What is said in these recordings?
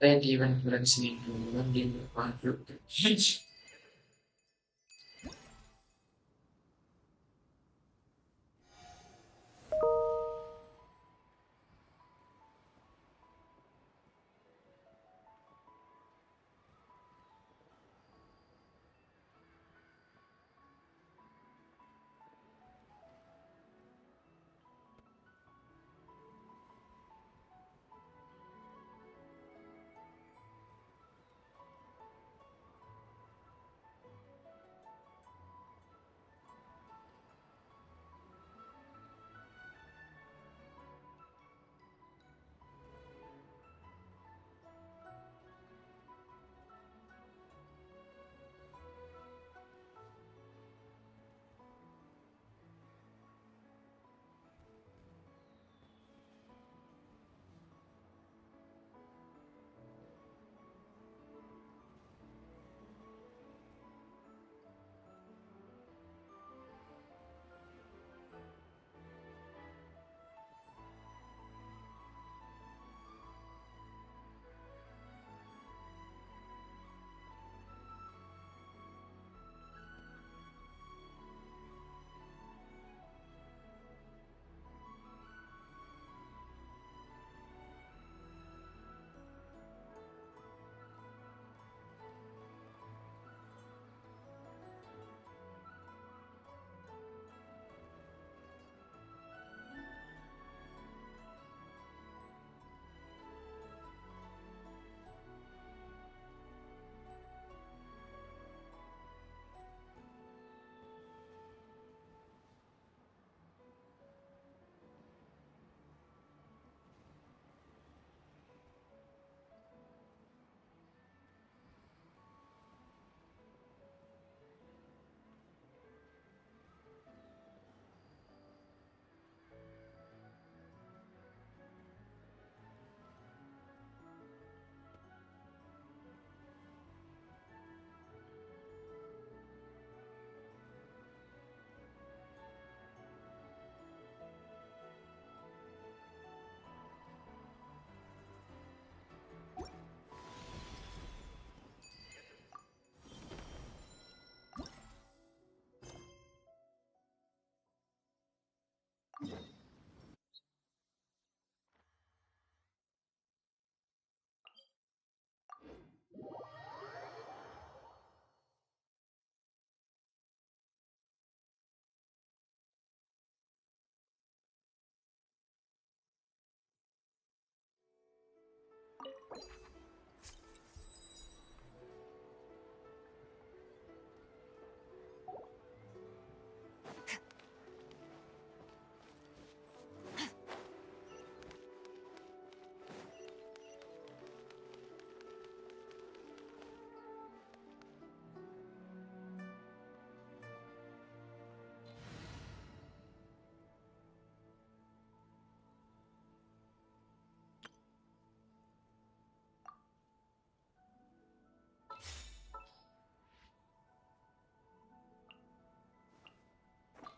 That even listening to one day conflict.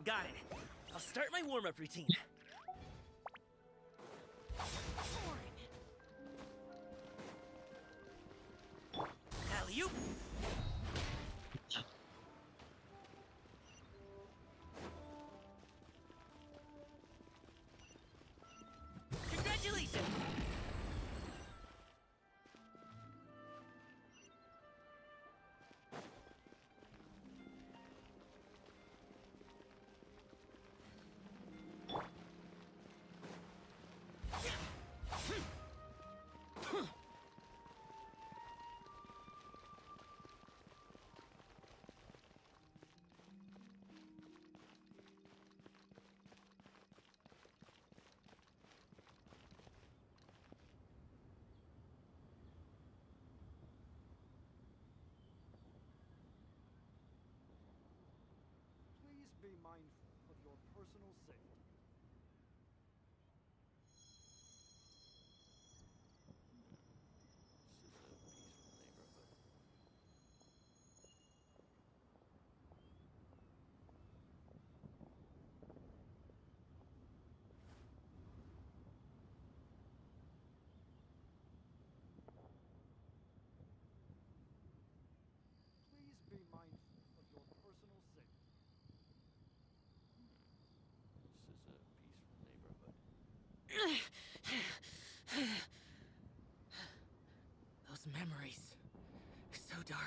Got it. I'll start my warm-up routine. Alley-oop. Congratulations. Please be mindful of your personal safety. This is a peaceful neighborhood. Those memories. So dark.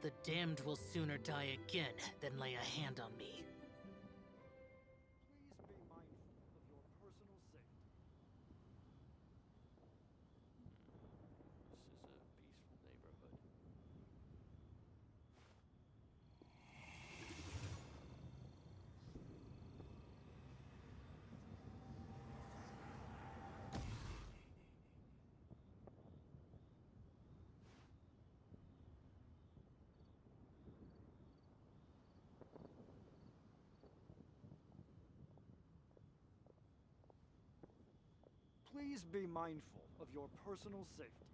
The damned will sooner die again than lay a hand on me. Please be mindful of your personal safety. Please be mindful of your personal safety.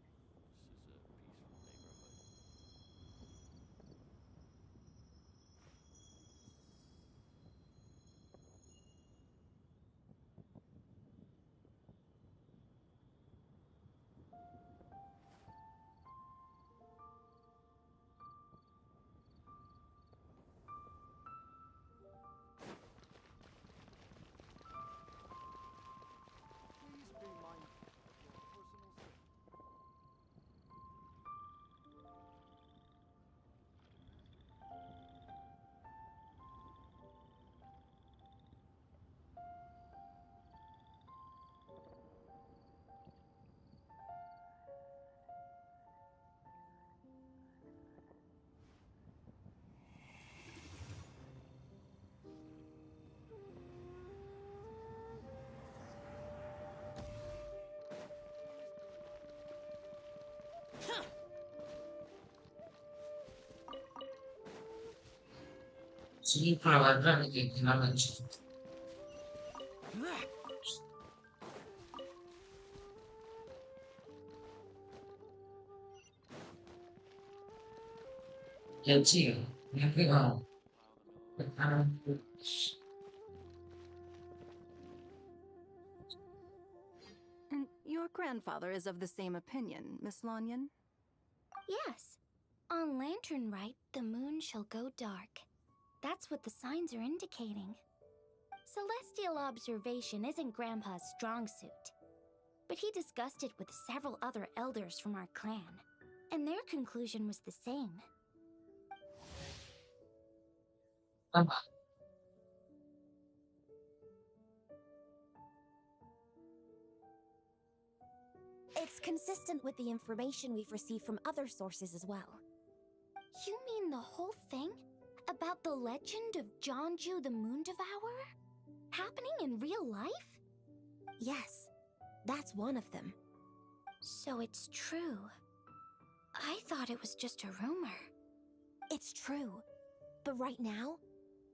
Please be mindful of your personal safety. Sì, prova a entrare che ti la lanci. Che il zio, neanche no. And your grandfather is of the same opinion, Miss Lanyon? Yes. On Lantern Rite, the moon shall go dark. That's what the signs are indicating. Celestial observation isn't Grandpa's strong suit. But he discussed it with several other elders from our clan, and their conclusion was the same. It's consistent with the information we've received from other sources as well. You mean the whole thing? About the legend of Zhongli the Moon Devourer? Happening in real life? Yes, that's one of them. So it's true. I thought it was just a rumor. It's true. But right now,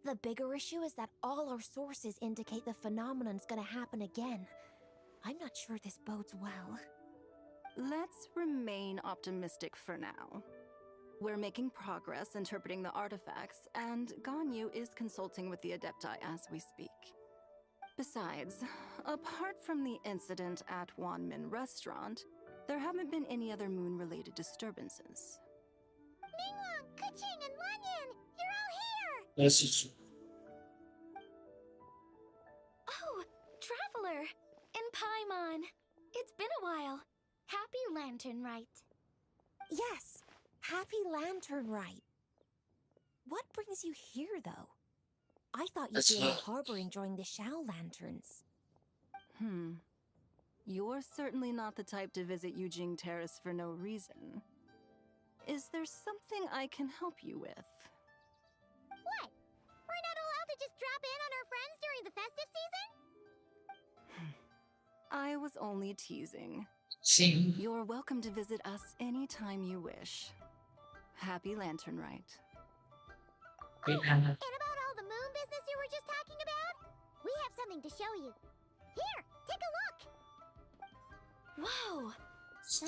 the bigger issue is that all our sources indicate the phenomenon's gonna happen again. I'm not sure this bodes well. Let's remain optimistic for now. We're making progress interpreting the artifacts, and Ganyu is consulting with the Adepti as we speak. Besides, apart from the incident at Wanmin Restaurant, there haven't been any other moon-related disturbances. Mingwang, Kuching, and Lanyan, you're all here! Yes, it's Oh, Traveler! And Paimon! It's been a while. Happy Lantern Rite. Yes, happy Lantern Rite. What brings you here, though? I thought you'd be in the harbor enjoying the Shao Lanterns. You're certainly not the type to visit Yujing Terrace for no reason. Is there something I can help you with? What? We're not allowed to just drop in on our friends during the festive season? I was only teasing. same. You're welcome to visit us anytime you wish. Happy Lantern Rite. We have And about all the moon business you were just talking about? We have something to show you. Here, take a look! Whoa!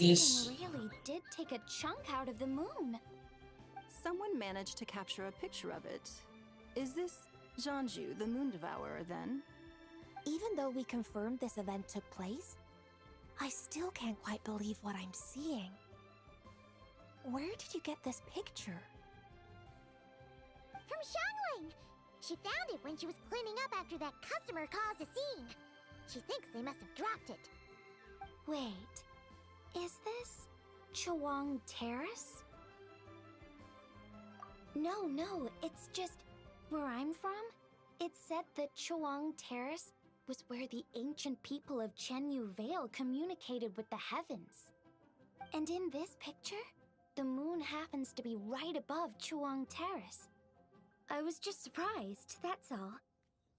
this. Something really did take a chunk out of the moon. Someone managed to capture a picture of it. Is this Zhongli, the Moon Devourer, then? Even though we confirmed this event took place, I still can't quite believe what I'm seeing. Where did you get this picture? From Xiangling! She found it when she was cleaning up after that customer caused a scene. She thinks they must have dropped it. Wait, is this Chawang Terrace? No, it's just where I'm from. It said that Chawang Terrace was where the ancient people of Chenyu Vale communicated with the heavens. And in this picture, the moon happens to be right above Chawang Terrace. I was just surprised, that's all.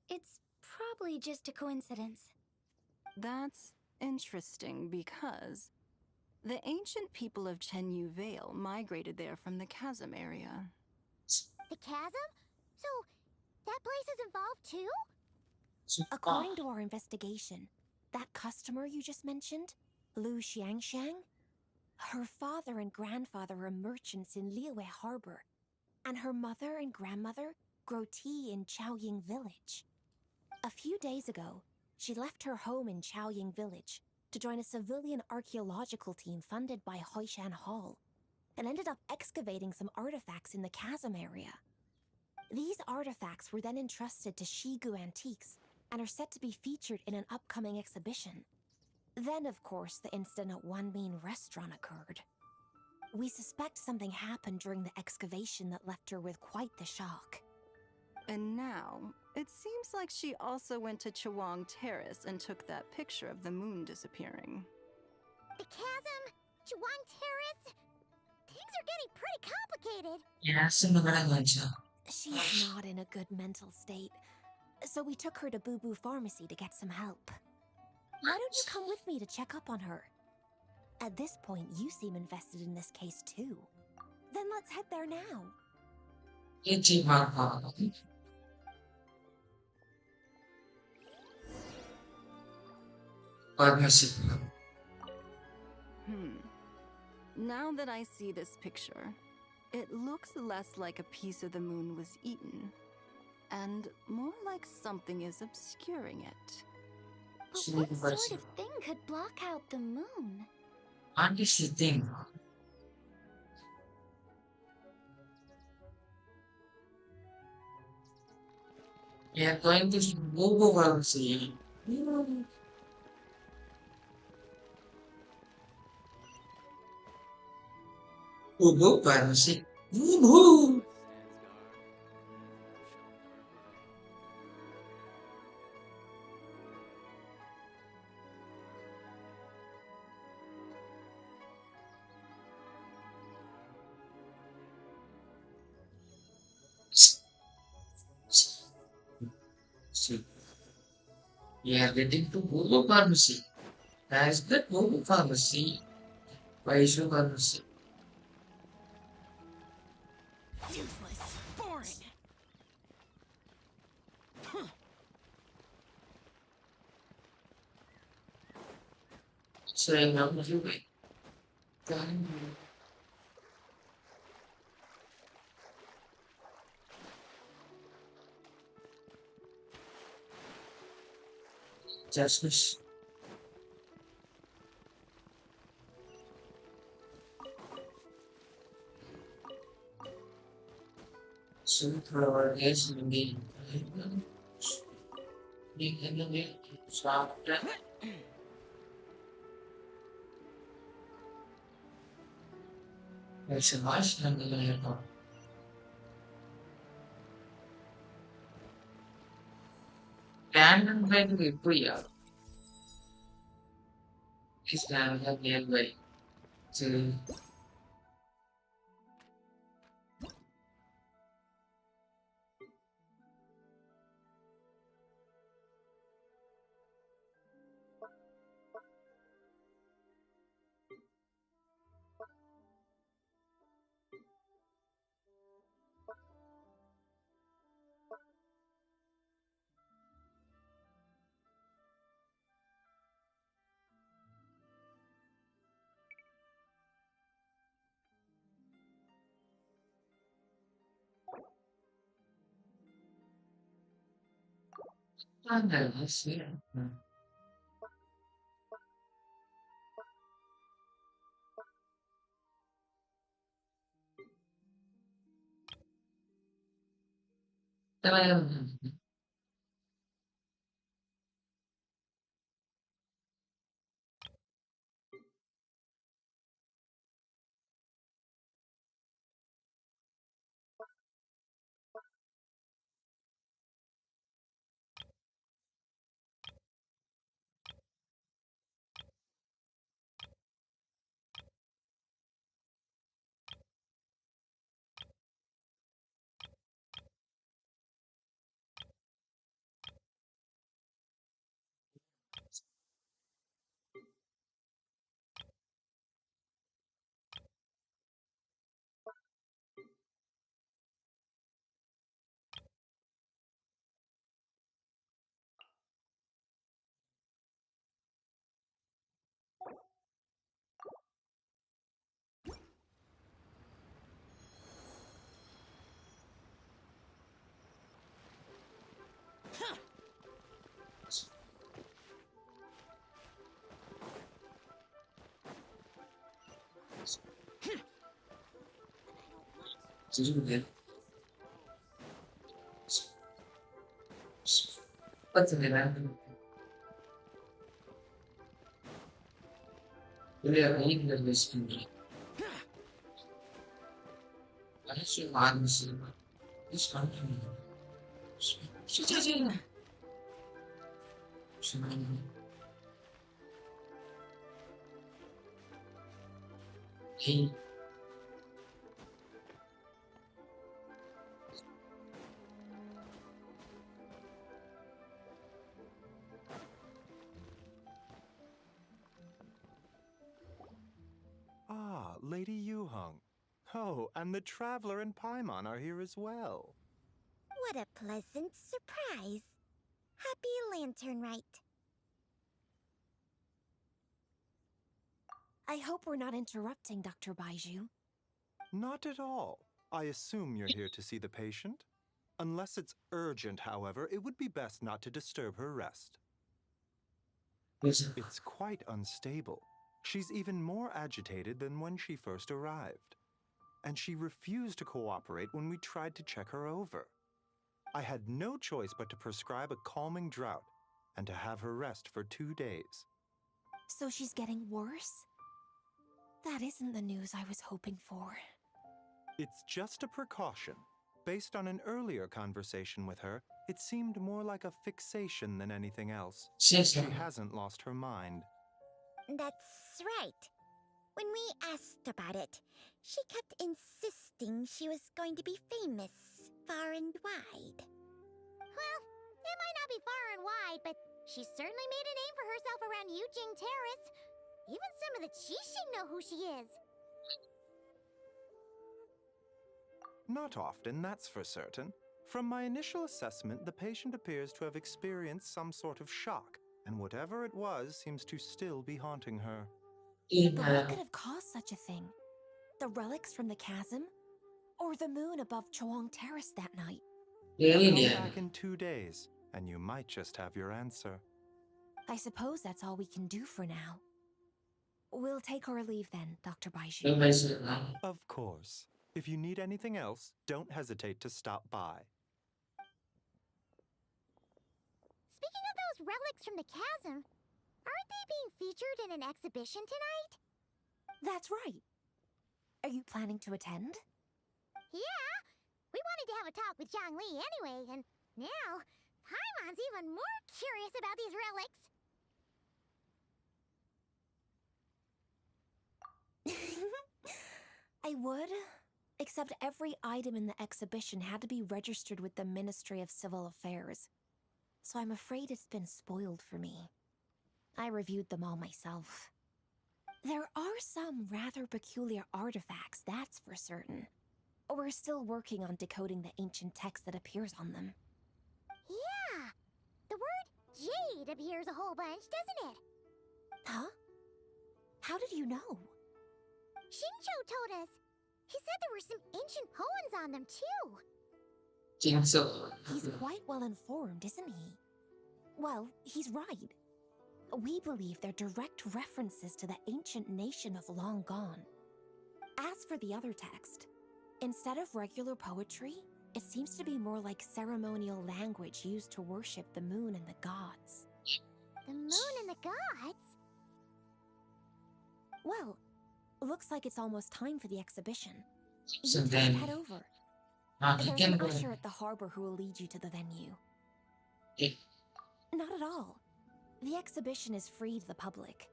It's probably just a coincidence. That's interesting because the ancient people of Chenyu Vale migrated there from the chasm area. The chasm? So, that place is involved too? Super. According to our investigation, that customer you just mentioned, Lu Xiangxiang, her father and grandfather are merchants in Liyue Harbor, and her mother and grandmother grow tea in Chaoying Village. A few days ago, she left her home in Chaoying Village to join a civilian archaeological team funded by Hoishan Hall, and ended up excavating some artifacts in the chasm area. These artifacts were then entrusted to Shigu Antiques and are set to be featured in an upcoming exhibition. Then, of course, the incident at Wanmin Restaurant occurred. We suspect something happened during the excavation that left her with quite the shock. And now, it seems like she also went to Chawang Terrace and took that picture of the moon disappearing. The chasm? Chawang Terrace? Things are getting pretty complicated. Yeah, sinabaran lang siya. She's not in a good mental state, so we took her to Boo Boo Pharmacy to get some help. Why don't you come with me to check up on her? At this point, you seem invested in this case too. Then let's head there now. Hindi mapa. Pharmacy. Now that I see this picture, it looks less like a piece of the moon was eaten, and more like something is obscuring it. But what sort of thing could block out the moon? And this is the thing. We are going to Google Pharmacy. Google Pharmacy. Woohoo! See, we are getting to Google Pharmacy. As the Google Pharmacy, Vaishu Pharmacy. Useless. Boring. Sayang naman juga. Justice. Sunflower is the main. The enemy stop that. There's a nice and the Lantern Rite is the nearby to Andalus, yeah. What's the name? We are in the mystery. I should answer this country. Hey, Ah, Lady Yuhong. Oh, and the Traveler and Paimon are here as well. What a pleasant surprise. Happy Lantern Rite. I hope we're not interrupting, Dr. Baiju. Not at all. I assume you're here to see the patient? Unless it's urgent, however, it would be best not to disturb her rest. this It's quite unstable. She's even more agitated than when she first arrived. And she refused to cooperate when we tried to check her over. I had no choice but to prescribe a calming draught and to have her rest for 2 days. So she's getting worse? That isn't the news I was hoping for. It's just a precaution. Based on an earlier conversation with her, it seemed more like a fixation than anything else. She hasn't lost her mind. That's right. When we asked about it, she kept insisting she was going to be famous far and wide. Well, it might not be far and wide, but she certainly made a name for herself around Yujing Terrace. Even some of the Qixing know who she is. Not often, that's for certain. From my initial assessment, the patient appears to have experienced some sort of shock, and whatever it was seems to still be haunting her. But what could have caused such a thing? The relics from the chasm? Or the moon above Chuang Terrace that night? Come back in 2 days, and you might just have your answer. I suppose that's all we can do for now. We'll take our leave then, Dr. Baiju. Of course. If you need anything else, don't hesitate to stop by. Speaking of those relics from the chasm, aren't they being featured in an exhibition tonight? That's right. Are you planning to attend? Yeah! We wanted to have a talk with Zhongli anyway, and now Paimon's even more curious about these relics. I would, except every item in the exhibition had to be registered with the Ministry of Civil Affairs. So I'm afraid it's been spoiled for me. I reviewed them all myself. There are some rather peculiar artifacts, that's for certain. We're still working on decoding the ancient text that appears on them. Yeah! The word jade appears a whole bunch, doesn't it? Huh? How did you know? Shincho told us. He said there were some ancient poems on them, too. He's quite well informed, isn't he? Well, he's right. We believe they're direct references to the ancient nation of long gone. As for the other text, instead of regular poetry, it seems to be more like ceremonial language used to worship the moon and the gods. The moon and the gods? Well, looks like it's almost time for the exhibition. So You can then, head over. he There's can an go. usher at the harbor who will lead you to the venue. Eh, Not at all. The exhibition is free to the public.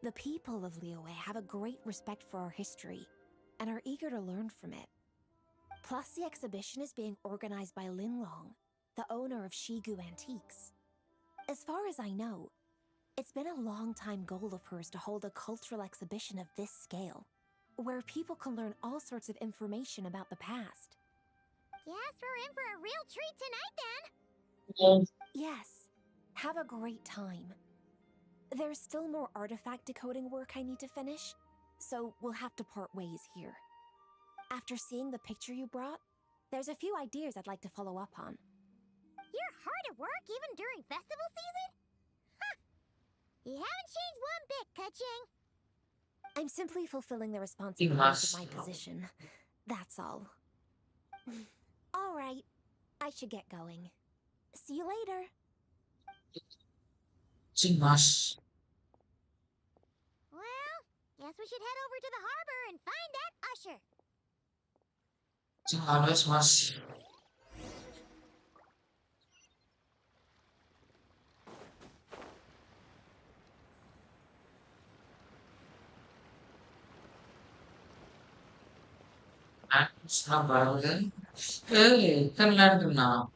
The people of Liyue have a great respect for our history and are eager to learn from it. Plus, the exhibition is being organized by Linlong, the owner of Shigu Antiques. As far as I know, it's been a long-time goal of hers to hold a cultural exhibition of this scale, where people can learn all sorts of information about the past. Guess we're in for a real treat tonight, then. Yes. Yes, have a great time. There's still more artifact decoding work I need to finish, so we'll have to part ways here. After seeing the picture you brought, there's a few ideas I'd like to follow up on. You're hard at work even during festival season? Huh! You haven't changed one bit, Ka-ching. I'm simply fulfilling the responsibilities of my must. position. That's all. All right, I should get going. See you later. Mas. Well, guess we should head over to the harbor and find that usher. Harus mas. Sabar kan? Kan lantern now.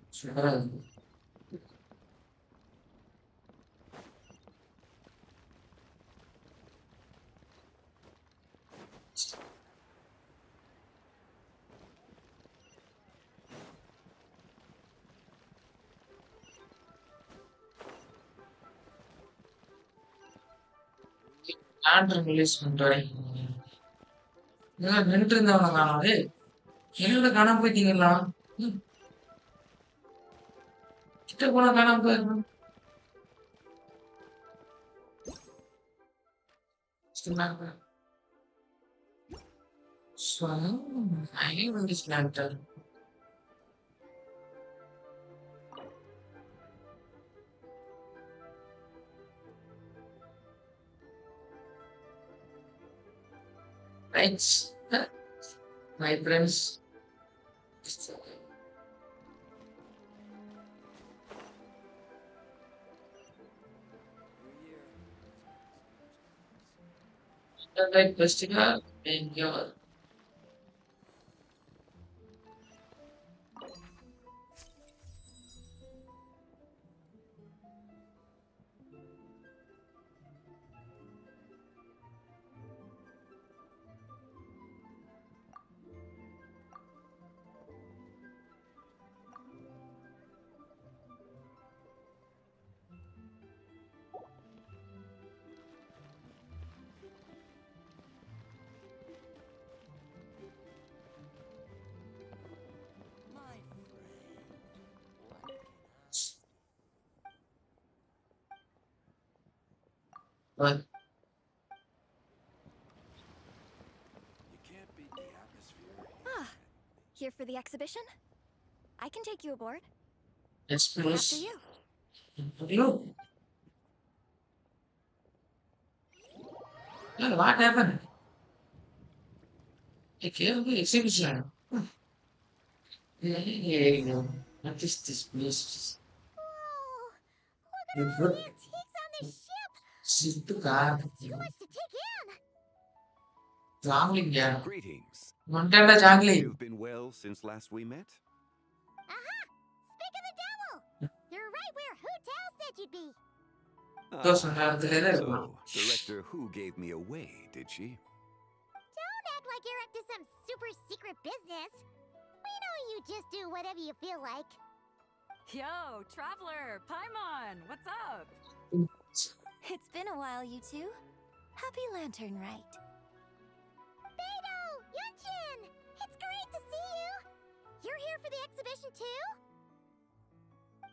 Sudah. Lantern release பண்றேன். நின்று இருந்தவன காணோம். என்னோட காணாம போயிட்டீங்களா? கிட்ட போனா காணாம போயிருங்க. சொன்னாங்க. So, I need this lantern. Right. My friends. Like festival and your But You can't beat the atmosphere. Ah, here for the exhibition? I can take you aboard. it's After plus. you. Look, what happened? Okay, okay, exhibition. Yeah, what is this place? Whoa! Look at You all the look, antiques on this ship! situ kan? Too much to take in! Zhongli ya. Greetings. Montana Zhongli. You've been well since last we met? Aha! Speak of the devil! You're right where Hu Tao said you'd be. Terus ada trailer. So, Director Who gave me away, did she? Don't act like you're up to some super secret business. We know you just do whatever you feel like. Yo, Traveler, Paimon, what's up? It's been a while, you two. Happy Lantern Rite. Beidou! Yunchin! It's great to see you! You're here for the exhibition too?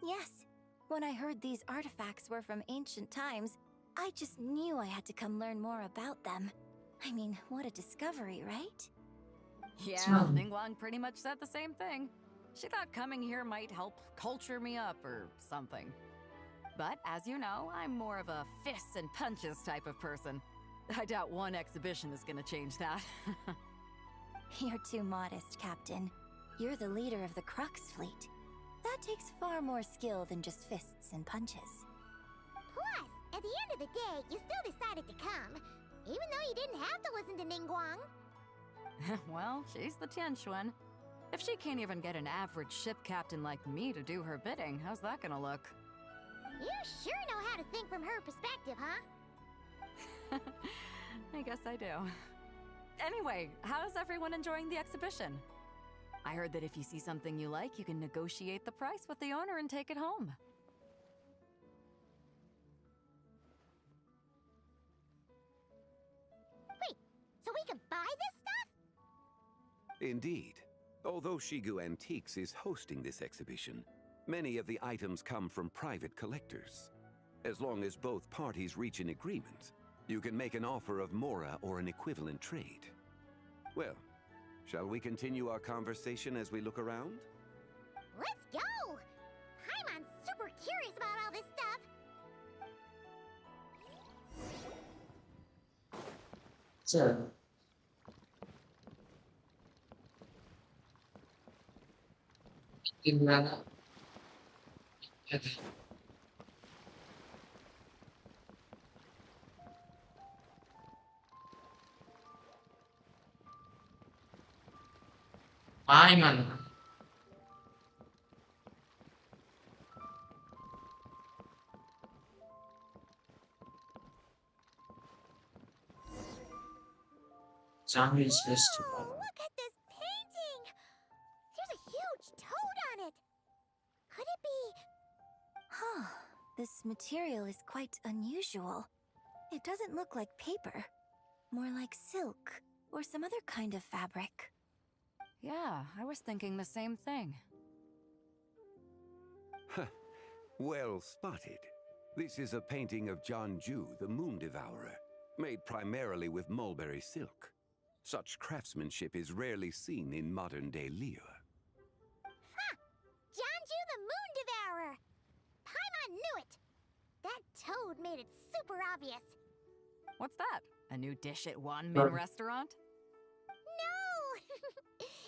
Yes. When I heard these artifacts were from ancient times, I just knew I had to come learn more about them. I mean, what a discovery, right? Yeah, Hmm. Ningguang pretty much said the same thing. She thought coming here might help culture me up or something. But as you know, I'm more of a fists and punches type of person. I doubt one exhibition is gonna change that. You're too modest, Captain. You're the leader of the Crux fleet. That takes far more skill than just fists and punches. Plus, at the end of the day, you still decided to come, even though you didn't have to listen to Ningguang. Well, she's the Tianquan. If she can't even get an average ship captain like me to do her bidding, how's that gonna look? You sure know how to think from her perspective, huh? I guess I do. Anyway, how's everyone enjoying the exhibition? I heard that if you see something you like, you can negotiate the price with the owner and take it home. Wait, so we can buy this stuff? Indeed. Although Shigu Antiques is hosting this exhibition, many of the items come from private collectors. As long as both parties reach an agreement, you can make an offer of mora or an equivalent trade. Well, shall we continue our conversation as we look around? Let's go! Paimon's super curious about all this stuff. So, gimana? Paiman. Zhongli's festival. Whoa, look at this painting! There's a huge toad on it. Could it be? Huh. This material is quite unusual. It doesn't look like paper. More like silk or some other kind of fabric. Yeah, I was thinking the same thing. Well spotted. This is a painting of Zhongli, the Moon Devourer, made primarily with mulberry silk. Such craftsmanship is rarely seen in modern-day Liyue. Ha! Zhongli the Moon Devourer! Paimon knew it! That toad made it super obvious. What's that? A new dish at Wan Min restaurant? No!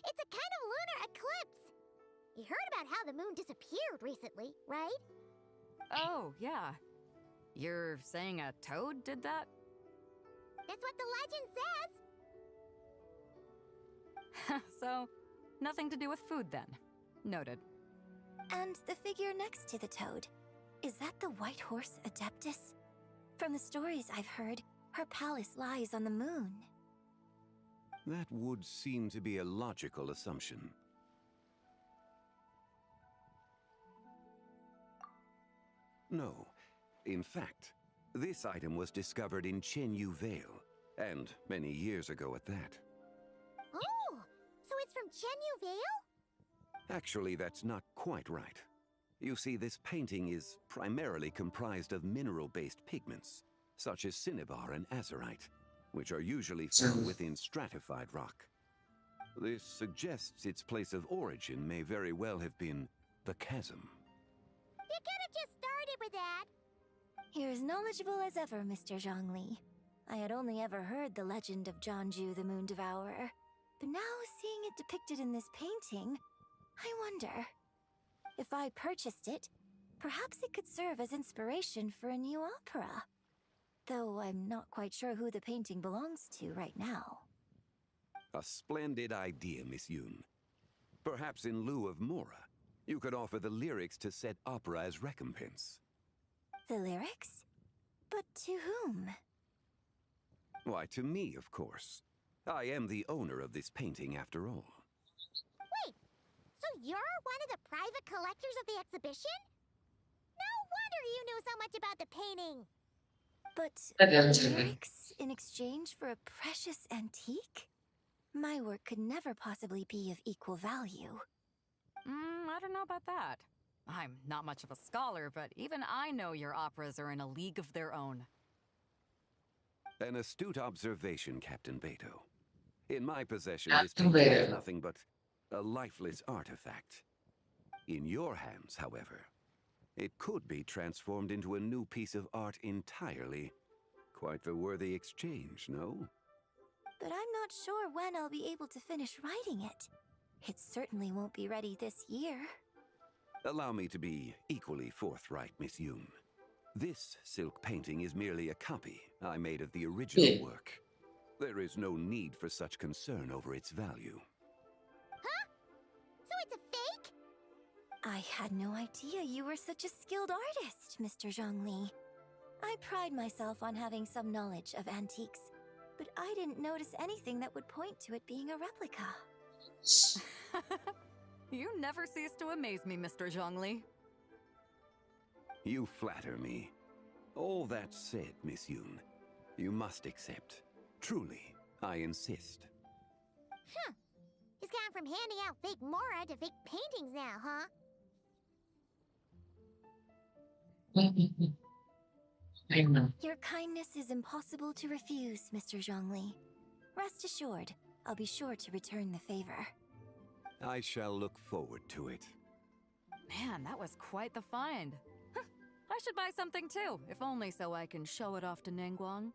It's a kind of lunar eclipse. You heard about how the moon disappeared recently, right? Oh, yeah. You're saying a toad did that? That's what the legend says. So, nothing to do with food then. Noted. And the figure next to the toad. Is that the white horse Adeptus? From the stories I've heard, her palace lies on the moon. That would seem to be a logical assumption. No. In fact, this item was discovered in Chenyu Vale, and many years ago at that. Oh, so it's from Chenyu Vale? Actually, that's not quite right. You see, this painting is primarily comprised of mineral-based pigments, such as cinnabar and azurite, which are usually found within stratified rock. This suggests its place of origin may very well have been the chasm. You could have just started with that. You're as knowledgeable as ever, Mr. Zhongli. I had only ever heard the legend of Zhongju the Moon Devourer, but now seeing it depicted in this painting, I wonder. If I purchased it, perhaps it could serve as inspiration for a new opera. Though I'm not quite sure who the painting belongs to right now. A splendid idea, Miss Yoon. Perhaps in lieu of Mora, you could offer the lyrics to said opera as recompense. The lyrics? But to whom? Why, to me, of course. I am the owner of this painting, after all. Wait, so you're one of the private collectors of the exhibition? No wonder you knew so much about the painting. But lyrics in exchange for a precious antique? My work could never possibly be of equal value. I don't know about that. I'm not much of a scholar, but even I know your operas are in a league of their own. An astute observation, Captain Beto. In my possession, this Captain painting is Beto. nothing but a lifeless artifact. In your hands, however, it could be transformed into a new piece of art entirely. Quite the worthy exchange, no? But I'm not sure when I'll be able to finish writing it. It certainly won't be ready this year. Allow me to be equally forthright, Miss Yoon. This silk painting is merely a copy I made of the original Yeah. work. There is no need for such concern over its value. Huh? So it's a fake? I had no idea you were such a skilled artist, Mr. Zhongli. I pride myself on having some knowledge of antiques, but I didn't notice anything that would point to it being a replica. You never cease to amaze me, Mr. Zhongli. You flatter me. All that said, Miss Yoon, you must accept. Truly, I insist. Huh. He's gone from handing out fake Mora to fake paintings now, huh? I know. Your kindness is impossible to refuse, Mr. Zhongli. Rest assured, I'll be sure to return the favor. I shall look forward to it. Man, that was quite the find. Huh, I should buy something too, if only so I can show it off to Nangguang.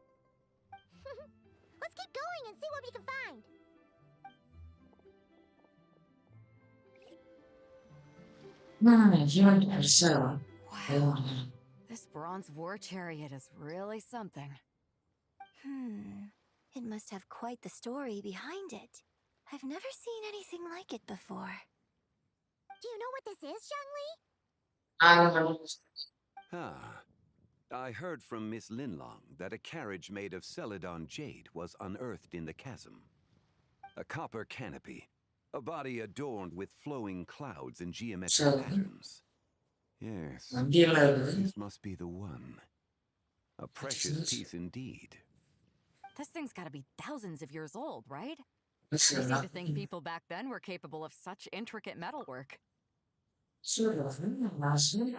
Let's keep going and see what we can find. You are so. Wow, this bronze war chariot is really something. It must have quite the story behind it. I've never seen anything like it before. Do you know what this is, Zhongli? I don't know. Ah, I heard from Miss Linlong that a carriage made of Celadon jade was unearthed in the chasm. A copper canopy, a body adorned with flowing clouds and geometric patterns. Yes, this must be the one. A precious piece indeed. This thing's gotta be thousands of years old, right? This is Crazy not to think people back then were capable of such intricate metalwork. sort of last minute.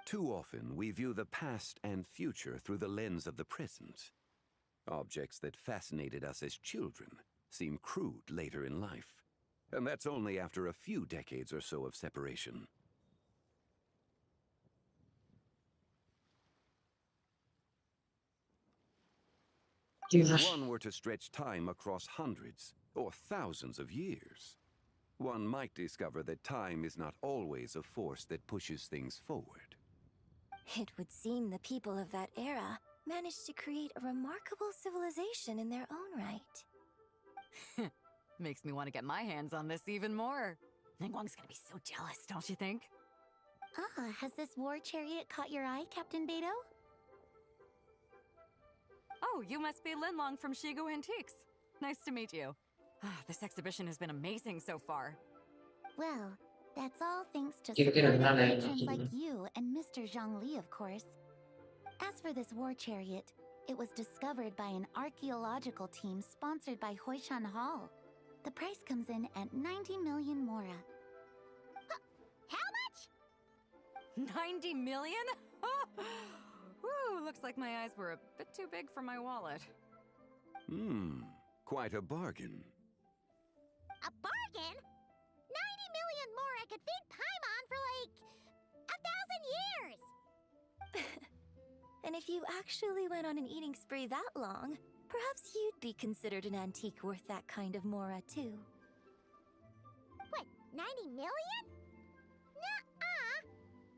Too often, we view the past and future through the lens of the present. Objects that fascinated us as children seem crude later in life. And that's only after a few decades or so of separation. If one were to stretch time across hundreds or thousands of years, one might discover that time is not always a force that pushes things forward. It would seem the people of that era managed to create a remarkable civilization in their own right. Makes me want to get my hands on this even more. Ningguang's gonna be so jealous, don't you think? Ah, has this war chariot caught your eye, Captain Beto? Oh, you must be Linlong from Shigu Antiques. Nice to meet you. This exhibition has been amazing so far. Well, that's all thanks to Kira-kira supportive mana yang patrons like itu? you and Mr. Zhongli, of course. As for this war chariot, it was discovered by an archaeological team sponsored by Hoishan Hall. The price comes in at 90 million mora. How much? 90 million? Woo, looks like my eyes were a bit too big for my wallet. Quite a bargain. A bargain? 90 million mora could feed Paimon for like 1,000 years! And if you actually went on an eating spree that long, perhaps you'd be considered an antique worth that kind of mora, too. What, 90 million? Nuh-uh!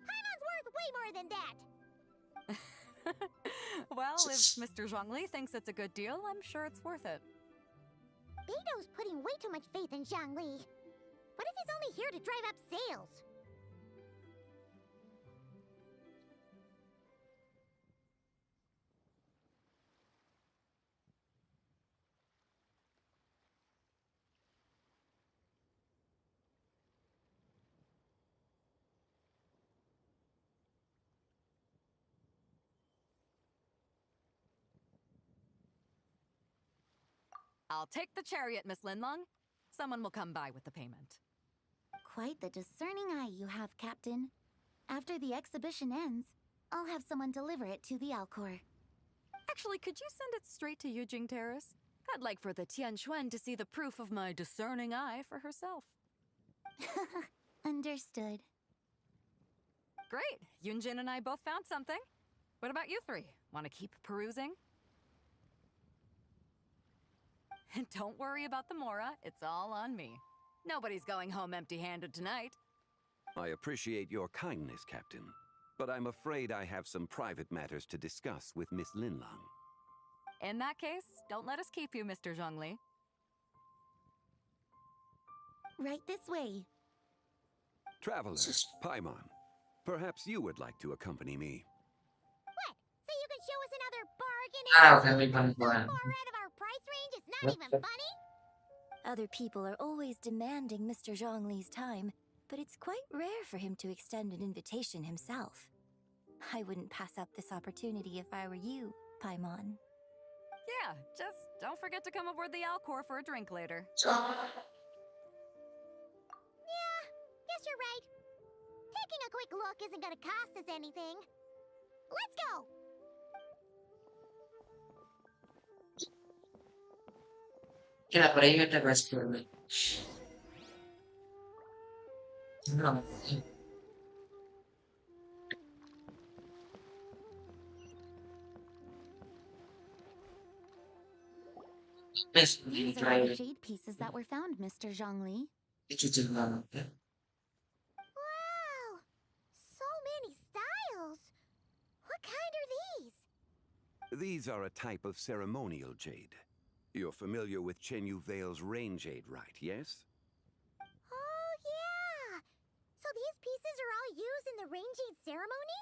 Paimon's worth way more than that! Well, if Mr. Zhongli thinks it's a good deal, I'm sure it's worth it. Beto's putting way too much faith in Zhongli. What if he's only here to drive up sales? I'll take the chariot, Miss Linlong. Someone will come by with the payment. Quite the discerning eye you have, Captain. After the exhibition ends, I'll have someone deliver it to the Alcor. Actually, could you send it straight to Yujing Terrace? I'd like for the Tianquan to see the proof of my discerning eye for herself. Understood. Great! Yunjin and I both found something. What about you three? Want to keep perusing? And don't worry about the mora, it's all on me. Nobody's going home empty-handed tonight. I appreciate your kindness, Captain, but I'm afraid I have some private matters to discuss with Miss Linlong. In that case, don't let us keep you, Mr. Zhongli. Right this way. Traveler, Paimon, perhaps you would like to accompany me. What? So you can show us another bargain Ah, and okay, so fine, far fine. out of our price range, it's not even funny? Other people are always demanding Mr. Zhongli's time, but it's quite rare for him to extend an invitation himself. I wouldn't pass up this opportunity if I were you, Paimon. Yeah, just don't forget to come aboard the Alcor for a drink later. Yeah, guess you're right. Taking a quick look isn't gonna cost us anything. Let's go! Kenapa dia ada basket? No. These are all the jade pieces that were found, Mr. Zhongli. Itu juga. Wow! So many styles! What kind are these? These are a type of ceremonial jade. You're familiar with Chenyu Vale's rain jade rite, yes? Oh, yeah! So these pieces are all used in the rain jade ceremony?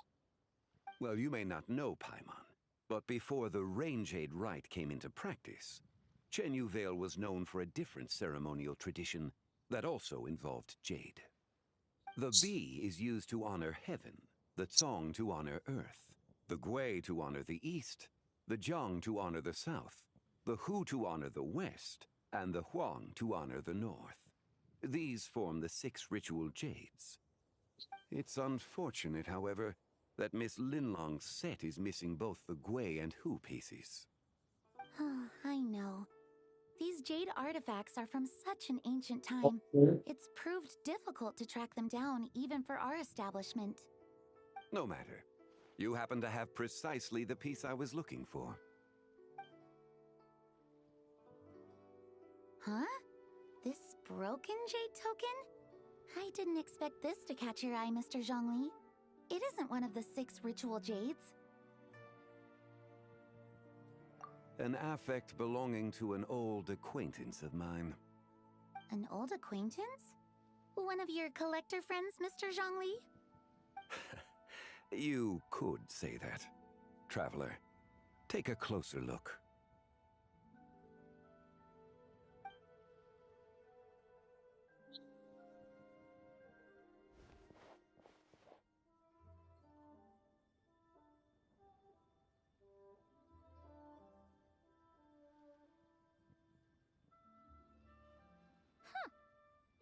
Well, you may not know, Paimon, but before the rain jade rite came into practice, Chenyu Vale was known for a different ceremonial tradition that also involved jade. The bee is used to honor heaven, the Tsong to honor earth, the Gui to honor the east, the Jiang to honor the south, the Hu to honor the west, and the Huang to honor the north. These form the 6 ritual jades. It's unfortunate, however, that Miss Linlong's set is missing both the Gui and Hu pieces. I know. These jade artifacts are from such an ancient time. Okay. It's proved difficult to track them down, even for our establishment. No matter. You happen to have precisely the piece I was looking for. Huh? This broken jade token? I didn't expect this to catch your eye, Mr. Zhongli. It isn't one of the 6 ritual jades. An affect belonging to an old acquaintance of mine. An old acquaintance? One of your collector friends, Mr. Zhongli? You could say that. Traveler, take a closer look.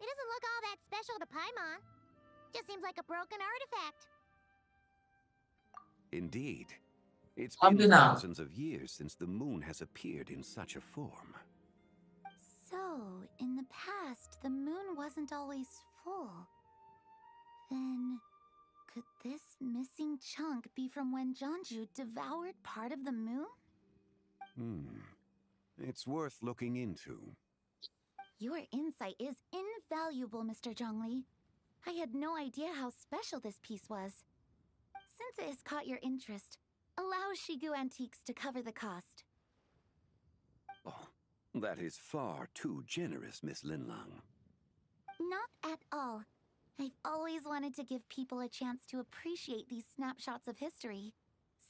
It doesn't look all that special to Paimon. Just seems like a broken artifact. Indeed. It's been Abhinav. thousands of years since the moon has appeared in such a form. So, in the past, the moon wasn't always full. Then, could this missing chunk be from when Zhongli devoured part of the moon? It's worth looking into. Your insight is invaluable, Mr. Zhongli. I had no idea how special this piece was. Since it has caught your interest, allow Shigu Antiques to cover the cost. Oh, that is far too generous, Miss Linlong. Not at all. I've always wanted to give people a chance to appreciate these snapshots of history.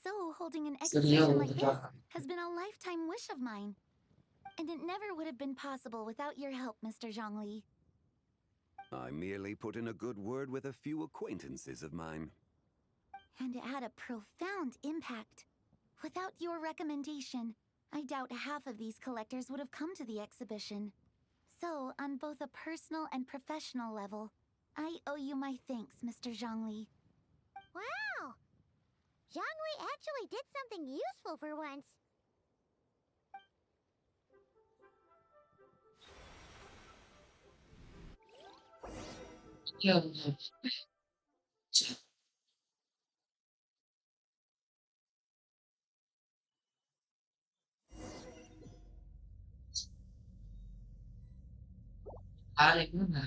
So holding an exhibition like this has been a lifetime wish of mine. And it never would have been possible without your help, Mr. Zhongli. I merely put in a good word with a few acquaintances of mine. And it had a profound impact. Without your recommendation, I doubt half of these collectors would have come to the exhibition. So, on both a personal and professional level, I owe you my thanks, Mr. Zhongli. Wow! Zhongli actually did something useful for once. Yeah. I don't know.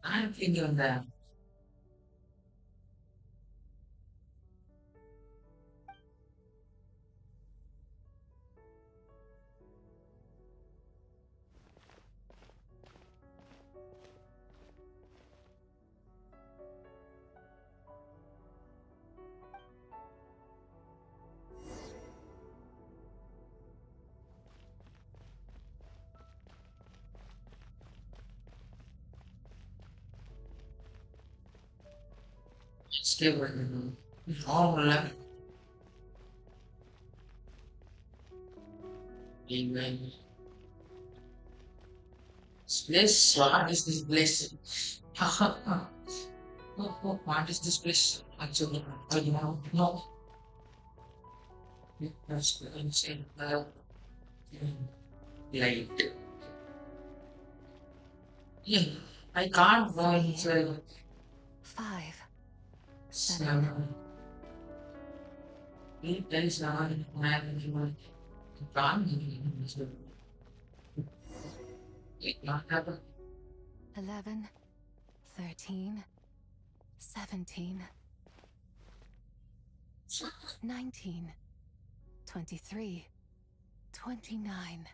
I'm thinking of that. Stay with me. All left. Amen. This what is this place? What is this place? Actually, no. That's insane. Light. Yeah, I can't go inside. 5, 7, 8, 10, 7, 9, it not happen. 11, 13, 17, 19, 23, 29.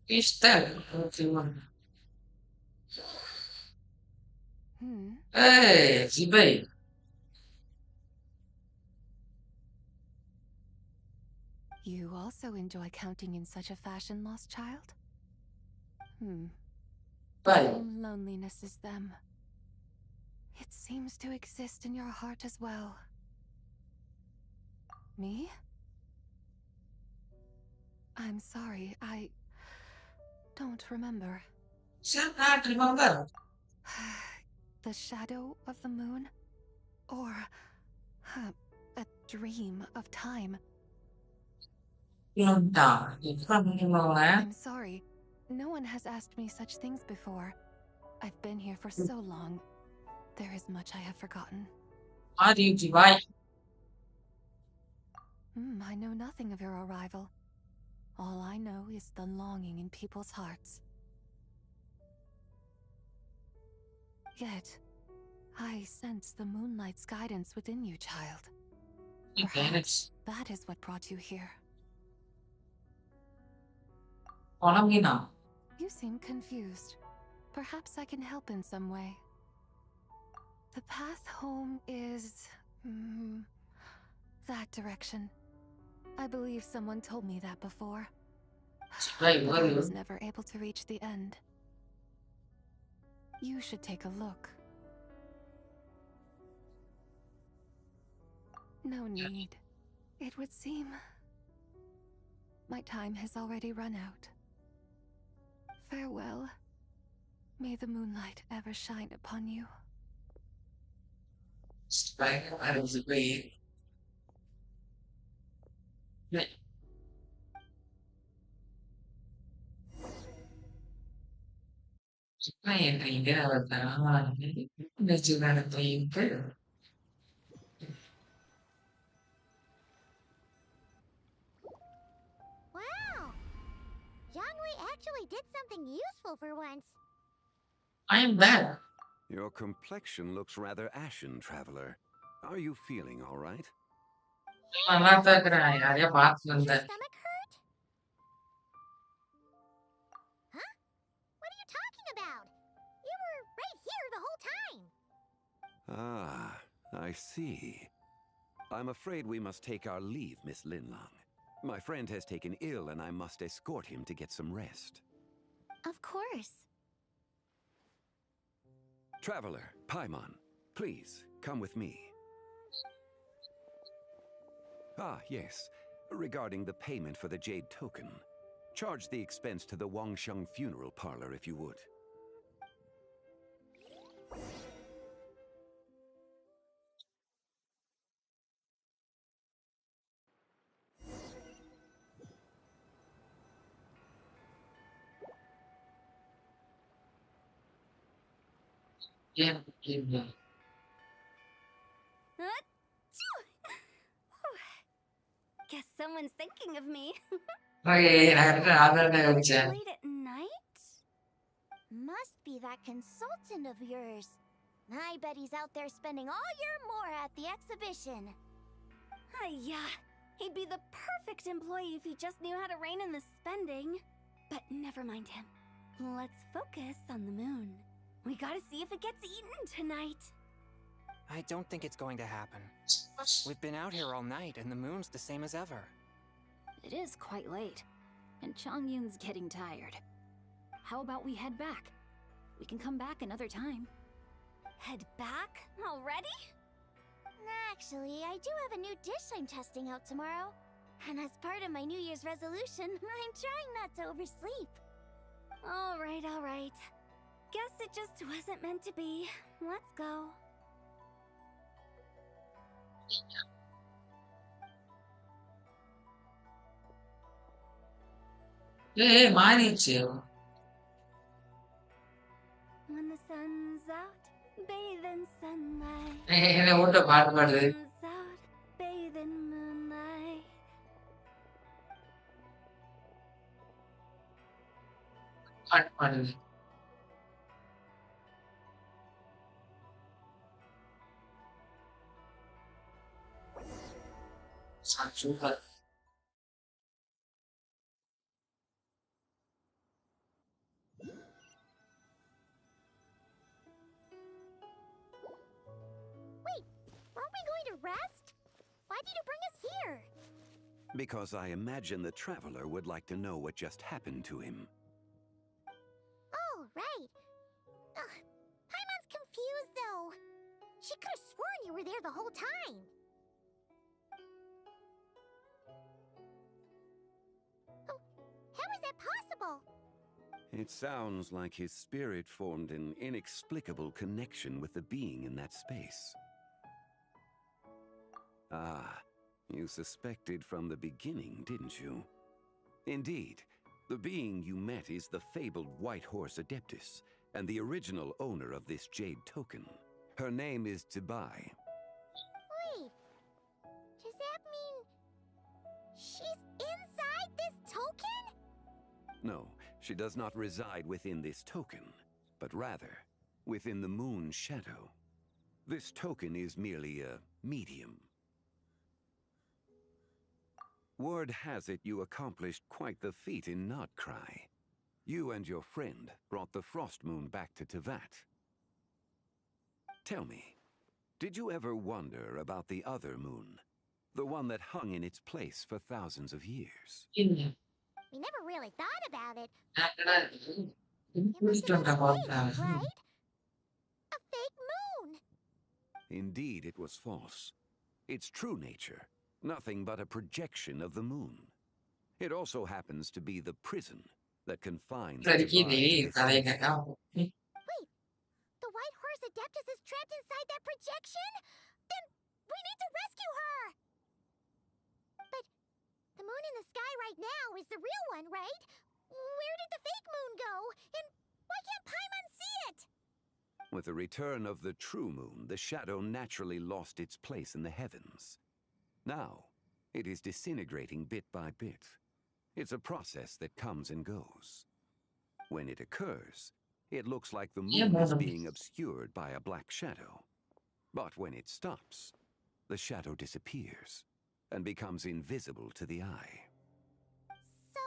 Is that 41? Hey, Zibai. You also enjoy counting in such a fashion, lost child? The Bye. same loneliness as them. It seems to exist in your heart as well. Me? I'm sorry, I don't remember. Still can't remember. The shadow of the moon? Or a dream of time? I'm sorry. No one has asked me such things before. I've been here for so long. There is much I have forgotten. How do you divide? I know nothing of your arrival. All I know is the longing in people's hearts. Yet, I sense the moonlight's guidance within you, child. Perhaps that is what brought you here. You seem confused. Perhaps I can help in some way. The path home is... that direction. I believe someone told me that before. But I was never able to reach the end. You should take a look. No need. It would seem... my time has already run out. Farewell. May the moonlight ever shine upon you. Wow! Zhongli actually did something useful for once. I am bad. Your complexion looks rather ashen, traveler. Are you feeling all right? I'm not that guy. I have Does your stomach hurt? Huh? What are you talking about? You were right here the whole time. Ah, I see. I'm afraid we must take our leave, Miss Linlang. My friend has taken ill and I must escort him to get some rest. Of course. Traveler, Paimon, please, come with me. Ah, yes. Regarding the payment for the Jade Token. Charge the expense to the Wangsheng Funeral Parlor if you would. Yeah. Guess someone's thinking of me. Okay, Late at night? Must be that consultant of yours. I bet he's out there spending all year more at the exhibition. Yeah, he'd be the perfect employee if he just knew how to rein in the spending. But never mind him. Let's focus on the moon. We gotta see if it gets eaten tonight. I don't think it's going to happen. We've been out here all night, and the moon's the same as ever. It is quite late, and Chongyun's getting tired. How about we head back? We can come back another time. Head back? Already? Actually, I do have a new dish I'm testing out tomorrow. And as part of my New Year's resolution, I'm trying not to oversleep. Alright. Guess it just wasn't meant to be. Let's go. Hey, mine too. When the sun's out, bathe in sunlight. Hey, what about it? Sun's out, bathe in moonlight. What? Super. Wait, aren't we going to rest? Why did you bring us here? Because I imagine the traveler would like to know what just happened to him. Oh, right. Ugh, Paimon's confused, though. She could have sworn you were there the whole time. Oh, how is that possible? It sounds like his spirit formed an inexplicable connection with the being in that space. Ah, you suspected from the beginning, didn't you? Indeed, the being you met is the fabled White Horse Adeptus, and the original owner of this jade token. Her name is Zibai. Wait, does that mean she's inside this token? No, she does not reside within this token, but rather within the moon's shadow. This token is merely a medium. Word has it you accomplished quite the feat in Notcry. You and your friend brought the Frost Moon back to Teyvat. Tell me, did you ever wonder about the other moon? The one that hung in its place for thousands of years? We never really thought about it. It was Right? A fake moon! Indeed, it was false. Its true nature, nothing but a projection of the moon. It also happens to be the prison that confines Dari Zibai gini, to this kalian station. nggak tahu. Wait, the White Horse Adeptus is trapped inside that projection? Then we need to rescue her! But the moon in the sky right now is the real one, right? Where did the fake moon go? And why can't Paimon see it? With the return of the true moon, the shadow naturally lost its place in the heavens. Now, it is disintegrating bit by bit. It's a process that comes and goes. When it occurs, it looks like the moon is being obscured by a black shadow. But when it stops, the shadow disappears and becomes invisible to the eye. So,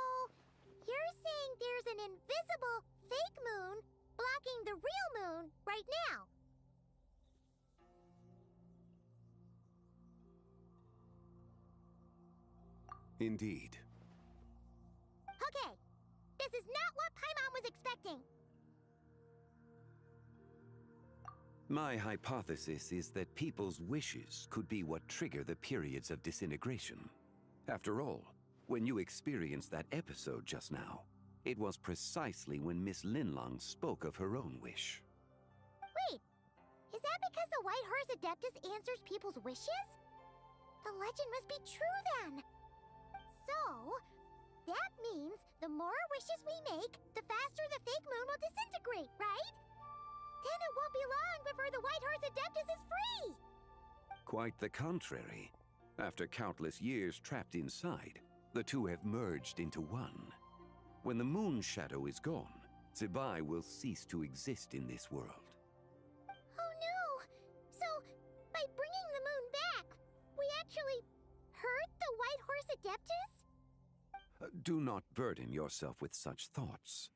you're saying there's an invisible fake moon blocking the real moon right now? Indeed. Okay, this is not what Paimon was expecting. My hypothesis is that people's wishes could be what trigger the periods of disintegration. After all, when you experienced that episode just now, it was precisely when Miss Linlong spoke of her own wish. Wait, is that because the White Horse Adeptus answers people's wishes? The legend must be true then. So, that means the more wishes we make, the faster the fake moon will disintegrate, right? Then it won't be long before the White Horse Adeptus is free! Quite the contrary. After countless years trapped inside, the two have merged into one. When the moon's shadow is gone, Zibai will cease to exist in this world. Oh no! So, by bringing the moon back, we actually hurt the White Horse Adeptus? Do not burden yourself with such thoughts.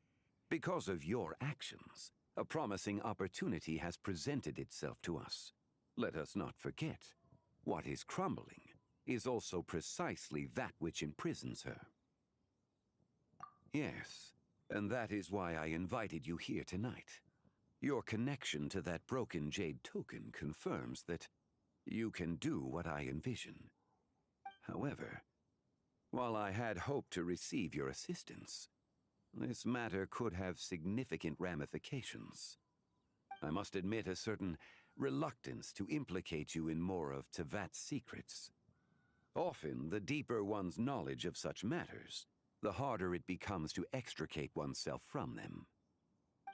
Because of your actions, a promising opportunity has presented itself to us. Let us not forget, what is crumbling is also precisely that which imprisons her. Yes, and that is why I invited you here tonight. Your connection to that broken jade token confirms that you can do what I envision. However, while I had hoped to receive your assistance, this matter could have significant ramifications. I must admit a certain reluctance to implicate you in more of Teyvat's secrets. Often, the deeper one's knowledge of such matters, the harder it becomes to extricate oneself from them.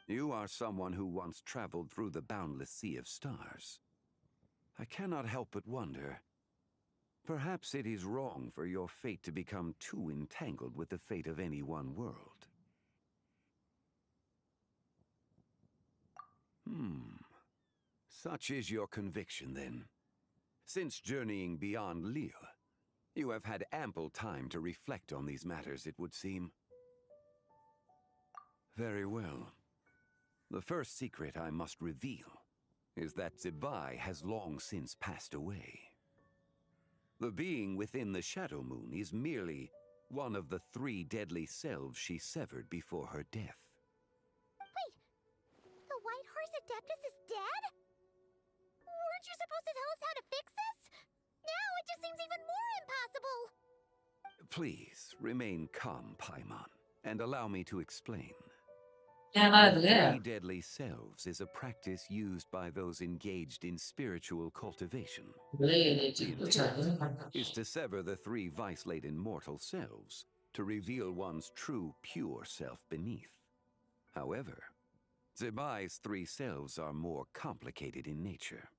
You are someone who once traveled through the boundless sea of stars. I cannot help but wonder, perhaps it is wrong for your fate to become too entangled with the fate of any one world. Such is your conviction, then. Since journeying beyond Lille, you have had ample time to reflect on these matters, it would seem. Very well. The first secret I must reveal is that Zibai has long since passed away. The being within the Shadow Moon is merely one of the 3 deadly selves she severed before her death. Wait, the White Horse Adeptus is dead? Weren't you supposed to tell us how to fix this? Now it just seems even more impossible! Please, remain calm, Paimon, and allow me to explain. The The three deadly selves is a practice used by those engaged in spiritual cultivation. The intent is to sever the three vice-laden mortal selves to reveal one's true, pure self beneath. However, Zibai's three selves are more complicated in nature.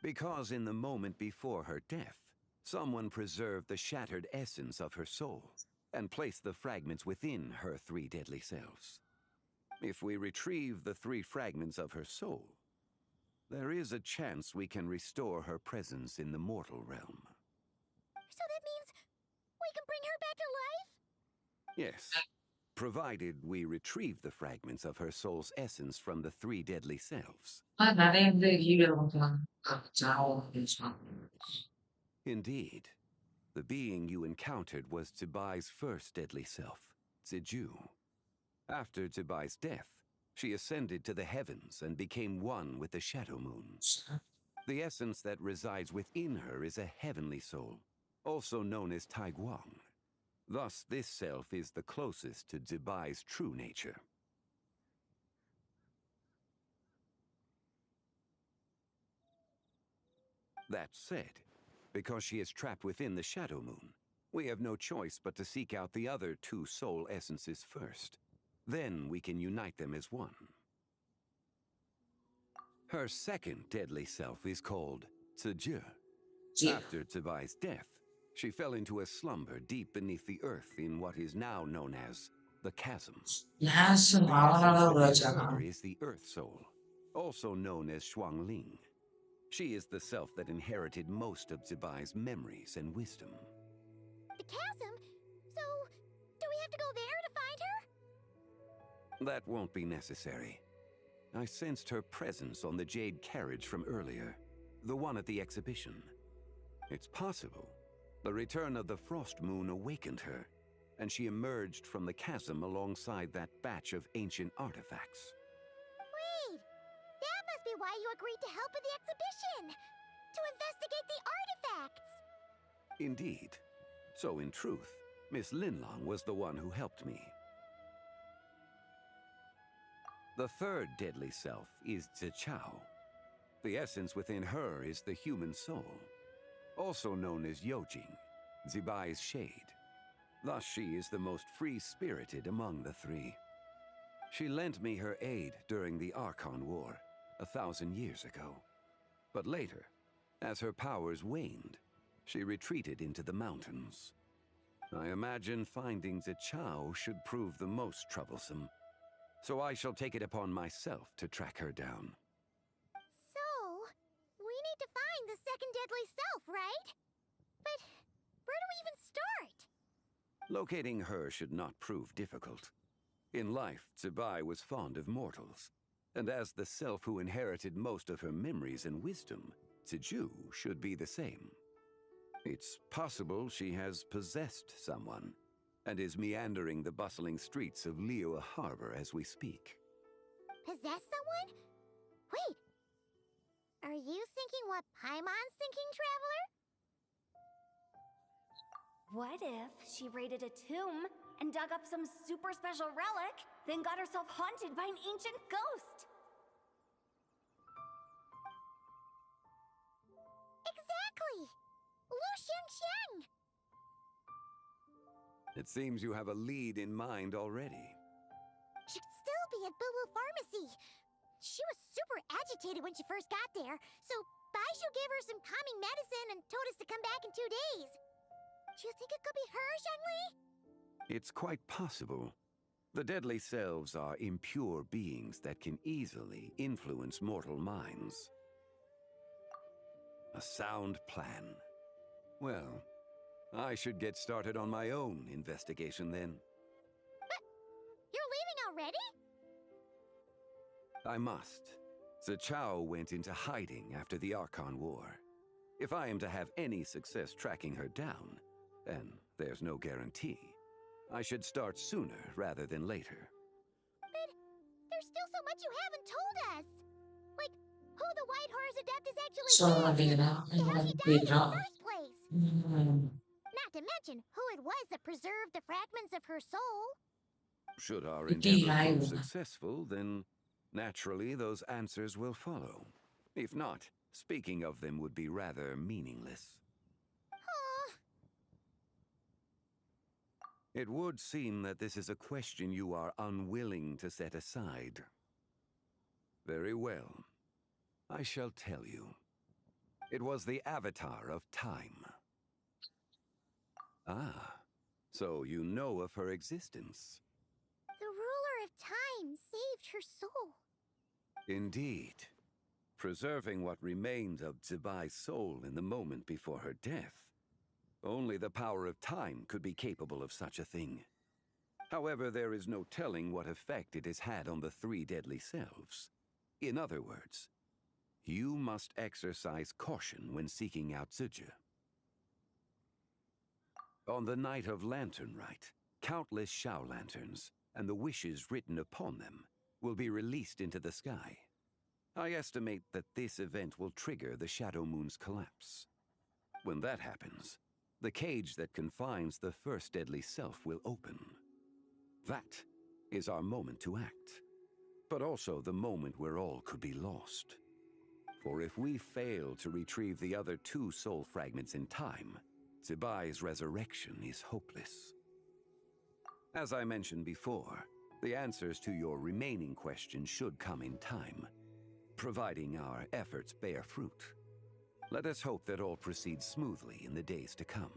Because in the moment before her death, someone preserved the shattered essence of her soul and placed the fragments within her three deadly selves. If we retrieve the three fragments of her soul, there is a chance we can restore her presence in the mortal realm. So that means we can bring her back to life? Yes, provided we retrieve the fragments of her soul's essence from the three deadly selves. Indeed, the being you encountered was Zibai's first deadly self, Ziju. After Zibai's death, she ascended to the heavens and became one with the Shadow Moon. The essence that resides within her is a heavenly soul, also known as Taiguang. Thus, this self is the closest to Zibai's true nature. That said, because she is trapped within the Shadow Moon, we have no choice but to seek out the other two soul essences first. Then we can unite them as one. Her second deadly self is called Ziju. After Zibai's death, she fell into a slumber deep beneath the earth in what is now known as the Chasm. The essence within her is the Earth Soul, also known as Zhongli. She is the self that inherited most of Zibai's memories and wisdom. The chasm? So, do we have to go there to find her? That won't be necessary. I sensed her presence on the jade carriage from earlier, the one at the exhibition. It's possible the return of the frost moon awakened her, and she emerged from the chasm alongside that batch of ancient artifacts. Wait! That must be why you agreed to help with the exhibition! To investigate the artifacts! Indeed. So in truth, Miss Linlong was the one who helped me. The third deadly self is Zichao. The essence within her is the human soul, also known as Yojing, Zibai's shade. Thus she is the most free-spirited among the three. She lent me her aid during the Archon War, 1,000 years ago. But later, as her powers waned, she retreated into the mountains. I imagine finding Zichao should prove the most troublesome, so I shall take it upon myself to track her down. So, we need to find the second deadly self, right? But where do we even start? Locating her should not prove difficult. In life, Zibai was fond of mortals, and as the self who inherited most of her memories and wisdom, Ziju should be the same. It's possible she has possessed someone, and is meandering the bustling streets of Liyue Harbor as we speak. Possess someone? Wait! Are you thinking what Paimon's thinking, Traveler? What if she raided a tomb and dug up some super special relic, then got herself haunted by an ancient ghost? Exactly! Lu Xiangxiang! It seems you have a lead in mind already. Should still be at Boo Boo Pharmacy. She was super agitated when she first got there, so Baishu gave her some calming medicine and told us to come back in 2 days. Do you think it could be her, Zhongli? It's quite possible. The deadly selves are impure beings that can easily influence mortal minds. A sound plan. Well, I should get started on my own investigation then. But you're leaving already? I must. Zichao went into hiding after the Archon War. If I am to have any success tracking her down, and there's no guarantee, I should start sooner rather than later. But there's still so much you haven't told us! Like, who the White Horse Adept is actually how he died in the first place! Not to mention who it was that preserved the fragments of her soul. Should our ENG endeavor prove Live. successful, then naturally those answers will follow. If not, speaking of them would be rather meaningless. It would seem that this is a question you are unwilling to set aside. Very well. I shall tell you. It was the avatar of time. Ah, so you know of her existence. The ruler of time saved her soul. Indeed. Preserving what remained of Zibai's soul in the moment before her death. Only the power of time could be capable of such a thing. However, there is no telling what effect it has had on the three deadly selves. In other words, you must exercise caution when seeking out Zhongli. On the night of Lantern Rite, countless Xiao lanterns, and the wishes written upon them, will be released into the sky. I estimate that this event will trigger the Shadow Moon's collapse. When that happens, the cage that confines the first deadly self will open. That is our moment to act, but also the moment where all could be lost. For if we fail to retrieve the other two soul fragments in time, Zibai's resurrection is hopeless. As I mentioned before, the answers to your remaining questions should come in time, providing our efforts bear fruit. Let us hope that all proceeds smoothly in the days to come.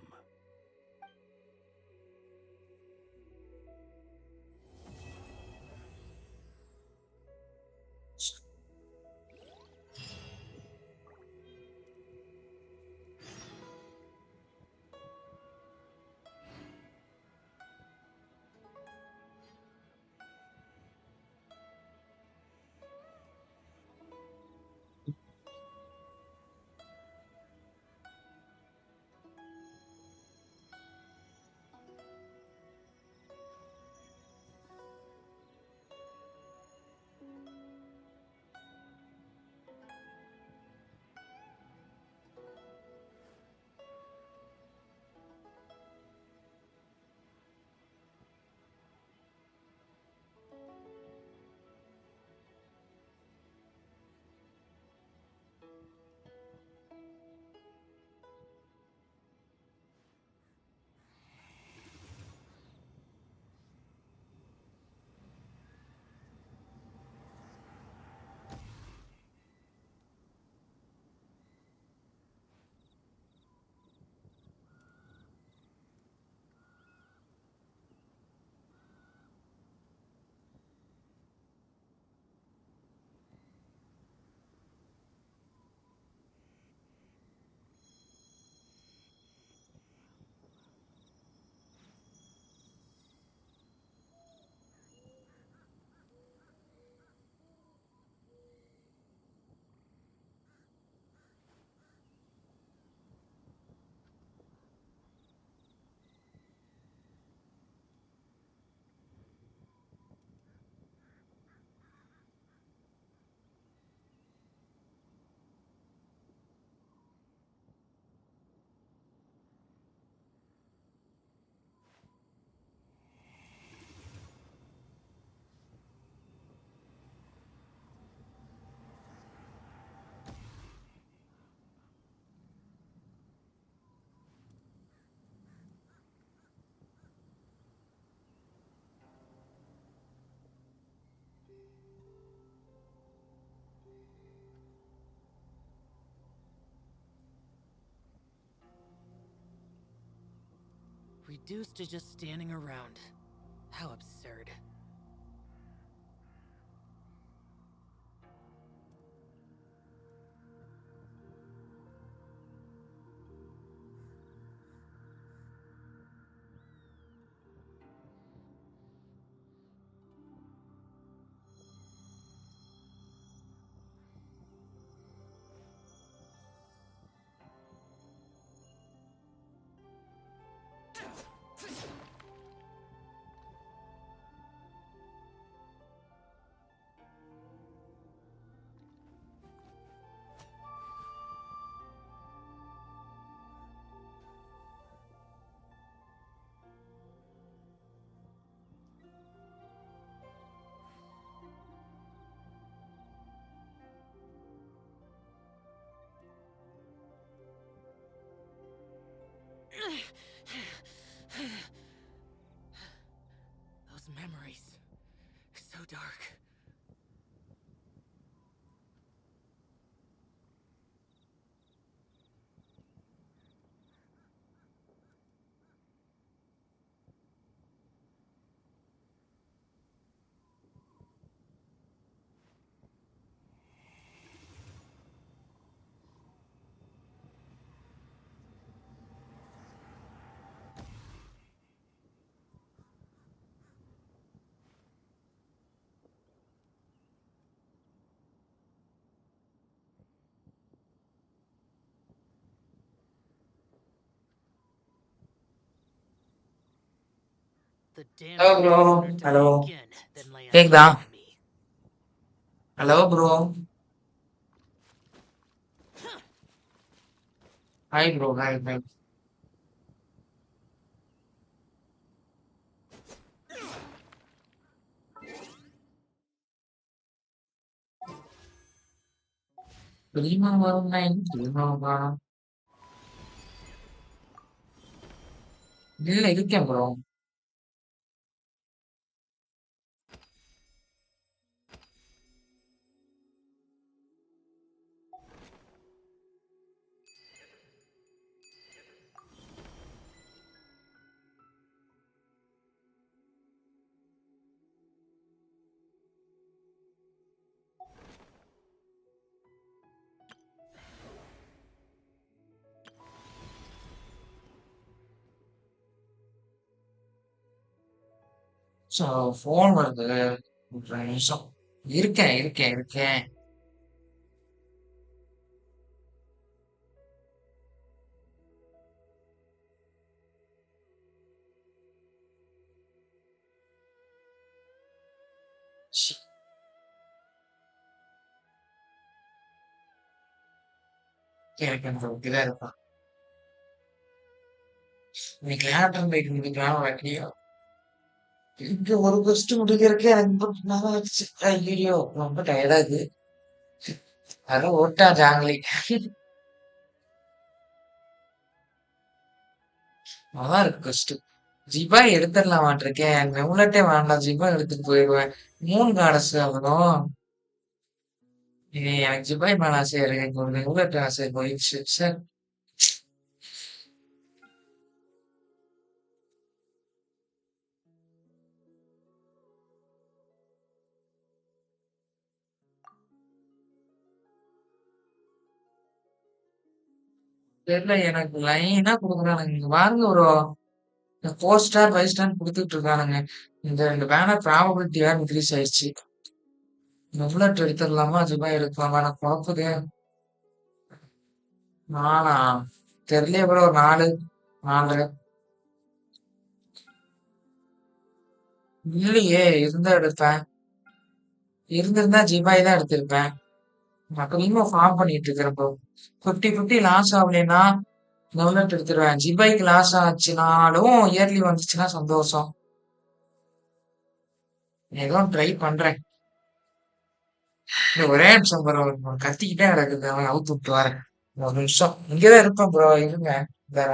Reduced to just standing around. How absurd. Those memories. So dark. The damned Hello, will bro. sooner die Hello. again than lay a கேக்குதா? hand on me. Hello, bro. Hi, bro. Hi, hi. தெரியுமா? இல்ல இருக்கேன் bro. Phone வருது. ஒரு நிமிஷம். இருக்கேன். She. இருக்கேன் bro. இப்படிதான் இருப்பான். இன்னைக்கு லேண்டன் ரைட் முடிக்கலாம் ஒரு ஐடியா. இங்க ஒரு quest முடிக்கிறதுக்கே எனக்கு 3 நேரம் ஆச்சு. ஐயையோ! ரொம்ப டயர்டா இருக்கு. அதான் ஓட்டான் ஜாங்லி. நல்லா இருக்கு quest. ஜிபாய் எடுத்துடலாமாட்டிருக்கேன். நெவுலட்டே வேண்டாம். ஜிபாய் எடுத்துட்டு போயிருவேன். 3 காடஸ் அப்புறம் எனக்கு ஜிபாய் மேல ஆசையா இருக்கு. எனக்கு ஒரு நெவுலட் ஆசை போயிடுச்சு. ச்சே. தெரியல எனக்கு லைனா குடுக்குறானுங்க. இங்க பாருங்க ஒரு 4 ஸ்டார் 5 ஸ்டார் குடுத்துட்டு இருக்கானுங்க. இந்த பேனர் ப்ராபபிலிட்டி வேற இன்க்ரீஸ் ஆயிடுச்சு. நெவுலட் எடுத்துடலாமா? ஜிபாய் எடுக்கலாமா? எனக்கு குழப்புதே. நானா? தெரியலையே ப்ரோ. ஒரு 4 4 இல்லையே. இருந்தா எடுப்பேன். இருந்திருந்தா ஜிபாய் தான் எடுத்திருப்பேன். நான் திரும்ப ஃபார்ம் பண்ணிட்டு இருக்கிறேன் ப்ரோ. 50-50 லாஸ் ஆகலைன்னா நெவுலட் எடுத்துருவேன். ஜிபாய்க்கு லாஸ் ஆச்சுனாலும் இயர்லி வந்துச்சுன்னா சந்தோஷம். ஏதோ ட்ரை பண்றேன். ஒரே நிமிஷம் ப்ரோ. கத்திக்கிட்டே கிடக்குது. அவன் அவுத்து விட்டு வரேன். ஒரு நிமிஷம். இங்கதான் இருப்பேன் ப்ரோ. இருங்க. வேற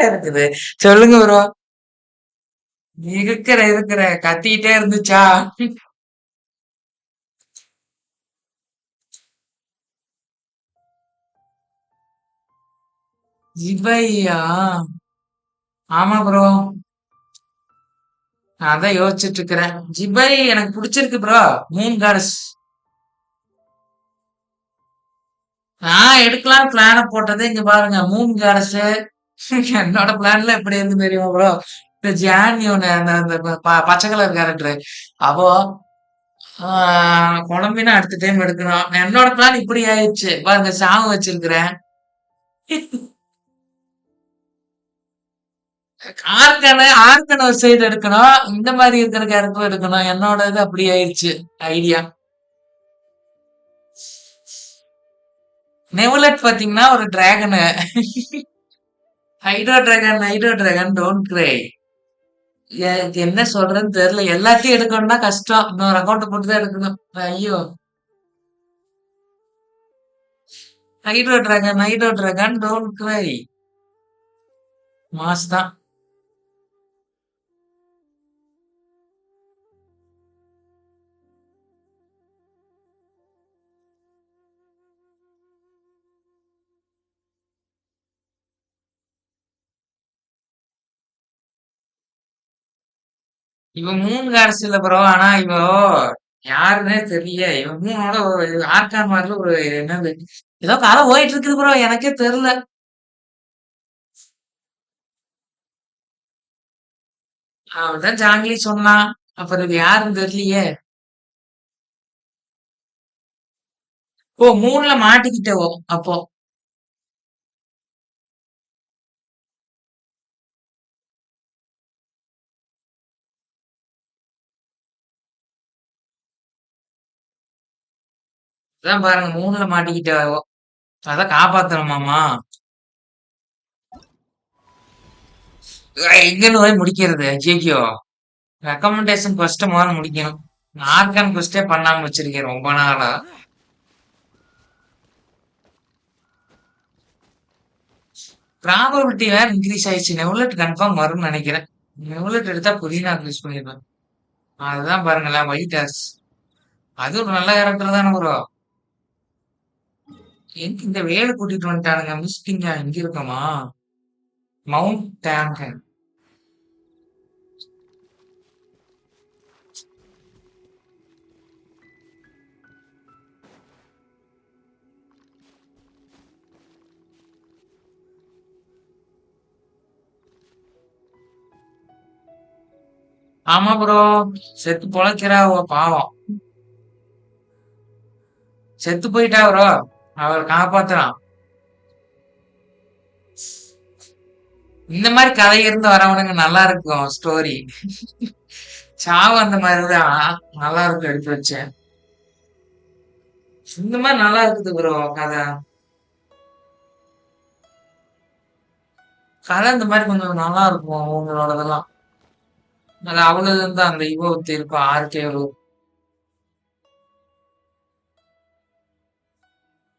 இருக்குது. சொல்லுங்க ப்ரோ. இருக்கிற கத்திக்கிட்டே இருந்துச்சா? ஜிபையா? ஆமா ப்ரோ. அதான் யோசிச்சுட்டு இருக்கிறேன். ஜிபை எனக்கு பிடிச்சிருக்கு ப்ரோ. Moon cars. நான் எடுக்கலாம்னு பிளான போட்டது இங்க பாருங்க. Moon cars. என்னோட பிளான்ல எப்படி இருந்து தெரியுமா ப்ரோ? இந்த ஜான்யோட அந்த அந்த பச்சை கலர் கேரக்டர். அப்போ குழம்பினா அடுத்த டைம் எடுக்கணும். என்னோட பிளான் இப்படி ஆயிடுச்சு பாருங்க. சாவு வச்சிருக்கிறேன். ஆர்கன ஒரு சைடு எடுக்கணும். இந்த மாதிரி இருக்கிற கேரக்டர் எடுக்கணும். என்னோட இது அப்படி ஆயிடுச்சு ஐடியா. நெவலட் பாத்தீங்கன்னா ஒரு டிராகனு. ஹைட்ரோ டிராகன் டோன்ட் கிரை. எனக்கு என்ன சொல்றேன்னு தெரியல. எல்லாத்தையும் எடுக்கணும்னா கஷ்டம். இன்னொரு அக்கௌண்ட் போட்டு தான் எடுக்கணும். ஐயோ. Hydro dragon don't cry. Mass தான். இவன் மூணு அரசியல ப்ரோ. ஆனா இவ யாருன்னே தெரியல. இவன் மூணோட ஒரு ஆர்கான் மாதிரில ஒரு என்னது ஏதோ கதை போயிட்டு இருக்குது ப்ரோ. எனக்கே தெரியல. அவன்தான் ஜாங்லி சொன்னான். அப்புறம் இது யாருன்னு தெரியலையே. ஓ, மூணுல மாட்டிக்கிட்டவோ அப்போ. அதான் பாருங்க, மூணுல மாட்டிக்கிட்டவோ. அதான் காப்பாத்தணுமாமா. எங்கன்னு போய் முடிக்கிறது? ஐயோ. ரெக்கமெண்டேஷன் ஃபர்ஸ்ட் முதல்ல முடிக்கணும். ஆர்கான் ஃபர்ஸ்டே பண்ணாம வச்சிருக்கேன் ரொம்ப நாளா. ப்ராபபிலிட்டி வேற இன்க்ரீஸ் ஆயிடுச்சு. நெவுலட் கன்ஃபார்ம் வரும்னு நினைக்கிறேன். நெவுலட் எடுத்தா புதினா யூஸ் பண்ணிடுவேன். அதுதான் பாருங்களேன், ஒயிட் ஹார்ஸ். அது ஒரு நல்ல கேரக்டர் தானே ப்ரோ. எங்க இந்த வேலை கூட்டிட்டு வந்துட்டானுங்க. மிஸ்டிங்க இங்க இருக்கமா? Mount tank. ஆமா ப்ரோ. செத்து பொழைக்கிறா பாவம். செத்து போயிட்டா ப்ரோ. அவர் காப்பாத்துறான். இந்த மாதிரி கதை இருந்து வரவனுங்க நல்லா இருக்கும் ஸ்டோரி. சாவு அந்த மாதிரிதான் நல்லா இருக்கும் எடுத்து வச்சேன். இந்த மாதிரி நல்லா இருக்குது ப்ரோ கதை. கதை இந்த மாதிரி கொஞ்சம் நல்லா இருக்கும் உங்களோடதெல்லாம். அது அவ்வளவு இருந்தா அந்த ஒருத்தி இருக்கும் ஆர்கேவ்.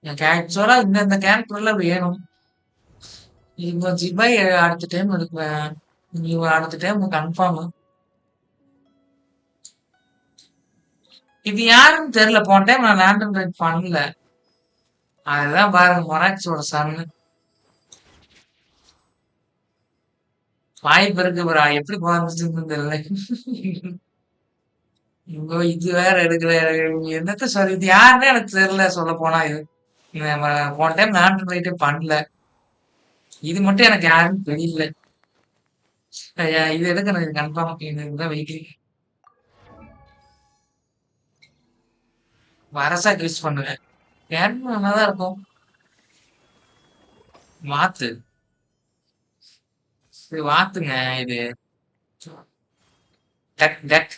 எனக்கு ஆக்சுவலா இந்த கேரக்டர்ல வேணும். இப்போ ஜிபாய் அடுத்த டைம் எடுப்பேன். நீ அடுத்த டைம் கன்ஃபார்ம். இது யாருன்னு தெரியல. போன டைம் நான் லேண்டன் ரைட் பண்ணல. அதுதான் பாருங்க, மொராக்ஸோட சன்னு. வாய்ப்பு இருக்கு ப்ரோ. எப்படி குறைஞ்சிச்சுன்னு தெரியல. இப்போ இது வேற எடுக்கல. என்னத்த சொல்ல, இது யாருன்னே எனக்கு தெரியல சொல்ல போனா. இது போன டைம் லேண்டன் ரைட்டே பண்ணல. இது மட்டும் எனக்கு யாருன்னு தெரியல. இது எடுக்கணும். இது கன்ஃபார்ம். இதுதான் வெயிட்டிங். வரசா யூஸ் பண்ணுவேன். கேரக்டர் நல்லாதான் இருக்கும். வாத்து. இது வாத்துங்க இது. டக் டக்.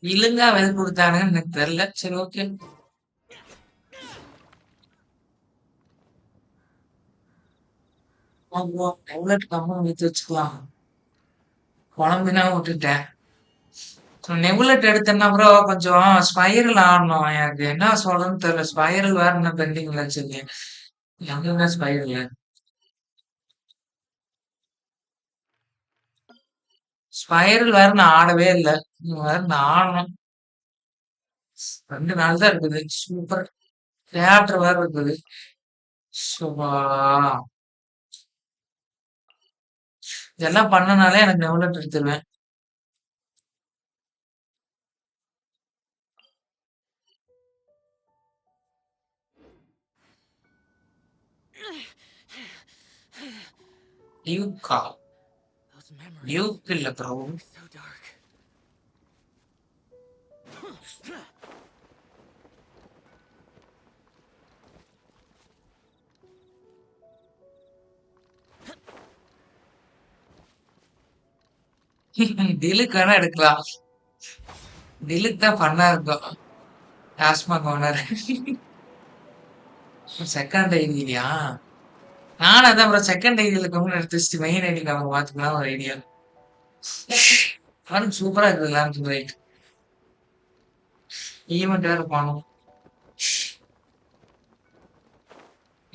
இழுங்கா வெது கொடுத்தானுங்கன்னு எனக்கு தெரியல. சரி, ஓகே. எவ்வளவு கம்மி ஊத்தி வச்சுக்கலாம். குழம்புனா விட்டுட்டேன். நெபுலட் எடுத்தேன்னா ப்ரோ கொஞ்சம் ஸ்பைரல் ஆடணும். எனக்கு என்ன சொல்றதுன்னு தெரியல. ஸ்பைரல் வேற என்ன பெண்டிங்ல வச்சிருக்கேன். எங்கங்க ஸ்பைரல்? ஸ்பைரல் வேற நான் ஆடவே இல்ல. வேற நான் ஆடணும். 2 நாள் தான் இருக்குது. சூப்பர். தியேட்டர் வேற இருக்குது. சுபா இதெல்லாம் பண்ணனாலே எனக்கு நெபுலட் எடுத்துருவேன். டியூக்கா? டியூக் இல்ல ப்ரோ. டிலுக் வேணா எடுக்கலாம். டிலுக் தான் ஃபன்னா இருக்கும். டாஸ்மாக் ஓனர். Second idea? நானும் அதான் ப்ரோ செகண்ட் ஐடியில கம்முன்னு எடுத்து வச்சுட்டு மெயின் ஐடியில அவங்க பாத்துக்கலாம் ஒரு ஐடியா. சூப்பரா இருக்குது லேண்டன் ரைட். ஈவெண்ட் வேற பண்ணும்.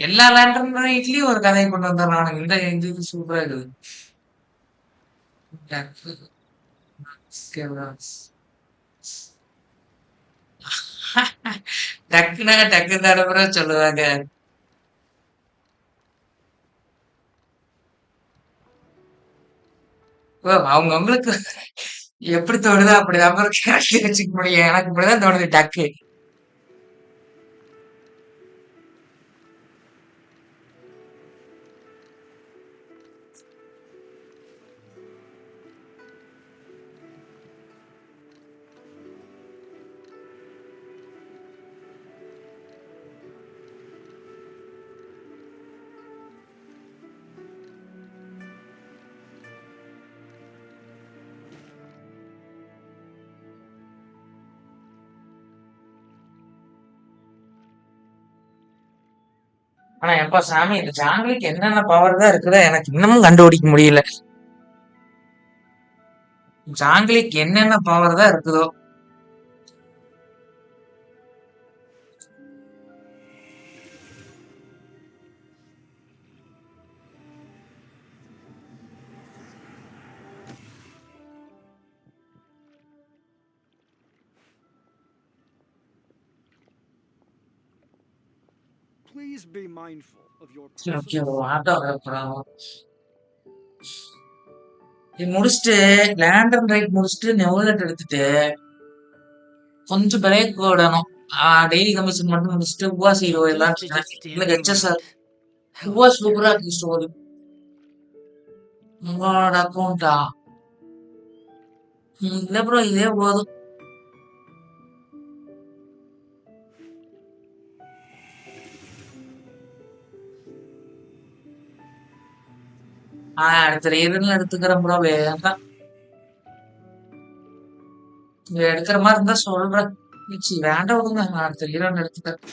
எல்லா லேண்டன் ரைட்லயும் ஒரு கதையை கொண்டு வந்துடுறானுங்க. இந்த இது சூப்பரா இருக்குது. டக்குனா டக்கு தடவை சொல்லுவாங்க. அவங்க உங்களுக்கு எப்படி தோணுதோ அப்படிதான் வச்சுக்க முடியும். எனக்கு இப்படிதான் தோணுது டக்கு. ஆனா எப்ப சாமி இந்த ஜாங்கிலிக்கு என்னென்ன பவர் தான் இருக்குதோ எனக்கு இன்னமும் கண்டுபிடிக்க முடியல. ஜாங்கிலிக்கு என்னென்ன பவர் தான் இருக்குதோ. Please be mindful of your okay personal auto இது முடிச்சுட்டு லேண்டன் ரைட் முடிச்சுட்டு நெவலட் எடுத்துட்டு கொஞ்சம் பிரேக் போடணும். டெய்லி கமிஷன் மட்டும் முடிச்சுட்டு உபாஸ் ஹீரோ எல்லாம் எனக்கு ஹெச்எஸ்ஆர் உபாஸ் சூப்பரா இருக்கு ஸ்டோரி. உங்களோட அக்கௌண்டா? இல்ல ப்ரோ இதே போதும். அடுத்த ரீசன்ல எடுத்துக்கிறேன் ப்ரோ. வேண்டாம் எடுக்கிற மாதிரி இருந்தா சொல்றேன். வேண்டாம் விடுங்க. அடுத்த ரீசன் எடுத்துக்கிறேன்.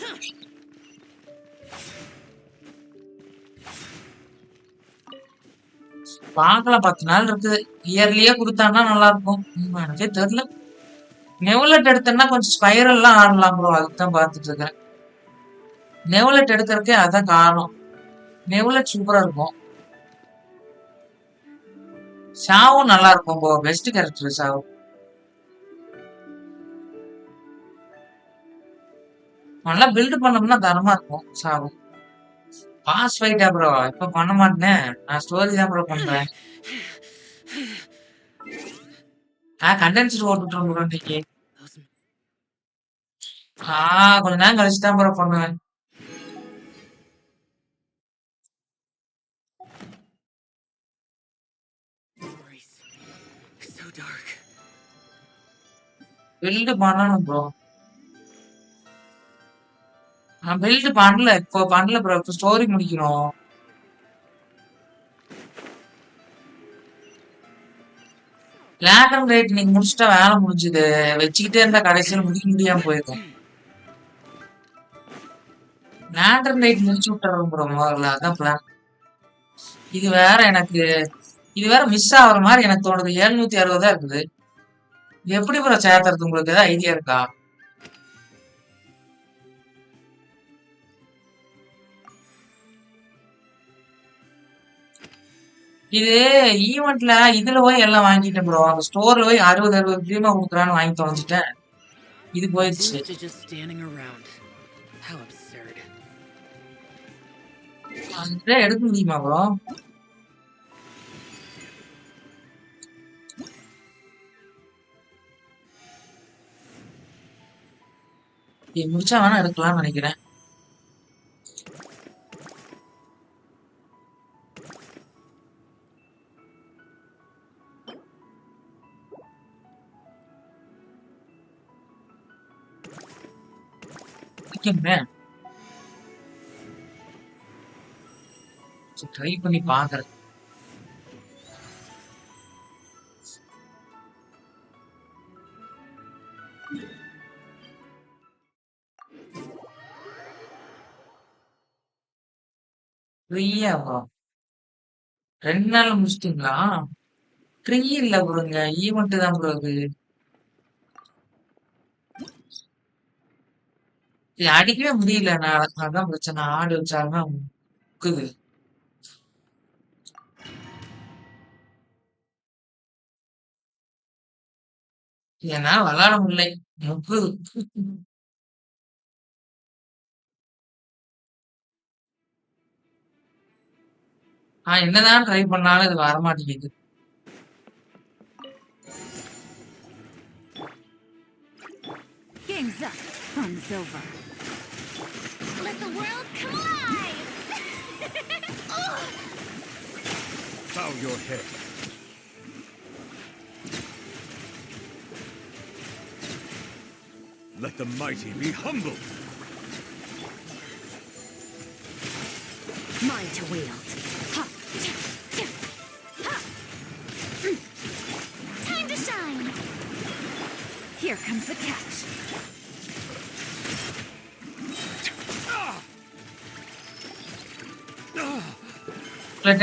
பார்க்கலாம் 10 நாள் இருக்குது. இயர்லியே கொடுத்தாங்கன்னா நல்லா இருக்கும். எனக்கே தெரியல. நெவலட் எடுத்தேன்னா கொஞ்சம் ஸ்பைரல்லாம் ஆடலாம் ப்ரோ. அதுதான் பார்த்துட்டு இருக்கேன். நெவலட் எடுக்கிறதுக்கே அதான் காரணம். நெவலட் சூப்பரா இருக்கும். ஷாவும் நல்லா இருக்கும் ப்ரோ. பெஸ்ட் கேரக்டர் ஷாவும். நல்லா பில்டு பண்ணோம்னா தரமா இருக்கும் ஷாவும். பாஸ் ஃபைட்டா ப்ரோ? இப்ப பண்ண மாட்டேன். நான் ஸ்டோரி தான் ப்ரோ பண்றேன். கண்டென்ஸ்ட் ஓட்டுறேன் ப்ரோ இன்னைக்கு. கொஞ்ச நேரம் கழிச்சு தான் ப்ரோ பண்ணுவேன். பில்டு பண்ணணும் ப்ரோ. நான் பில்டு பண்ணல. இப்போ பண்ணல ப்ரோ. இப்போ ஸ்டோரி முடிக்கணும். லேண்டன் ரைட் நீங்க முடிச்சுட்டா வேலை முடிஞ்சுது. வச்சுக்கிட்டே இருந்தா கடைசியில் முடிக்க முடியாம போயிருக்கும். லேண்டன் ரைட் முடிச்சு விட்டுறோம் ப்ரோ முதல்ல. அதான் பிளான். இது வேற எனக்கு இது வேற மிஸ் ஆகுற மாதிரி எனக்கு தோணுது. 760 தான் இருக்குது. எப்படி ப்ரோ சேர்த்துறது உங்களுக்கு ஏதாவது ஐடியா இருக்கா? இது ஈவென்ட்ல இதுல போய் எல்லாம் வாங்கிட்டேன் ப்ரோ. அந்த ஸ்டோர்ல போய் 60 ஃப்ரீமா குடுக்குறான்னு வாங்கி தொலைஞ்சிட்டேன். இது போயிடுச்சு. Used to just standing around. How absurd. அந்த எடுக்க முடியுமா ப்ரோ? இது முடிச்சா வேணா எடுக்கலாம்னு நினைக்கிறேன். ட்ரை பண்ணி பாக்குறேன். ஃப்ரீயா ப்ரோ 2 நாள்ல முடிச்சிட்டீங்களா? ஃப்ரீ இல்ல ப்ரோங்க, ஈவென்ட் தான் ப்ரோ இது. இது அடிக்கவே முடியல, நான் அதான் பிரச்சனை. ஆடு வச்சாலுமே முக்குது. ஏன்னா விளையாட முடியல, முக்குது. என்னதான் ட்ரை பண்ணாலும் இது வரமாட்டேங்குது. Game's up. Fun's over. Let the world come alive! Bow your head. Let the mighty be humbled. Mine to wield. Ha! Ha! Time to shine! Here comes the catch.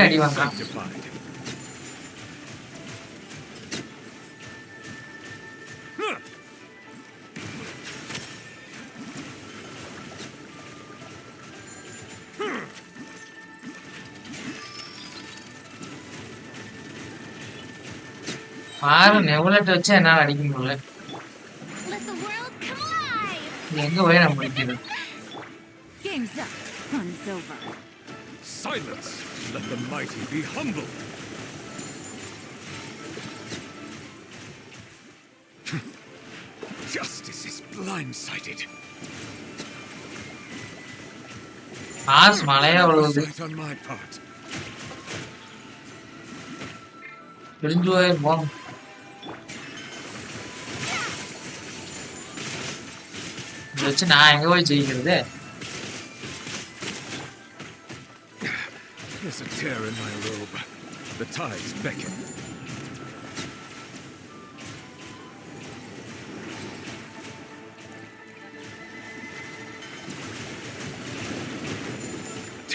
அடி வாங்கலாம். பாரு நெவுலட் வச்சு என்னால அடிக்க முடியல. எங்க போய் நான் முடிக்கிறது? Game's up. Fun's over. Silence! Let the mighty be humbled. Justice is blindsided. As மலையா விழுவுது. On my part. விழுந்து போய் வச்சு நான் எங்க போய் ஜெயிக்கிறது? There's a tear in my robe. The tides beckon.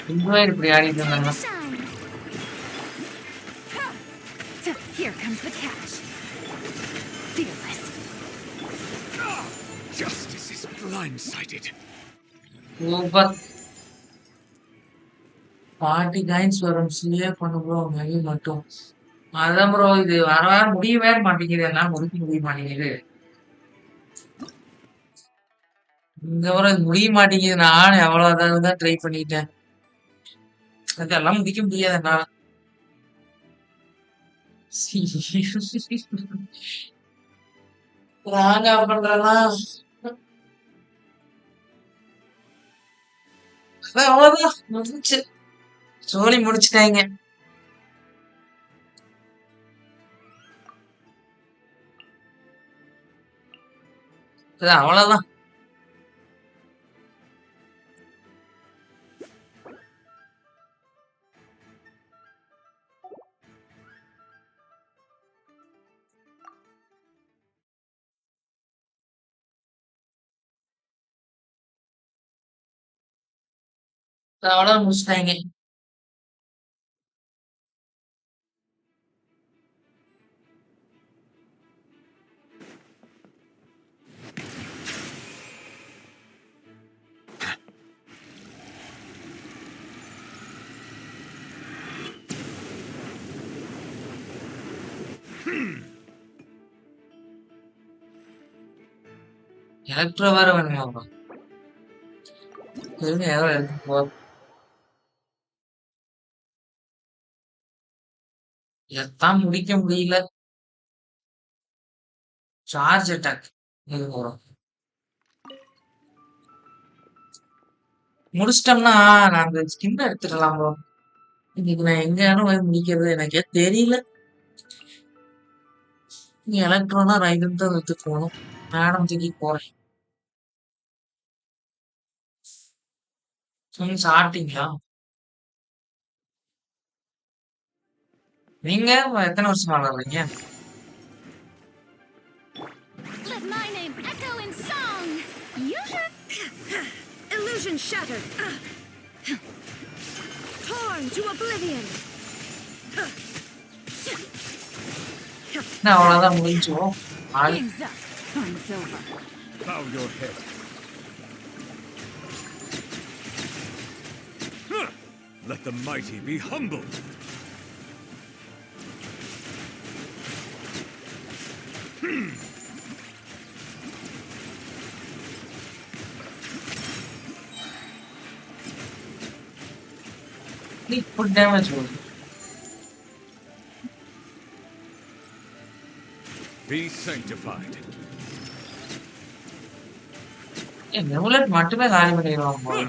இப்படி ஆடிட்டு இருந்தாங்க. Here comes the catch. Fearless. Justice is blindsided. Super. Party coins வரும் சிலியே பண்ணு ப்ரோ, மெகி மட்டும். அதான் ப்ரோ இது வர வர முடியவே மாட்டேங்குது, எல்லாம் முடிக்க முடிய மாட்டேங்குது. இந்த வர முடிய மாட்டேங்குது. நானும் எவ்வளவுதான் தான் ட்ரை பண்ணிட்டேன், அதெல்லாம் முடிக்க முடியாதுண்ணா. ராங்கா பண்றேன்னா அவ்வளவுதான் முடிச்சு சோழி முடிச்சுட்டாங்க. அவ்வளவுதான். அவ்வளவு முடிச்சுட்டாங்க. எலக்ட்ரோ வேற வேணுமாப்பா? இருங்க ஏதோ எடுத்து போ. எத்தான் முடிக்க முடியல. சார்ஜ் அட்டாக் இது போறோம். முடிச்சிட்டோம்னா நான் அந்த ஸ்கின் எடுத்துடலாம் ப்ரோ. இன்னைக்கு நான் எங்கேயானு போய் முடிக்கிறது எனக்கே தெரியல. நீ எலக்ட்ரோனா ரைடுன்னு தான் எடுத்து போகணும். மேடம் தூக்கி போறேன். சாப்பிட்டீங்களா? நீங்க எத்தனை வருஷமா விளையாடுறீங்க? Let my name echo in song. Illusion shattered. Torn to oblivion. நான் அவ்வளவுதான் முடிஞ்சோம். Game's up. Fun's over. Bow your head. Let the mighty be humbled. நீ ஃபுல் டேமேஜ் போகுது. Be sanctified. நெவுலட் மட்டுமே காலி பண்ணிடுவாங்க போல.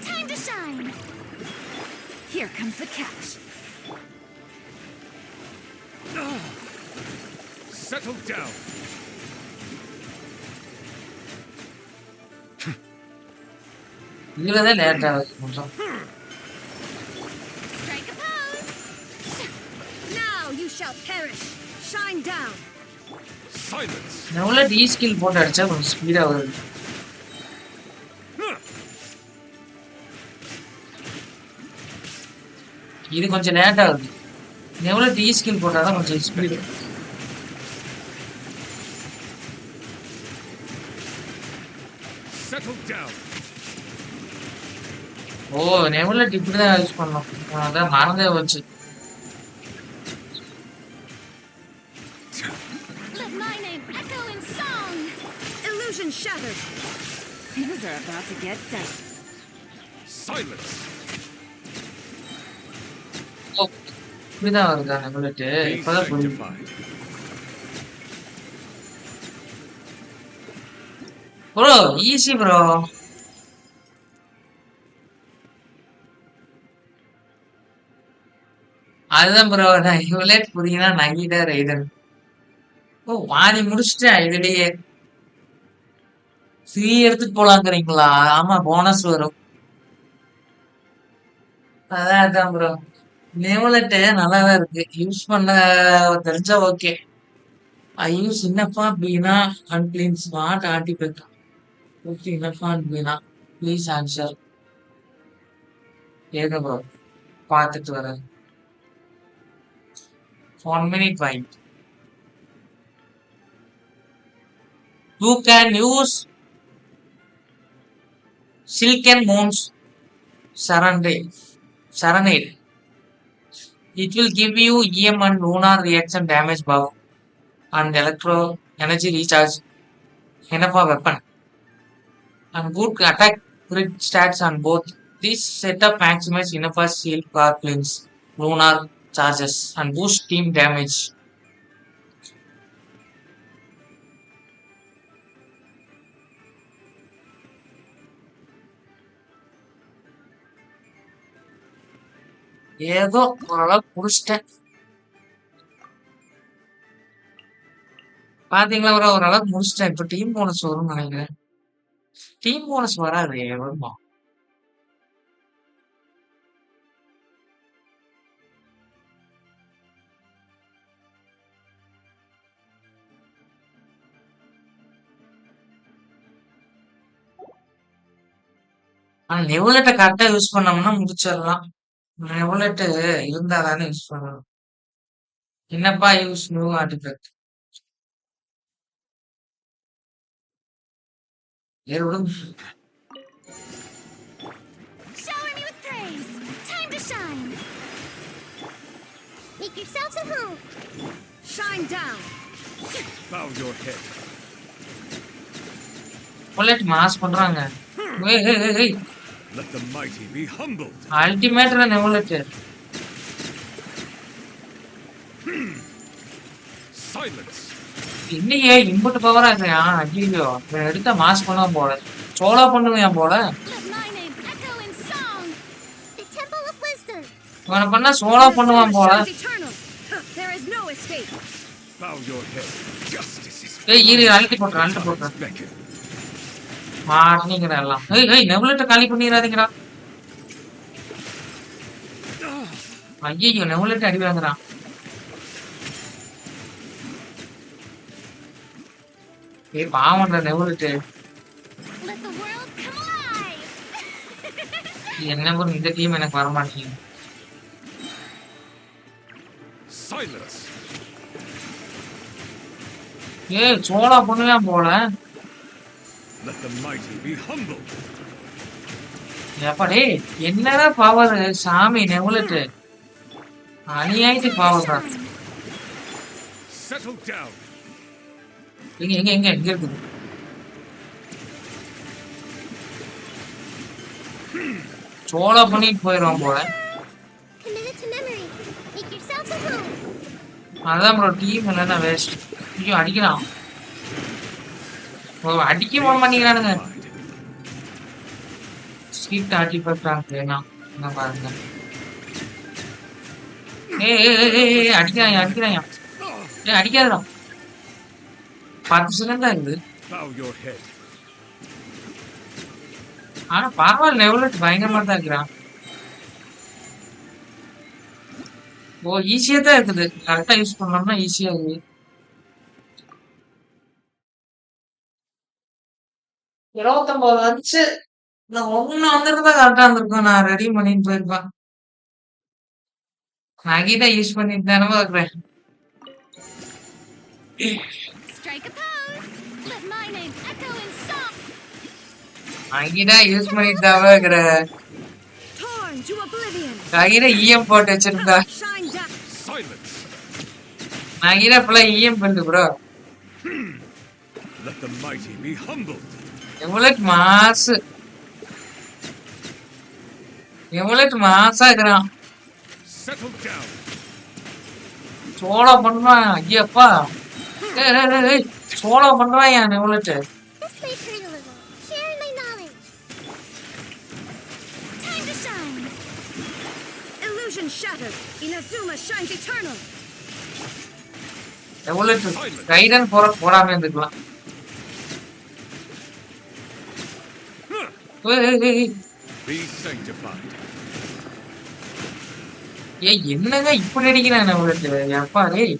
Time to shine. Here comes the catch. Settle down. இதுலதான் late ஆகுது கொஞ்சம். Strike a pose. Now you shall perish. Shine down. Silence. நெவுலட் E skill போட்டு அடிச்சா கொஞ்சம் ஸ்பீடா வருது. இது கொஞ்சம் லேட் ஆகுது. நெவுலட் ஈ ஸ்கில் போட்டாதான் கொஞ்சம் ஸ்பீடு. Settle down. ஓ நெவுலட் இப்படிதான் யூஸ் பண்ணணும். அதான் மறந்தே போச்சு. Let my name echo in song. Illusion shattered. Things are about to get dicey. Silence. ஓ இப்படிதான் வருதா நெவுலட்? Be இப்பதான் புரியுது. sanctified. Bro easy bro. அதுதான் ப்ரோ நான் இவளே புரியுனா நகிட்ட ரைடன். ஓ பாதி முடிச்சிட்டேன் இதுலயே. 3 எடுத்துட்டு போலாங்கிறீங்களா? ஆமா போனஸ் வரும். அதான் ப்ரோ. நெவுலட் நல்லாதான் இருக்கு. யூஸ் பண்ண தெரிஞ்சா ஓகே. ஐ யூஸ் இன்னப்பா அப்படின்னா அன்பிளீன் ஸ்மார்ட் ஆர்டிஃபெக்ட். ஓகே இன்னப்பா அப்படின்னா ப்ளீஸ் ஆன்சர். ஏங்க ப்ரோ பார்த்துட்டு வரேன். 1 minute wait. You can use Silken Moon's Serenade. It will give you EM and lunar reaction damage buff and electro energy recharge. Enough of weapon. And good attack crit stats on both. This setup maximizes enough shield car planes, lunar charges, and boost team damage. ஏதோ ஓரளவுக்கு முடிச்சிட்டேன். பாத்தீங்களா ஓரளவுக்கு முடிச்சிட்டேன். இப்ப team bonus வரும்னு நினைக்கிறேன். Team bonus வராது வருமா? ஆனா நெவுலட்டை கரெக்டா யூஸ் பண்ணோம்னா முடிச்சிடலாம். நெவுலட் இருந்தா தானே யூஸ் பண்ணணும். என்னப்பா use new artefact. Shower me with praise. Time to shine. Make yourselves at home. Shine down. Bow your head. Bullet mass பண்றாங்க. ஏய் Let the mighty be humbled. அல்டிமேட்ல நெவலட். Silence. இன்னையே இன்புட் பவரா இருக்கா? ஐயோ எடுத்த மாஸ் பண்ணாம போல. சோலா பண்ணுவேன் போல. இவனை பண்ணா சோலா பண்ணுவான் போல. Bow your head. Justice is. ஏய் ஈரி அல்டி போட்ற. மார்னிங்கற எல்லாம். ஏய் நெவலட் காலி பண்ணிராதீங்கடா. ஐயோ நெவலட் அடி வாங்குறான். ஏய் பாவம்டா நெவலட். என்ன ஒரு இந்த டீம் எனக்கு வர மாட்டேங்குது. Silence. ஏய் சோலா பண்ணுவேன் போல. Let the mighty be humbled. எப்படே என்னடா பவர் சாமி நெவலட். அநியாயத்து பவர்டா. Settle down. எங்க இருக்குது? சோலா பண்ணிட்டு போயிடுவான் போல. அதான் ப்ரோ டீம் இல்லைன்னா வேஸ்ட். ஐயோ அடிக்கிறான். அடிக்க போக மாட்டேங்கிறானுங்க. ஸ்கிட் ஆர்டிஃபெக்ட் ஆகுதுன்னா என்ன பாருங்க. ஏய் அடிக்கிறான். ஏய் அடிக்காதடா. 10 செகண்ட் தான் இருக்குது. Bow your head. ஆனா பரவாயில்ல நெவலட் பயங்கரமா தான் இருக்கிறான். ஓ ஈஸியா தான் இருக்குது. கரெக்டா யூஸ் பண்ணோம்னா ஈஸியா இருக்குது. 29 வந்துச்சு. நான் ஒண்ணு வந்துருந்தா கரெக்டா இருந்திருக்கும். நான் ரெடி பண்ணிட்டு போயிருப்பேன். நகி தான் யூஸ் பண்ணிட்டு தானே இருக்கிறேன். நகிதா யூஸ் பண்ணிட்டு தான் இருக்கிறேன். நகிதா இஎம் போட்டு வச்சிருந்தா. நகிதா ஃபுல்லா இஎம் பண்ணு bro. Let the mighty be humbled. எவ்வளவு மாசு. எவ்வளவு மாசா இருக்கிறான். Settle down. சோலா பண்ணுவான். ஐயப்பா சோலா பண்ணுவான் என் எவ்வளவு. எவ்வளவு கைடன் போடாம இருந்துக்கலாம். Be sanctified. ஏய் என்னங்க இப்படி அடிக்கிறான் நெவலட். எப்பா டேய்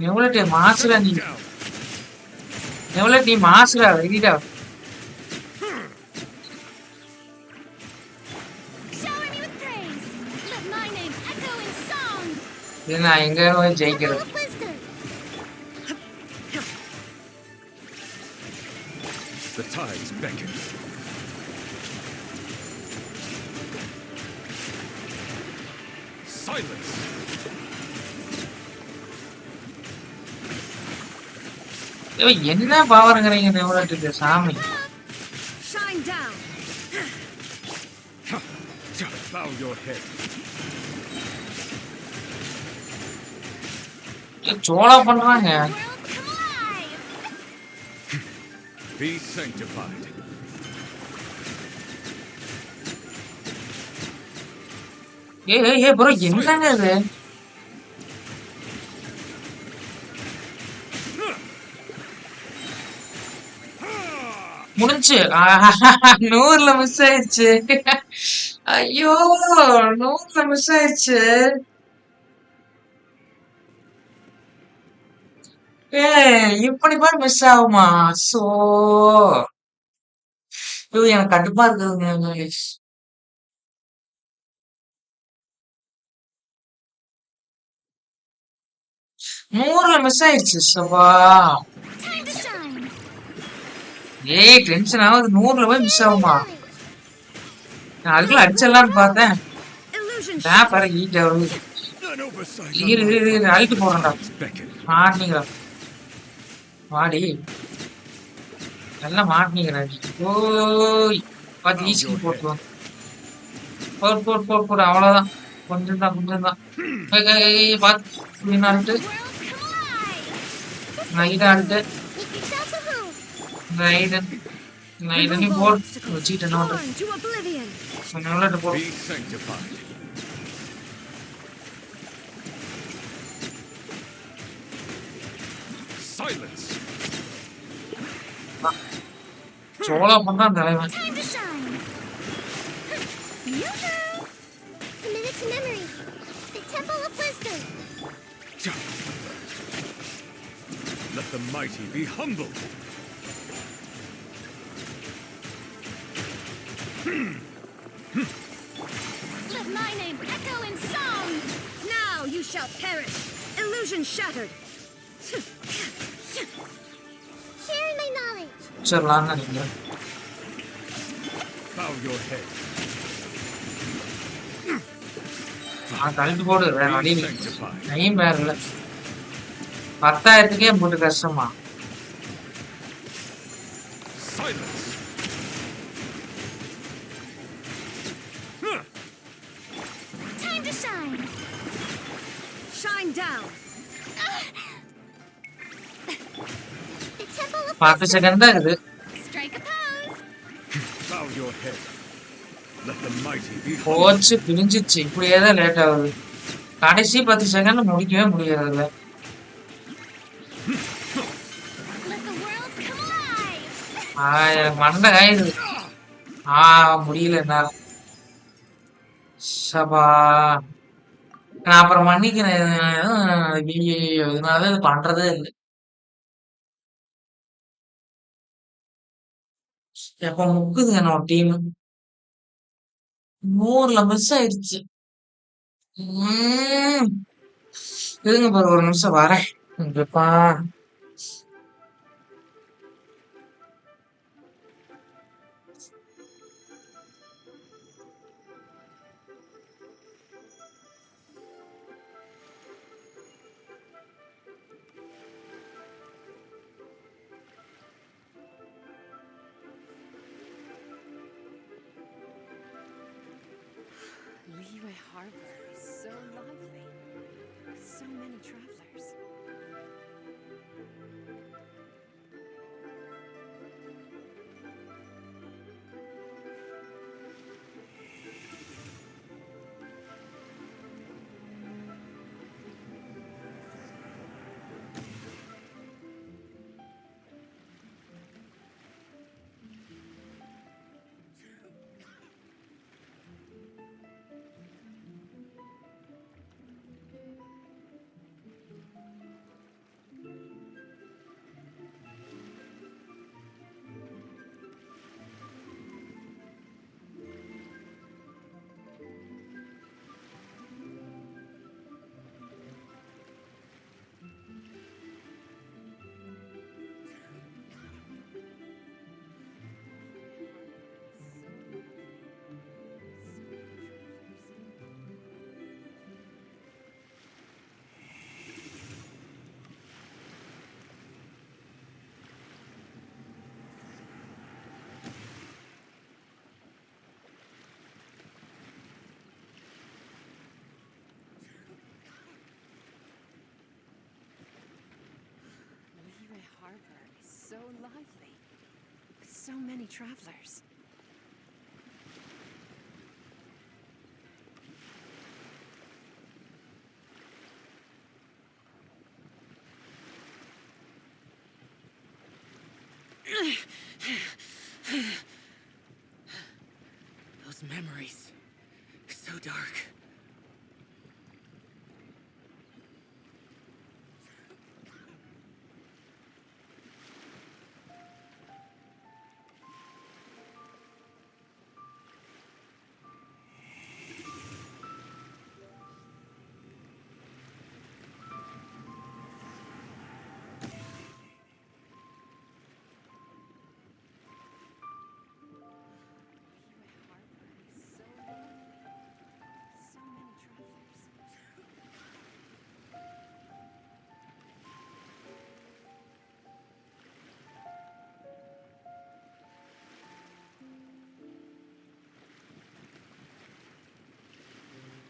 நெவலட் மாசுடா நீ. நெவலட் நீ மாசுடா வெரிடா. இது நான் எங்க போய் ஜெயிக்கிறது. The tides beckon. Silence. என்ன பவர்ங்கறீங்க நெவலட்டுக்கு சாமி. Shine down. Bow your head. சோலா பண்றாங்க. Be sanctified. ஏய் ப்ரோ என்னங்க இது? முடிஞ்சு 100ல மிஸ் ஆயிடுச்சு. ஐயோ 100ல மிஸ் ஆயிடுச்சு. இப்படி பாரு மிஸ் ஆகுமா? சோ எனக்கு கடுப்பா இருக்குதுங்க. 100ல மிஸ் ஆயிடுச்சு. சபா ஏய் டென்ஷன் ஆகுது. 100ல போய் மிஸ் ஆகுமா? நான் அதுக்குள்ள அடிச்சிடலான்னு பார்த்தேன். பாரு ஹீட் ஆகுது. An oversight on இரு my இரு part. அழுத்து The போறேன்டா tides beckon. மாட்டினீங்களா வாடி நல்லா மாட்டினீங்களா நீ ஓய் பார்த்து Bow ஈஸி your head. போட்டுருவோம் போடு அவ்வளவுதான் கொஞ்சம் தான் பார்த்து நாட்டு நைட்டு நைட்டு நீ போட்டு வச்சுக்கிட்டு என்ன பண்ற போ Be sanctified. Silence. சோளா பண்றான் தலைவன் Time to shine! Yoo-hoo! Committed to memory. The Temple of Wisdom. Let the mighty be humbled. Let my name echo in song! Now you shall perish! Illusion shattered! Share my knowledge. சரிலாம் நினைக்கிறேன் Bow your head. கழுத்து போடு வேற வழி time வேற இல்ல 10,000க்கே போட்டு கஷ்டமா Silence. Time to shine. Shine down! The Temple of 10 second தான் இருக்குது Strike a pose. Bow your head. Let the mighty be humbled. போச்சு பிரிஞ்சிச்சு இப்படியே தான் லேட் ஆகுது கடைசி 10 செகண்ட் முடிக்கவே முடியறதில்ல Let the world come alive. எனக்கு மண்டை காயுது முடியல என்னால சபா நான் அப்புறம் மன்னிக்கிறேன் இதனால இது பண்றதே இல்லை எப்ப முக்குதுங்க நம்ம டீம் 100ல மிஸ் ஆயிடுச்சு இருங்க பாரு ஒரு நிமிஷம் வரேன் இப்பா Liyue Harbor is so lively. With so many travelers. Liyue Harbor is so lively. With so many travelers. Those memories. So dark.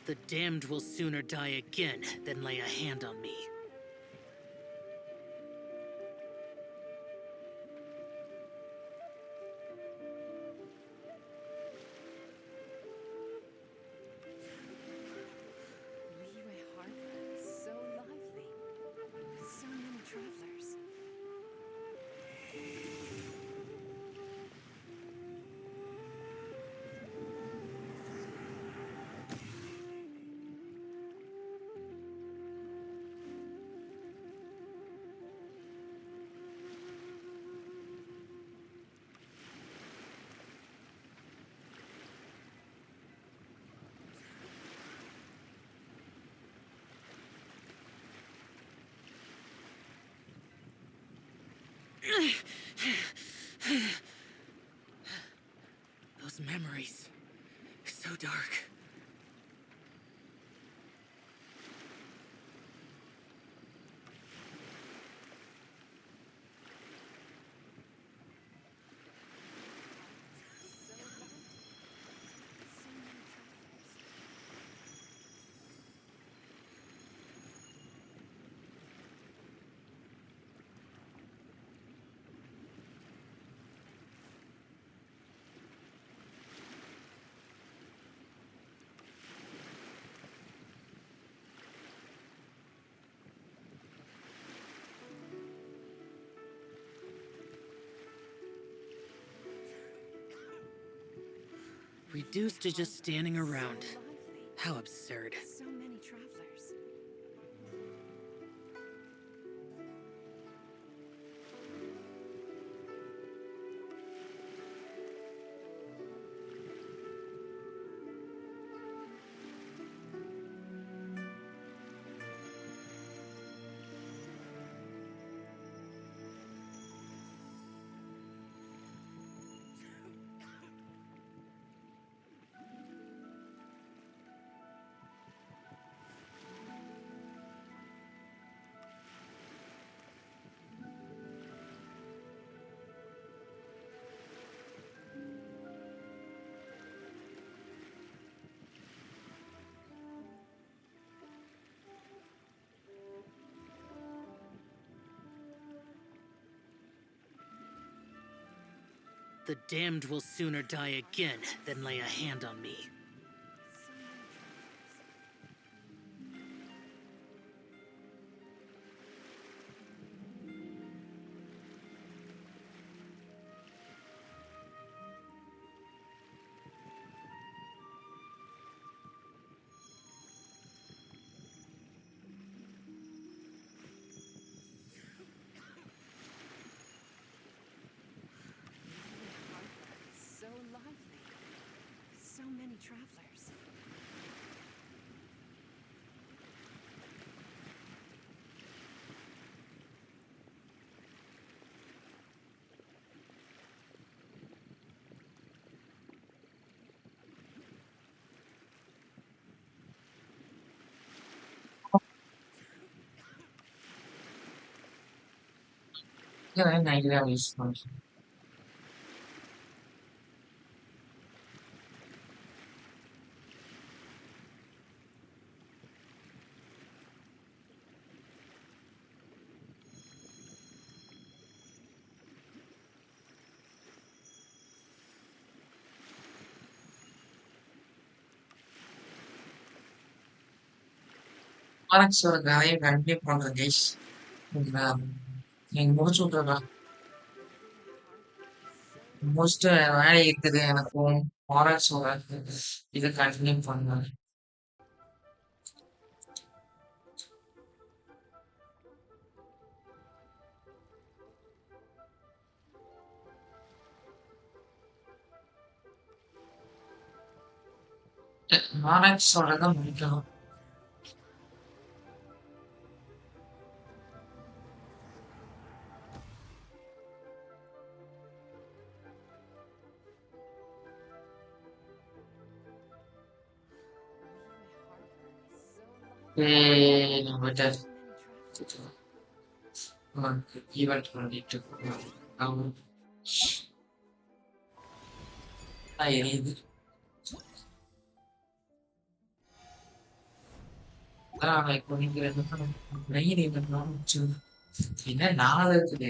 The damned will sooner die again than lay a hand on me. So lively. So many travelers. Those memories. So dark. Reduced to just standing around. How absurd. So many travelers. The damned will sooner die again than lay a hand on me. So lively. So many travelers. Yeah, 90 hours. ஆரக்ஸோட கதையை continue பண்றேன் guys. நீங்க முடிச்சு விட்டுறா. முடிச்சுட்டு வேலை இருக்குது எனக்கும். ஆரக்ஸோட இதை continue பண்ணுவேன். ஆரக்ஸோட தான் முடிக்கணும். Better. Event பண்ணிட்டு எரியுது. இப்போ நீங்க மெயின் என்ன 4 இருக்குது.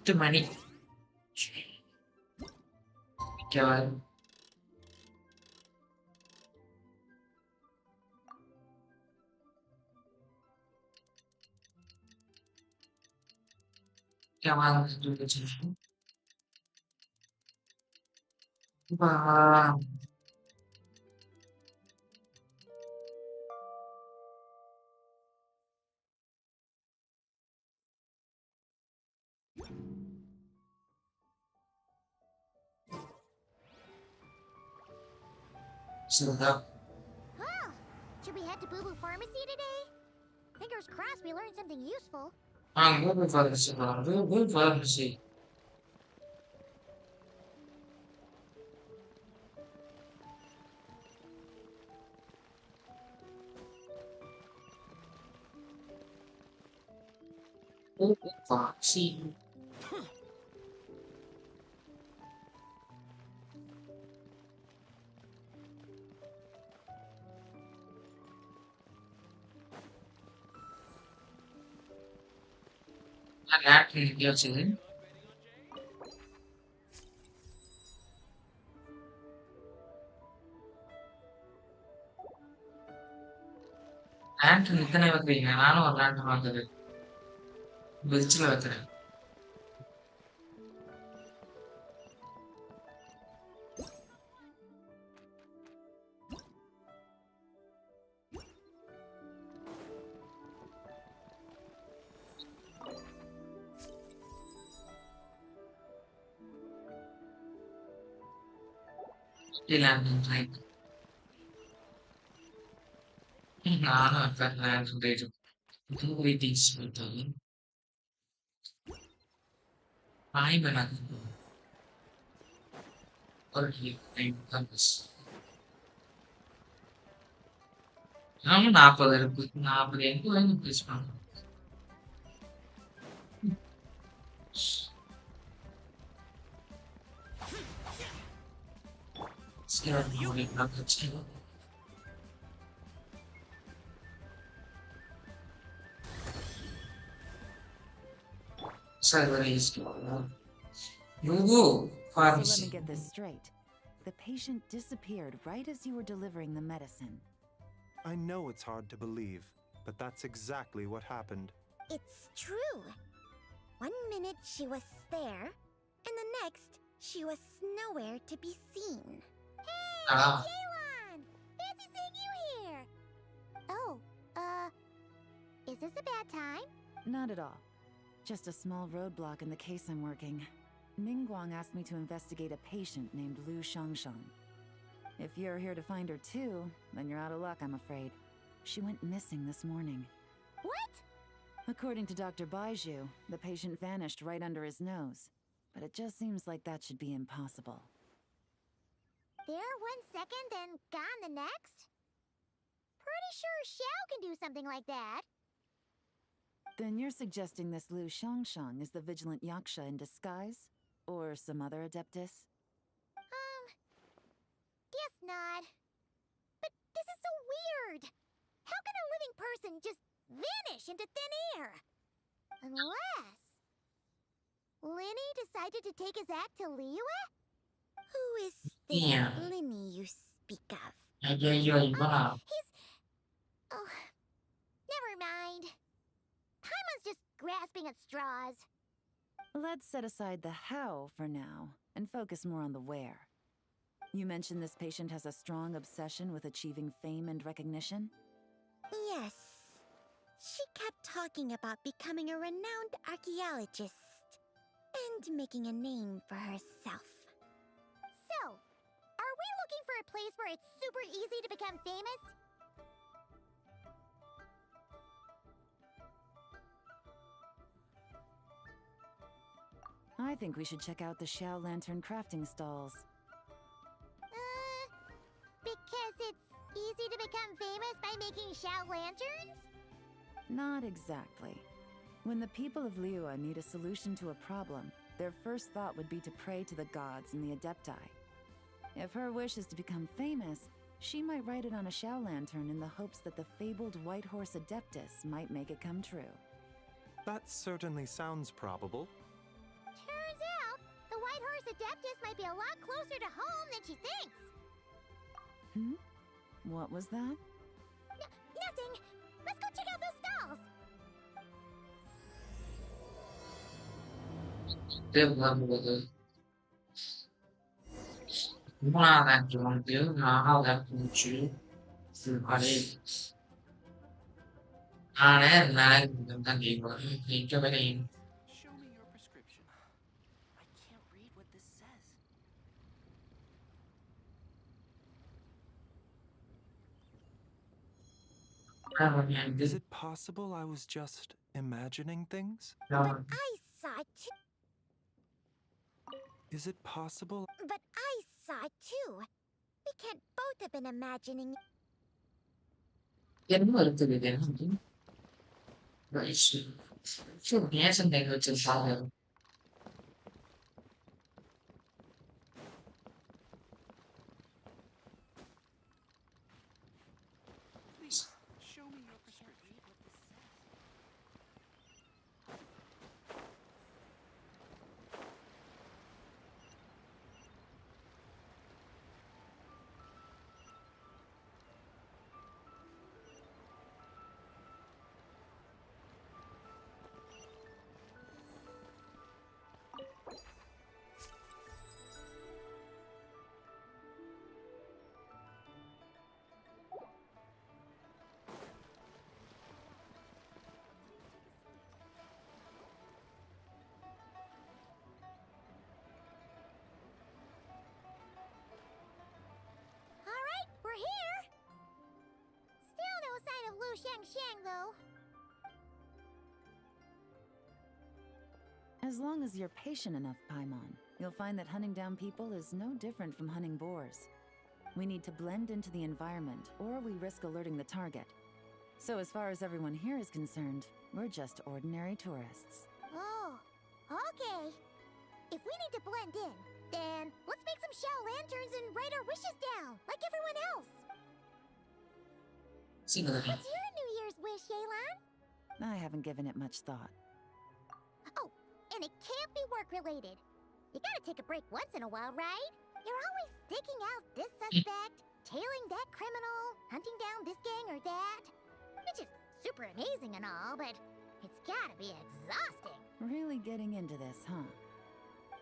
8 மணி. ஓகேவா? ஓகேவா? சரிதா? Huh. Should we head to Boo Boo Pharmacy today? Fingers crossed we learned something useful. Google Pharmacy போலாம். Google Pharmacy. Google Pharmacy. Lantern எங்கேயோ வச்சது. Lantern இத்தனை வைக்கிறீங்க. நானும் ஒரு lantern வாங்குறேன். பெஞ்சில் வைக்கிறேன். Lantern Rite. நானும் வைப்பேன் Lantern Rite. Greetings சொல்லிட்டாங்க. Hi பண்ணாங்க. ஒரு டைம் கம்பஸ். நானும் 40 இருக்கு. 40 எங்க வந்து ப்ளேஸ் பண்ணணும். சரி ஒரு பிரச்சனை. So let me get this straight. The patient disappeared right as you were delivering the medicine. I know it's hard to believe, but that's exactly what happened. It's true. One minute she was there, and the next she was nowhere to be seen. Hey, Jaylon! Fancy seeing you here! Oh, is this a bad time? Not at all. Just a small roadblock in the case I'm working. Mingguang asked me to investigate a patient named Lu Shangshan. If you're here to find her too, then you're out of luck, I'm afraid. She went missing this morning. What? According to Dr. Baiju, the patient vanished right under his nose. But it just seems like that should be impossible. There 1 second and gone the next? Pretty sure Xiao can do something like that. Then you're suggesting this Lu Shangshan is the vigilant Yaksha in disguise? Or some other adeptus? Guess not. But this is so weird. How can a living person just vanish into thin air? Unless Linny decided to take his act to Liyue? Who is this Linny you speak of? He's... Oh, never mind. Paimon's just grasping at straws. Let's set aside the how for now and focus more on the where. You mentioned this patient has a strong obsession with achieving fame and recognition? Yes. She kept talking about becoming a renowned archaeologist and making a name for herself. So, are we looking for a place where it's super easy to become famous? I think we should check out the Xiao Lantern crafting stalls. Because it's easy to become famous by making Xiao lanterns? Not exactly. When the people of Liyue need a solution to a problem, their first thought would be to pray to the gods and the Adepti. If her wish is to become famous, she might write it on a shell lantern in the hopes that the fabled White Horse Adeptus might make it come true. That certainly sounds probable. Turns out, the White Horse Adeptus might be a lot closer to home than she thinks. What was that? Nothing. Let's go check out those stalls. Show me your prescription. I can't read what this says. Is it possible I was just imagining things? But I saw it too. Is it possible? But I saw it too. We can't both have been imagining. என்ன இருக்குது இது என்ன நேசம் தேங்க வச்சிருப்பாங்க Please, show me your prescription. Read what this says. Alright, we're here. Still no sign of Lu Shang though. As long as you're patient enough, Paimon, you'll find that hunting down people is no different from hunting boars. We need to blend into the environment, or we risk alerting the target. So as far as everyone here is concerned, we're just ordinary tourists. Oh, okay. If we need to blend in, then let's make some shell lanterns and write our wishes down, like everyone else. What's your New Year's wish, Yelan? I haven't given it much thought. Oh, and it can't be work-related. You gotta take a break once in a while, right? You're always digging out this suspect, tailing that criminal, hunting down this gang or that. Which is super amazing and all, but it's gotta be exhausting. Really getting into this, huh?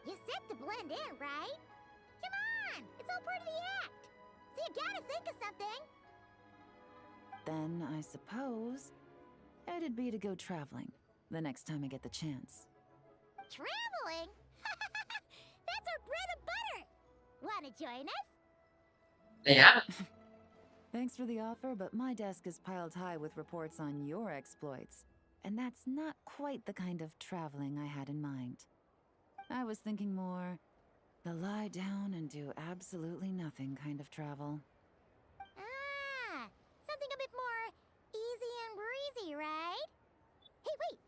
You said to blend in, right? Come on! It's all part of the act! So you gotta think of something! Then I suppose it'd be to go traveling the next time I get the chance. Traveling? That's our bread and butter! Wanna join us? Yeah. Thanks for the offer, but my desk is piled high with reports on your exploits. And that's not quite the kind of traveling I had in mind. I was thinking more the lie down and do absolutely nothing kind of travel. Ah! Something a bit more easy and breezy, right? Hey, wait!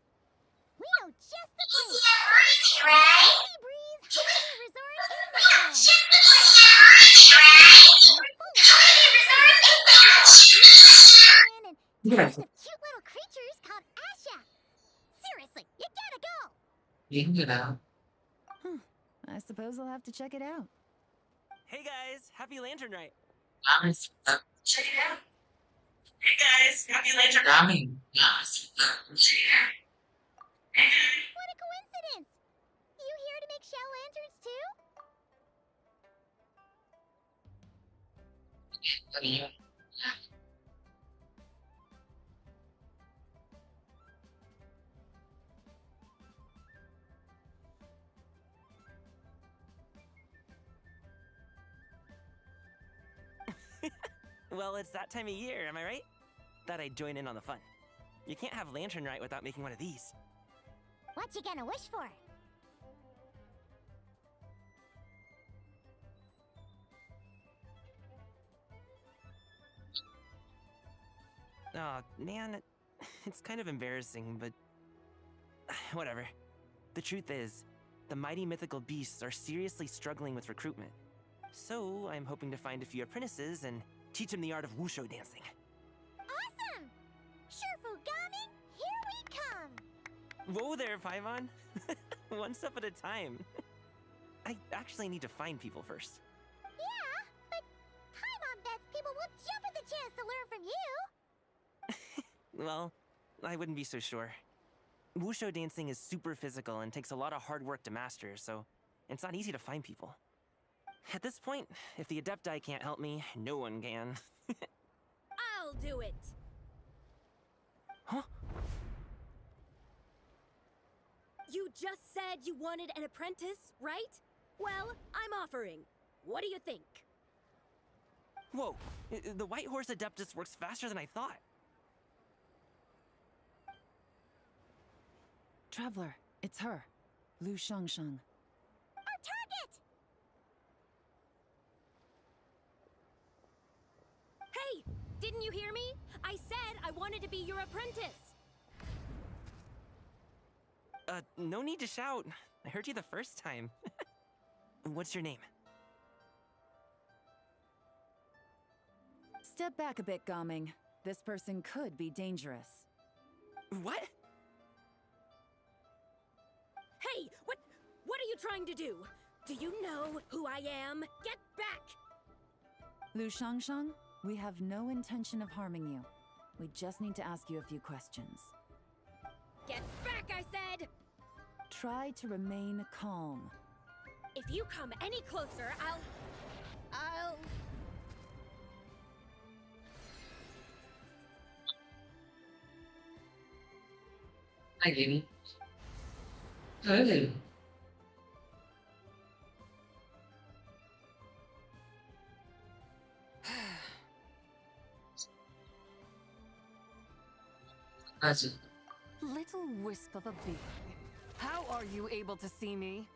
We know just the place! Easy and breezy, right? Easy breeze, holiday resort in the just the place to breeze, right? And tons of cute little creatures called Asha. Seriously, you gotta go! எங்கடா I suppose I'll have to check it out. Hey guys, happy Lantern Rite. check it out. Hey guys, happy Lantern Rite. Check it out. What a coincidence! You here to make shell lanterns too? Well, it's that time of year, am I right? Thought I'd join in on the fun. You can't have Lantern Rite without making one of these. What you gonna wish for? Oh, man, it's kind of embarrassing, but whatever. The truth is, the mighty mythical beasts are seriously struggling with recruitment. So I'm hoping to find a few apprentices and teach them the art of wushu dancing. Awesome! Shurfugami, here we come! Whoa there, Paimon! One step at a time. I actually need to find people first. Yeah, but Paimon bets people will jump at the chance to learn from you! Well, I wouldn't be so sure. Wushu dancing is super physical and takes a lot of hard work to master, so it's not easy to find people. At this point, if the Adepti can't help me, no one can. I'll do it! Huh? You just said you wanted an apprentice, right? Well, I'm offering. What do you think? Whoa, the White Horse Adeptus works faster than I thought. Traveler, it's her. Lu Shangshang. Our target! Hey! Didn't you hear me? I said I wanted to be your apprentice! No need to shout. I heard you the first time. What's your name? Step back a bit, Gaming. This person could be dangerous. What? Hey! What are you trying to do? Do you know who I am? Get back! Lu Shangshang, we have no intention of harming you. We just need to ask you a few questions. Get back, I said! Try to remain calm. If you come any closer, I'll... Hi, Gini. Hello. That's it. Little wisp of a being. How are you able to see me?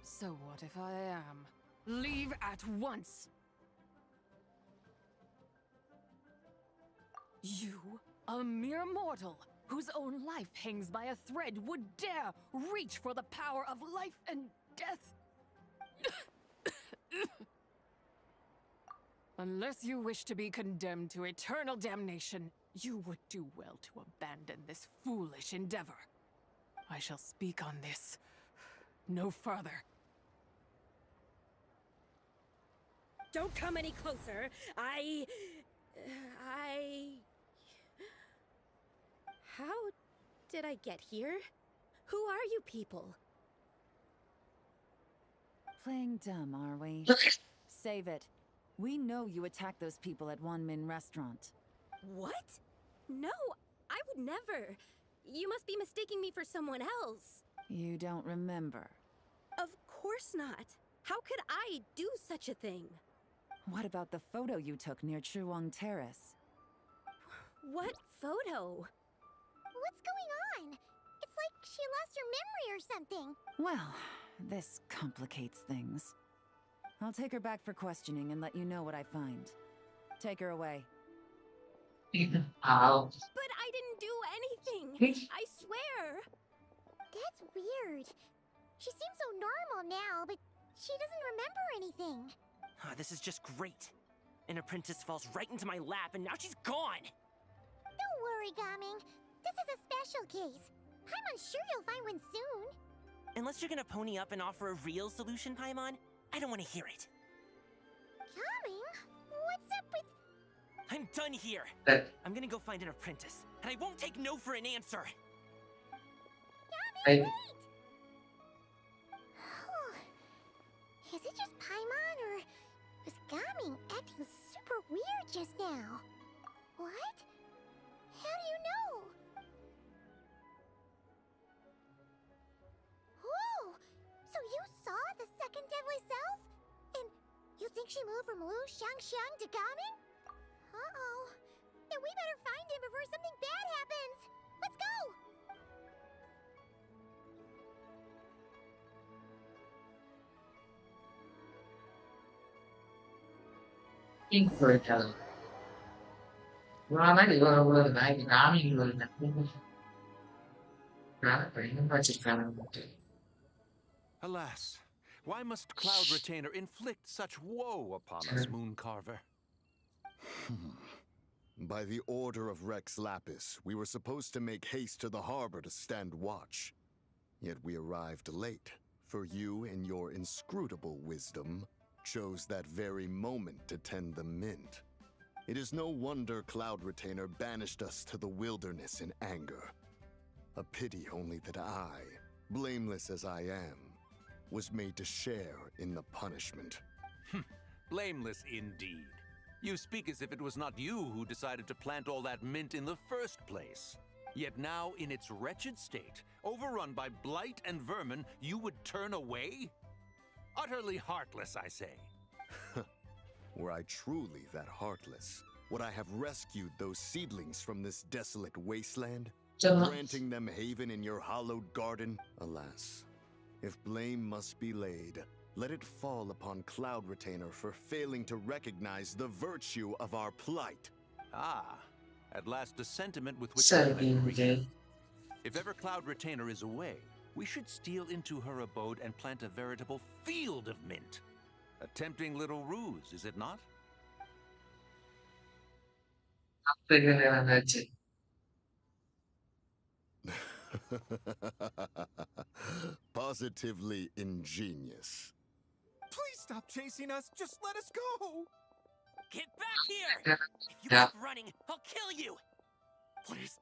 So what if I am? Leave at once! You, a mere mortal, whose own life hangs by a thread, would dare reach for the power of life and death? Unless you wish to be condemned to eternal damnation, you would do well to abandon this foolish endeavor. I shall speak on this no further. Don't come any closer. How did I get here? Who are you people? Playing dumb, are we? Save it. We know you attacked those people at Wanmin Restaurant. What? No, I would never. You must be mistaking me for someone else. You don't remember. Of course not. How could I do such a thing? What about the photo you took near Chuang Terrace? What photo? What's going on? It's like she lost her memory or something. Well, this complicates things. I'll take her back for questioning and let you know what I find. Take her away. Ow. But I didn't do anything. I swear. That's weird. She seems so normal now, but she doesn't remember anything. This is just great. An apprentice falls right into my lap and now she's gone! Don't worry, Gaming. This is a special case. I'm sure you'll find one soon. Unless you're gonna pony up and offer a real solution, Paimon, I don't want to hear it. Gaming? What's up with... I'm done here. I'm gonna go find an apprentice, and I won't take no for an answer. Gaming, wait! Is it just Paimon, or was Gaming acting super weird just now? What? How do you know? Whoa! So you saw the second deadly self? And you think she moved from Lu Shangxiang to Gaming? Uh-oh. Then we better find him before something bad happens. Let's go! இவ்வளவு இவரை கூட நாய்க்கு காமிக்கு வருது வச்சிருக்காங்க. Alas, why must Cloud Retainer inflict such woe upon us, Mooncarver? By the order of Rex Lapis, we were supposed to make haste to the harbor to stand watch. Yet we arrived late, for you, in your inscrutable wisdom, chose that very moment to tend the mint. It is no wonder Cloud Retainer banished us to the wilderness in anger. A pity only that I, blameless as I am, was made to share in the punishment. Blameless indeed. You speak as if it was not you who decided to plant all that mint in the first place. Yet now, in its wretched state, overrun by blight and vermin, you would turn away? Utterly heartless, I say. Were I truly that heartless, would I have rescued those seedlings from this desolate wasteland, granting them haven in your hallowed garden? Alas, if blame must be laid, let it fall upon Cloud Retainer for failing to recognize the virtue of our plight. Ah, at last a sentiment with which I can agree. If ever Cloud Retainer is away, we should steal into her abode and plant a veritable field of mint. A tempting little ruse, is it not? Positively ingenious. Please stop chasing us. Just let us go. Get back here! If you keep running, I'll kill you! Please,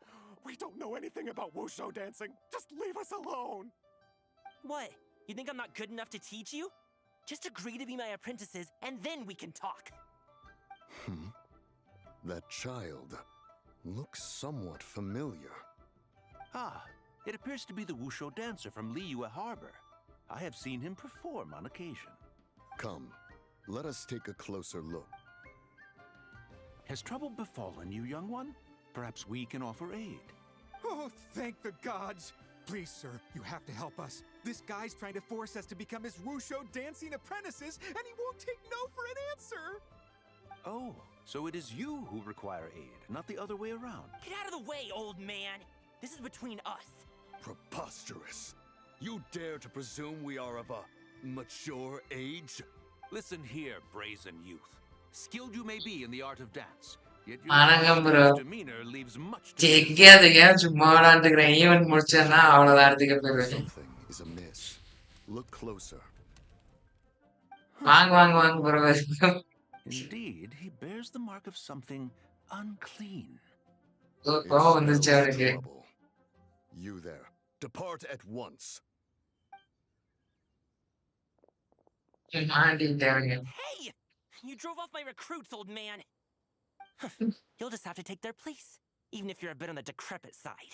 we don't know anything about wushu dancing. Just leave us alone. What? You think I'm not good enough to teach you? Just agree to be my apprentices, and then we can talk. That child looks somewhat familiar. Ah, it appears to be the wushu dancer from Liyue Harbor. I have seen him perform on occasion. Come, let us take a closer look. Has trouble befallen you, young one? Perhaps we can offer aid. Oh, thank the gods! Please, sir, you have to help us. This guy's trying to force us to become his wushu dancing apprentices, and he won't take no for an answer! Oh, so it is you who require aid, not the other way around. Get out of the way, old man! This is between us. Preposterous! You dare to presume we are of a mature age? Listen here, brazen youth. Skilled you may be in the art of dance, yet வணக்கம் bro. your demeanor leaves much to be எங்கேயாவது சும்மா விளாண்டுக்கிறேன் event முடிச்சேன்னா அவ்வளவுதான் இடத்துக்கு போயிருவேன். Something is amiss. Look closer. வாங்க வாங்க வாங்க bro. Indeed, he bears the mark of something unclean. கோவம் வந்துச்சு அவனுக்கு. You there, depart at once. மாட்டிட்டாங்க. Hey! You drove off my recruits, old man! You'll just have to take their place, even if you're a bit on the decrepit side.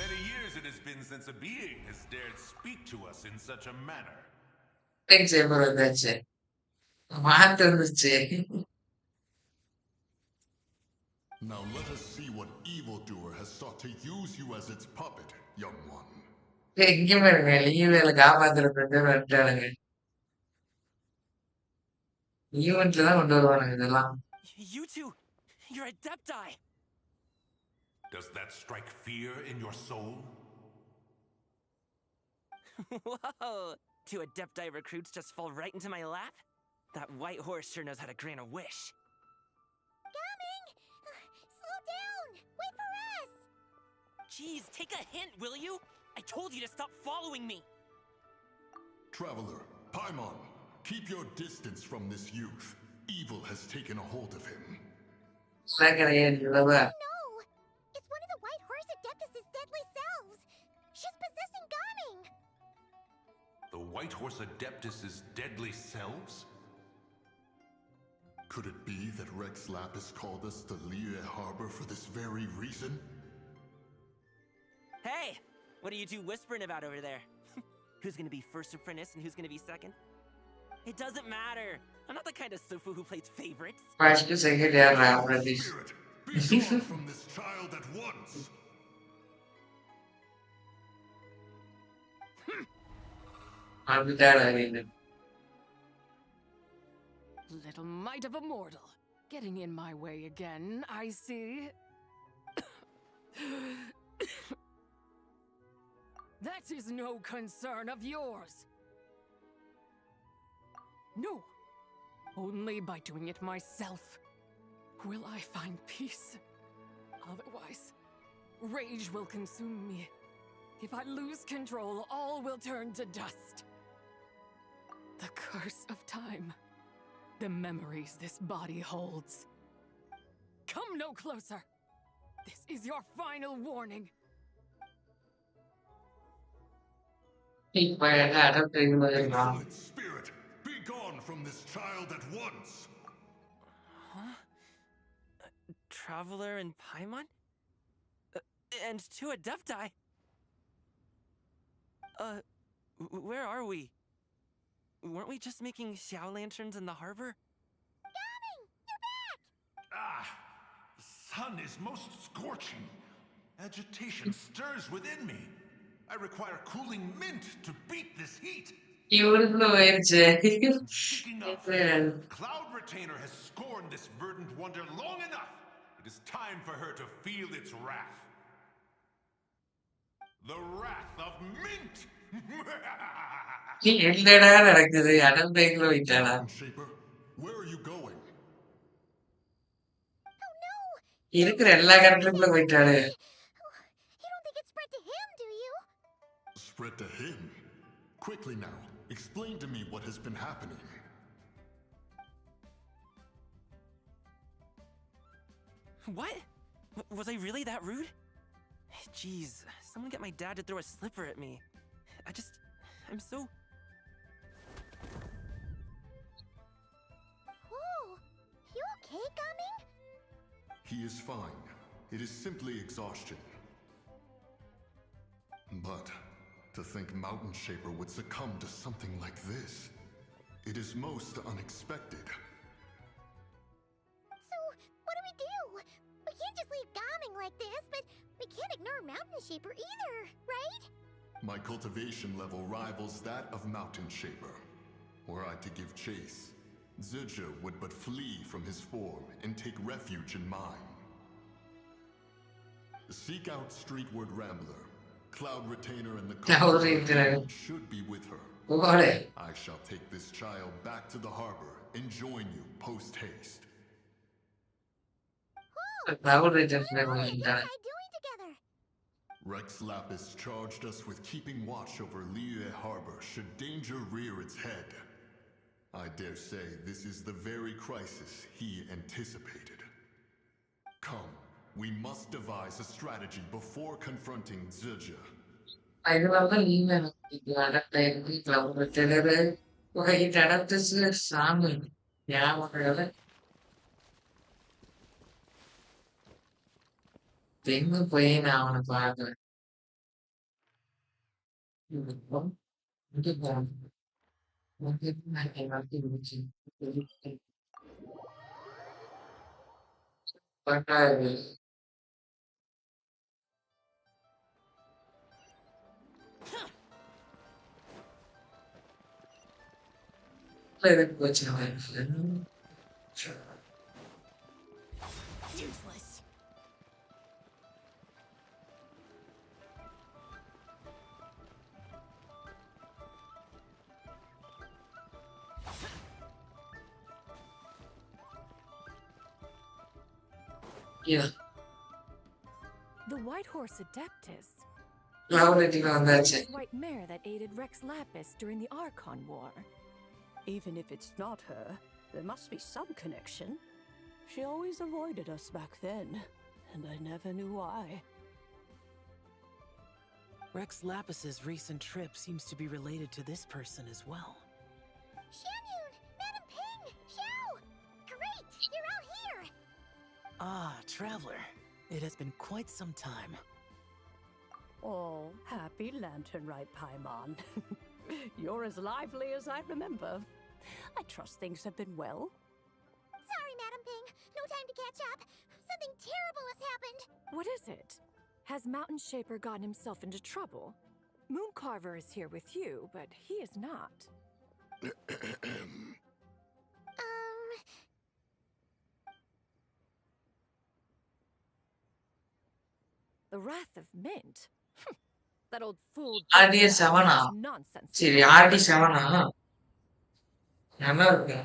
Many years it has been since a being has dared speak to us in such a manner. Thanks, bro. That's it. மாத்திருந்துச்சு. Now let us see what evildoer has sought to use you as its puppet, young one. எங்கேயுமே இருங்க லீவேல காப்பாத்துறது வந்துட்டானுங்க. ஈவென்ட்ல தான் கொண்டு வருவானுங்க இதெல்லாம். You two, you're adepti. Does that strike fear in your soul? Whoa! Two adepti recruits just fall right into my lap? That white horse sure knows how to grant a wish. Coming! Slow down! Wait for us! Jeez, take a hint, will you? I told you to stop following me! Traveler, Paimon, keep your distance from this youth. Evil has taken a hold of him. No! It's one of the White Horse Adeptus' deadly selves! She's possessing Gaming! The White Horse Adeptus' deadly selves? Could it be that Rex Lapis called us to Liyue Harbor for this very reason? Hey! What are you two whispering about over there? Who's gonna be first apprentice and who's gonna be second? It doesn't matter. I'm not the kind of Sufu who plays favorites. First, second, yeah, apprentice. Be gone from this child at once! Little mite of a mortal. Getting in my way again, I see. That is no concern of yours. No. Only by doing it myself will I find peace. Otherwise, rage will consume me. If I lose control, all will turn to dust. The curse of time. The memories this body holds. Come no closer. This is your final warning. Insolent spirit, be gone from this child at once. Huh? Traveler and Paimon? And two Adepti? Where are we? Weren't we just making Xiao lanterns in the harbor? Ah! The sun is most scorching. Agitation stirs within me. I require cooling mint to beat this heat. Speaking of, Cloud Retainer has scorned this verdant wonder long enough. It is time for her to feel its wrath. The wrath of mint! Shaper, where are you going? இருக்கிற எல்லா கேரக்டருக்குள்ள போயிட்டாரு. You don't think it spread to him, do you? Spread to him? Quickly now, explain to me what has been happening. What? Was I really that rude? Jeez, someone get my dad to throw a slipper at me. I'm so... Whoa, you okay, Gaming? He is fine. It is simply exhaustion. But to think Mountain Shaper would succumb to something like this, it is most unexpected. So, what do? We can't just leave Gaming like this, but we can't ignore Mountain Shaper either, right? My cultivation level rivals that of Mountain Shaper. Were I to give chase, Zhongli would but flee from his form and take refuge in mine. Seek out Streetward Rambler. Cloud Retainer and the Commentary-oda should be with her. I shall take this child back to the harbor and join you post-haste. Rex Lapis charged us with keeping watch over Liyue Harbor should danger rear its head. I dare say this is the very crisis he anticipated. Come, we must devise a strategy before confronting Zhongli. எங்க போய் நான் அவனை பார்க்கிறேன். இங்க போறேன். நான் எல்லாத்தையும் முடிச்சு பட்டாது எதுக்கு போச்சு Useless. Yeah. The White Horse Adeptus. The white mare that aided Rex Lapis during the Archon War. Even if it's not her, there must be some connection. She always avoided us back then, and I never knew why. Rex Lapis's recent trip seems to be related to this person as well. Shanyun! Madam Ping! Xiao! Great! You're all here! Ah, Traveler. It has been quite some time. Oh, happy Lantern Rite, Paimon. You're as lively as I remember. I trust things have been well. Sorry, Madam Ping. No time to catch up. Something terrible has happened. What is it? Has Mountain Shaper gotten himself into trouble? Mooncarver is here with you, but he is not. The Wrath of Mint? That old fool RDS 7 nonsense. சரி RD 7 நல்லா இருக்கு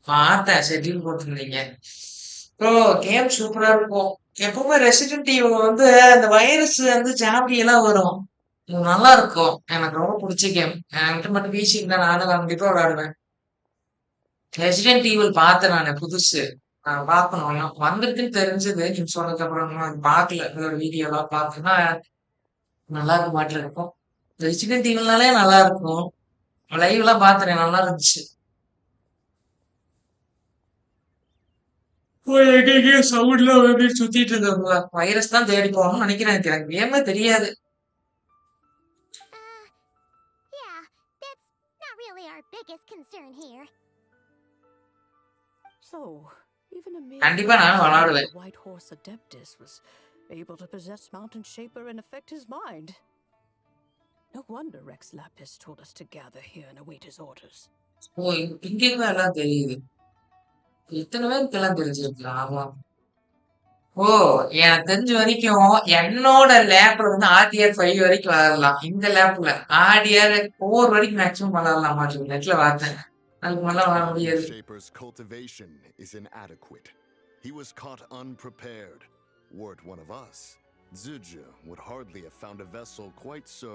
பார்த்தேன் schedule போட்டிருந்தீங்க bro game சூப்பரா இருக்கும் எப்பவுமே resident evil வந்து அந்த வைரஸ் வந்து ஜாம்பி எல்லாம் வரும் இது நல்லா இருக்கும் எனக்கு ரொம்ப பிடிச்ச கேம் என்கிட்ட மட்டும் பிசி இருந்தா நானும் கண்டிப்பா விளையாடுவேன் ரெசிடென்ட் ஈவில் பார்த்தேன் நான் புதுசு நான் பார்க்கணும் இன்னும் வந்திருக்குன்னு தெரிஞ்சது நீங்க சொன்னதுக்கு அப்புறம் நான் பார்க்கல ஒரு வீடியோலாம் பார்த்தேன்னா நல்லா இருக்க மாட்டில் இருக்கும் ரெசிடென்ட் ஈவில்னாலே நல்லா இருக்கும் லைவ் எல்லாம் பார்த்தேன் நல்லா இருந்துச்சு எங்கெங்கயோ சவுண்ட்ல வந்து சுத்திட்டு இருக்க வைரஸ் தான் தேடி போகணும்னு நினைக்கிறேன் எனக்கு கேமே தெரியாது Yeah, that's not really our biggest concern here. So, even a mere கண்டிப்பா நான் விளையாடுவேன் the White Horse Adeptus was able to possess Mountain Shaper and affect his mind. No wonder Rex Lapis told us to gather here and await his orders. ஓ இங்கேயும் எல்லாம் தெரியுது எத்தனை பேருக்கு எல்லாம் தெரிஞ்சிருக்கலாம் ஆமா ஓ எனக்கு தெரிஞ்ச வரைக்கும் என்னோட லேப்ல வந்து ஆர்டிஆர் 5 வரைக்கும் விளையாடலாம் இந்த லேப்ல ஆர்டிஆர் 4 வரைக்கும் மேக்ஸிமம் விளையாடலாம் மாட்டேன் நெட்ல பார்த்தேன் அதுக்கு மேல விளையாட முடியாது Shaper's cultivation is inadequate. He was caught unprepared. Were it one of us, Zhongli would hardly have found a vessel quite so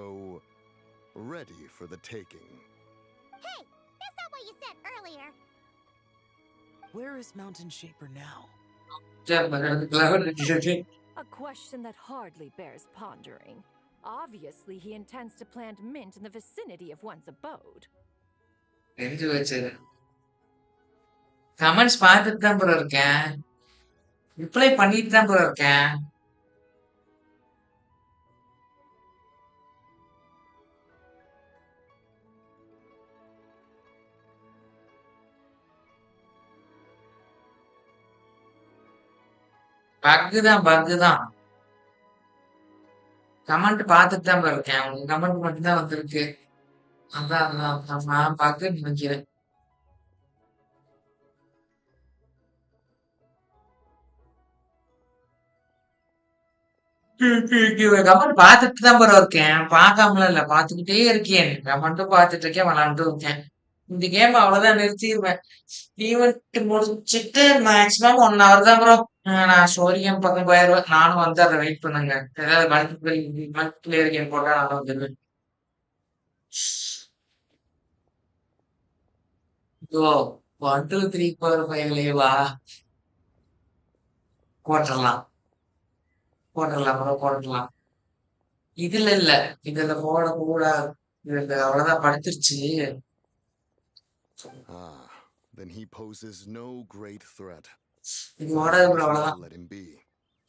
ready for the taking. Hey, that's not what you said earlier. Where is Mountain Shaper now? A question that hardly bears pondering. Obviously, he intends to plant mint in the vicinity of one's abode. தெரிஞ்சு வச்சது comments பார்த்துட்டு தான் bro இருக்கேன் reply பண்ணிட்டு தான் bro இருக்கேன் பக்கு தான் கமெண்ட் பார்த்துட்டு தான் ப்ரோ இருக்கேன் உங்க கமெண்ட் மட்டும் தான் வந்திருக்கு அதான் நான் பக்குன்னு நினைக்கிறேன் கமெண்ட் பார்த்துட்டு தான் ப்ரோ இருக்கேன் பார்க்காமல இல்ல பார்த்துக்கிட்டே இருக்கேன் கமெண்ட்டும் பார்த்துட்டு இருக்கேன் விளாண்டுட்டு இருக்கேன் இந்த கேம் அவ்வளவுதான் நிறுத்திடுவேன் ஈவெண்ட் முடிச்சிட்டு மேக்ஸிமம் 1 hour தான் ப்ரோ நான் ஸ்டோரி கேம் பக்கம் போயிடுவேன் நானும் வந்து அதை வெயிட் பண்ணுங்க ஏதாவது மல்டிபிளேயர் கேம் போட்டா நான் வந்துடுவேன் ஓ 1 2 3 4 5 வா போட்டுடலாம் ப்ரோ போட்டுடலாம் இதுல இல்ல இதுல போடக்கூடாது இதுல அவ்வளவுதான் படுத்துருச்சு Then he poses no great threat. இது ஓடாது ப்ரோ அவ்வளவுதான் Let him be.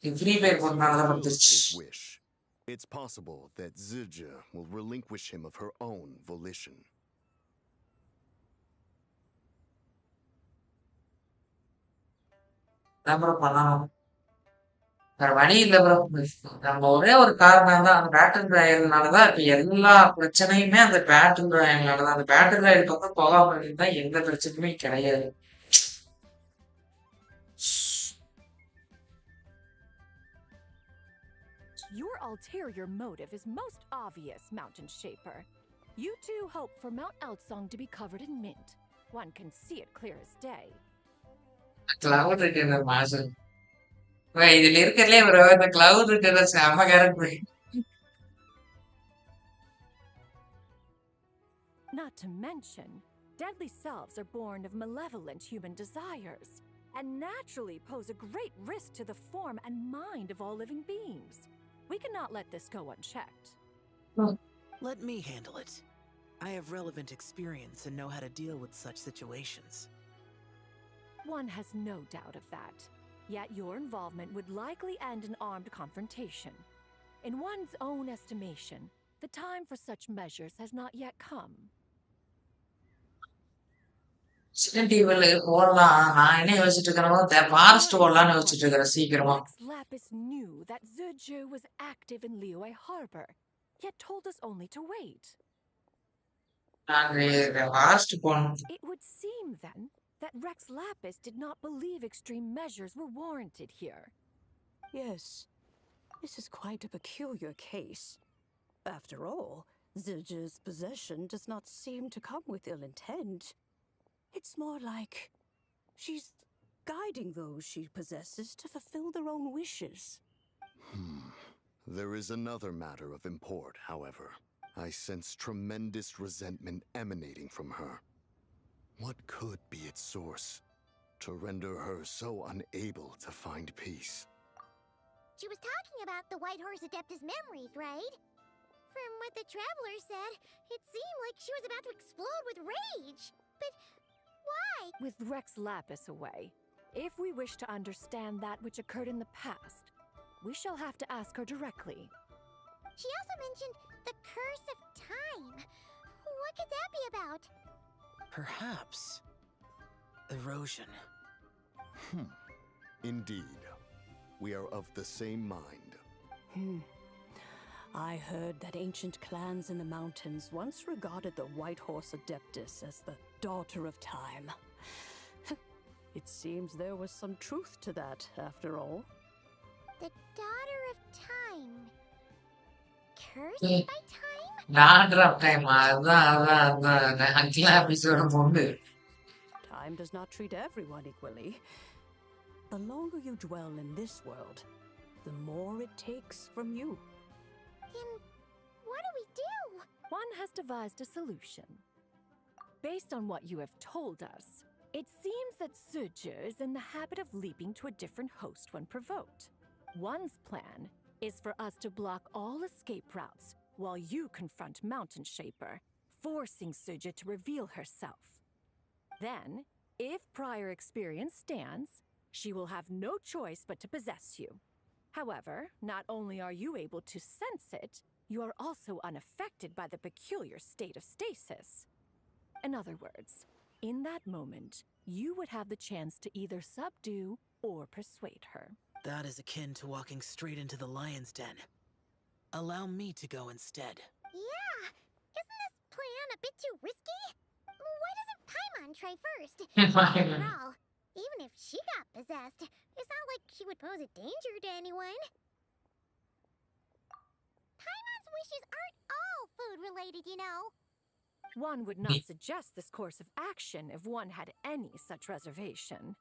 Free Fire போட்டனாலதான் படுத்துருச்சு His wish. It's possible that Zhongli will relinquish him of her own volition. அதான் ப்ரோ பண்ணணும் வேற வழி இல்ல ப்ரோ நம்ம ஒரே ஒரு காரணம் தான் அந்த பேட்டில் ராயல்னாலதான் இப்ப எல்லா பிரச்சனையுமே அந்த பேட்டில் ராயல்னாலதான் அந்த பேட்டில் ராயல் பக்கம் போகாம இருந்தா எந்த பிரச்சனையுமே கிடையாது Your ulterior motive is most obvious, Mountain Shaper. You two hope for Mount Eltsong to be covered in mint. One can see it clear as day. Cloud இருக்கிற மாசம் இதுல இருக்கிறதுலே ப்ரோ இந்த கிளவுட் இருக்கிறத செம்ம character Not to mention, deadly selves are born of malevolent human desires, and naturally pose a great risk to the form and mind of all living beings. We cannot let this go unchecked. Let me handle it. I have relevant experience and know how to deal with such situations. One has no doubt of that. Yet your involvement would likely end in armed confrontation. In one's own estimation, the time for such measures has not yet come. சிடென்டிவல் ஓடலாம் நான் என்ன யோசிச்சுட்டு இருக்கிறேன் forest ஓடலாம்னு யோசிச்சுட்டு இருக்கிறேன் சீக்கிரமா Rex Lapis knew that Zhongli was active in Liyue Harbor, yet told us only to wait. நாங்க forest போகணும் It would seem then that Rex Lapis did not believe extreme measures were warranted here. Yes. This is quite a peculiar case. After all, Zhiji's possession does not seem to come with ill intent. It's more like she's guiding those she possesses to fulfill their own wishes. There is another matter of import, however. I sense tremendous resentment emanating from her. What could be its source to render her so unable to find peace? She was talking about the White Horse Adeptus memories, right? From what the Traveler said, it seemed like she was about to explode with rage. But why? With Rex Lapis away, if we wish to understand that which occurred in the past, we shall have to ask her directly. She also mentioned the Curse of Time. What could that be about? Perhaps erosion. Indeed. We are of the same mind. I heard that ancient clans in the mountains once regarded the White Horse Adeptus as the daughter of time. It seems there was some truth to that, after all. The daughter of time. Cursed by time? Daughter of time. episode Time does not treat everyone equally. The longer you dwell in this world, the more it takes from you. Then what do we do? One has devised a solution. Based on what you have told us, it seems that Zhiji is in the habit of leaping to a different host when provoked. One's plan is for us to block all escape routes while you confront Mountain Shaper, forcing Zhiji to reveal herself. Then, if prior experience stands, she will have no choice but to possess you. However, not only are you able to sense it, you are also unaffected by the peculiar state of stasis. In other words, in that moment, you would have the chance to either subdue or persuade her. That is akin to walking straight into the lion's den. Allow me to go instead. Yeah! Isn't this plan a bit too risky? Why doesn't Paimon try first? Paimon. After all, even if she got possessed, it's not like she would pose a danger to anyone. Paimon's wishes aren't all food-related, you know. One would not suggest this course of action if one had any such reservation.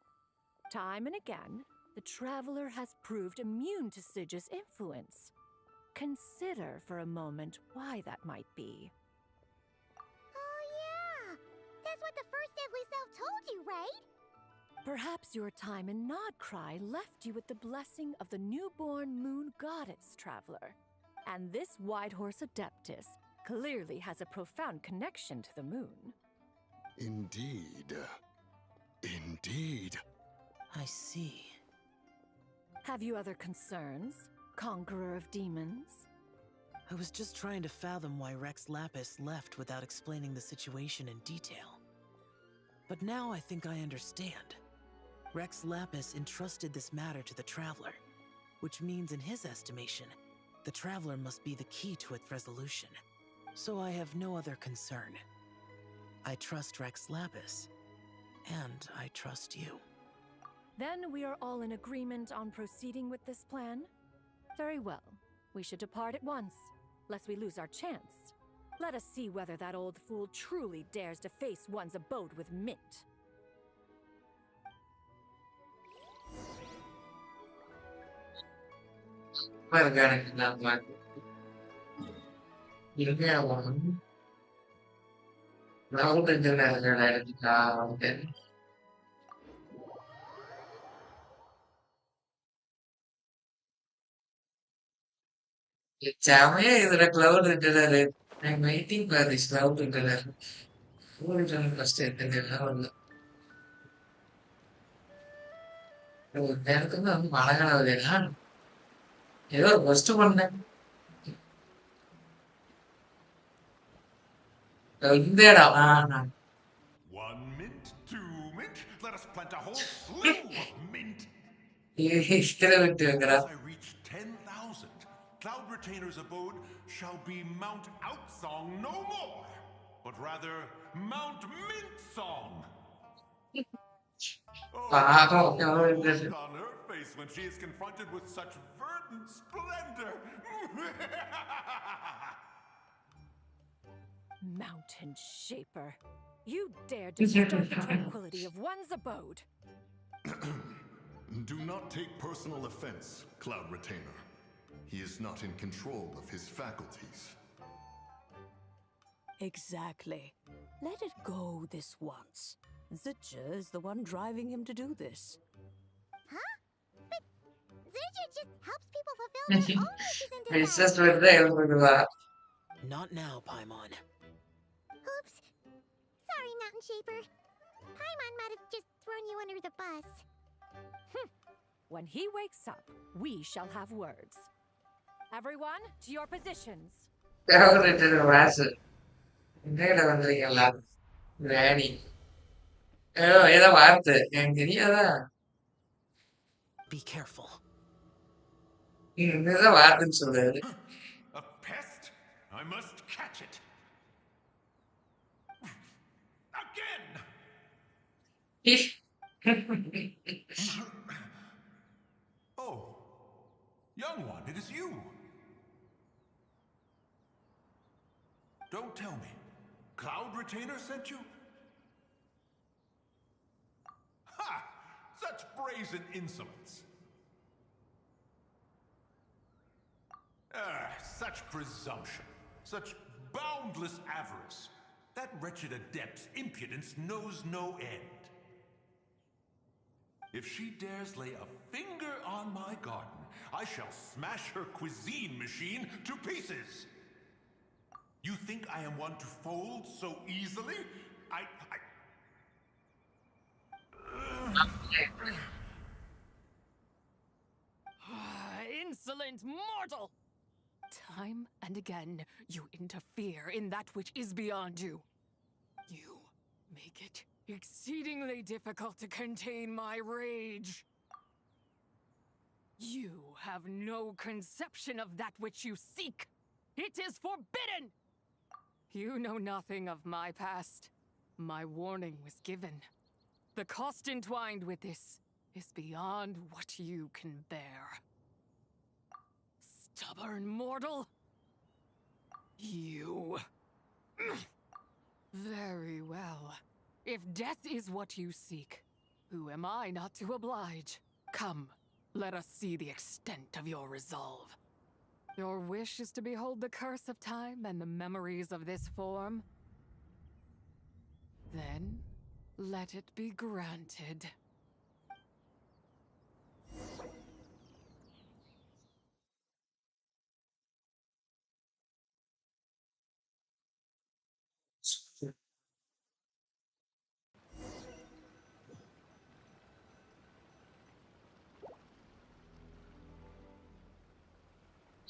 Time and again, the Traveler has proved immune to Zhiji's influence. Consider for a moment why that might be. Oh yeah! That's what the first Deadly Self told you, right? Perhaps your time in Nod Cry left you with the blessing of the newborn moon goddess, Traveler. And this White Horse Adeptus clearly has a profound connection to the moon. Indeed. Indeed. I see. Have you other concerns, Conqueror of Demons? I was just trying to fathom why Rex Lapis left without explaining the situation in detail. But now I think I understand. Rex Lapis entrusted this matter to the Traveler, which means in his estimation, the Traveler must be the key to its resolution. So I have no other concern. I trust Rex Lapis, and I trust you. Then we are all in agreement on proceeding with this plan? Very well. We should depart at once, lest we lose our chance. Let us see whether that old fool truly dares to face one's abode with Mint. செமையா இதுல cloud இருக்கிறாரு. I'm waiting for this cloud இருக்கிறாரு. First எடுத்துக்கலாம் வரல. எனக்கு வந்து மழை காணாதுன்னா ஏதோ ஃபர்ஸ்ட் பண்ணேன். இந்த இடம் One mint, two mint. Let us plant a whole slew of mint. இஷ்டத்தை விட்டு வைக்கிறா. As I reach 10,000, Cloud Retainer's abode shall be Mount Outsong no more, but rather Mount Mint Song. Oh, Wow. look on her face when she is confronted with such verdant Splendor! Mountain Shaper, you dare disturb the tranquility of one's abode. Do not take personal offense, Cloud Retainer. He is not in control of his faculties. Exactly. Let it go this once. Zhija is the one driving him to do this. Huh? But Zhija just helps people fulfill their own wishes and It's desires. just right there. Look at that. Not now, Paimon. Oops. Sorry, Mountain Shaper. Paimon might have just thrown you under the bus. When he wakes up, we shall have words. Everyone, to your positions. இன்றையில வந்திருக்கீங்களா வேணி ஏதோ வார்த்தை எனக்கு தெரியாதா Be careful. இதுதான் வார்த்தைன்னு சொல்றாரு A pest? I must catch it. Again! Oh, young one, it is you. Don't tell me. Cloud Retainer sent you? Ha! Such brazen insolence. Such presumption. Such boundless avarice. That wretched adept's impudence knows no end. If she dares lay a finger on my garden, I shall smash her cuisine machine to pieces. You think I am one to fold so easily? Insolent mortal! Time and again, you interfere in that which is beyond you. You make it exceedingly difficult to contain my rage. You have no conception of that which you seek. It is forbidden! You know nothing of my past. My warning was given. The cost entwined with this is beyond what you can bear. Stubborn mortal! You. Very well. If death is what you seek, who am I not to oblige? Come, let us see the extent of your resolve. Your wish is to behold the curse of time and the memories of this form? Then, let it be granted.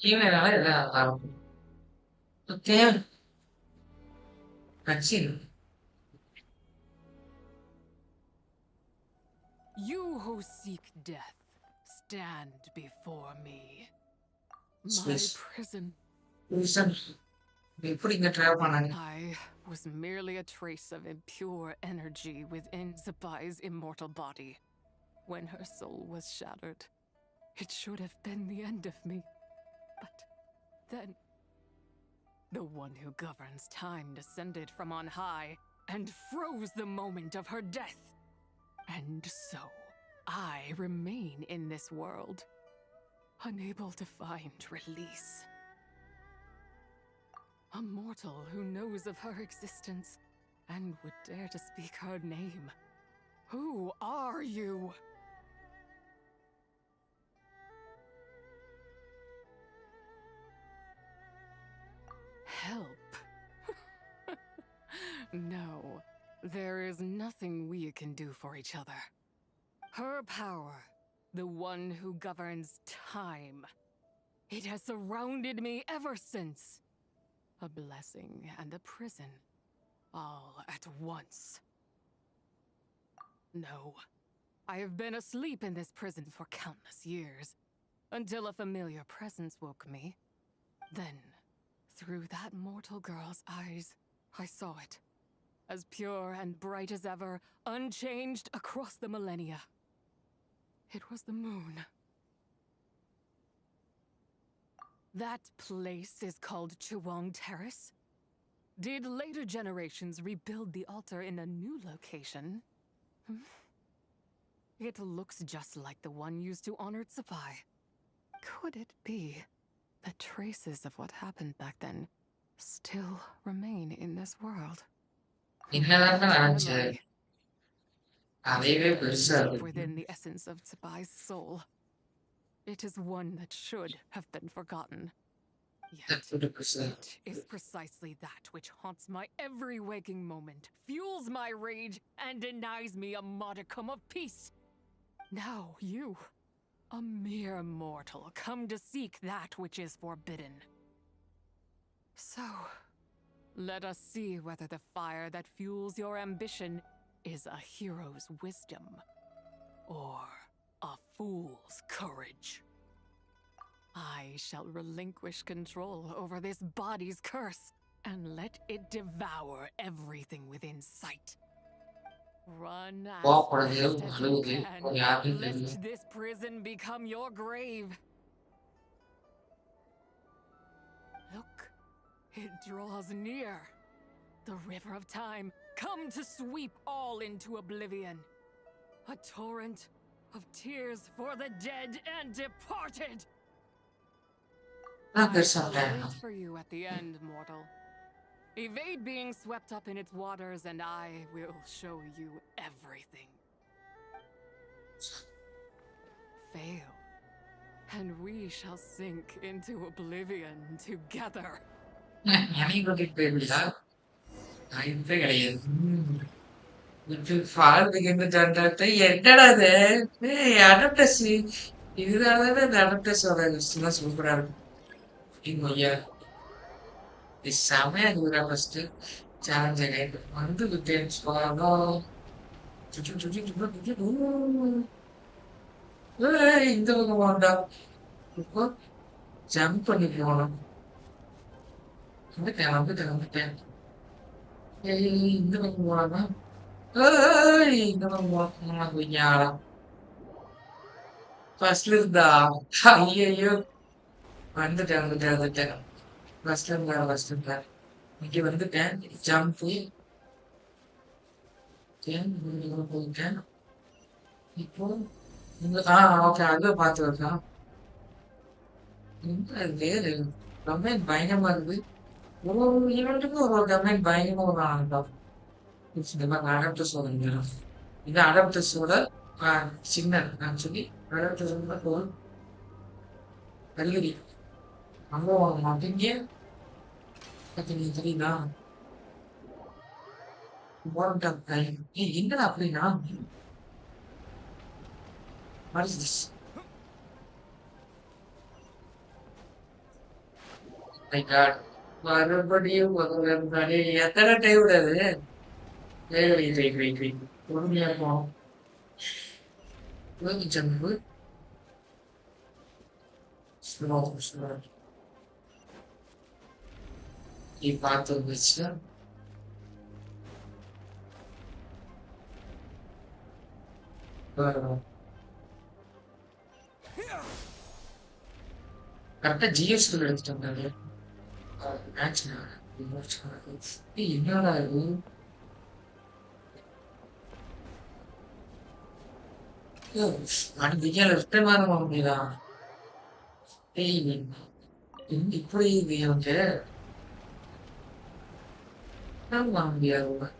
கீழனால எல்லாம் நல்லா இருக்கும் தேவை கட்சியில் You who seek death, stand before me. My prison. எப்படி இங்க try பண்ணாங்க I was merely a trace of impure energy within Zibai's immortal body. When her soul was shattered, it should have been the end of me. But then, the one who governs time descended from on high and froze the moment of her death. And so, I remain in this world, unable to find release. A mortal who knows of her existence and would dare to speak her name. Who are you? Help. No, there is nothing we can do for each other. Her power, the one who governs time, it has surrounded me ever since. A blessing and a prison, all at once. No, I have been asleep in this prison for countless years, until a familiar presence woke me. Then, through that mortal girl's eyes, I saw it, as pure and bright as ever, unchanged across the millennia. It was the moon. That place is called Chewang Terrace? Did later generations rebuild the altar in a new location? It looks just like the one used to honor Zibai. Could it be that traces of what happened back then still remain in this world? Memory. Deep within the essence of Zibai's soul. It is one that should have been forgotten. Yet, it is precisely that which haunts my every waking moment, fuels my rage, and denies me a modicum of peace. Now you, a mere mortal, come to seek that which is forbidden. So, let us see whether the fire that fuels your ambition is a hero's wisdom, or a fool's courage. I shall relinquish control over this body's curse, and let it devour everything within sight. Run as fast as you can, lest this prison become your grave. Look, it draws near. The river of time, come to sweep all into oblivion. A torrent of tears for the dead and departed. I shall wait for you at the end, mortal. Evade being swept up in its waters, and I will show you everything. Fail, and we shall sink into oblivion together. செமையா இருக்குடா first challenge ஆயிட்டு வந்து விட்டேன்னு சொல்லணும். இந்த பக்கம் போகண்டா, இப்போ jump பண்ணி போகணும். வந்துட்டேன். இந்த பக்கம் போனாமா, இந்த பக்கம் போனா கொஞ்சம் ஃபர்ஸ்ட்ல இருந்தா ஐயோ வந்துட்டேன். ஃபர்ஸ்ட்ல இருந்தா இங்க வந்துட்டேன். ஜம்ப் போயிட்டேன். இப்போ ஓகே, அது பார்த்து வரலாம். கமெண்ட் பயங்கரமா இருக்குது. ஒரு ஈவெண்ட்டுக்கும் ஒரு கமெண்ட் பயங்கரமா இந்த மாதிரி அடாப்டர்ஸோட இந்த அடாப்டர்ஸோட சிக்னல் ஆக்சுவலி அடாப்டர்ஸோட கோல் கல்லூரி அங்கே மாட்டீங்க. தெரியுதா என்னடா அப்படின்னா மறுபடியும் எத்தனை டைம் விடாது. பொறுமையா இருப்போம். ஜம்பு பார்த்து வந்துச்சு. கரெக்டா ஜிஎஸ்டி எடுத்துட்டு வந்தாரு. என்னடா இது, அன்னைக்கு ரிட்டர்ன் வர முடியுதா? இப்படி இது எனக்கு வாங்க முடியாது.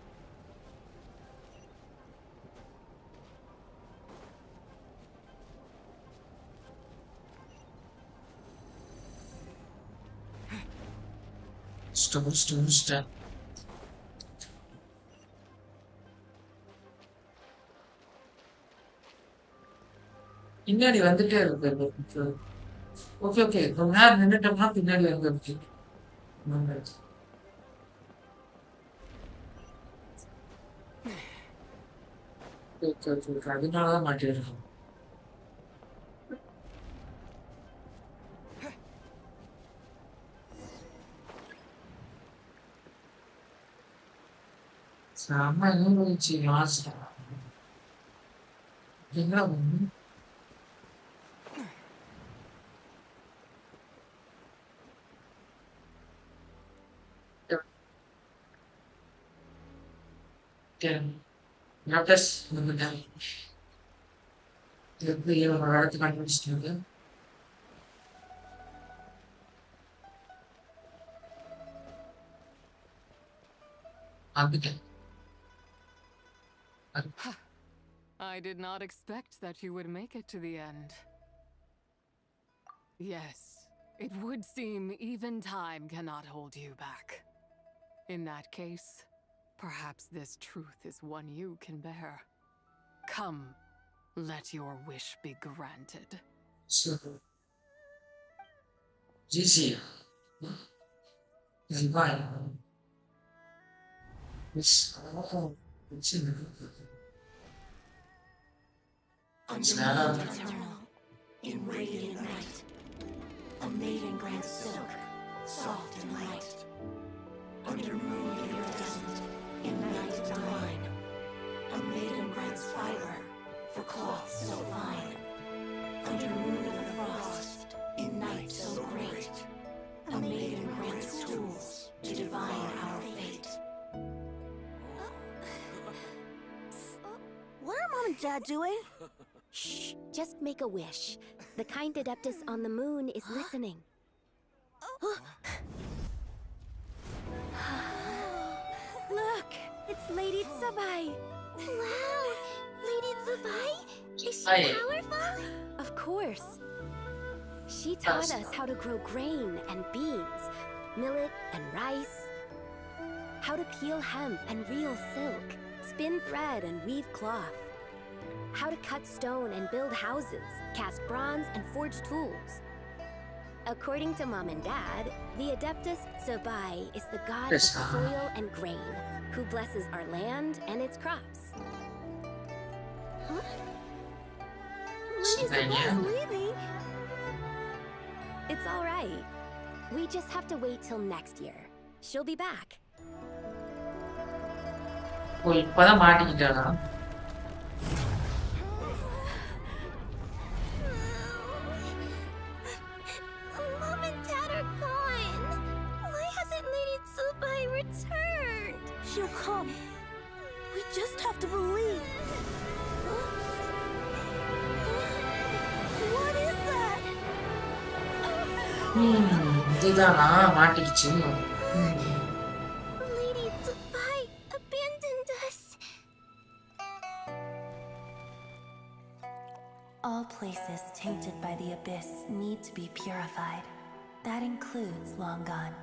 பின்னாடி வந்துட்டே இருக்கு. ஓகே ரொம்ப நேரம் நின்றுட்டோம்னா பின்னாடி வந்து அதனாலதான் மாட்டிருக்கோம். செம்ம இருந்துச்சு லாஸ்ட். என்ன Raptors வந்துட்டாங்க. எப்படி ஒரு இடத்த கண்டுபிடிச்சிட்டாங்க. வந்துட்டேன். I did not expect that you would make it to the end. Yes, it would seem even time cannot hold you back. In that case, perhaps this truth is one you can bear. Come, let your wish be granted. GC. Zibai. Unbound eternal, in radiant night, a maiden grants silk, soft and light. Under moon iridescent, in night divine, a maiden grants fiber, for cloth so fine. Under moon of frost, in night so great, a maiden grants tools to divine our fate. What are Mom and Dad doing? Shh, just make a wish. The kind Adeptus on the moon is listening. Look, it's Lady Zibai. Wow, Lady Zibai? Is she powerful? Of course. She taught us how to grow grain and beans, millet and rice, how to peel hemp and reel silk, spin thread and weave cloth, how to cut stone and build houses, cast bronze and forge tools. According to Mom and Dad, the Adeptus Zibai is the god of soil and grain, who blesses our land and its crops. Huh? Lady Zibai's leaving? It's all right. We just have to wait till next year. She'll be back. இப்பதான் மாட்டிக்கிட்டானா? Mom and Dad are gone. Why hasn't Lady Zibai returned? She'll come. We just have to believe. What is that? இதுதானா மாட்டிக்கிச்சு. Lady Zibai abandoned us. All places tainted by the abyss need to be purified. That includes Long Gone.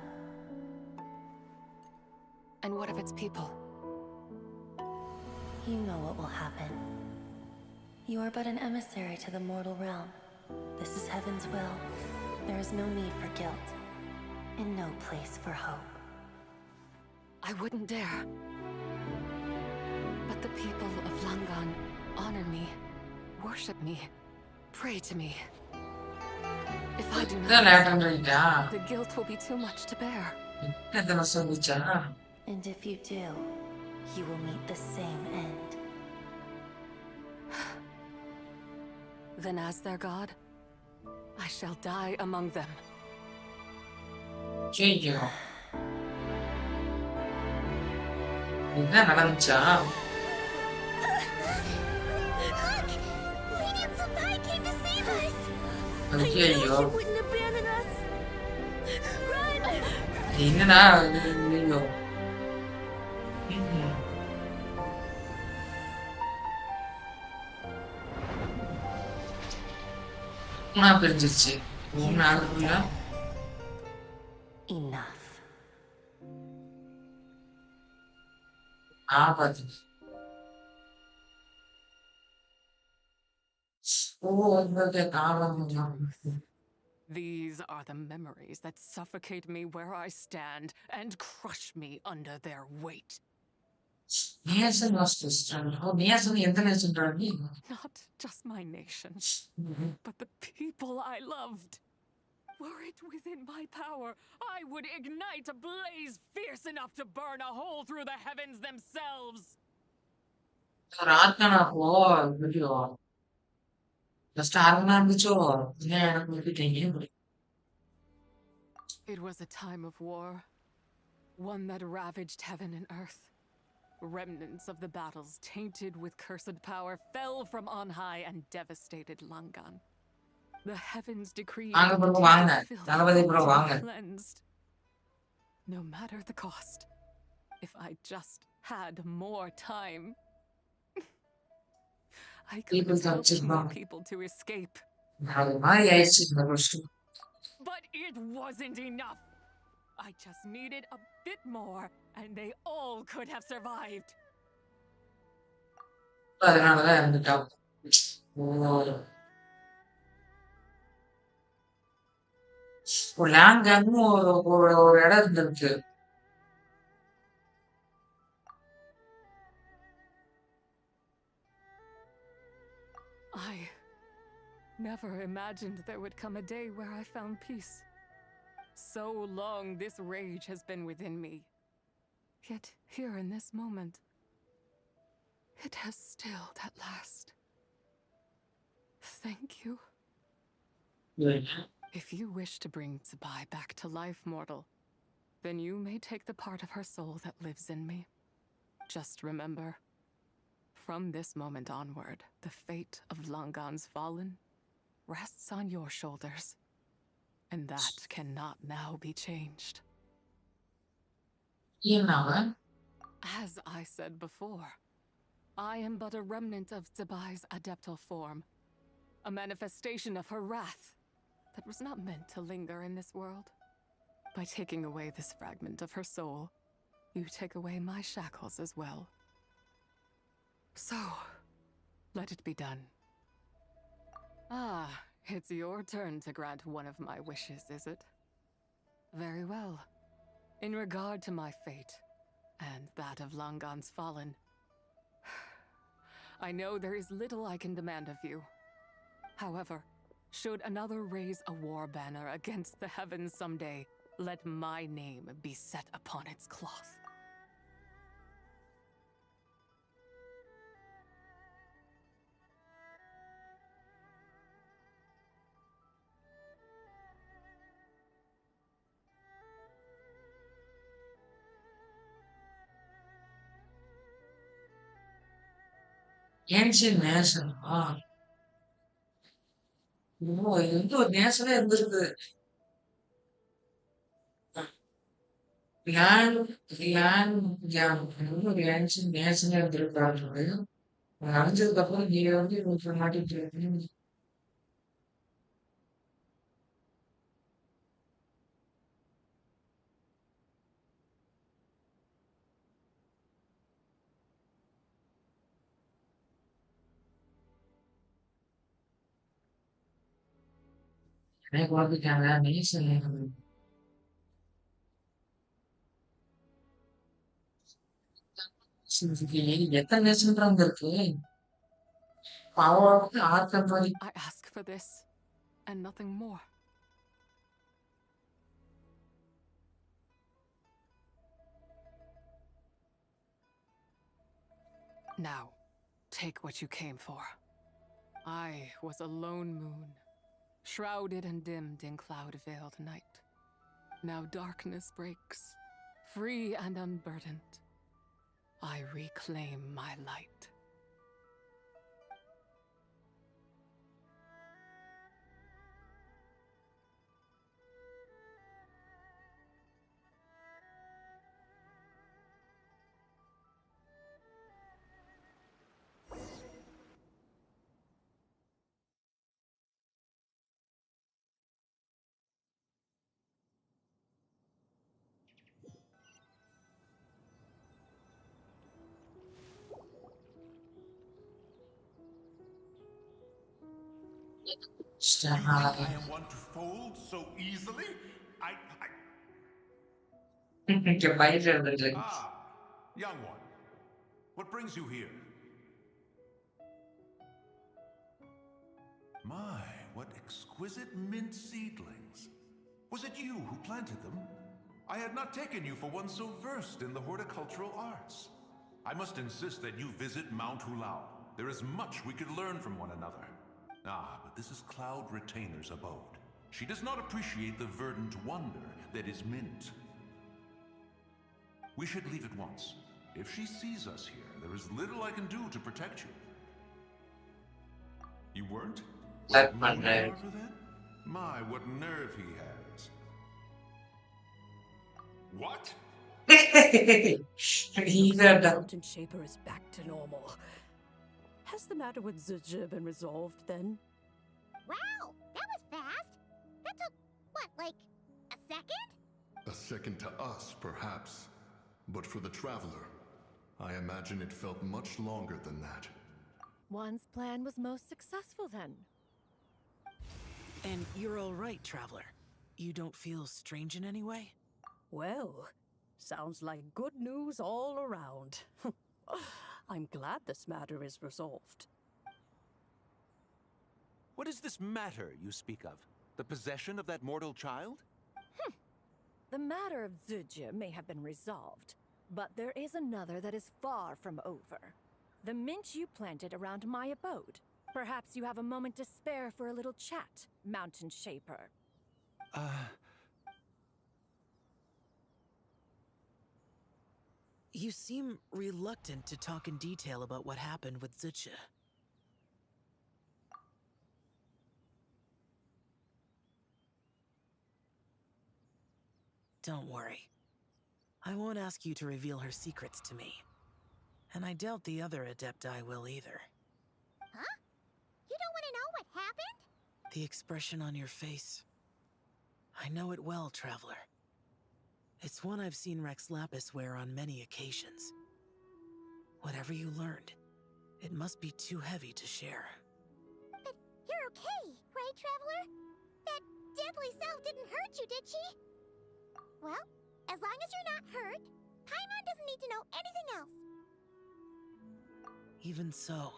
And what of its people? You know what will happen. You are but an emissary to the mortal realm. This is Heaven's will. There is no need for guilt, and no place for hope. I wouldn't dare. But the people of Langan honor me, worship me, pray to me. If I do not, the guilt will be too much to bear. And if you do, you will meet the same end. Then as their god, I shall die among them. என்ன நடந்துச்சா? Look! Lady Zibai came to save us! ஐயோ. I knew she wouldn't abandon us! Run! என்னடா ஐயோ. பிரிஞ்சிருச்சு. Enough. ஆபத்து. These are the memories that suffocate me where I stand and crush me under their weight. Nielsen was distant. Oh, Nielsen international. Not just my nation, but the people I loved. Were it within my power, I would ignite a blaze fierce enough to burn a hole through the heavens themselves. It was a time of war, one that ravaged heaven and earth. Remnants of the battles tainted with cursed power fell from on high and devastated Langan. The heavens decreed வாங்க that the bro வாங்க. tainted filth Thalapathy bro had to வாங்க. be cleansed. No matter the cost, if I just had more time, I could People have helped touches more bro. people to escape. அது மாதிரி ஆயிடுச்சு இந்த வருஷம். But it wasn't enough. I just needed a bit more, and they all could have survived. அதனாலதான் இருந்துட்டான். லாங்கான்னு ஒரு இடம் இருந்திருக்கு. I never imagined there would come a day where I found peace. So long this rage has been within me. Yet here in this moment, it has stilled at last. Thank you. If you wish to bring Zibai back to life, mortal, then you may take the part of her soul that lives in me. Just remember, from this moment onward, the fate of Langan's fallen rests on your shoulders, and that cannot now be changed. As I said before, I am but a remnant of Zibai's adeptal form, a manifestation of her wrath that was not meant to linger in this world. By taking away this fragment of her soul, you take away my shackles as well. So, let it be done. Ah, it's your turn to grant one of my wishes, is it? Very well. In regard to my fate, and that of Langan's fallen, I know there is little I can demand of you. However, should another raise a war banner against the heavens someday, let my name be set upon its cloth. Genshin nation. இது வந்து ஒரு நேஷனே இருந்திருக்கு. ஒரு ancient நேஷனே இருந்திருக்காரு. அழிஞ்சதுக்கு அப்புறம் நீங்க வந்து இவங்களுக்கு மாட்டிட்டு இருக்கீங்க. எனக்கு வந்துட்டாங்க நேஷன் எத்தனை நேஷன்றாங்க இருக்கு. பாவம் ஆட்டம் மாதிரி. I ask for this, and nothing more. Now, take what you came for. I was a lone moon, shrouded and dimmed in cloud-veiled night. Now darkness breaks, free and unburdened. I reclaim my light. You think I am one to fold so easily? Young one. What brings you here? My, what exquisite mint seedlings. Was it you who planted them? I had not taken you for one so versed in the horticultural arts. I must insist that you visit Mount Hulao. There is much we could learn from one another. But this is Cloud Retainer's abode. She does not appreciate the verdant wonder that is mint. We should leave at once. If she sees us here, there is little I can do to protect you. You weren't? That Moon man. Carver then? My, what nerve he has. What? Looks like Mountain Shaper is back to normal. Has the matter with Zhongli been resolved then? Wow, that was fast. That took, what, like a second? A second to us, perhaps. But for the Traveler, I imagine it felt much longer than that. One's plan was most successful then. And you're all right, Traveler. You don't feel strange in any way? Well, sounds like good news all around. I'm glad this matter is resolved. What is this matter you speak of? The possession of that mortal child? The matter of Zhongli may have been resolved, but there is another that is far from over. The mint you planted around my abode. Perhaps you have a moment to spare for a little chat, Mountain Shaper. You seem reluctant to talk in detail about what happened with Zhongli. Don't worry. I won't ask you to reveal her secrets to me. And I doubt the other Adepti will either. Huh? You don't want to know what happened? The expression on your face. I know it well, Traveler. It's one I've seen Rex Lapis wear on many occasions. Whatever you learned, it must be too heavy to share. But you're okay, right, Traveler? That deadly self didn't hurt you, did she? Well, as long as you're not hurt, Paimon doesn't need to know anything else. Even so,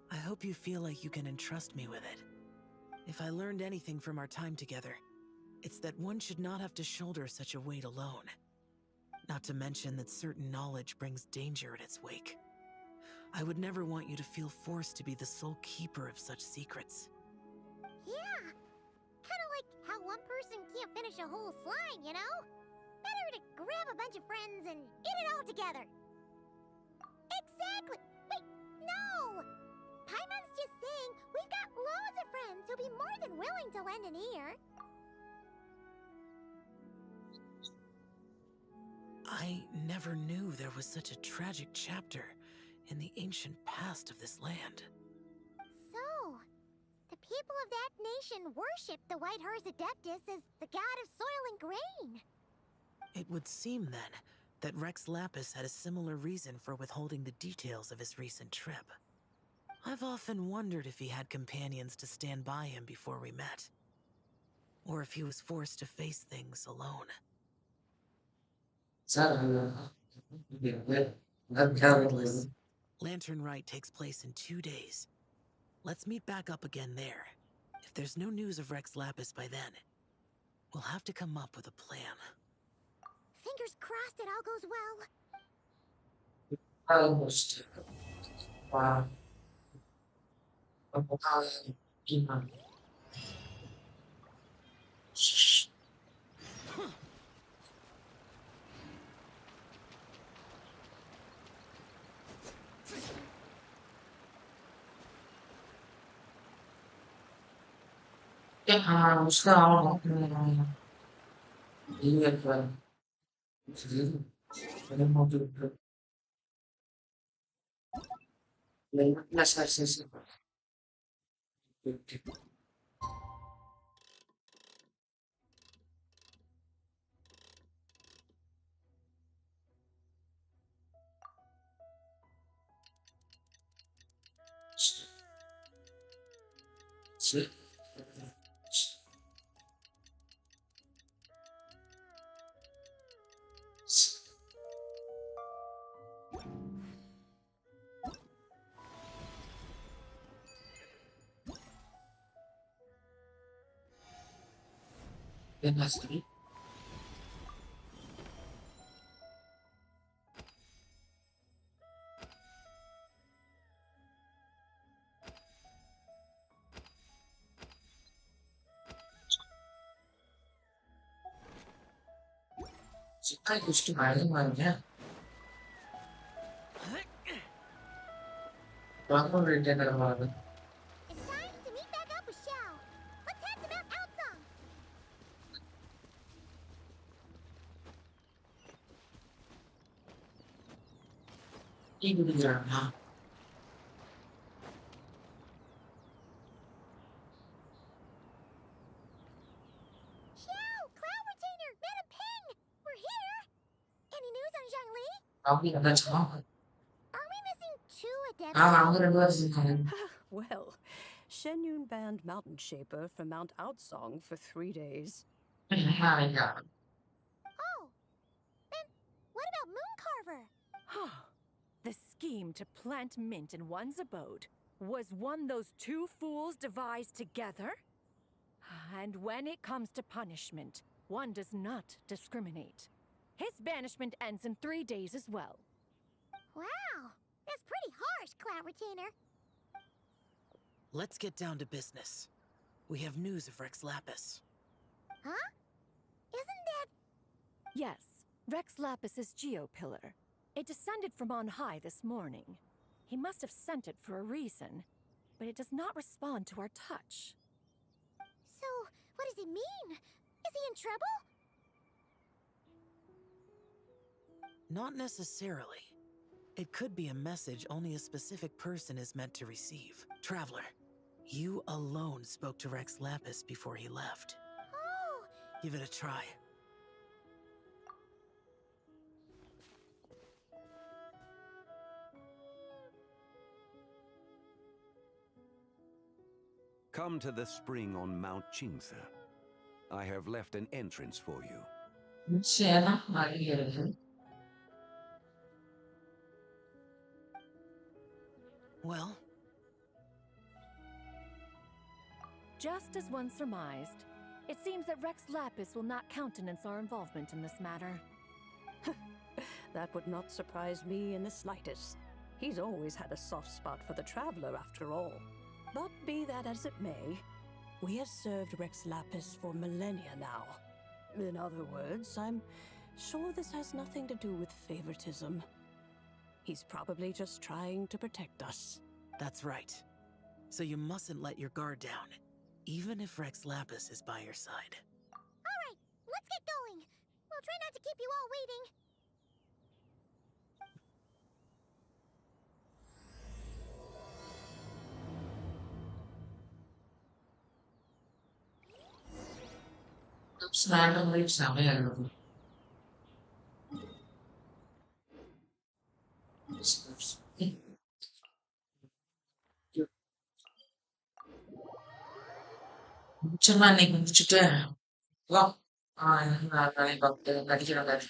I hope you feel like you can entrust me with it. If I learned anything from our time together, it's that one should not have to shoulder such a weight alone. Not to mention that certain knowledge brings danger in its wake. I would never want you to feel forced to be the sole keeper of such secrets. Yeah, kind of like how one person can't finish a whole slime, you know? Better to grab a bunch of friends and get it all together. Exactly! Wait, no! Paimon's just saying we've got loads of friends who'll be more than willing to lend an ear. I never knew there was such a tragic chapter in the ancient past of this land. So, the people of that nation worship the White Horse Adeptus as the god of soil and grain. It would seem, then, that Rex Lapis had a similar reason for withholding the details of his recent trip. I've often wondered if he had companions to stand by him before we met. Or if he was forced to face things alone. Regardless, Lantern Rite takes place in 2 days. Let's meet back up again there. If there's no news of Rex Lapis by then, we'll have to come up with a plan. Fingers crossed it all goes well. Almost. Wow. उसका आओ ये पर मैंने मौजूद नहीं से It must be. Zibai used to hide in my Welcome to Indian Live. It's time to meet back up with Xiao. Let's head to Mount Outsong. Ini dia. Xiao, Cloud Retainer, Madam Ping, we're here. Any news on Zhongli? Kamu ada cakap. Are we missing two adepts? Kamu ada dua sih kan? Well, Shenyun banned Mountain Shaper from Mount Outsong for 3 days. Ya. Oh, then what about Mooncarver? The scheme to plant mint in one's abode was one those two fools devised together? And when it comes to punishment, one does not discriminate. His banishment ends in 3 days as well. Wow, that's pretty harsh, Cloud Retainer. Let's get down to business. We have news of Rex Lapis. Huh? Isn't that... Yes, Rex Lapis's Geopillar. It descended from on high this morning. He must have sent it for a reason, but it does not respond to our touch. So, what does it mean? Is he in trouble? Not necessarily. It could be a message only a specific person is meant to receive. Traveler, you alone spoke to Rex Lapis before he left. Oh! Give it a try. Come to the spring on Mount Qingse. I have left an entrance for you. Saya lagi ya. Well? Just as one surmised, it seems that Rex Lapis will not countenance our involvement in this matter. That would not surprise me in the slightest. He's always had a soft spot for the traveler, after all. But be that as it may, we have served Rex Lapis for millennia now. In other words, I'm sure this has nothing to do with favoritism. He's probably just trying to protect us. That's right. So you mustn't let your guard down, even if Rex Lapis is by your side. All right, let's get going. We'll try not to keep you all waiting. Lantern Rite സമയമായിരുന്നു. சும்மா இன்னைக்கு முடிச்சுட்டு வா. நாளைக்கு பார்த்து நடிக்கிறேன்.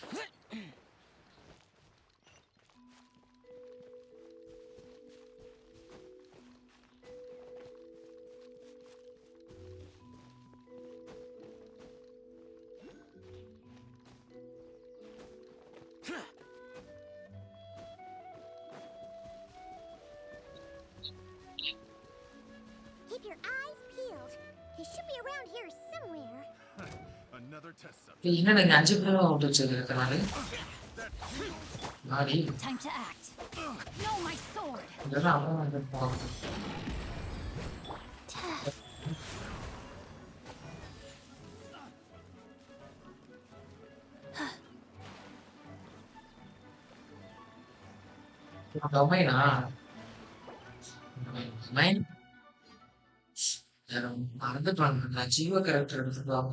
Keep your eyes peeled. He should be around here somewhere. Another test subject. என்னடா இங்க 5 பேரும் அவுட் வச்சிருக்காரு. மாடி. Time to act. No, my sword. இதெல்லாம் அவன் வந்து போறான். Domain domain. மறந்துட்டாங்க. நான் ஜீவ கேரக்டர் எடுத்துக்கலாம்.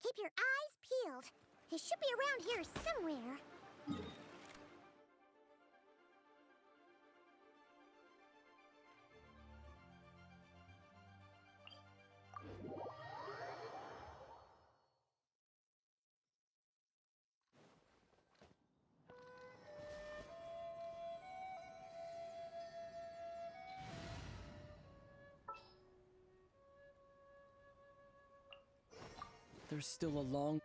Keep your eyes peeled. He should be around here somewhere. There's still a long...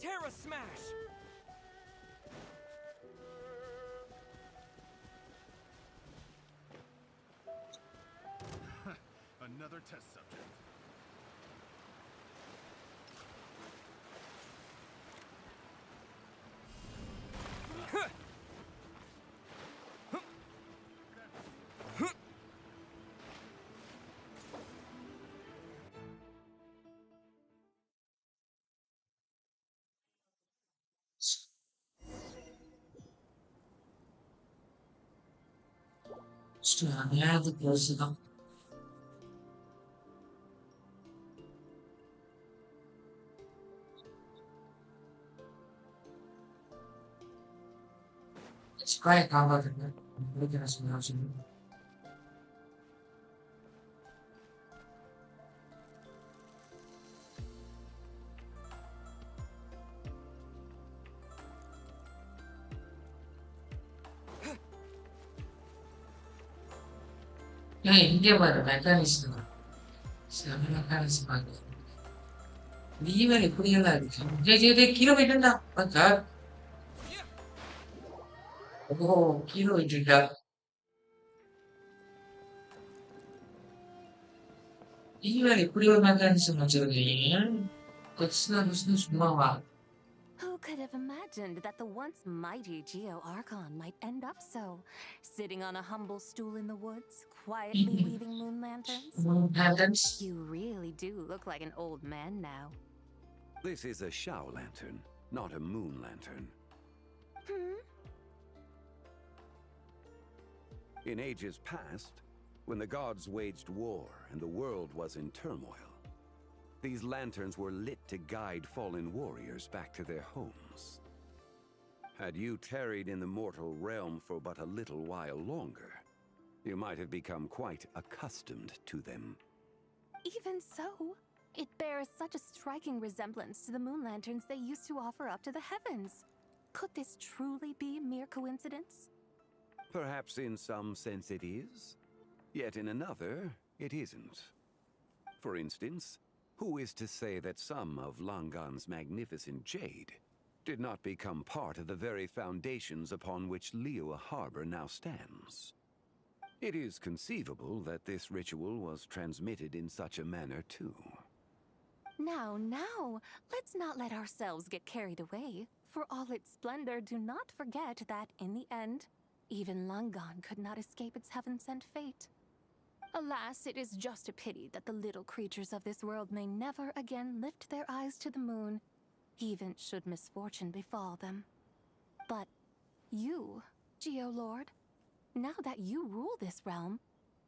Terra Smash! Another test subject. Yeah, the close enough. Let's try a combat in there. Look at us now. Hey, இங்கே பாரு mechanism செம mechanism lever எப்படியெல்லாம் இருக்கு கீழே போயிட்டா பார்த்தா ஓ கீழே போயிட்டுட்டா lever எப்படி ஒரு மெக்கானிசம் வச்சிருக்கீங்க கொஸ்டின் சும்மாவா Who could have imagined that the once mighty Geo Archon might end up so, sitting on a humble stool in the woods, quietly weaving moon lanterns? Lanterns? You really do look like an old man now. This is a Shao lantern, not a moon lantern. In ages past, when the gods waged war and the world was in turmoil, these lanterns were lit to guide fallen warriors back to their homes. Had you tarried in the mortal realm for but a little while longer, you might have become quite accustomed to them. Even so, it bears such a striking resemblance to the moon lanterns they used to offer up to the heavens. Could this truly be mere coincidence? Perhaps in some sense it is, yet in another, it isn't. For instance, who is to say that some of Langan's magnificent jade did not become part of the very foundations upon which Liyue Harbor now stands? It is conceivable that this ritual was transmitted in such a manner too. Now, let's not let ourselves get carried away. For all its splendor, do not forget that, in the end, even Langan could not escape its heaven-sent fate. Alas, it is just a pity that the little creatures of this world may never again lift their eyes to the moon, even should misfortune befall them. But you, Geolord, now that you rule this realm,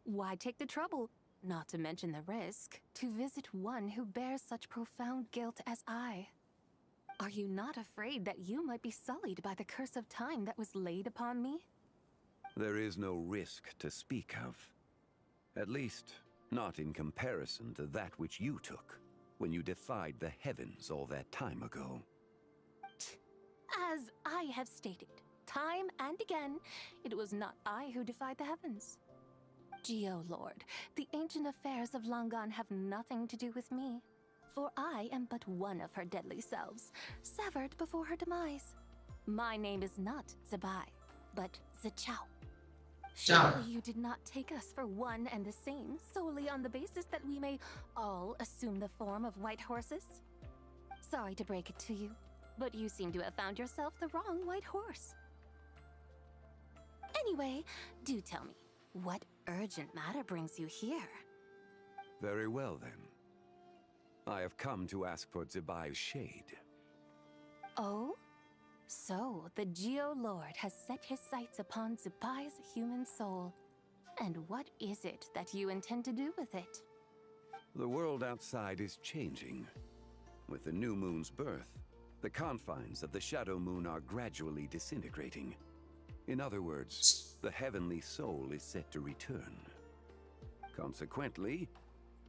why take the trouble, not to mention the risk, to visit one who bears such profound guilt as I? Are you not afraid that you might be sullied by the curse of time that was laid upon me? There is no risk to speak of. At least, not in comparison to that which you took when you defied the heavens all that time ago. As I have stated, time and again, it was not I who defied the heavens. Geo-Lord, the ancient affairs of Langan have nothing to do with me, for I am but one of her deadly selves, severed before her demise. My name is not Zibai, but Zichao. Surely you did not take us for one and the same solely on the basis that we may all assume the form of white horses? Sorry to break it to you, but you seem to have found yourself the wrong white horse. Anyway, do tell me, what urgent matter brings you here? Very well, then. I have come to ask for Zibai's shade. Oh? So, the Geo-Lord has set his sights upon Zibai's human soul. And what is it that you intend to do with it? The world outside is changing. With the new moon's birth, the confines of the Shadow Moon are gradually disintegrating. In other words, the heavenly soul is set to return. Consequently,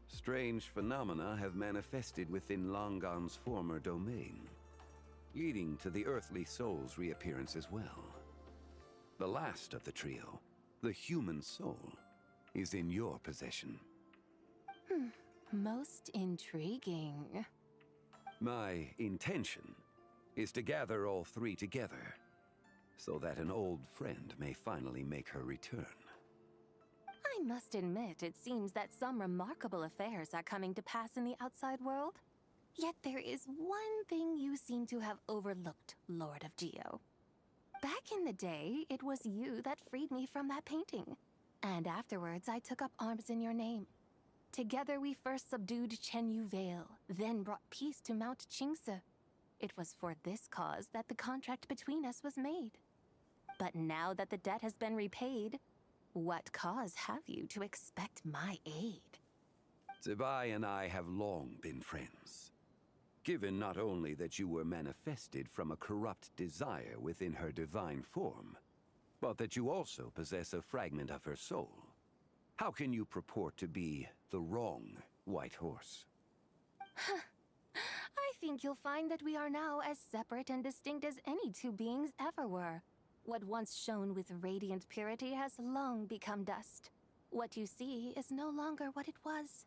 strange phenomena have manifested within Langan's former domain, leading to the earthly soul's reappearance as well. The last of the trio, the human soul, is in your possession. Most intriguing. My intention is to gather all three together, so that an old friend may finally make her return. I must admit, it seems that some remarkable affairs are coming to pass in the outside world. Yet there is one thing you seem to have overlooked, Lord of Geo. Back in the day, it was you that freed me from that painting. And afterwards, I took up arms in your name. Together we first subdued Chenyu Vale, then brought peace to Mount Qingse. It was for this cause that the contract between us was made. But now that the debt has been repaid, what cause have you to expect my aid? Zibai and I have long been friends. Given not only that you were manifested from a corrupt desire within her divine form, but that you also possess a fragment of her soul, how can you purport to be the wrong white horse? I think you'll find that we are now as separate and distinct as any two beings ever were. What once shone with radiant purity has long become dust. What you see is no longer what it was.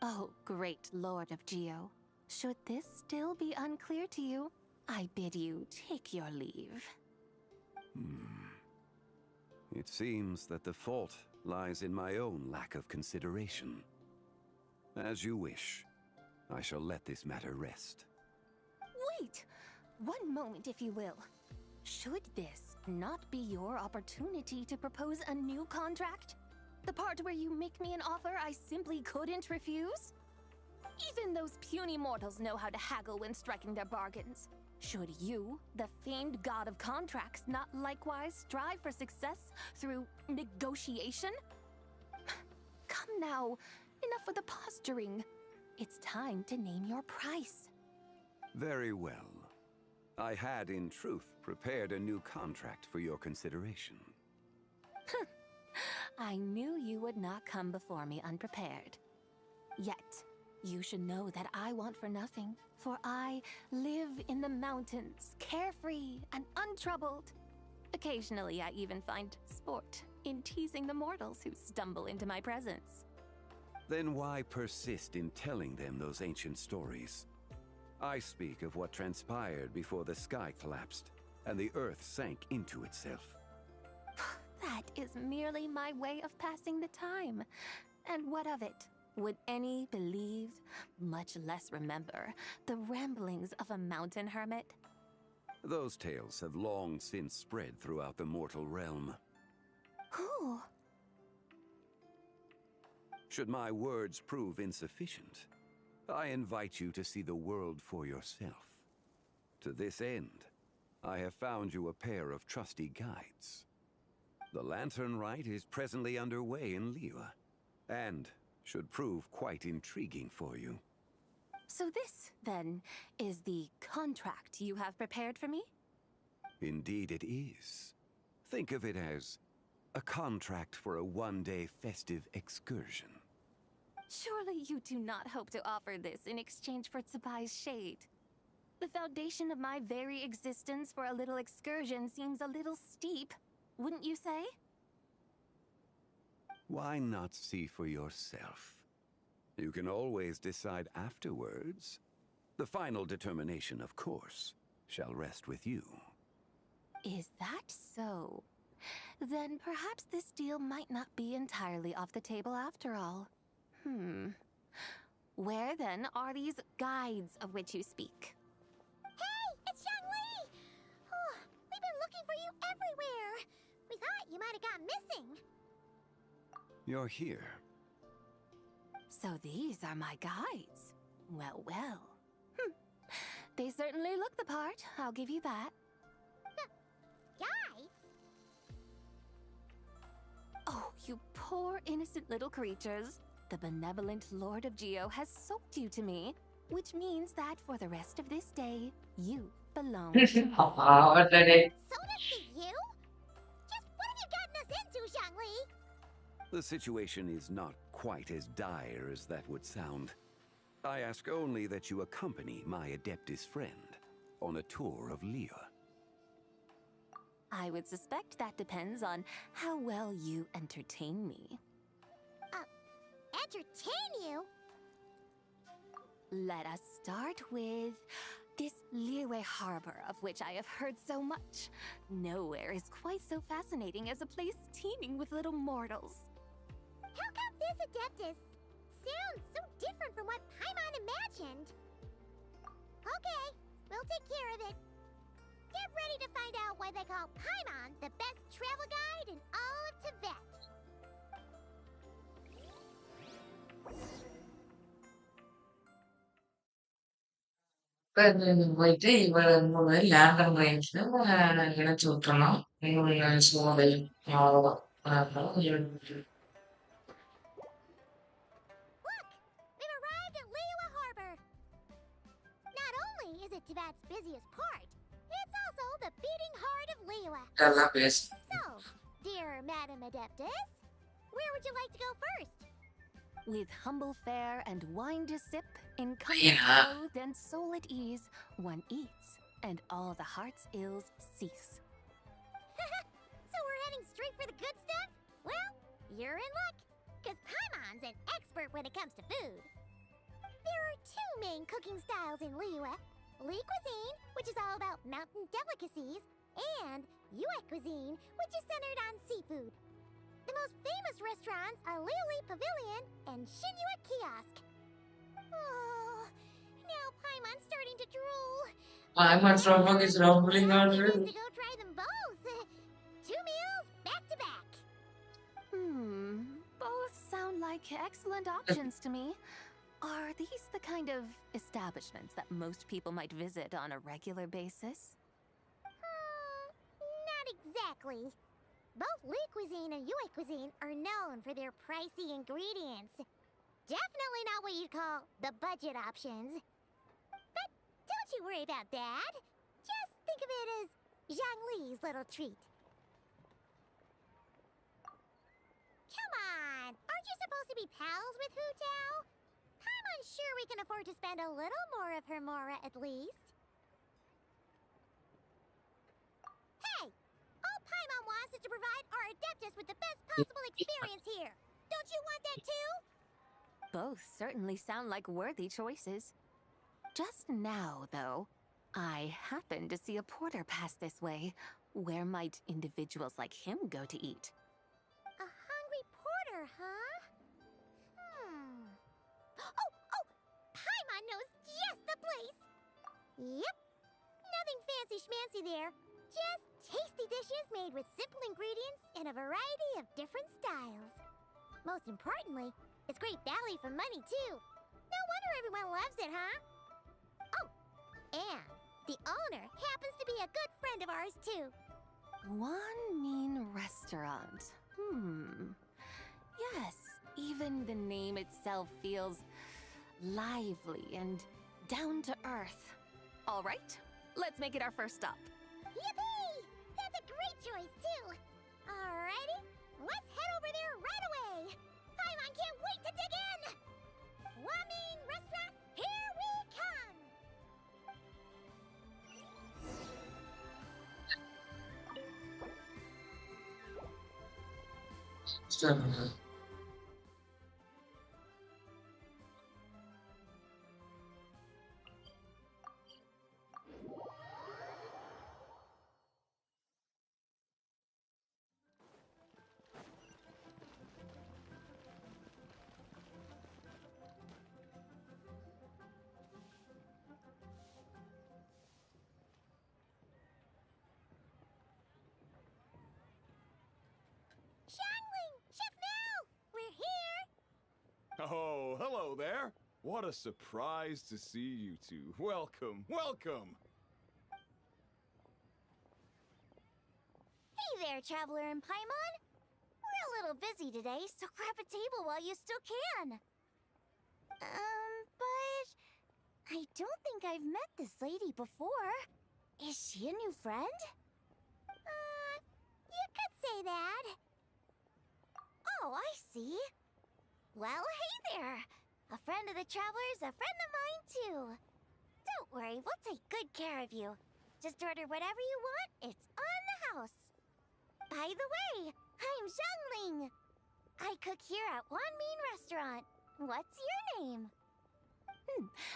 Oh, great Lord of Geo. Should this still be unclear to you, I bid you take your leave. It seems that the fault lies in my own lack of consideration. As you wish. I shall let this matter rest. Wait! One moment, if you will. Should this not be your opportunity to propose a new contract? The part where you make me an offer I simply couldn't refuse? Even those puny mortals know how to haggle when striking their bargains. Should you, the famed god of contracts, not likewise strive for success through negotiation? Come now, enough with the posturing. It's time to name your price. Very well. I had, in truth, prepared a new contract for your consideration. I knew you would not come before me unprepared. Yet, you should know that I want for nothing, for I live in the mountains, carefree and untroubled. Occasionally, I even find sport in teasing the mortals who stumble into my presence. Then why persist in telling them those ancient stories? I speak of what transpired before the sky collapsed and the earth sank into itself. That is merely my way of passing the time. And what of it? Would any believe, much less remember, the ramblings of a mountain hermit? Those tales have long since spread throughout the mortal realm. Who? Should my words prove insufficient, I invite you to see the world for yourself. To this end, I have found you a pair of trusty guides. The Lantern Rite is presently underway in Liyue, and should prove quite intriguing for you. So this, then, is the contract you have prepared for me? Indeed it is. Think of it as a contract for a one-day festive excursion. Surely you do not hope to offer this in exchange for Zibai's shade. The foundation of my very existence for a little excursion seems a little steep, wouldn't you say? Why not see for yourself? You can always decide afterwards. The final determination, of course, shall rest with you. Is that so? Then perhaps this deal might not be entirely off the table after all. Where then are these guides of which you speak? Hey, it's Zhongli! Oh, we've been looking for you everywhere. We thought you might have gone missing. You're here. So these are my guides. Well, well. They certainly look the part, I'll give you that. Guides? Oh, you poor innocent little creatures. The benevolent Lord of Geo has soaked you to me, which means that for the rest of this day, you belong to me. So does to you? Just what have you gotten us into, Zhongli? The situation is not quite as dire as that would sound. I ask only that you accompany my Adeptus friend on a tour of Liyue. I would suspect that depends on how well you entertain me. Entertain you? Let us start with this Liyue harbor of which I have heard so much. Nowhere is quite so fascinating as a place teeming with little mortals. How come this Adeptus sounds so different from what Paimon imagined? Okay, we'll take care of it. Get ready to find out why they call Paimon the best travel guide in all of Tibet. போயிட்டு இவரை 3 பேர் lantern ரைட்ல இணைச்சு விட்டுறணும். இவங்க சோலை அவ்வளோதான். அப்புறம் We've arrived at Liyue Harbor. Not only is it Tibet's busiest port, it's also the beating heart of Liyue. நல்லா பேசு. So, dear Madam Adeptus, where would you like to go first? With humble fare and wine to sip, in Yeah. comfort clothed and soul at ease, one eats, and all the heart's ills cease. So we're heading straight for the good stuff? Well, you're in luck, because Paimon's an expert when it comes to food. There are 2 main cooking styles in Liyue. Li cuisine, which is all about mountain delicacies, and Yue cuisine, which is centered on seafood. The most famous restaurants are Liuli Pavilion and Shinyue Kiosk. Oh, now Paimon's starting to drool. Paimon's stomach is rumbling already. To go try them both. 2 meals back to back. Both sound like excellent options to me. Are these the kind of establishments that most people might visit on a regular basis? Not exactly. Both Li cuisine and Yue cuisine are known for their pricey ingredients. Definitely not what you'd call the budget options. But don't you worry about that. Just think of it as Zhongli's little treat. Come on! Aren't you supposed to be pals with Hu Tao? I'm sure we can afford to spend a little more of her mora at least. Hey! All Paimon wants is to provide our Adeptus with the best possible experience here. Don't you want that too? Both certainly sound like worthy choices. Just now, though, I happened to see a porter pass this way. Where might individuals like him go to eat? A hungry porter, huh? Oh! Paimon knows just the place! Yep. Nothing fancy-schmancy there. Just tasty dishes made with simple ingredients in a variety of different styles. Most importantly, it's great value for money, too. No wonder everyone loves it, huh? Oh, and the owner happens to be a good friend of ours, too. One mean restaurant. Yes, even the name itself feels lively and down to earth. All right, let's make it our first stop. Yippee! That's a great choice, too. Alrighty, let's head over there right away. Paimon can't wait to dig in. Wamin Restaurant, here we come. Oh, hello there. What a surprise to see you two. Welcome, welcome. Hey there, Traveler and Paimon. We're a little busy today, so grab a table while you still can. But I don't think I've met this lady before. Is she a new friend? You could say that. Oh, I see. Well, hey there. A friend of the Traveler's a friend of mine, too. Don't worry, we'll take good care of you. Just order whatever you want, it's on the house. By the way, I'm Zhongli. I cook here at Wanmin Restaurant. What's your name?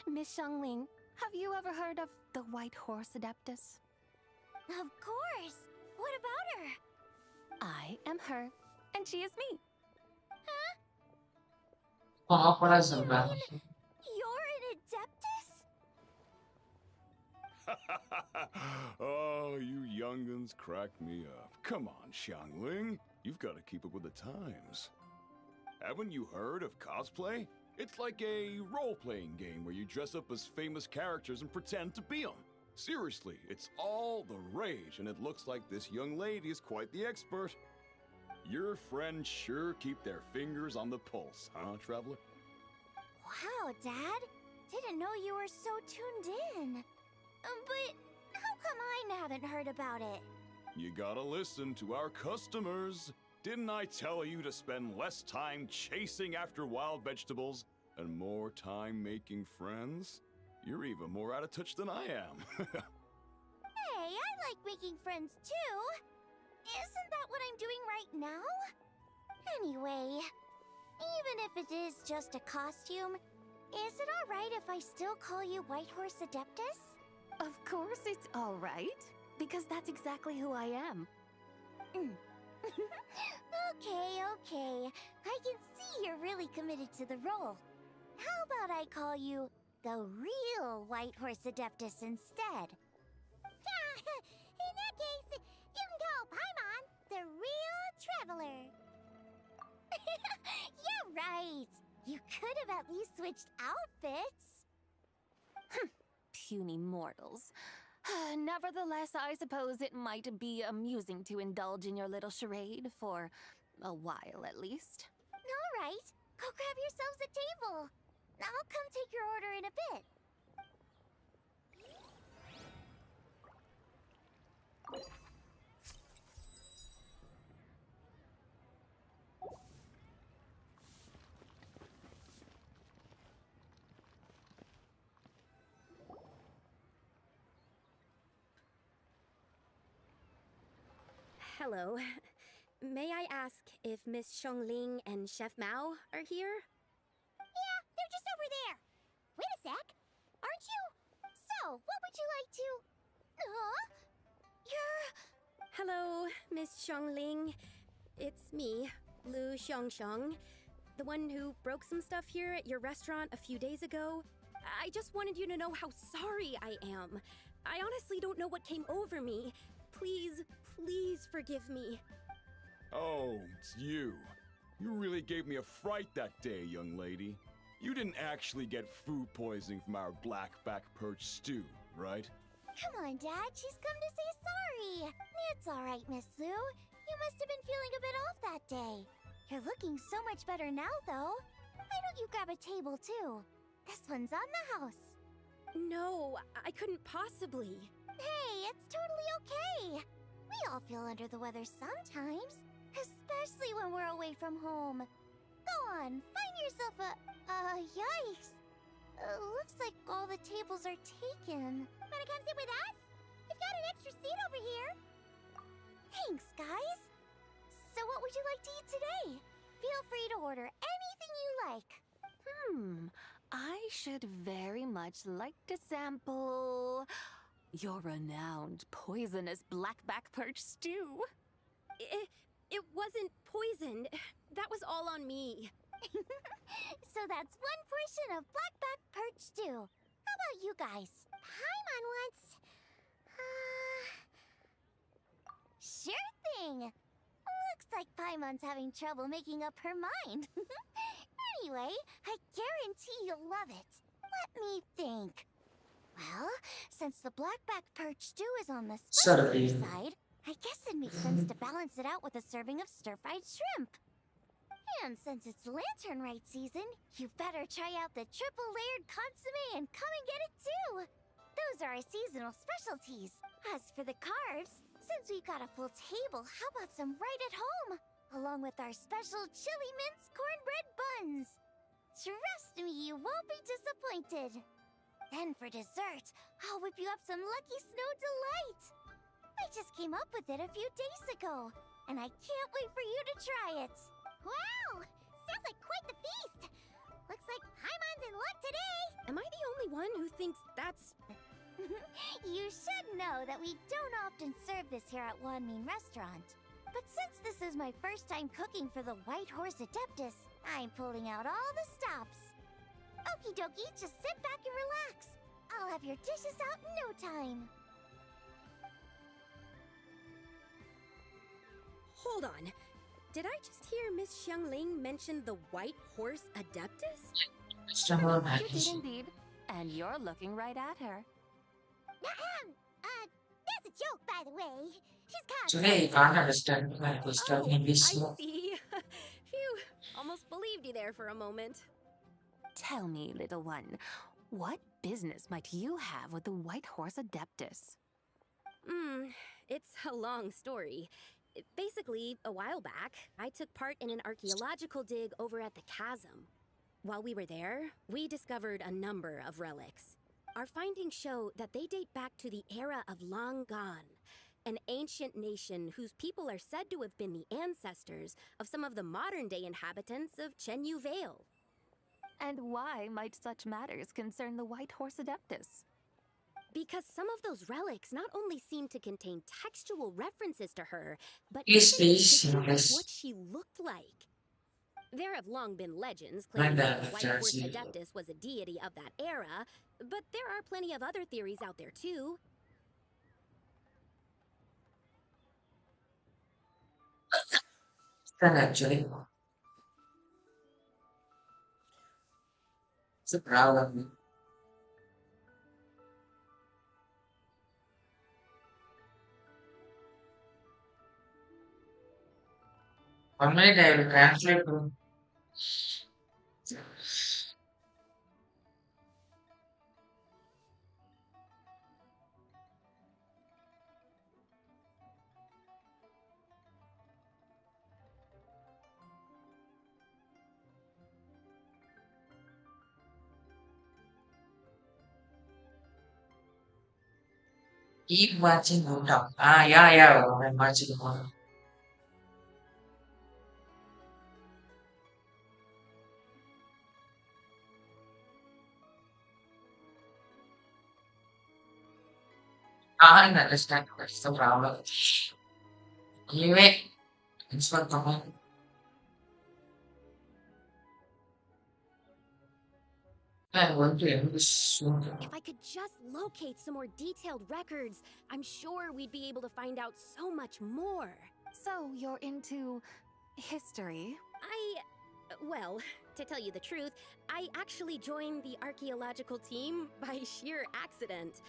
Miss Zhongli, have you ever heard of the White Horse Adeptus? Of course. What about her? I am her, and she is me. Paparazzi சொல்றாங்க. You're an Adeptus? Oh, you young'uns crack me up. Come on, Xiangling. You've got to keep up with the times. Haven't you heard of cosplay? It's like a role-playing game where you dress up as famous characters and pretend to be them. Seriously, it's all the rage, and it looks like this young lady is quite the expert. Your friends sure keep their fingers on the pulse, huh, Traveler? Wow, Dad. Didn't know you were so tuned in. But how come I haven't heard about it? You gotta listen to our customers. Didn't I tell you to spend less time chasing after wild vegetables and more time making friends? You're even more out of touch than I am. Hey, I like making friends too. Isn't that what I'm doing right now? Anyway, even if it is just a costume, is it alright if I still call you White Horse Adeptus? Of course it's all right, because that's exactly who I am. Okay. I can see you're really committed to the role. How about I call you the real White Horse Adeptus instead? In that case, you can call Paimon the real Traveler. You're right. You could have at least switched outfits. Puny mortals. Nevertheless, I suppose it might be amusing to indulge in your little charade for a while at least. All right, go grab yourselves a table. I'll come take your order in a bit. Hello. May I ask if Miss Zhongli and Chef Mao are here? Yeah, they're just over there. Wait a sec. Aren't you? So, what would you like to... You're... Hello, Miss Zhongli. It's me, Lu Xiangxiang, the one who broke some stuff here at your restaurant a few days ago. I just wanted you to know how sorry I am. I honestly don't know what came over me. Please forgive me. Oh, it's you. You really gave me a fright that day, young lady. You didn't actually get food poisoning from our black-back perch stew, right? Come on, Dad. She's come to say sorry. It's all right, Miss Lu. You must have been feeling a bit off that day. You're looking so much better now, though. Why don't you grab a table, too? This one's on the house. No, I couldn't possibly. Hey, it's totally okay. We all feel under the weather sometimes, especially when we're away from home. Go on, find yourself yikes. Looks like all the tables are taken. Wanna come sit with us? We've got an extra seat over here. Thanks, guys. So what would you like to eat today? Feel free to order anything you like. I should very much like to sample your renowned poisonous blackback perch stew. It wasn't poisoned. That was all on me. So that's one portion of blackback perch stew. How about you guys? Paimon wants... Sure thing. Looks like Paimon's having trouble making up her mind. Anyway, I guarantee you'll love it. Let me think. Well, since the blackback perch stew is on the spicy side, I guess it makes sense to balance it out with a serving of stir-fried shrimp. And since it's Lantern Rite season, you better try out the triple-layered consommé and come and get it too! Those are our seasonal specialties. As for the carbs, since we've got a full table, how about some right at home? Along with our special chili mince cornbread buns. Trust me, you won't be disappointed. Then for dessert, I'll whip you up some Lucky Snow Delight. I just came up with it a few days ago, and I can't wait for you to try it. Wow! Sounds like quite the feast! Looks like Paimon's in luck today! Am I the only one who thinks that's... You should know that we don't often serve this here at Wanmin Restaurant. But since this is my first time cooking for the White Horse Adeptus, I'm pulling out all the stops. Okie dokie, just sit back and relax. I'll have your dishes out in no time. Hold on. Did I just hear Miss Xiangling mention the White Horse Adeptus? You did indeed. And you're looking right at her. That's a joke, by the way. Today, I can't understand my question in this. I see. Phew, almost believed you there for a moment. Tell me, little one, what business might you have with the White Horse Adeptus? It's a long story. Basically, a while back, I took part in an archaeological dig over at the chasm. While we were there, we discovered a number of relics. Our findings show that they date back to the era of Long Gone, an ancient nation whose people are said to have been the ancestors of some of the modern-day inhabitants of Chenyu Vale. And why might such matters concern the White Horse Adeptus? Because some of those relics not only seem to contain textual references to her, but Please, what she looked like. There have long been legends claiming that the White Horse Adeptus was a deity of that era, but there are plenty of other theories out there too. Actually, it's a problem. One minute, I will translate. Keep watching Utah. Yeah, I'm watching more. I understand what's the problem. Anyway, thanks for coming. I want to end this soon. If I could just locate some more detailed records, I'm sure we'd be able to find out so much more. So you're into history? Well, to tell you the truth, I actually joined the archaeological team by sheer accident.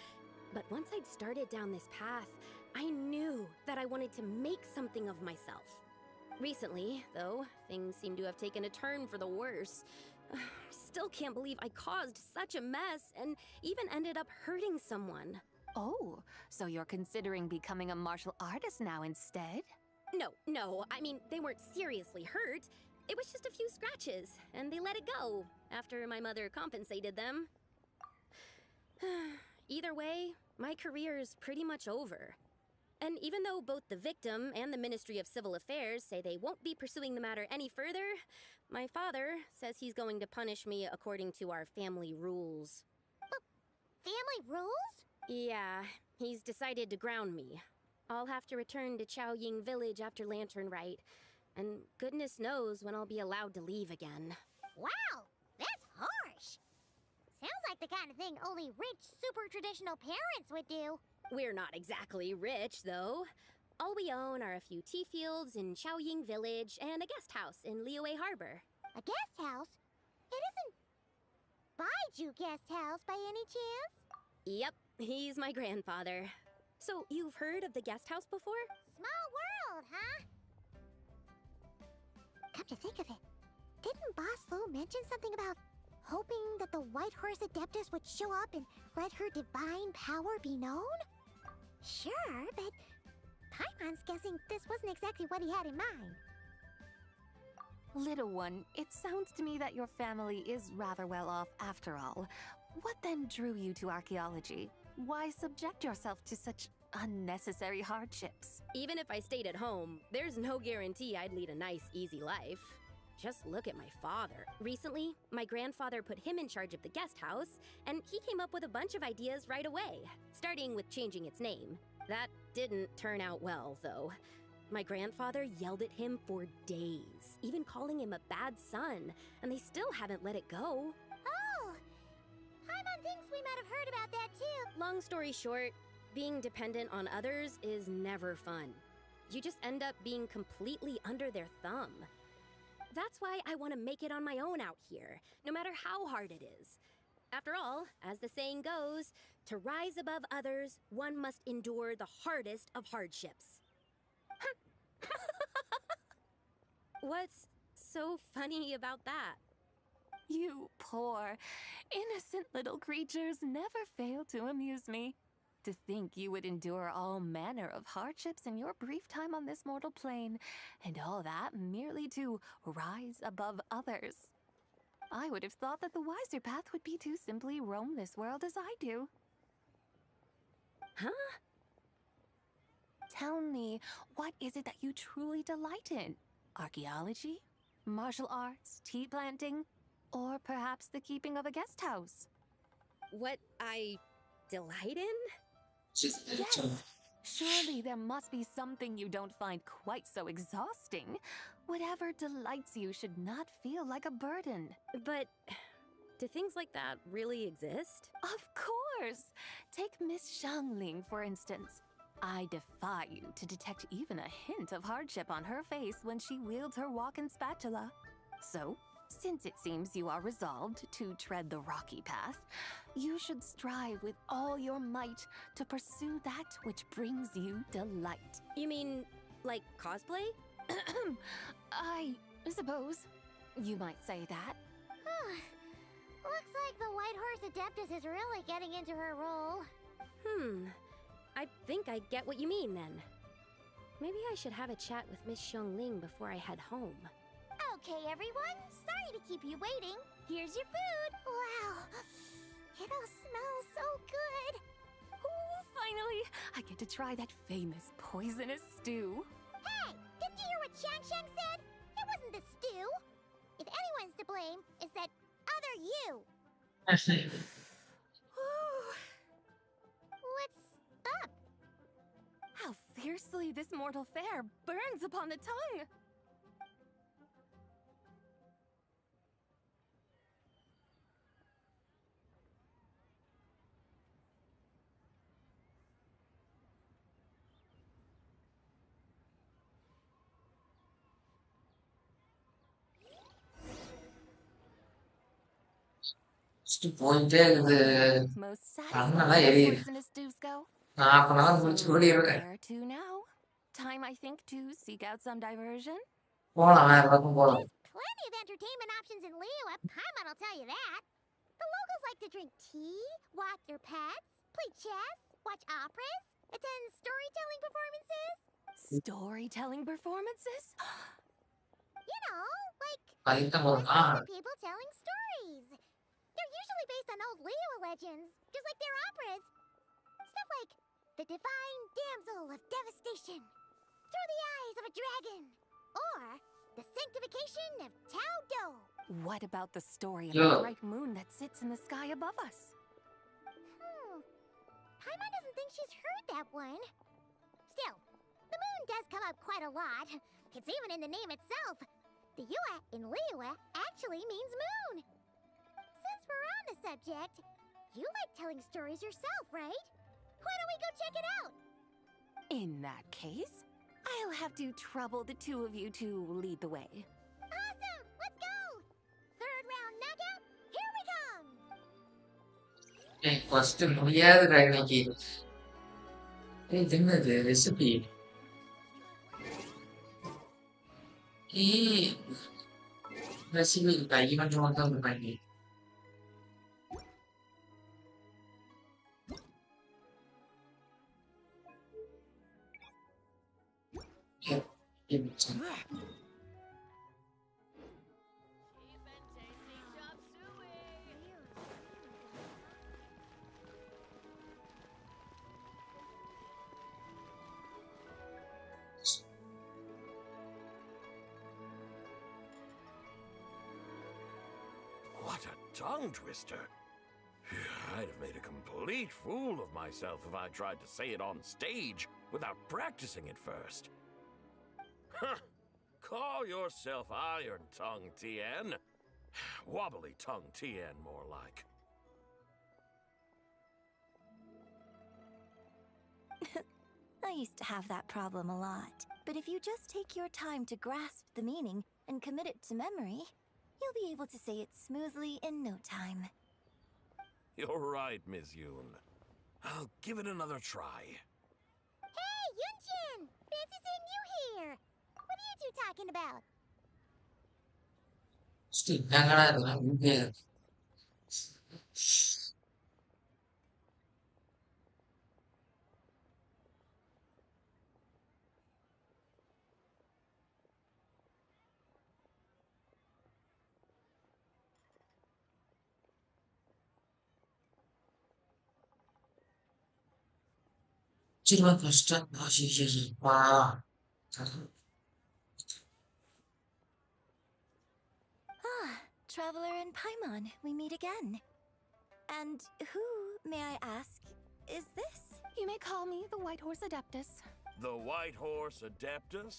But once I'd started down this path, I knew that I wanted to make something of myself. Recently, though, things seem to have taken a turn for the worse. Still can't believe I caused such a mess and even ended up hurting someone. Oh, so you're considering becoming a martial artist now instead? No, I mean, they weren't seriously hurt. It was just a few scratches, and they let it go after my mother compensated them. Either way, my career's pretty much over. And even though both the victim and the Ministry of Civil Affairs say they won't be pursuing the matter any further, my father says he's going to punish me according to our family rules. Family rules? Yeah, he's decided to ground me. I'll have to return to Chaoying Village after Lantern Rite, and goodness knows when I'll be allowed to leave again. Wow, that's harsh. Sounds like the kind of thing only rich, super traditional parents would do. We're not exactly rich, though. All we own are a few tea fields in Chaoying Village and a guest house in Liyue Harbor. A guest house? It isn't Baiju Guest House by any chance? Yep, he's my grandfather. So, you've heard of the guest house before? Small world, huh? Come to think of it, didn't Boss Lu mention something about hoping that the White Horse Adeptus would show up and let her divine power be known? Sure, but Paimon's guessing this wasn't exactly what he had in mind. Little one, it sounds to me that your family is rather well off after all. What then drew you to archaeology? Why subject yourself to such unnecessary hardships? Even if I stayed at home, there's no guarantee I'd lead a nice, easy life. Just look at my father. Recently, my grandfather put him in charge of the guest house, and he came up with a bunch of ideas right away, starting with changing its name. That didn't turn out well, though. My grandfather yelled at him for days, even calling him a bad son, and they still haven't let it go. Oh! Paimon thinks we might have heard about that too. Long story short, being dependent on others is never fun. You just end up being completely under their thumb. That's why I want to make it on my own out here, no matter how hard it is. After all, as the saying goes, to rise above others, one must endure the hardest of hardships. What's so funny about that? You poor, innocent little creatures never fail to amuse me. To think you would endure all manner of hardships in your brief time on this mortal plane, and all that merely to rise above others. I would have thought that the wiser path would be to simply roam this world as I do. Huh? Tell me, what is it that you truly delight in? Archaeology? Martial arts? Tea planting? Or perhaps the keeping of a guest house? What I delight in? Yes. Surely there must be something you don't find quite so exhausting. Whatever delights you should not feel like a burden. But do things like that really exist? Of course! Take Miss Zhongli, for instance. I defy you to detect even a hint of hardship on her face when she wields her walking spatula. So, since it seems you are resolved to tread the rocky path, you should strive with all your might to pursue that which brings you delight. You mean, like cosplay? I suppose you might say that. Looks like the White Horse Adeptus is really getting into her role. I think I get what you mean then. Maybe I should have a chat with Miss Zhongli before I head home. Okay, everyone. Sorry to keep you waiting. Here's your food. Wow. It all smells so good. Oh, finally! I get to try that famous poisonous stew. Hey! Didn't you hear what Shang said? It wasn't the stew. If anyone's to blame, it's that other you. What's up? How fiercely this mortal fare burns upon the tongue! போயிட்டே இருக்குது கண்ணெல்லாம் எரியுது நான் அப்ப நல்லா முடிச்சு ஓடிடுறேன் Time, I think, to seek out some diversion. போலாம் வேற பக்கம் போலாம் Plenty of entertainment options in Liyue. Paimon will tell you that. The locals like to drink tea, walk their pets, play chess, watch operas, attend storytelling performances. Storytelling performances? You know, like people telling stories. They're usually based on old Liyue legends, just like their operas. Stuff like the Divine Damsel of Devastation, Through the Eyes of a Dragon, or the Sanctification of Tao Do. What about the story of the bright moon that sits in the sky above us? Paimon doesn't think she's heard that one. Still, the moon does come up quite a lot. It's even in the name itself. The Yue in Liyue actually means moon. Since we're on the subject, you like telling stories yourself, right? Why don't we go check it out? In that case, I'll have to trouble the two of you to lead the way. Awesome! Let's go! Third round knockout! First முடியாதுடா இன்னைக்கு. இது என்னது recipe? Recipe இருக்கா? Event மட்டும் இருப்பாங்க. What a tongue twister. I'd have made a complete fool of myself if I tried to say it on stage without practicing it first. Huh. Call yourself Iron Tongue, TN. Wobbly Tongue, TN, more like. I used to have that problem a lot. But if you just take your time to grasp the meaning and commit it to memory, you'll be able to say it smoothly in no time. You're right, Ms. Yoon. I'll give it another try. Hey, Yunjin! Fancy seeing you here! What are you two talking about? என்னங்கடா இதெல்லாம் இங்கே? சிறுவன் கஷ்டம் ஆசிரியப்பா. Ah, Traveler and Paimon, we meet again. And who, may I ask, is this? You may call me the White Horse Adeptus. The White Horse Adeptus?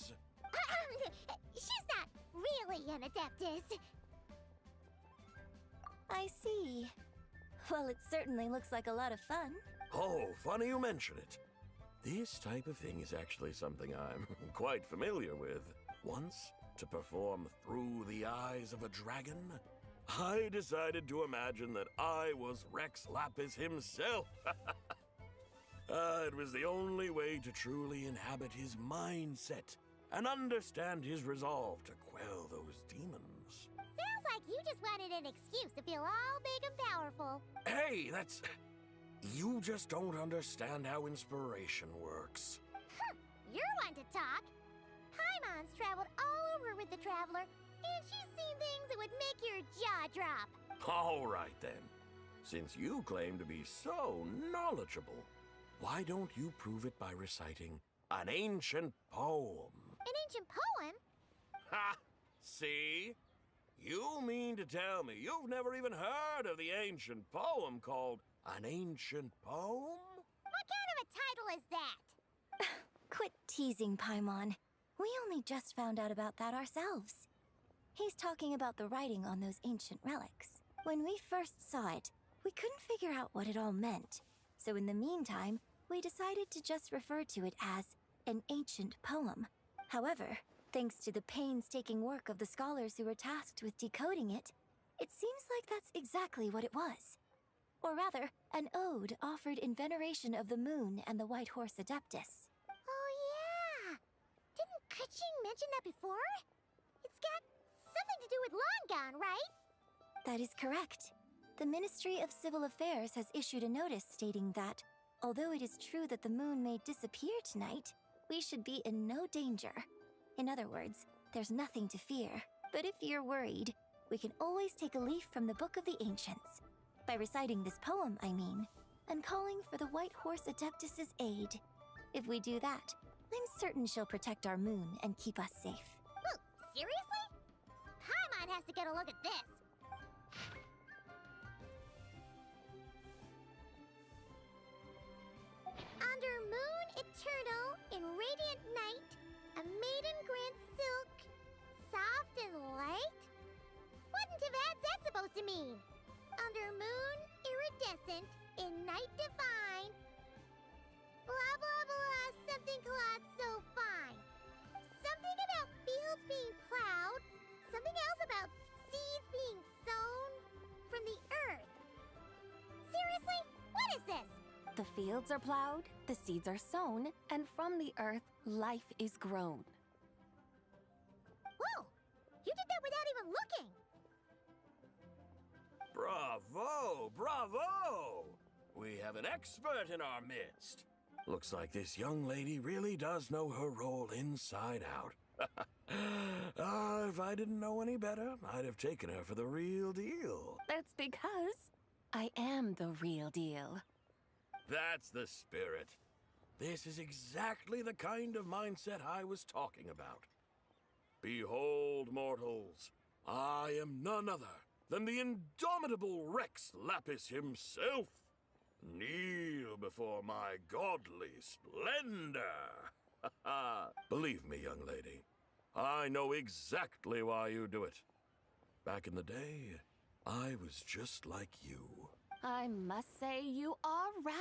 She's not really an Adeptus. I see. Well, it certainly looks like a lot of fun. Oh, funny you mention it. This type of thing is actually something I'm quite familiar with. Once, to perform Through the Eyes of a Dragon, I decided to imagine that I was Rex Lapis himself. It was the only way to truly inhabit his mindset and understand his resolve to quell those demons. Sounds like you just wanted an excuse to feel all big and powerful. Hey, that's... You just don't understand how inspiration works. You're one to talk. Paimon's traveled all over with the Traveler, and she's seen things that would make your jaw drop. All right, then. Since you claim to be so knowledgeable, why don't you prove it by reciting an ancient poem? An ancient poem? Ha! See? You mean to tell me you've never even heard of the ancient poem called An Ancient Poem? What kind of a title is that? Quit teasing, Paimon. We only just found out about that ourselves. He's talking about the writing on those ancient relics. When we first saw it, we couldn't figure out what it all meant. So in the meantime, we decided to just refer to it as an ancient poem. However, thanks to the painstaking work of the scholars who were tasked with decoding it, it seems like that's exactly what it was. Or rather, an ode offered in veneration of the moon and the White Horse Adeptus. Oh yeah! Didn't Kuching mention that before? It's got something to do with Longon, right? That is correct. The Ministry of Civil Affairs has issued a notice stating that, although it is true that the moon may disappear tonight, we should be in no danger. In other words, there's nothing to fear. But if you're worried, we can always take a leaf from the Book of the Ancients. By reciting this poem, I mean, and calling for the White Horse Adeptus' aid. If we do that, I'm certain she'll protect our moon and keep us safe. Oh, seriously? Paimon has to get a look at this. Under moon eternal, in radiant night, a maiden grants silk, soft and light? What in Tibet's that supposed to mean? Under moon, iridescent, in night divine. Blah blah blah, something cloth so fine. Something about fields being plowed. Something else about seeds being sown from the earth. Seriously? The fields are plowed, the seeds are sown, and from the earth, life is grown. Whoa! You did that without even looking! Bravo! Bravo! We have an expert in our midst. Looks like this young lady really does know her role inside out. If I didn't know any better, I'd have taken her for the real deal. That's because I am the real deal. That's the spirit. This is exactly the kind of mindset I was talking about. Behold, mortals, I am none other than the indomitable Rex Lapis himself. Kneel before my godly splendor. Believe me, young lady, I know exactly why you do it. Back in the day, I was just like you. I must say you are rather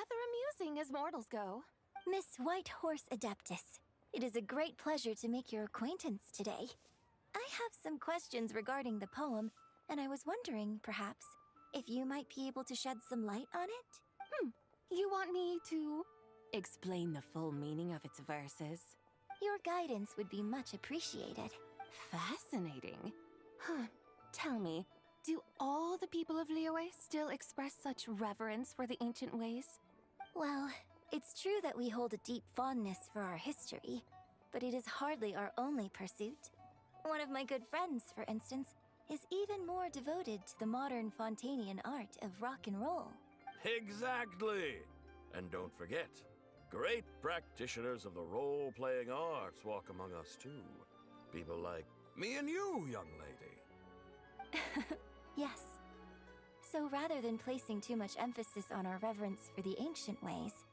amusing as mortals go. Miss Whitehorse Adeptus, it is a great pleasure to make your acquaintance today. I have some questions regarding the poem, and I was wondering, perhaps, if you might be able to shed some light on it? You want me to explain the full meaning of its verses? Your guidance would be much appreciated. Fascinating. Tell me, do all the people of Liyue still express such reverence for the ancient ways? Well, it's true that we hold a deep fondness for our history, but it is hardly our only pursuit. One of my good friends, for instance, is even more devoted to the modern Fontanian art of rock and roll. Exactly! And don't forget, great practitioners of the role-playing arts walk among us too. People like me and you, young lady. Yes. So rather than placing too much emphasis on our reverence for the ancient ways,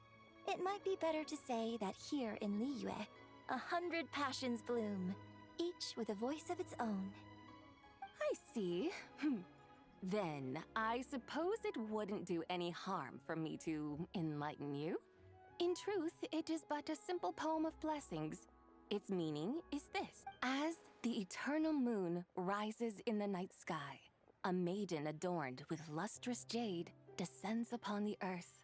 it might be better to say that here in Liyue, 100 passions bloom, each with a voice of its own. I see. Then, I suppose it wouldn't do any harm for me to enlighten you. In truth, it is but a simple poem of blessings. Its meaning is this. As the eternal moon rises in the night sky, a maiden adorned with lustrous jade descends upon the earth.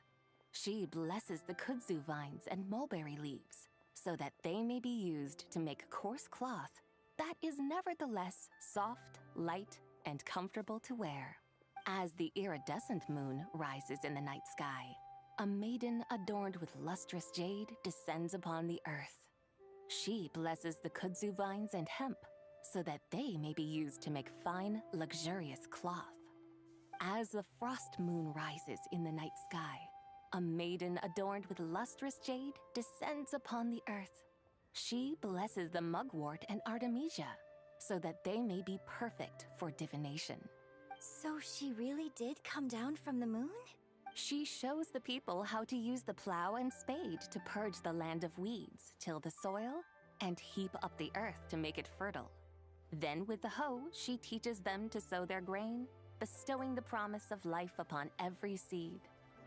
She blesses the kudzu vines and mulberry leaves, so that they may be used to make coarse cloth that is nevertheless soft, light, and comfortable to wear. As the iridescent moon rises in the night sky, a maiden adorned with lustrous jade descends upon the earth. She blesses the kudzu vines and hemp, so that they may be used to make fine, luxurious cloth. As the frost moon rises in the night sky, a maiden adorned with lustrous jade descends upon the earth. She blesses the mugwort and artemisia, so that they may be perfect for divination. So she really did come down from the moon? She shows the people how to use the plow and spade to purge the land of weeds, till the soil, and heap up the earth to make it fertile. Then with the hoe, she teaches them to sow their grain, bestowing the promise of life upon every seed.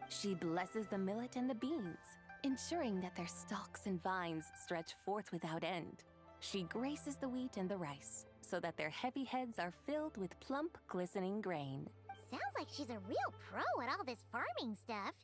She blesses the millet and the beans, ensuring that their stalks and vines stretch forth without end. She graces the wheat and the rice, so that their heavy heads are filled with plump, glistening grain. Sounds like she's a real pro at all this farming stuff.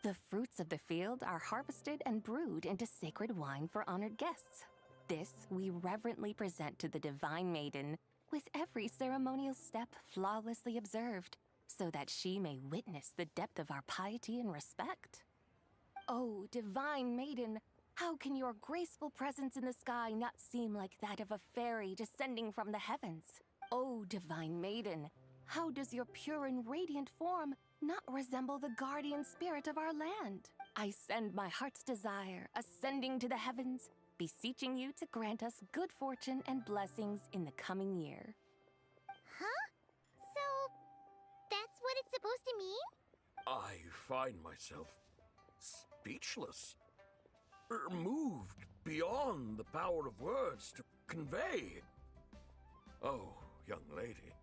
The fruits of the field are harvested and brewed into sacred wine for honored guests. This we reverently present to the divine maiden, with every ceremonial step flawlessly observed, so that she may witness the depth of our piety and respect. Oh, divine maiden, how can your graceful presence in the sky not seem like that of a fairy descending from the heavens? Oh, divine maiden, how does your pure and radiant form not resemble the guardian spirit of our land? I send my heart's desire, ascending to the heavens, beseeching you to grant us good fortune and blessings in the coming year. Huh? So, that's what it's supposed to mean? I find myself speechless. Moved beyond the power of words to convey. Oh, young lady,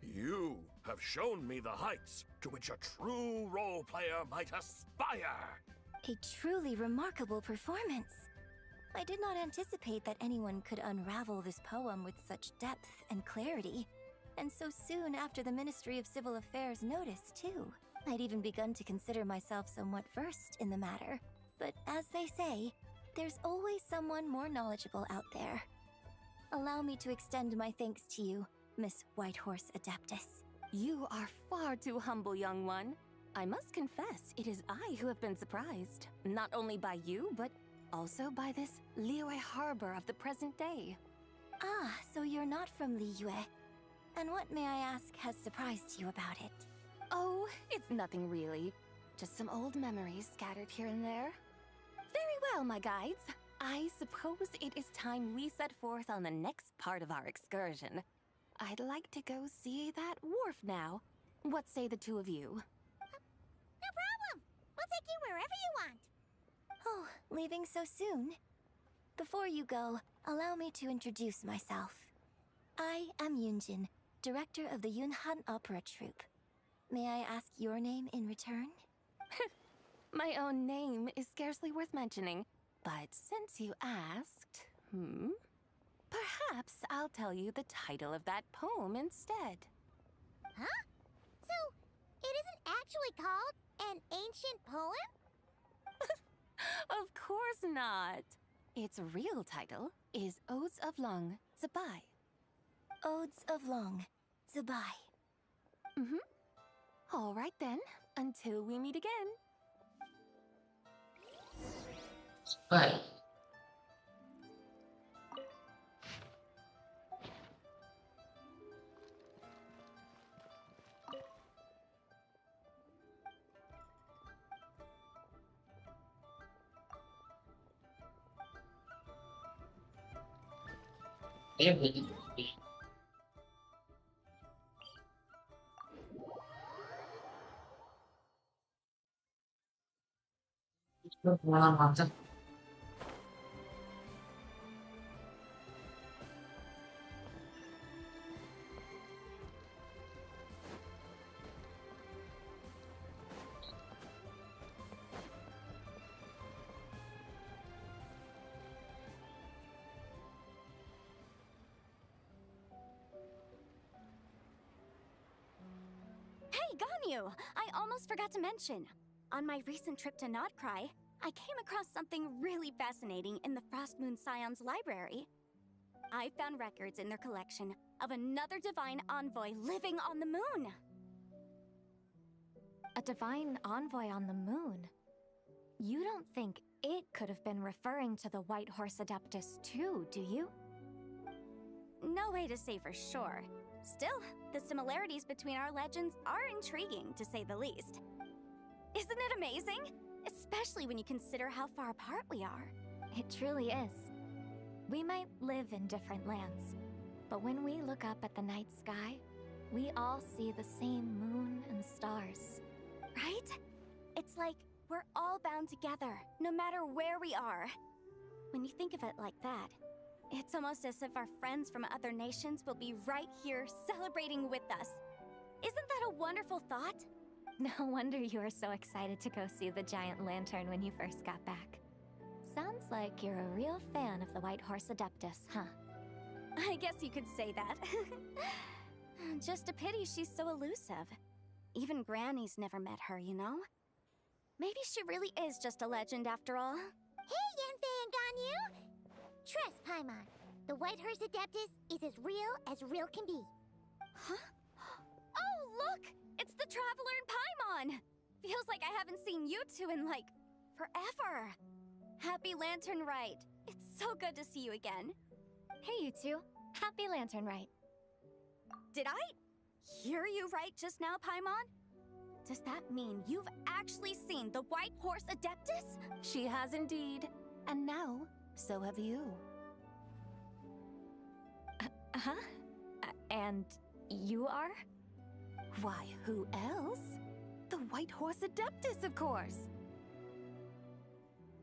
you have shown me the heights to which a true role player might aspire. A truly remarkable performance. I did not anticipate that anyone could unravel this poem with such depth and clarity, and so soon after the Ministry of Civil Affairs notice, too. I'd even begun to consider myself somewhat versed in the matter. But as they say, there's always someone more knowledgeable out there. Allow me to extend my thanks to you, Miss Whitehorse Adeptus. You are far too humble, young one. I must confess, it is I who have been surprised. Not only by you, but also by this Liyue harbor of the present day. Ah, so you're not from Liyue. And what, may I ask, has surprised you about it? Oh, it's nothing really. Just some old memories scattered here and there. Very well, my guides. I suppose it is time we set forth on the next part of our excursion. I'd like to go see that wharf now. What say the two of you? No problem! We'll take you wherever you want! Oh, leaving so soon? Before you go, allow me to introduce myself. I am Yunjin, director of the Yunhan Opera Troupe. May I ask your name in return? My own name is scarcely worth mentioning, but since you asked, perhaps I'll tell you the title of that poem instead. Huh? So, it isn't actually called an ancient poem? Of course not. Its real title is Odes of Long, Zibai. Odes of Long, Zibai. All right then, until we meet again. Bye. Hey, Ganyu! I almost forgot to mention. On my recent trip to Notcry, I came across something really fascinating in the Frost Moon Scion's library. I found records in their collection of another divine envoy living on the moon. A divine envoy on the moon? You don't think it could have been referring to the White Horse Adeptus too, do you? No way to say for sure. Still, the similarities between our legends are intriguing, to say the least. Isn't it amazing? Especially when you consider how far apart we are. It truly is. We might live in different lands, but when we look up at the night sky, we all see the same moon and stars. Right? It's like we're all bound together, no matter where we are. When you think of it like that, it's almost as if our friends from other nations will be right here celebrating with us. Isn't that a wonderful thought? No wonder you were so excited to go see the giant lantern when you first got back. Sounds like you're a real fan of the White Horse Adeptus, huh? I guess you could say that. Just a pity she's so elusive. Even Granny's never met her, you know? Maybe she really is just a legend after all. Hey, Yanfei and Ganyu! Trust, Paimon. The White Horse Adeptus is as real can be. Huh? Oh, look! It's the Traveler and Paimon! Feels like I haven't seen you two in, like, forever. Happy Lantern Rite. It's so good to see you again. Hey, you two. Happy Lantern Rite. Did I hear you right just now, Paimon? Does that mean you've actually seen the White Horse Adeptus? She has indeed. And now, so have you. And you are? Why, who else? The White Horse Adeptus, of course.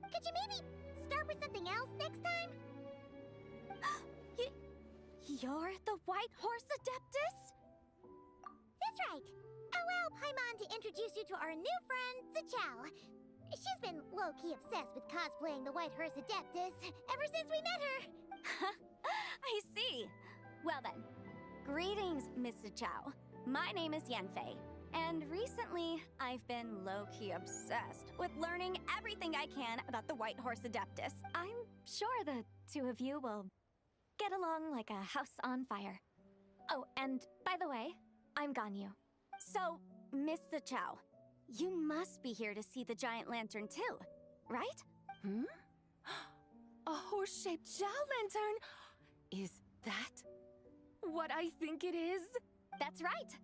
Could you maybe start with something else next time? You're the White Horse Adeptus? That's right. Allow Paimon to introduce you to our new friend, Zichao. She's been low-key obsessed with cosplaying the White Horse Adeptus ever since we met her. I see. Well then, greetings, Miss Zichao. My name is Yanfei. And recently, I've been low-key obsessed with learning everything I can about the White Horse Adeptus. I'm sure the two of you will get along like a house on fire. Oh, and by the way, I'm Ganyu. So, Miss Chow, you must be here to see the giant lantern too, right? Hmm? A horse-shaped Zhao lantern? Is that what I think it is? That's right.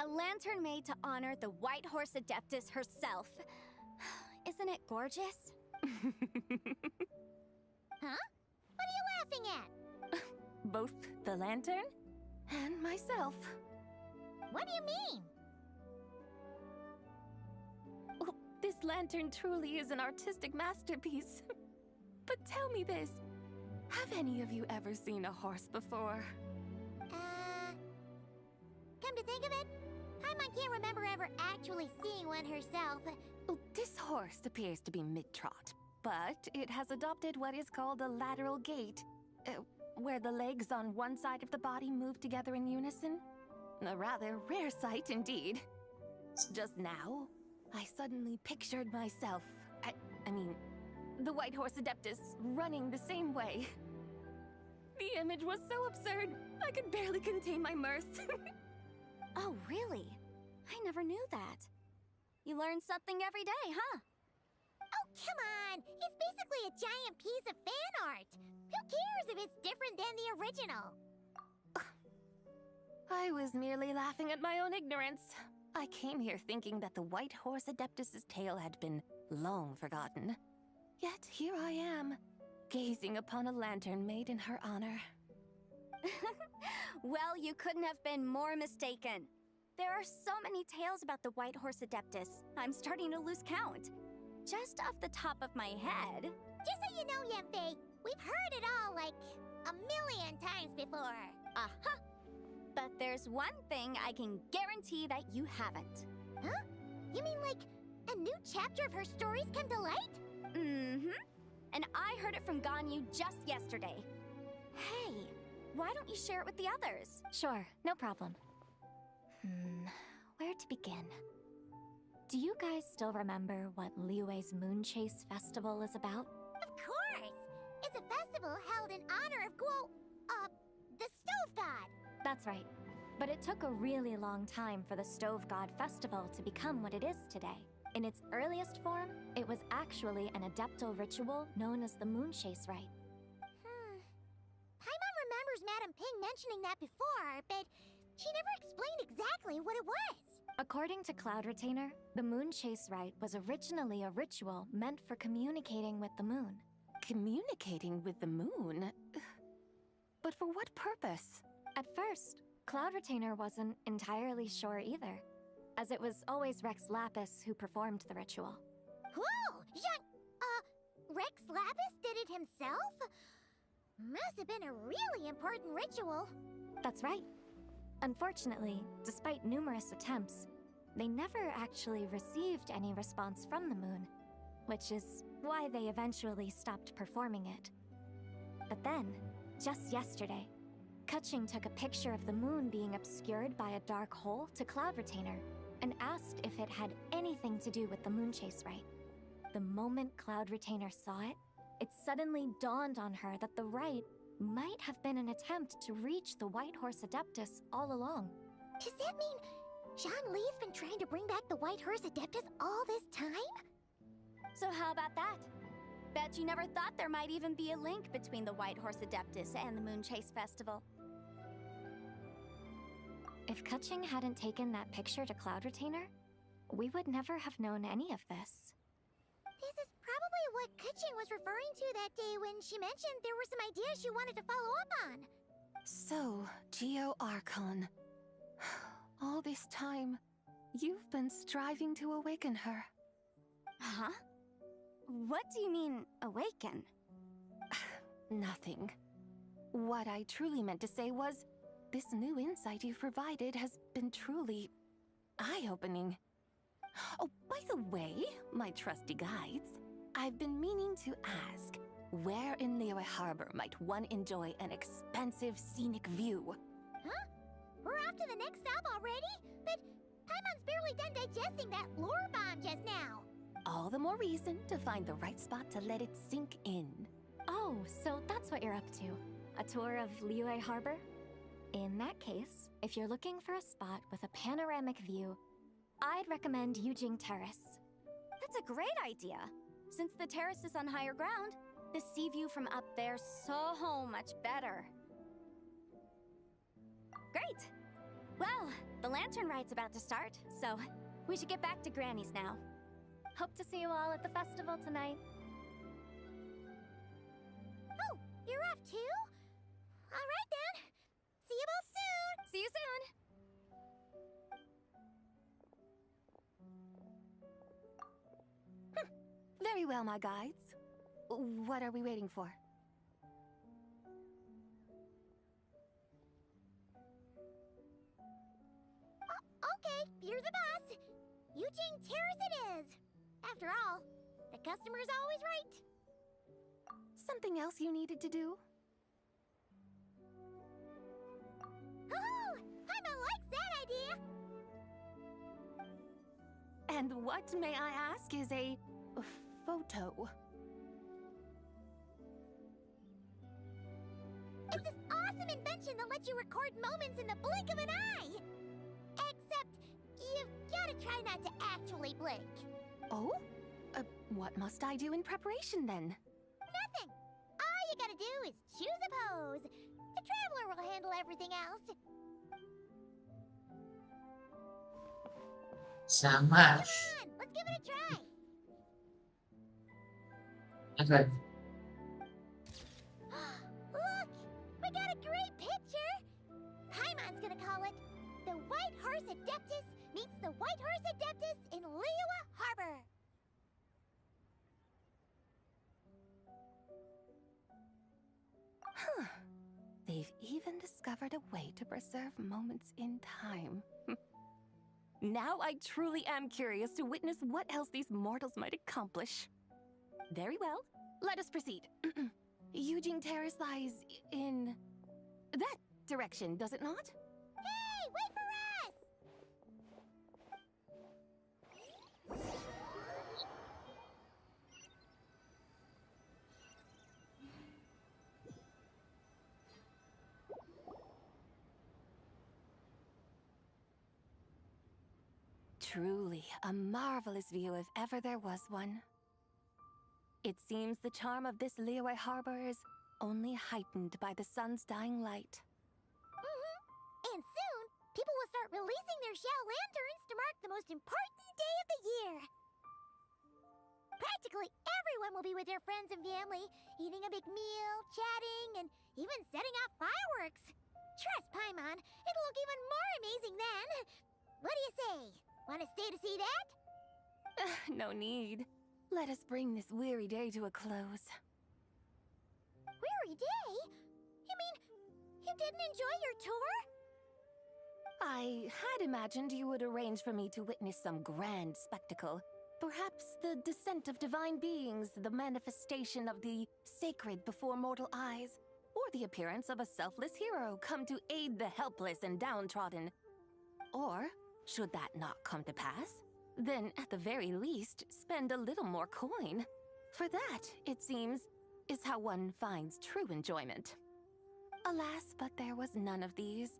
A lantern made to honor the White Horse Adeptus herself. Isn't it gorgeous? Huh? What are you laughing at? Both the lantern and myself. What do you mean? Oh, this lantern truly is an artistic masterpiece. But tell me this, have any of you ever seen a horse before? Come to think of it, Paimon can't remember ever actually seeing one herself. Oh, this horse appears to be mid-trot, but it has adopted what is called a lateral gait, where the legs on one side of the body move together in unison. A rather rare sight indeed. Just now, I suddenly pictured myself, I mean, the White Horse Adeptus running the same way. The image was so absurd, I could barely contain my mirth. Oh, really? I never knew that. You learn something every day, huh? Oh, come on! It's basically a giant piece of fan art! Who cares if it's different than the original? I was merely laughing at my own ignorance. I came here thinking that the White Horse Adeptus's tale had been long forgotten. Yet here I am, gazing upon a lantern made in her honor. Well, you couldn't have been more mistaken. There are so many tales about the White Horse Adeptus, I'm starting to lose count. Just off the top of my head... Just so you know, Yanfei, we've heard it all like a million times before. Aha! But there's one thing I can guarantee that you haven't. Huh? You mean like a new chapter of her stories come to light? Mm-hmm. And I heard it from Ganyu just yesterday. Hey, why don't you share it with the others? Sure, no problem. Where to begin? Do you guys still remember what Liyue's Moon Chase Festival is about? Of course! It's a festival held in honor of the Stove God. That's right. But it took a really long time for the Stove God Festival to become what it is today. In its earliest form, it was actually an adeptal ritual known as the Moon Chase Rite. Paimon remembers Madame Ping mentioning that before, but she never explained exactly what it was. According to Cloud Retainer, the Moon Chase Rite was originally a ritual meant for communicating with the moon. Communicating with the moon? But for what purpose? At first, Cloud Retainer wasn't entirely sure either, as it was always Rex Lapis who performed the ritual. Whoa! Rex Lapis did it himself? Must have been a really important ritual. That's right. Unfortunately, despite numerous attempts, they never actually received any response from the moon, which is why they eventually stopped performing it. But then, just yesterday, Keqing took a picture of the moon being obscured by a dark hole to Cloud Retainer and asked if it had anything to do with the Moon Chase Rite. The moment Cloud Retainer saw it, it suddenly dawned on her that the rite might have been an attempt to reach the White Horse Adeptus all along. Does that mean Zhongli's been trying to bring back the White Horse Adeptus all this time? So how about that? Bet you never thought there might even be a link between the White Horse Adeptus and the Moon Chase Festival. If Keqing hadn't taken that picture to Cloud Retainer, we would never have known any of this. This is probably what Keqing was referring to that day when she mentioned there were some ideas she wanted to follow up on. So, Geo Archon. All this time, you've been striving to awaken her. Huh? What do you mean, awaken? Nothing. What I truly meant to say was, this new insight you've provided has been truly eye-opening. Oh, by the way, my trusty guides, I've been meaning to ask, where in Liyue Harbor might one enjoy an expansive scenic view? Huh? We're off to the next stop already? But Paimon's barely done digesting that lore bomb just now. All the more reason to find the right spot to let it sink in. Oh, so that's what you're up to. A tour of Liyue Harbor? In that case, if you're looking for a spot with a panoramic view, I'd recommend Yujing Terrace. That's a great idea! Since the terrace is on higher ground, the sea view from up there's so much better. Great! Well, the Lantern Rite's about to start, so we should get back to Granny's now. Hope to see you all at the festival tonight. Oh, you're off too? All right then. See you both soon. See you soon. Very well, my guides. What are we waiting for? Okay, you're the boss. Yujing Terrace it is. After all, the customer's always right. Something else you needed to do? Oh, Paimon likes that idea. And what, may I ask, is a photo? It's this awesome invention that lets you record moments in the blink of an eye. Except, you've gotta try not to actually blink. Oh? What must I do in preparation then? Nothing. All you gotta do is choose a pose. The Traveler will handle everything else. Sama. Come on, let's give it a try. Okay. Look, we got a great picture. Paimon's gonna call it The White Horse Adeptus Meets the White Horse Adeptus in Liyue Harbor. Huh. They've even discovered a way to preserve moments in time. Now I truly am curious to witness what else these mortals might accomplish. Very well, let us proceed. Yujing Terrace lies in that direction, does it not? Hey, wait for us! Truly a marvelous view if ever there was one. It seems the charm of this Liyue Harbor is only heightened by the sun's dying light. And soon, people will start releasing their Xiao lanterns to mark the most important day of the year. Practically everyone will be with their friends and family, eating a big meal, chatting, and even setting off fireworks. Trust Paimon, it'll look even more amazing then. What do you say? Want to stay to see that? No need. Let us bring this weary day to a close. Weary day? You mean, you didn't enjoy your tour? I had imagined you would arrange for me to witness some grand spectacle. Perhaps the descent of divine beings, the manifestation of the sacred before mortal eyes, or the appearance of a selfless hero come to aid the helpless and downtrodden. Or, should that not come to pass, then at the very least, spend a little more coin. For that, it seems, is how one finds true enjoyment. Alas, but there was none of these.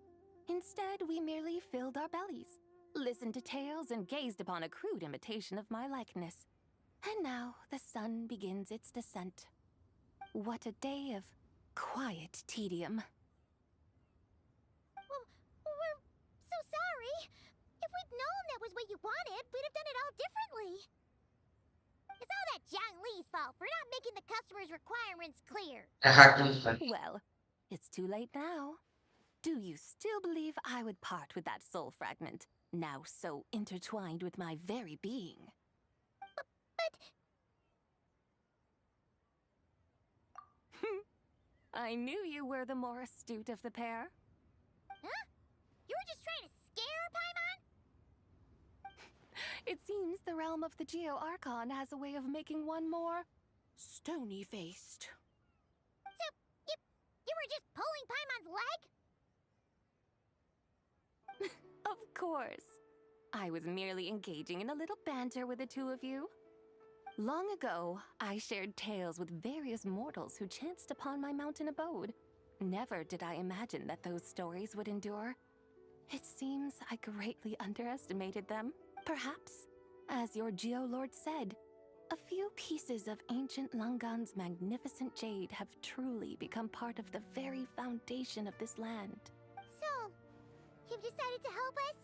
Instead, we merely filled our bellies, listened to tales, and gazed upon a crude imitation of my likeness. And now the sun begins its descent. What a day of quiet tedium. Well, we're so sorry. If we'd known that was what you wanted, we'd have done it all differently. It's all that Zhongli's fault for not making the customer's requirements clear. Well, it's too late now. Do you still believe I would part with that soul fragment, now so intertwined with my very being? But... I knew you were the more astute of the pair. Huh? You were just trying to scare Paimon? It seems the realm of the Geo-Archon has a way of making one more stony-faced. So, you were just pulling Paimon's leg? Of course. I was merely engaging in a little banter with the two of you. Long ago, I shared tales with various mortals who chanced upon my mountain abode. Never did I imagine that those stories would endure. It seems I greatly underestimated them. Perhaps, as your Geolord said, a few pieces of ancient Langan's magnificent jade have truly become part of the very foundation of this land. So, you've decided to help us?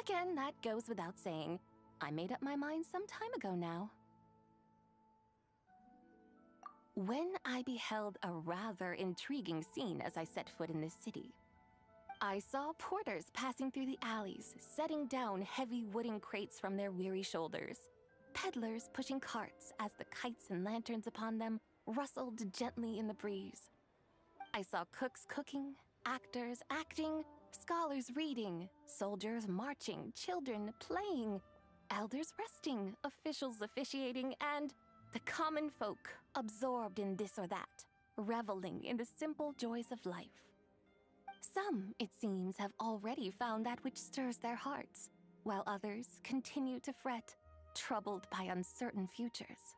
Again, that goes without saying. I made up my mind some time ago now. When I beheld a rather intriguing scene as I set foot in this city, I saw porters passing through the alleys, setting down heavy wooden crates from their weary shoulders, peddlers pushing carts as the kites and lanterns upon them rustled gently in the breeze. I saw cooks cooking, actors acting, scholars reading, soldiers marching, children playing, elders resting, officials officiating, and the common folk absorbed in this or that, reveling in the simple joys of life. Some, it seems, have already found that which stirs their hearts, while others continue to fret, troubled by uncertain futures.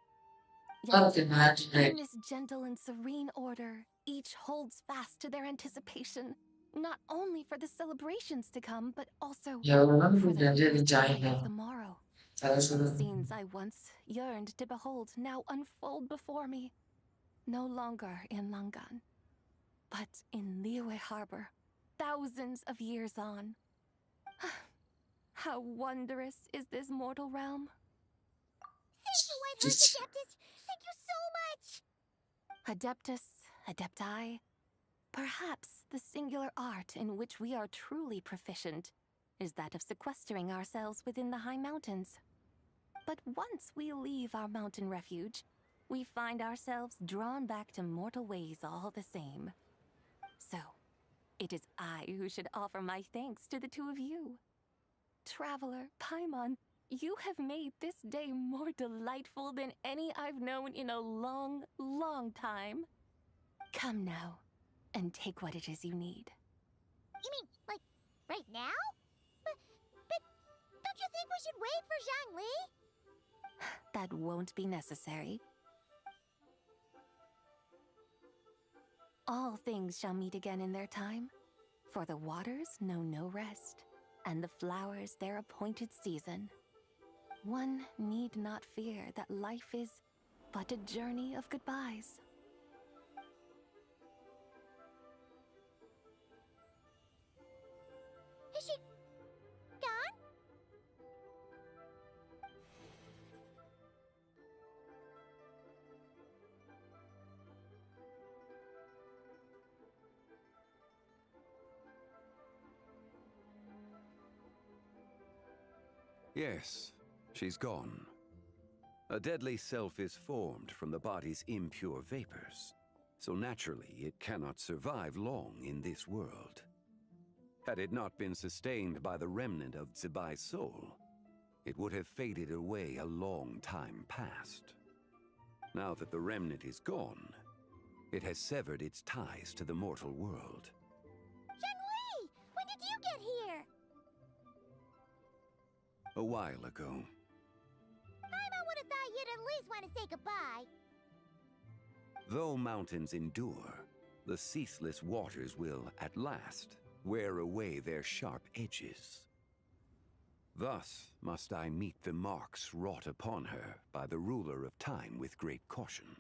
Yet, in this gentle and serene order, each holds fast to their anticipation, not only for the celebrations to come, but also for the fierce light of the morrow. Scenes I once yearned to behold now unfold before me, no longer in Langan, but in Liyue Harbor, thousands of years on. How wondrous is this mortal realm! Thank you, Whitehorse Adeptus! Thank you so much! Adeptus, Adepti, perhaps the singular art in which we are truly proficient is that of sequestering ourselves within the high mountains. But once we leave our mountain refuge, we find ourselves drawn back to mortal ways all the same. So, it is I who should offer my thanks to the two of you. Traveler, Paimon, you have made this day more delightful than any I've known in a long, long time. Come now, and take what it is you need. You mean, like, right now? But don't you think we should wait for Zhongli? That won't be necessary. All things shall meet again in their time, for the waters know no rest, and the flowers their appointed season. One need not fear that life is but a journey of goodbyes. Is she gone? Yes, she's gone. A deadly self is formed from the body's impure vapors, so naturally it cannot survive long in this world. Had it not been sustained by the remnant of Zibai's soul, it would have faded away a long time past. Now that the remnant is gone, it has severed its ties to the mortal world. Zhongli! When did you get here? A while ago. I would have thought you'd at least want to say goodbye. Though mountains endure, the ceaseless waters will, at last, wear away their sharp edges. Thus must I meet the marks wrought upon her by the ruler of time with great caution.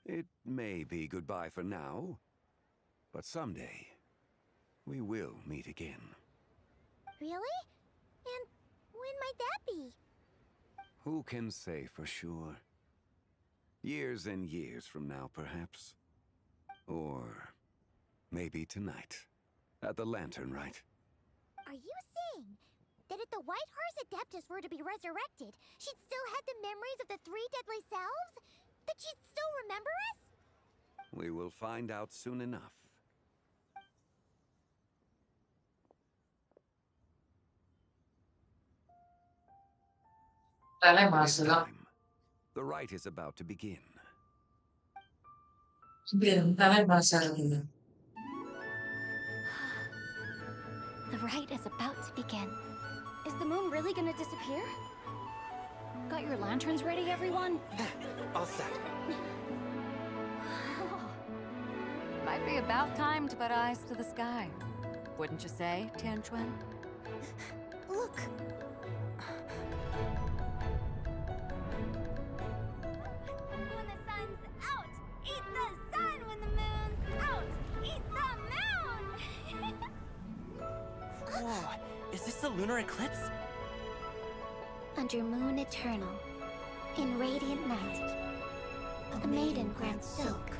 It may be goodbye for now, but someday we will meet again. Really? And when might that be? Who can say for sure? Years and years from now, perhaps. Or maybe tonight, at the Lantern Rite. Are you saying that if the Whitehorse Adeptus were to be resurrected, she'd still have the memories of the three deadly selves? That she'd still remember us? We will find out soon enough. This time, the rite is about to begin. rite is about to begin. Is the moon really gonna disappear? Got your lanterns ready, everyone? All set. Might be about time to put eyes to the sky. Wouldn't you say, Tianchuan? Look! When the sun's out, eat the sun. When the moon's out, eat the moon! Whoa, is this the lunar eclipse? Under moon eternal, in radiant night, a maiden grants silk,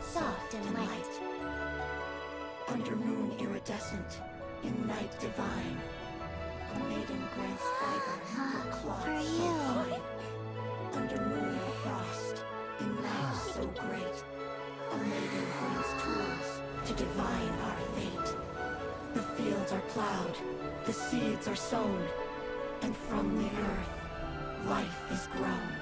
soft and light. Under moon iridescent, in night divine, a maiden grants fiber, a cloth so fine. Under moon of frost, in night so great, a maiden grants tools to divine our fate. The fields are plowed, the seeds are sown, and from the earth, life is grown.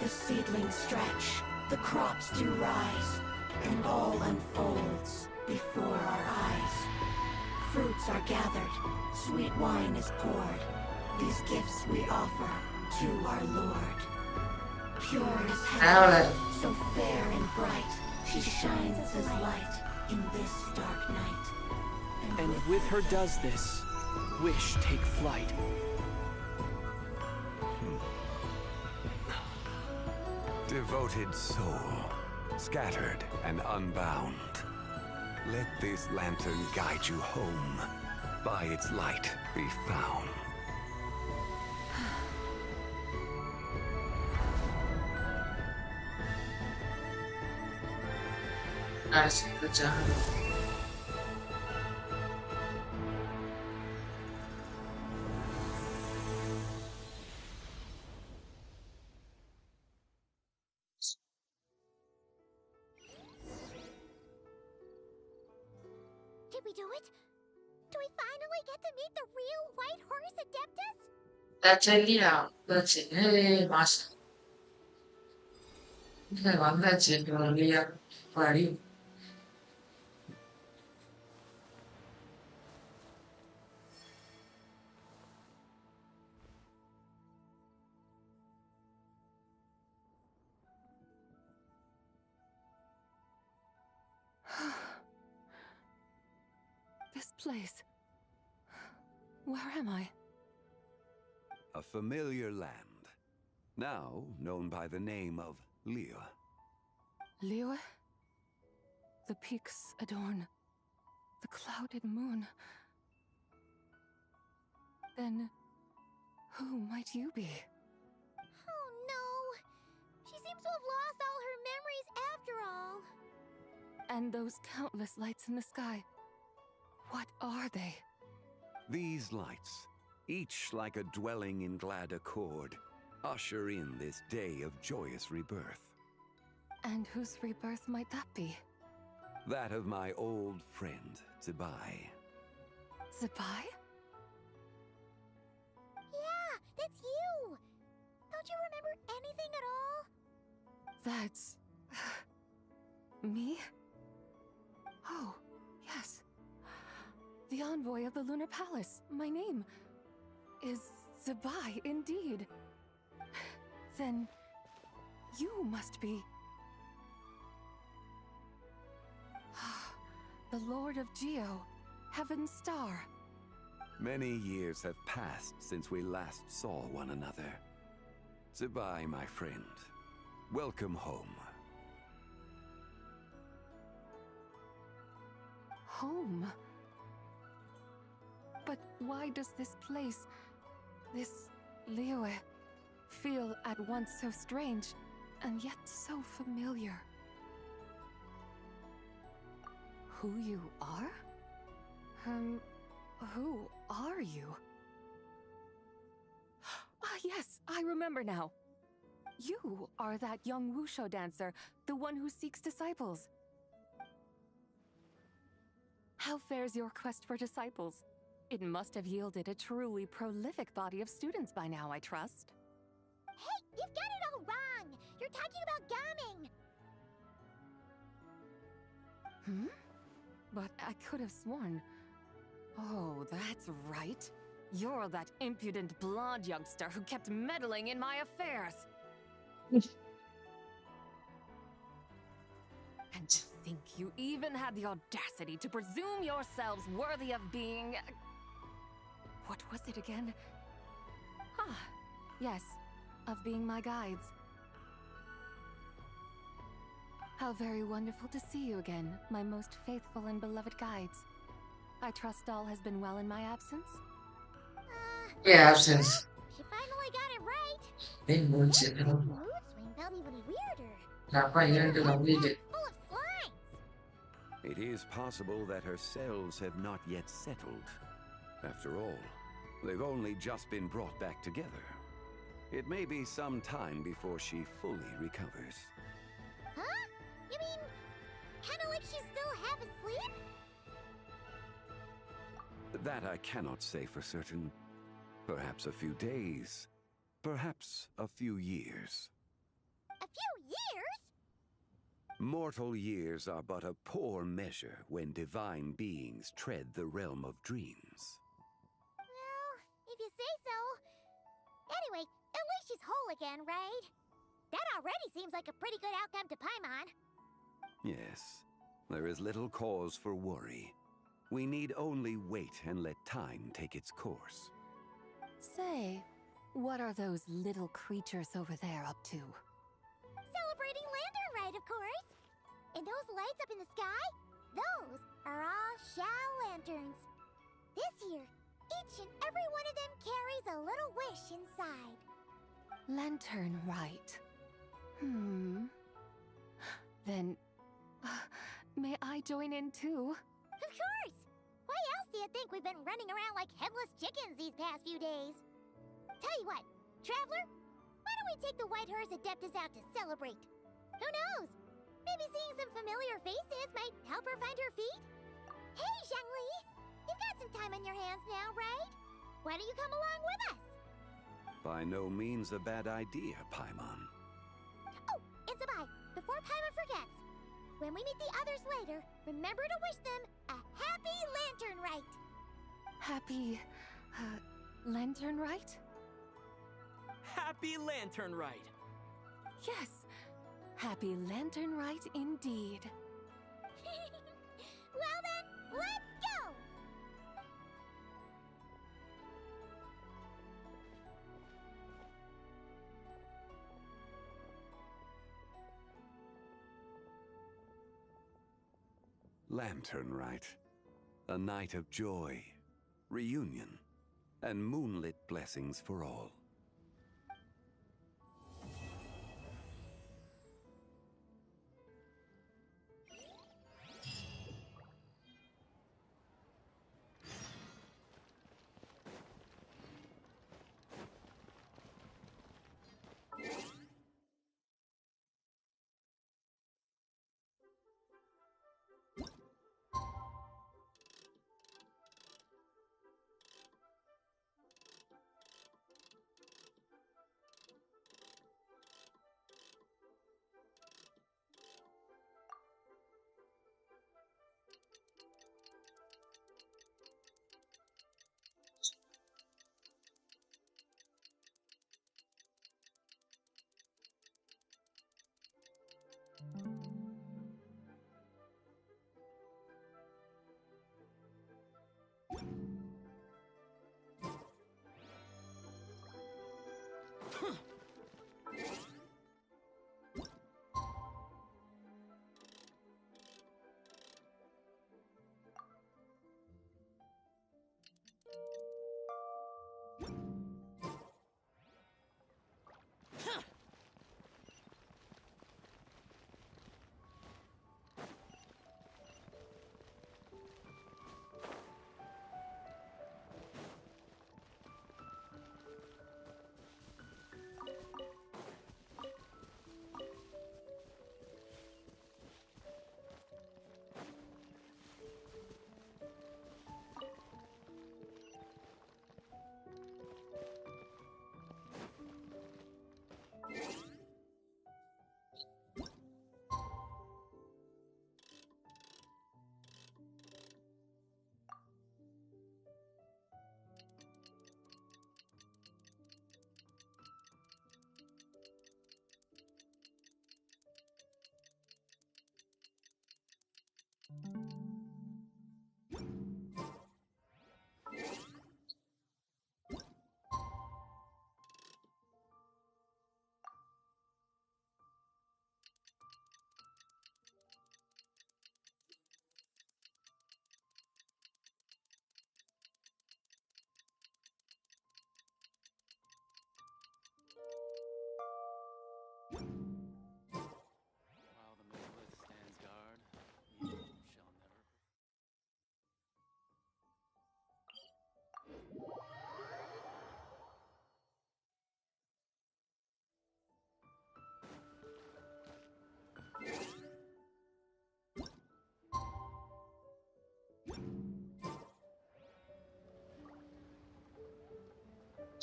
The seedlings stretch, the crops do rise, and all unfolds before our eyes. Fruits are gathered, sweet wine is poured. These gifts we offer to our Lord. Pure as heaven, so fair and bright, she shines as light in this dark night. And with her does this, wish take flight. Devoted soul, scattered and unbound, let this lantern guide you home, by its light be found. Nice, good job. Did we do it? Do we finally get to meet the real White Horse Adeptus? That's இல்லையா வந்தாச்சு மாசம் வந்தாச்சு இல்லையா பாடி This place. Where am I? A familiar land, now known by the name of Liyue. Liyue? The peaks adorn the clouded moon. Then, who might you be? Oh no! She seems to have lost all her memories after all. And those countless lights in the sky. What are they? These lights, each like a dwelling in glad accord, usher in this day of joyous rebirth. And whose rebirth might that be? That of my old friend, Zibai. Zibai? Yeah, that's you! Don't you remember anything at all? That's... me? Oh, yes. The envoy of the Lunar Palace. My name is Zibai, indeed. Then you must be... the Lord of Geo, Heaven's Star. Many years have passed since we last saw one another. Zibai, my friend. Welcome home. Home? But why does this place, this Liyue, feel at once so strange and yet so familiar? Who you are? Who are you? Ah, yes, I remember now. You are that young Wushu dancer, the one who seeks disciples. How fares your quest for disciples? It must have yielded a truly prolific body of students by now, I trust. Hey, you've got it all wrong! You're talking about gaming! Hmm? But I could have sworn... Oh, that's right. You're that impudent blonde youngster who kept meddling in my affairs. And to think you even had the audacity to presume yourselves worthy of being... What was it again? Ah, yes, of being my guides. How very wonderful to see you again, my most faithful and beloved guides. I trust all has been well in my absence? Yeah, absence. She finally got it right. Big mood swing. Mood swing felt even weirder. Kenapa ini complete? Full of slimes. It is possible that her cells have not yet settled. After all, they've only just been brought back together. It may be some time before she fully recovers. Huh? You mean, kinda like she's still half asleep? That I cannot say for certain. Perhaps a few days. Perhaps a few years. A few years? Mortal years are but a poor measure when divine beings tread the realm of dreams. Well, if you say so. Anyway, at least she's whole again, right? That already seems like a pretty good outcome to Paimon. Yes, there is little cause for worry. We need only wait and let time take its course. Say, what are those little creatures over there up to? Celebrating Lantern Rite, of course. And those lights up in the sky? Those are all Shao lanterns. This year, each and every one of them carries a little wish inside. Lantern Rite. Then, may I join in too? Of course! Why else do you think we've been running around like headless chickens these past few days? Tell you what, Traveler, why don't we take the White Hearse Adeptus out to celebrate? Who knows? Maybe seeing some familiar faces might help her find her feet? Hey, Zhongli! You've got some time on your hands now, right? Why don't you come along with us? By no means a bad idea, Paimon. Oh, and Zibai, before Paimon forgets, when we meet the others later, remember to wish them a happy Lantern Rite! Happy... Lantern Rite? Happy Lantern Rite! Yes, happy Lantern Rite indeed. Well then, let's go! Lantern Rite. A night of joy, reunion, and moonlit blessings for all.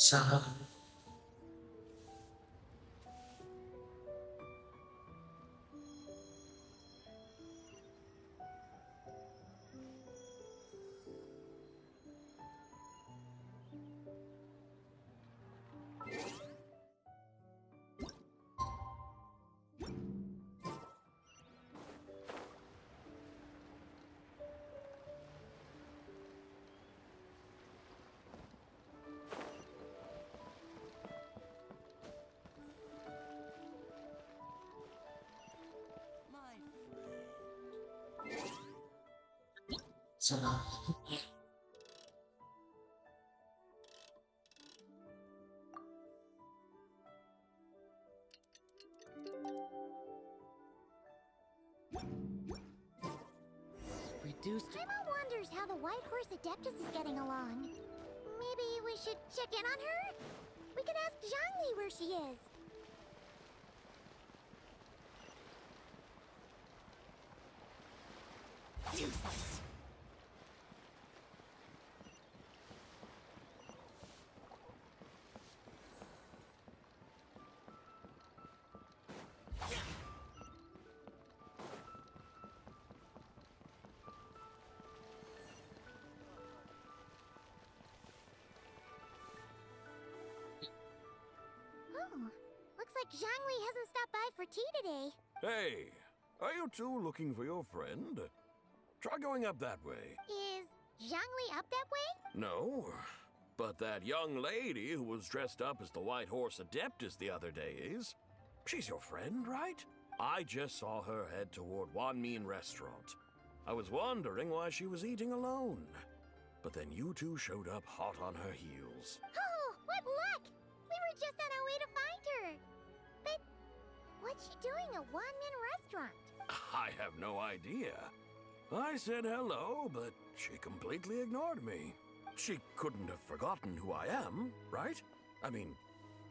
சா- சா- Reduced. Paimon wonders how the White Horse Adeptus is getting along. Maybe we should check in on her? We could ask Zhongli where she is. Useless. Oh, looks like Zhongli hasn't stopped by for tea today. Hey, are you two looking for your friend? Try going up that way. Is Zhongli up that way? No, but that young lady who was dressed up as the White Horse Adeptus the other day is. She's your friend, right? I just saw her head toward Wanmin Restaurant. I was wondering why she was eating alone. But then you two showed up hot on her heels. Oh, what luck! We were just on our way to find her. But what's she doing at Wanmin Restaurant? I have no idea. I said hello, but she completely ignored me. She couldn't have forgotten who I am, right? I mean,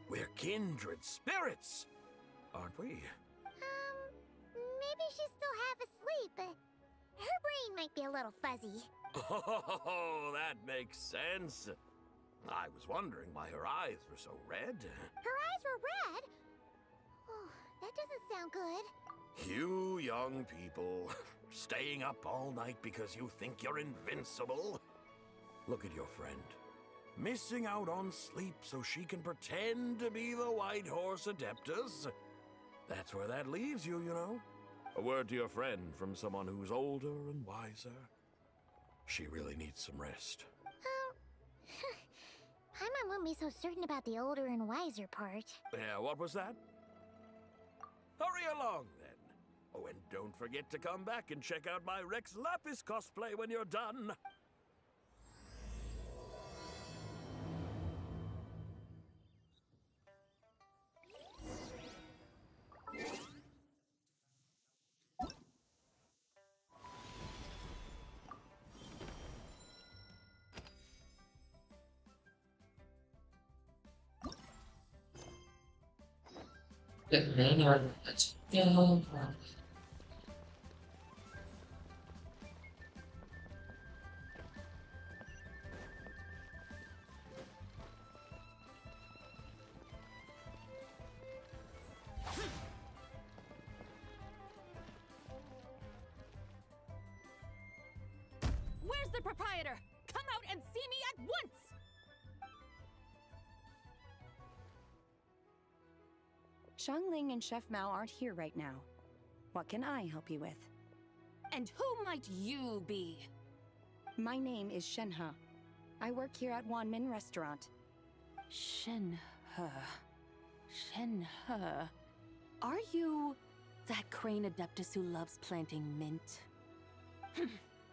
we're kindred spirits, aren't we? Maybe she's still half asleep, but her brain might be a little fuzzy. Oh, that makes sense. I was wondering why her eyes were so red. Her eyes were red? Oh, that doesn't sound good. You young people, staying up all night because you think you're invincible. Look at your friend. Missing out on sleep so she can pretend to be the White Horse Adeptus. That's where that leaves you, you know. A word to your friend from someone who's older and wiser. She really needs some rest. Paimon won't be so certain about the older and wiser part. Yeah, what was that? Hurry along, then. Oh, and don't forget to come back and check out my Rex Lapis cosplay when you're done. Where's the proprietor? Come out and see me at once! Zhongli and Chef Mao aren't here right now. What can I help you with? And who might you be? My name is Shenhe. I work here at Wanmin Restaurant. Shenhe. Shenhe. Are you that crane adeptus who loves planting mint?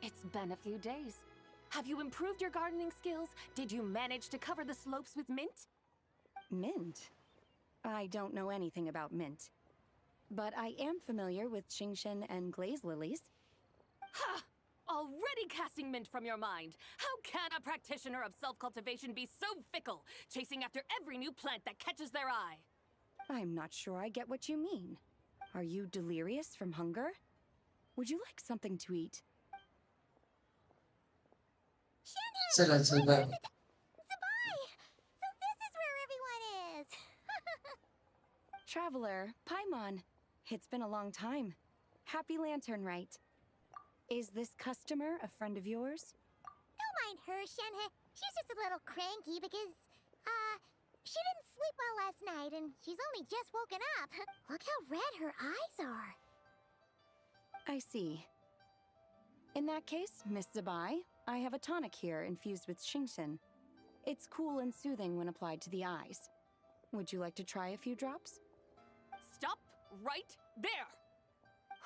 It's been a few days. Have you improved your gardening skills? Did you manage to cover the slopes with mint? Mint? I don't know anything about mint. But I am familiar with Qingshen and glaze lilies. Ha! Already casting mint from your mind. How can a practitioner of self-cultivation be so fickle, chasing after every new plant that catches their eye? I'm not sure I get what you mean. Are you delirious from hunger? Would you like something to eat? Zibai! So this is Traveler, Paimon. It's been a long time. Happy Lantern Rite. Is this customer a friend of yours? Don't mind her, Shenhe. She's just a little cranky because, she didn't sleep well last night and she's only just woken up. Look how red her eyes are. I see. In that case, Miss Zibai, I have a tonic here infused with Shingshin. It's cool and soothing when applied to the eyes. Would you like to try a few drops? Stop right there!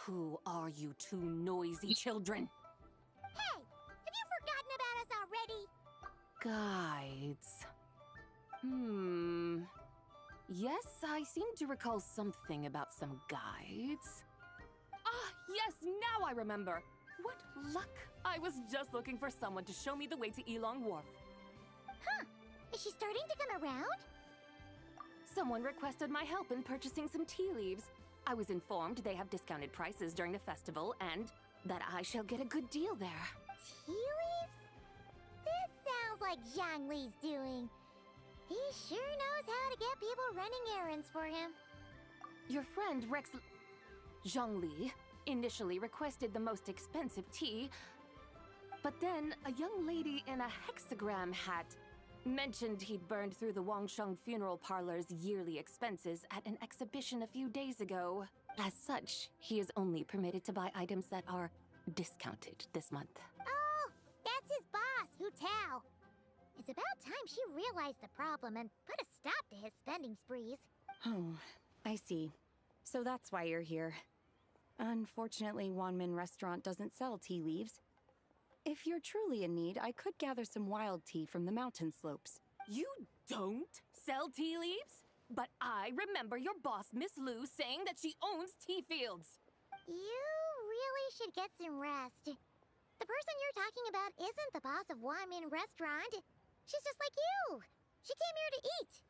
Who are you two noisy children? Hey! Have you forgotten about us already? Guides. Yes, I seem to recall something about some guides. Ah, yes, now I remember. What luck! I was just looking for someone to show me the way to Elong Wharf. Huh. Is she starting to come around? Someone requested my help in purchasing some tea leaves. I was informed they have discounted prices during the festival and that I shall get a good deal there. Tea leaves? This sounds like Zhongli's doing. He sure knows how to get people running errands for him. Your friend Zhongli initially requested the most expensive tea, but then a young lady in a hexagram hat mentioned he'd burned through the Wangsheng funeral parlor's yearly expenses at an exhibition a few days ago. As such, he is only permitted to buy items that are discounted this month. Oh, that's his boss, Hu Tao. It's about time she realized the problem and put a stop to his spending sprees. Oh, I see. So that's why you're here. Unfortunately, Wanmin Restaurant doesn't sell tea leaves. If you're truly in need, I could gather some wild tea from the mountain slopes. You don't sell tea leaves? But I remember your boss, Miss Lu, saying that she owns tea fields. You really should get some rest. The person you're talking about isn't the boss of Wanmin Restaurant. She's just like you. She came here to eat.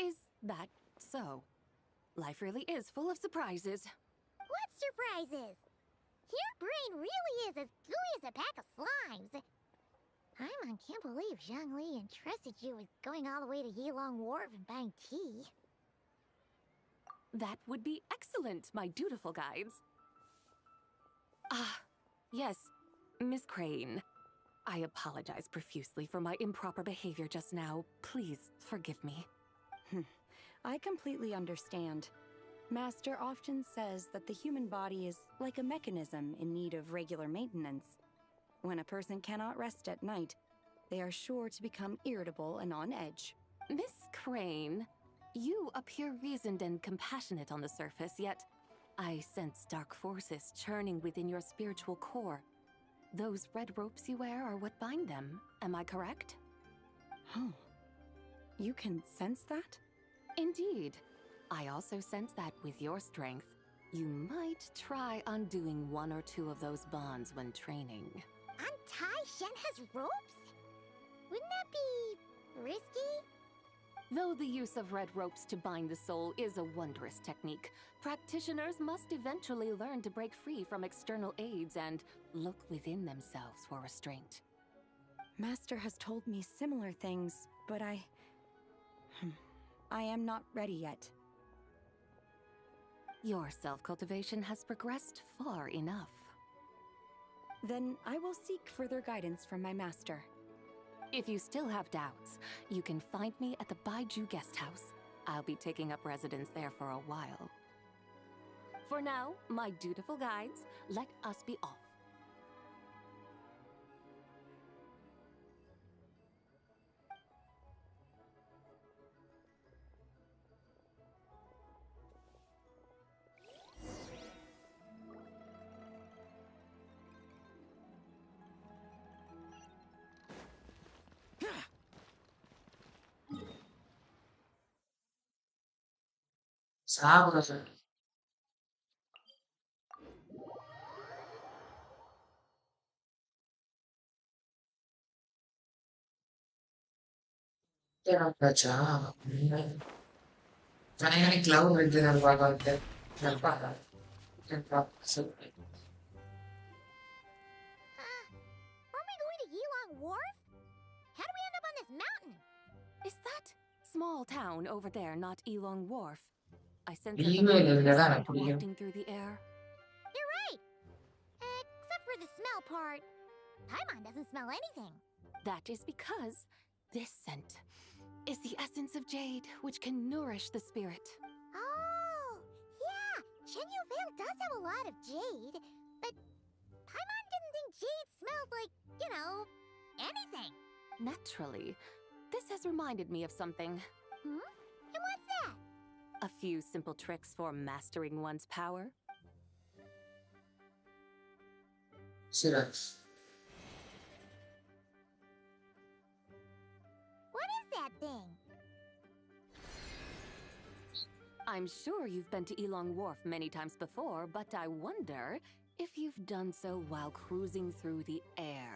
Is that so? Life really is full of surprises. What surprises? Your brain really is as gooey as a pack of slimes. Paimon can't believe Zhongli entrusted you with going all the way to Yilong Wharf and buying tea. That would be excellent, my dutiful guides. Ah, yes, Miss Crane. I apologize profusely for my improper behavior just now. Please forgive me. I completely understand. Master often says that the human body is like a mechanism in need of regular maintenance. When a person cannot rest at night, they are sure to become irritable and on edge. Miss Crane, you appear reasoned and compassionate on the surface, yet I sense dark forces churning within your spiritual core. Those red ropes you wear are what bind them, am I correct? Oh, you can sense that? Indeed. I also sense that with your strength, you might try undoing one or two of those bonds when training. Untie Shenhe's ropes? Wouldn't that be risky? Though the use of red ropes to bind the soul is a wondrous technique, practitioners must eventually learn to break free from external aids and look within themselves for restraint. Master has told me similar things, but I am not ready yet. Your self-cultivation has progressed far enough. Then I will seek further guidance from my master. If you still have doubts, you can find me at the Baiju Guest House. I'll be taking up residence there for a while. For now, my dutiful guides, let us be off. சாப்பிட சாப்பிட்டாச்சா தனியாக cloud எடுத்து நான் பார்க்க Are we going to Yilong Wharf? How do we end up on this mountain? Is that small town over there not Elong Wharf? I sense a லீவே familiar இல்ல தான் scent எனக்கு பிடிக்கும். wafting through the air. You're right. Except for the smell part. Paimon doesn't smell anything. That is because this scent is the essence of jade, which can nourish the spirit. Oh, yeah. Vale does have a lot of jade, but Paimon didn't think jade smelled like, anything. Naturally, this has reminded me of something. Hmm? And what's that? A few simple tricks for mastering one's power. Syrups. What is that thing? I'm sure you've been to Elong Wharf many times before, but I wonder if you've done so while cruising through the air.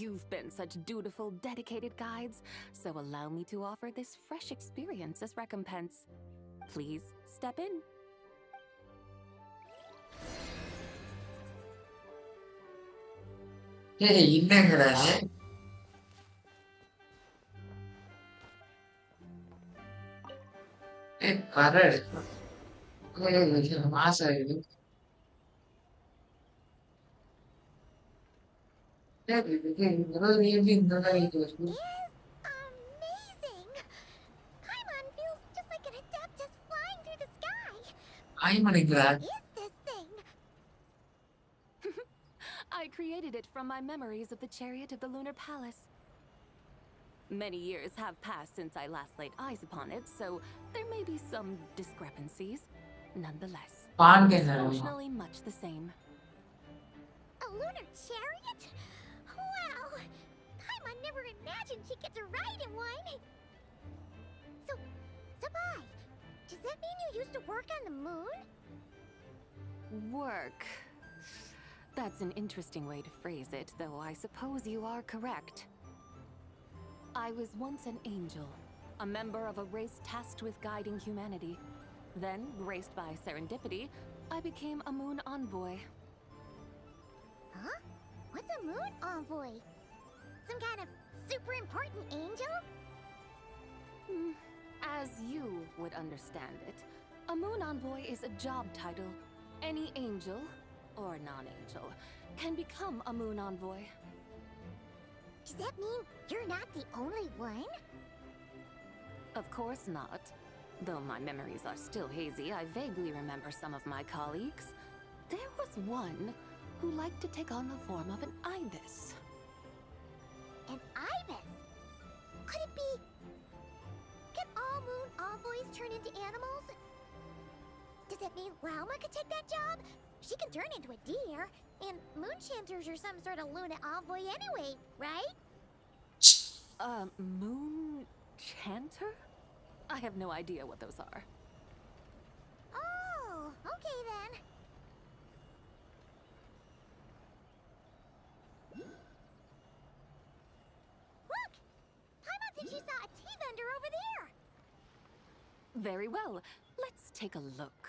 You've been such dutiful, dedicated guides, so allow me to offer this fresh experience as recompense. Please step in. ஏய் என்னங்கடா இது? கரடு. மாசம் இது. இந்த மாதிரி Amazing! Paimon feels just like an adeptus flying through the sky. ஆய்மணிக்கிறா. What is this thing? I created it from my memories of the chariot of the Lunar Palace. Many years have passed since I last laid eyes upon it, so there may be some discrepancies. Nonetheless, it is functionally much the same. A lunar chariot? Wow! Paimon never imagined she'd get to ride in one. So, Zibai, does that mean you used to work on the moon? Work. That's an interesting way to phrase it, though I suppose you are correct. I was once an angel, a member of a race tasked with guiding humanity. Then, graced by serendipity, I became a moon envoy. Huh? What's a moon envoy? Some kind of super important angel? As you would understand it, a moon envoy is a job title. Any angel, or non-angel, can become a moon envoy. Does that mean you're not the only one? Of course not. Though my memories are still hazy, I vaguely remember some of my colleagues. There was one who liked to take on the form of an ibis. An ibis? Could it be... Can all moon envoys turn into animals? Does that mean Lauma could take that job? She can turn into a deer, and moon chanters are some sort of Luna envoy anyway, right? Moon chanter? I have no idea what those are. Oh, okay then. Look! Paimon thinks she saw a tea vendor over there! Very well. Let's take a look.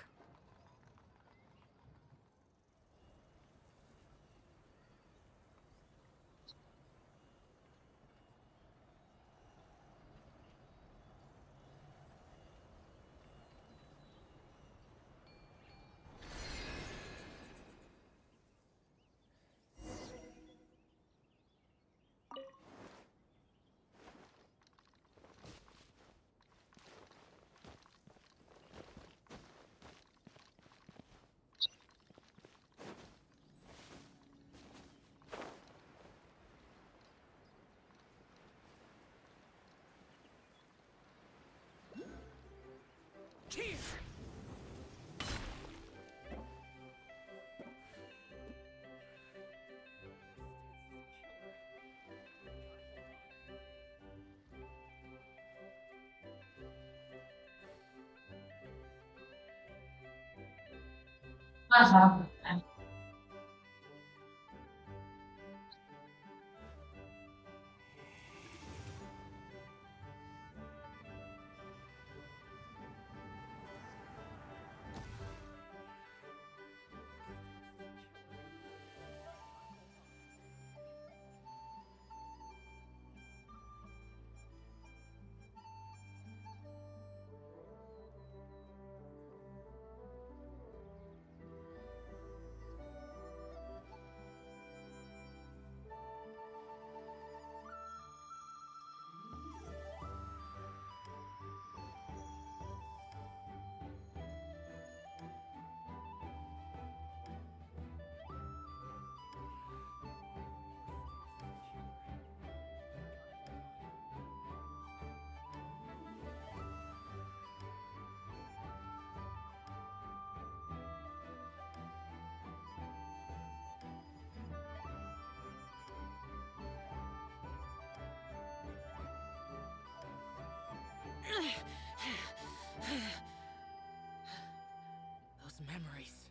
Memories.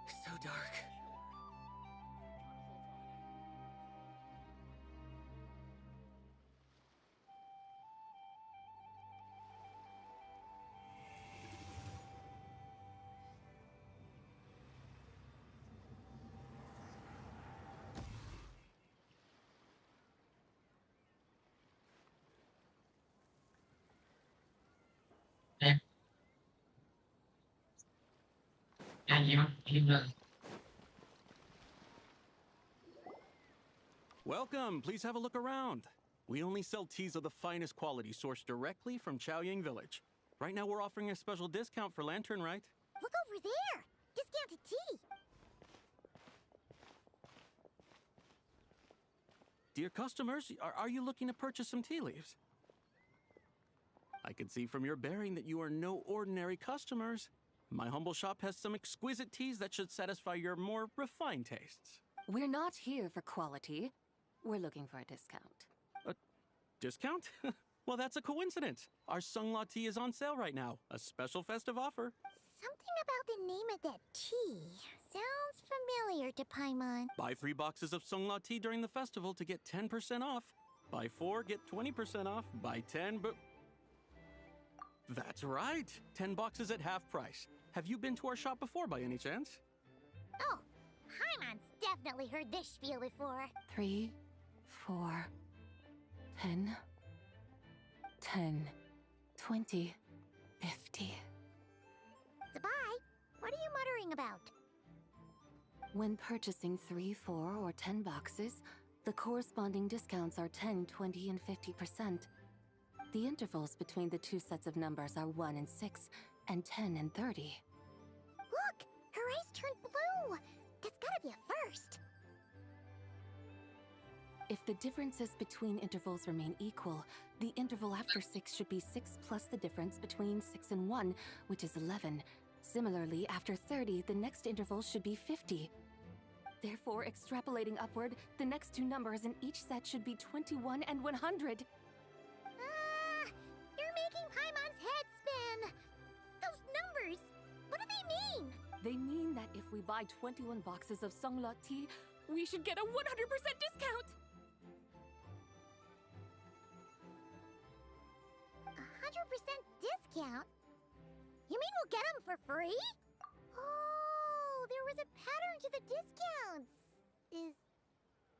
So dark. Welcome, please have a look around. We only sell teas of the finest quality sourced directly from Chaoying Village. Right now we're offering a special discount for Lantern Rite. Look over there! Discounted tea! Dear customers, are you looking to purchase some tea leaves? I can see from your bearing that you are no ordinary customers. My humble shop has some exquisite teas that should satisfy your more refined tastes. We're not here for quality. We're looking for a discount. A discount? Well, that's a coincidence. Our Zhongli tea is on sale right now. A special festive offer. Something about the name of that tea sounds familiar to Paimon. Buy 3 boxes of Zhongli tea during the festival to get 10% off. Buy 4, get 20% off. Buy 10, but... That's right. 10 boxes at half price. Have you been to our shop before by any chance? Oh, Paimon's definitely heard this spiel before. 3, 4, 10, 10, 20, 50. Zibai, what are you muttering about? When purchasing 3, 4, or 10 boxes, the corresponding discounts are 10, 20, and 50%. The intervals between the two sets of numbers are 1 and 6, and 10 and 30. Look! Her eyes turned blue! That's gotta be a first! If the differences between intervals remain equal, the interval after 6 should be 6 plus the difference between 6 and 1, which is 11. Similarly, after 30, the next interval should be 50. Therefore, extrapolating upward, the next two numbers in each set should be 21 and 100. You're making Paimon's head spin! Those numbers, what do they mean? They mean that if we buy 21 boxes of Zhongli tea, we should get a 100% discount! 100% discount? You mean we'll get them for free? Oh, there was a pattern to the discounts.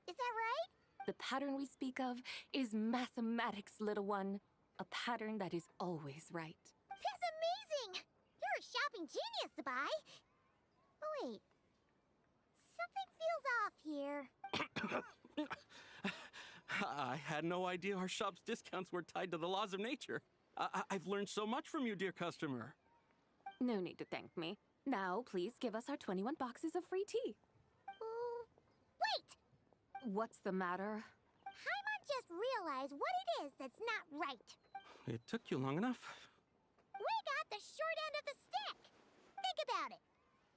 Is that right? The pattern we speak of is mathematics, little one. A pattern that is always right. That's amazing! You're a shopping genius, Zibai. Oh, wait. Something feels off here. I had no idea our shop's discounts were tied to the laws of nature. I've learned so much from you, dear customer. No need to thank me. Now, please give us our 21 boxes of free tea. Wait! What's the matter? Paimon just realized what it is that's not right. It took you long enough. We got the short end of the stick. Think about it.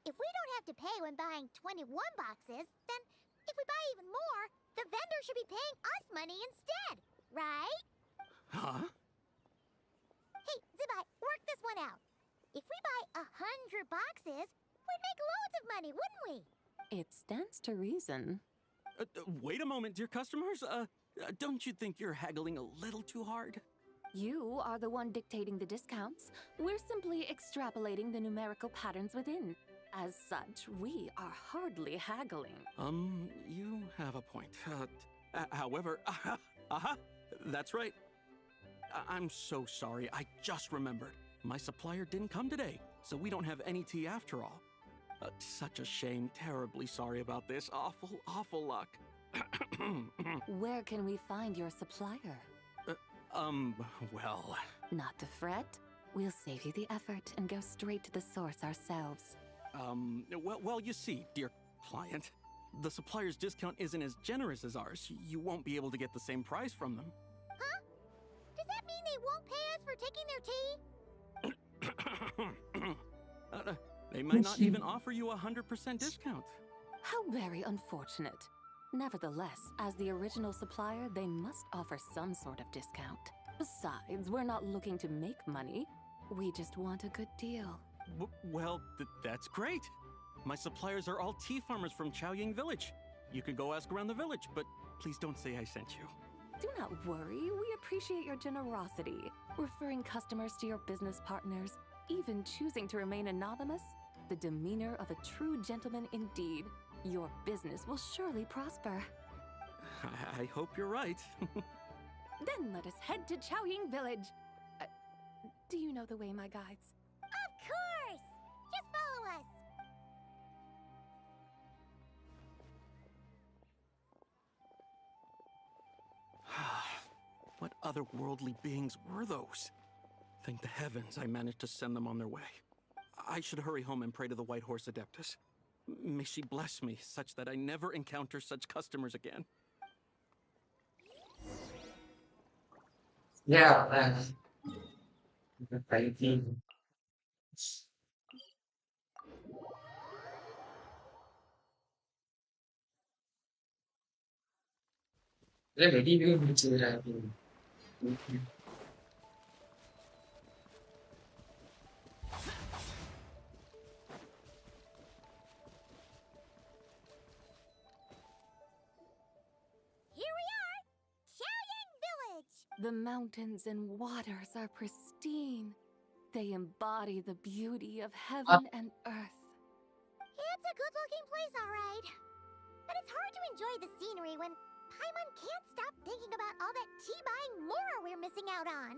If we don't have to pay when buying 21 boxes, then if we buy even more, the vendor should be paying us money instead, right? Huh? Hey, Zibai, work this one out. If we buy 100 boxes, we'd make loads of money, wouldn't we? It stands to reason. Wait a moment, dear customers. Don't you think you're haggling a little too hard? You are the one dictating the discounts. We're simply extrapolating the numerical patterns within. As such, we are hardly haggling. You have a point. However, that's right. I'm so sorry. I just remembered. My supplier didn't come today, so we don't have any tea after all. Such a shame. Terribly sorry about this. Awful luck. Where can we find your supplier? Well... Not to fret. We'll save you the effort and go straight to the source ourselves. Well, you see, dear client, the supplier's discount isn't as generous as ours. You won't be able to get the same price from them. Huh? Does that mean they won't pay us for taking their tea? They might not even offer you a 100% discount. How very unfortunate. Nevertheless, as the original supplier, they must offer some sort of discount. Besides, we're not looking to make money. We just want a good deal. Well, that's great. My suppliers are all tea farmers from Chaoying Village. You can go ask around the village, but please don't say I sent you. Do not worry, we appreciate your generosity. Referring customers to your business partners, even choosing to remain anonymous, the demeanor of a true gentleman indeed. Your business will surely prosper. I hope you're right. Then let us head to Chaoying Village. Do you know the way, my guides? Of course! Just follow us! What otherworldly beings were those? Thank the heavens I managed to send them on their way. I should hurry home and pray to the White Horse Adeptus. May she bless me such that I never encounter such customers again. Yeah, man. Fighting. வெளியவே முடிச்சுக்கிறாரு. Here we are! Chaoying Village! The mountains and waters are pristine. They embody the beauty of heaven and earth. It's a good-looking place, all right. But it's hard to enjoy the scenery when Paimon can't stop thinking about all that tea-buying Mora we're missing out on.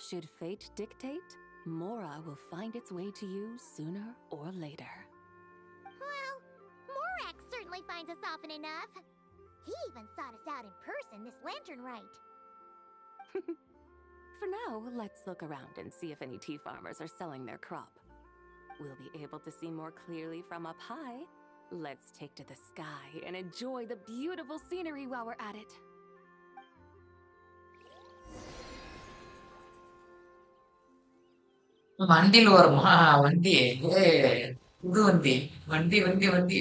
Should fate dictate, Mora will find its way to you sooner or later. Well, Morak certainly finds us often enough. He even sought us out in person this Lantern Rite. For now, let's look around and see if any tea farmers are selling their crop. We'll be able to see more clearly from up high. Let's take to the sky and enjoy the beautiful scenery while we're at it. வண்டியில வருமா வண்டி புது வண்டி வண்டி வண்டி வண்டி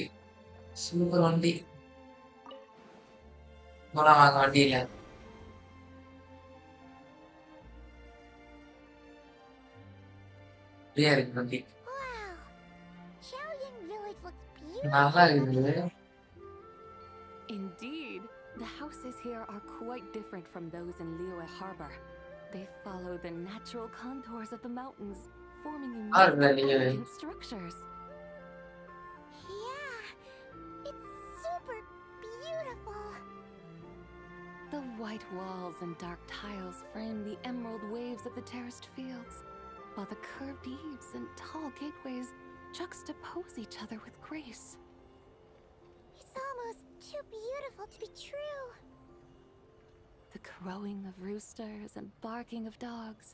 super வண்டி போலாம் வாங்க வண்டியில ஃப்ரீயா இருக்கு வண்டி Chaoying Village looks beautiful. நல்லா இருக்குது Indeed, the houses here are quite different from those in Liyue Harbor. They follow the natural contours of the mountains, forming unique, elegant structures. Yeah, it's super beautiful. The white walls and dark tiles frame the emerald waves of the terraced fields, while the curved eaves and tall gateways juxtapose each other with grace. It's almost too beautiful to be true. The crowing of roosters and barking of dogs,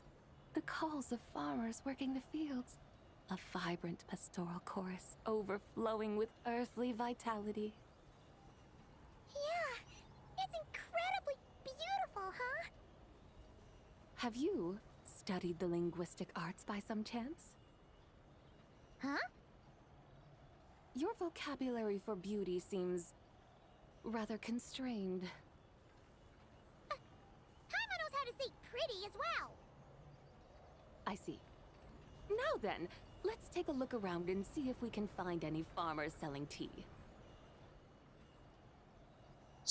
the calls of farmers working the fields, a vibrant pastoral chorus overflowing with earthly vitality. Yeah, it's incredibly beautiful, huh? Have you studied the linguistic arts by some chance? Huh? Your vocabulary for beauty seems rather constrained. Paimon knows how to say pretty as well. I see. Now then, let's take a look around and see if we can find any farmers selling tea.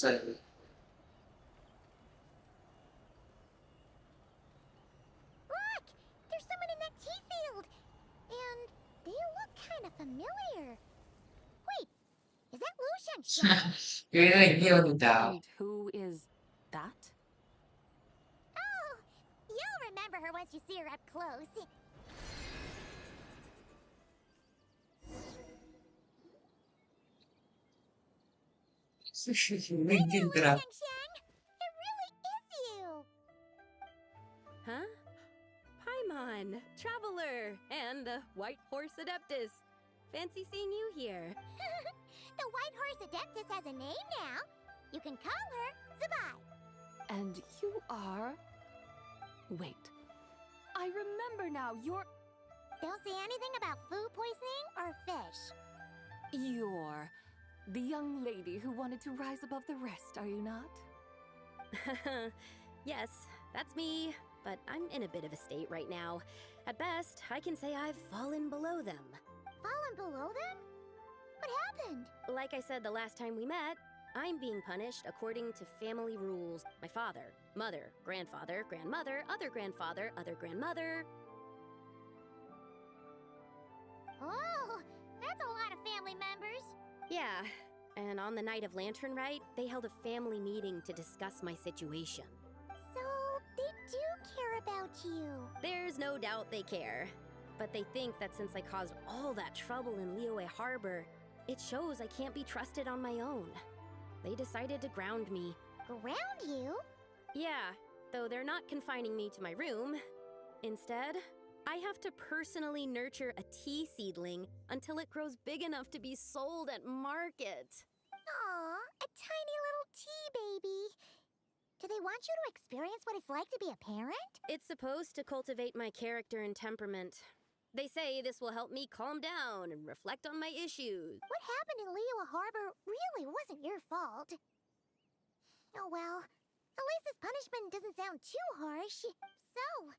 சரி Look! There's someone in that tea field! And they look kind of familiar. Wait, is that Lu Shangxiang? இவன் இங்கே வந்துட்டா And who is that? Oh, you'll remember her once you see her up close. இங்கே இருக்கிறா Shangxiang, it really is you! Huh? Paimon, Traveler, and the White Horse Adeptus. Fancy seeing you here. The White Horse Adeptus has a name now. You can call her Zibai. And you are... Wait. I remember now, you're... Don't say anything about food poisoning or fish. You're... the young lady who wanted to rise above the rest, are you not? Yes, that's me, but I'm in a bit of a state right now. At best, I can say I've fallen below them. Fallen below them? What happened? Like I said the last time we met, I'm being punished according to family rules. My father, mother, grandfather, grandmother, other grandfather, other grandmother. Oh, that's a lot of family members. Yeah, and on the night of Lantern Rite, they held a family meeting to discuss my situation. So, they do care about you. There's no doubt they care. But they think that since I caused all that trouble in Liyue Harbor, it shows I can't be trusted on my own. They decided to ground me. Ground you? Yeah, though they're not confining me to my room. Instead, I have to personally nurture a tea seedling until it grows big enough to be sold at market. Aw, a tiny little tea baby. Do they want you to experience what it's like to be a parent? It's supposed to cultivate my character and temperament. They say this will help me calm down and reflect on my issues. What happened in Liyue Harbor really wasn't your fault. Oh well, at least this punishment doesn't sound too harsh. So,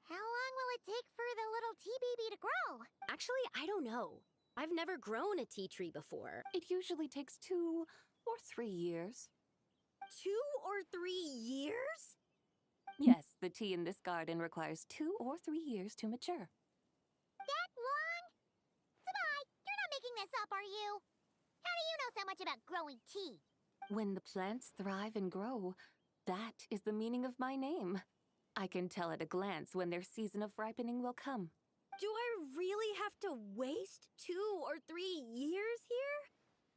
how long will it take for the little tea baby to grow? Actually, I don't know. I've never grown a tea tree before. It usually takes 2 or 3 years. 2 or 3 years? Yes, the tea in this garden requires 2 or 3 years to mature. That long? Zibai, you're not making this up, are you? How do you know so much about growing tea? When the plants thrive and grow, that is the meaning of my name. I can tell at a glance when their season of ripening will come. Do I really have to waste 2 or 3 years here?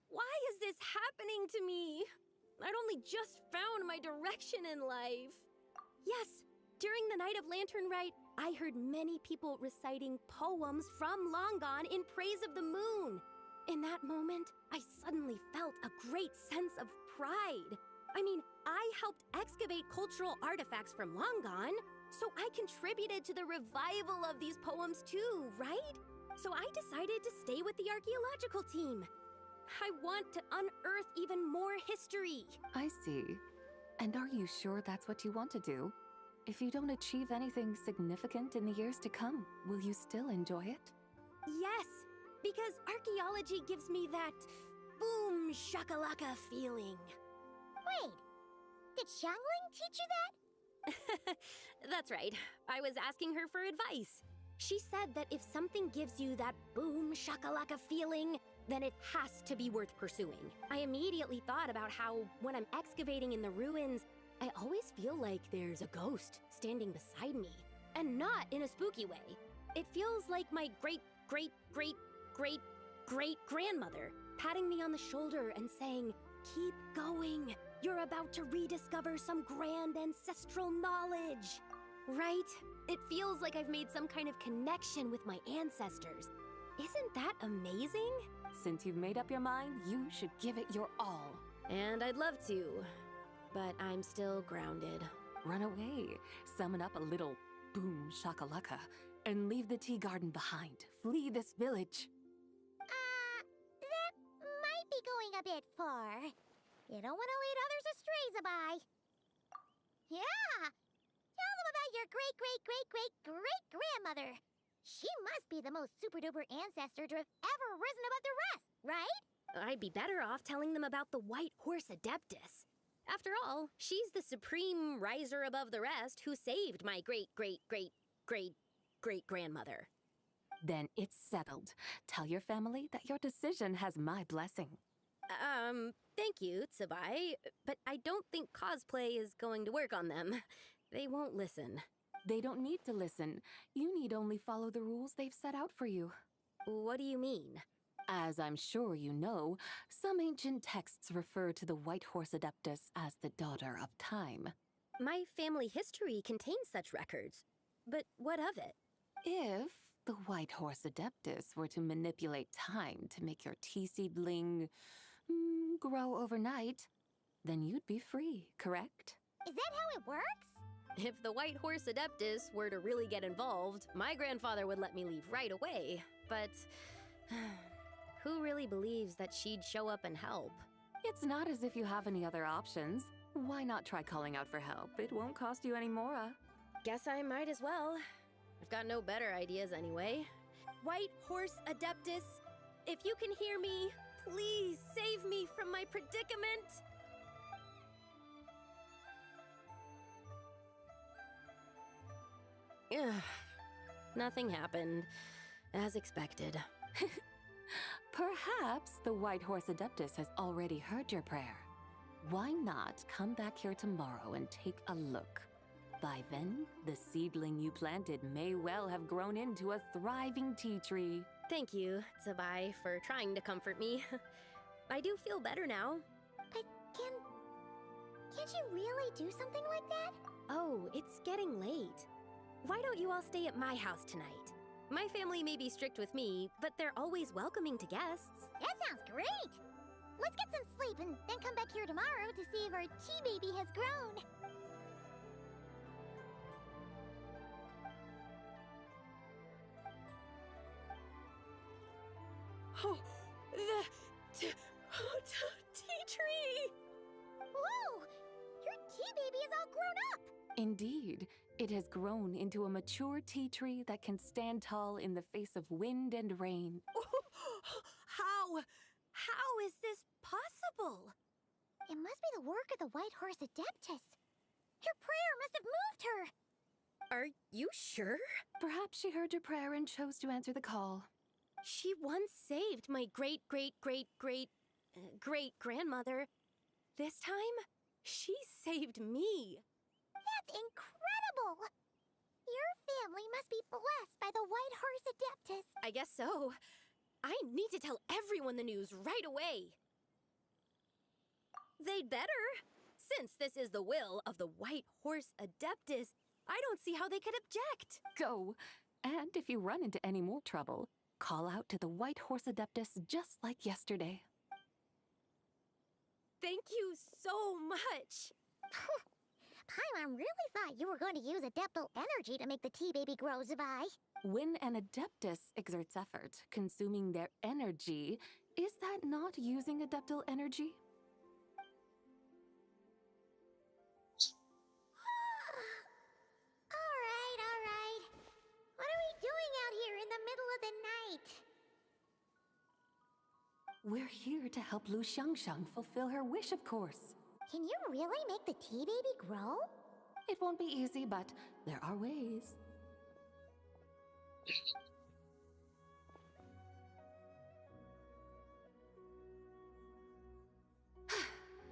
Why is this happening to me? I'd only just found my direction in life. Yes, during the night of Lantern Rite, I heard many people reciting poems from Long Gone in praise of the moon. In that moment, I suddenly felt a great sense of pride. I mean, I helped excavate cultural artifacts from Long Gone, so I contributed to the revival of these poems too, right? So I decided to stay with the archaeological team. I want to unearth even more history. I see. And are you sure that's what you want to do? If you don't achieve anything significant in the years to come, will you still enjoy it? Yes, because archaeology gives me that boom shakalaka feeling. Wait, did Xiangling teach you that? That's right. I was asking her for advice. She said that if something gives you that boom shakalaka feeling, then it has to be worth pursuing. I immediately thought about how, when I'm excavating in the ruins, I always feel like there's a ghost standing beside me. And not in a spooky way. It feels like my great-great-great-great-great-grandmother patting me on the shoulder and saying, "Keep going. You're about to rediscover some grand ancestral knowledge." Right? It feels like I've made some kind of connection with my ancestors. Isn't that amazing? Since you've made up your mind, you should give it your all. And I'd love to, but I'm still grounded. Run away, summon up a little boom shakalaka, and leave the tea garden behind. Flee this village. That might be going a bit far. You don't want to lead others astray, Zibai. Yeah! Tell them about your great-great-great-great-great-grandmother. She must be the most super-duper ancestor to have ever risen above the rest, right? I'd be better off telling them about the White Horse Adeptus. After all, she's the supreme riser above the rest who saved my great-great-great-great-great-grandmother. Then it's settled. Tell your family that your decision has my blessing. Thank you, Zibai, but I don't think cosplay is going to work on them. They won't listen. They don't need to listen. You need only follow the rules they've set out for you. What do you mean? As I'm sure you know, some ancient texts refer to the White Horse Adeptus as the daughter of time. My family history contains such records. But what of it? If the White Horse Adeptus were to manipulate time to make your tea seedling grow overnight, then you'd be free, correct? Is that how it works? If the White Horse Adeptus were to really get involved, my grandfather would let me leave right away. But who really believes that she'd show up and help? It's not as if you have any other options. Why not try calling out for help? It won't cost you any more. Guess I might as well. I've got no better ideas anyway. White Horse Adeptus, if you can hear me, please save me from my predicament. Ugh, nothing happened, as expected. Perhaps the White Horse Adeptus has already heard your prayer. Why not come back here tomorrow and take a look? By then, the seedling you planted may well have grown into a thriving tea tree. Thank you, Zibai, for trying to comfort me. I do feel better now. But can't you really do something like that? Oh, it's getting late. Why don't you all stay at my house tonight? My family may be strict with me, but they're always welcoming to guests. That sounds great! Let's get some sleep and then come back here tomorrow to see if our tea baby has grown. Oh, the tea tree! Whoa! Your tea baby is all grown up! Indeed, it has grown into a mature tea tree that can stand tall in the face of wind and rain. How is this possible? It must be the work of the White Horse Adeptus. Her prayer must have moved her. Are you sure? Perhaps she heard your prayer and chose to answer the call. She once saved my great-great-great-great-great-grandmother. This time, she saved me. That's incredible! Your family must be blessed by the White Horse Adeptus. I guess so. I need to tell everyone the news right away. They'd better. Since this is the will of the White Horse Adeptus, I don't see how they could object. Go. And if you run into any more trouble, call out to the White Horse Adeptus just like yesterday. Thank you so much. Paimon really thought you were going to use Adeptal energy to make the tea baby grow, Zibai. When an Adeptus exerts effort, consuming their energy, is that not using Adeptal energy? All right. What are we doing out here in the middle of the night? We're here to help Lu Xiangxiang fulfill her wish, of course. Can you really make the tea baby grow? It won't be easy, but there are ways.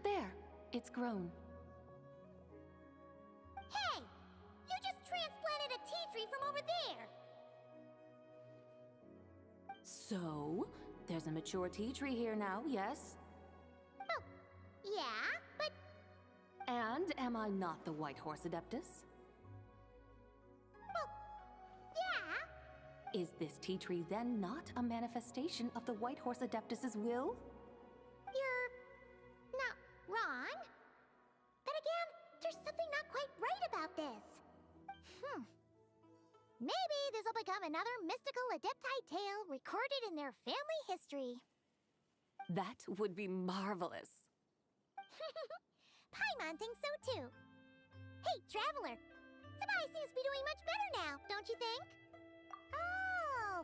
There, it's grown. Hey! You just transplanted a tea tree from over there! So, there's a mature tea tree here now, yes? Oh, yeah, but... And am I not the White Horse Adeptus? Well, yeah. Is this tea tree then not a manifestation of the White Horse Adeptus's will? You're not wrong. But again, there's something not quite right about this. Maybe this will become another mystical Adepti tale recorded in their family history. That would be marvelous. Paimon thinks so too. Hey, Traveler! Zibai seems to be doing much better now, don't you think? Oh!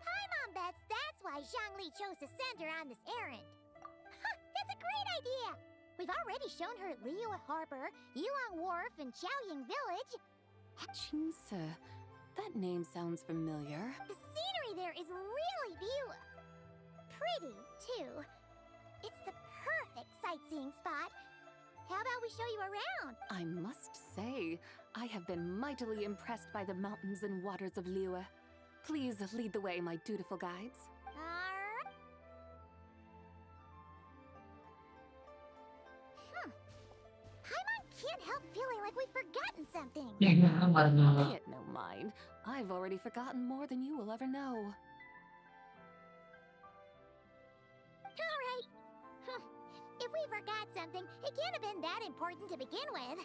Paimon bets that's why Zhongli chose to send her on this errand. That's a great idea! We've already shown her Liyue Harbor, Yulong Wharf, and Xiaoying Village. Qingse. That name sounds familiar. The scenery there is really pretty, too. It's the perfect sightseeing spot. How about we show you around? I must say, I have been mightily impressed by the mountains and waters of Liyue. Please lead the way, my dutiful guides. Paimon can't help feeling like we've forgotten something. Pay it no mind. I've already forgotten more than you will ever know. All right. If we forgot something, it can't have been that important to begin with.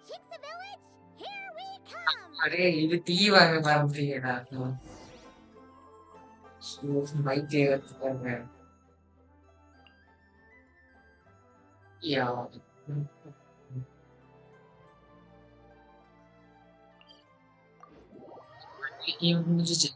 Jinxa Village, here we come! अरे ये तीवा में बात है ना भाई तेरा कर है यार முடிஞ்சிச்சு.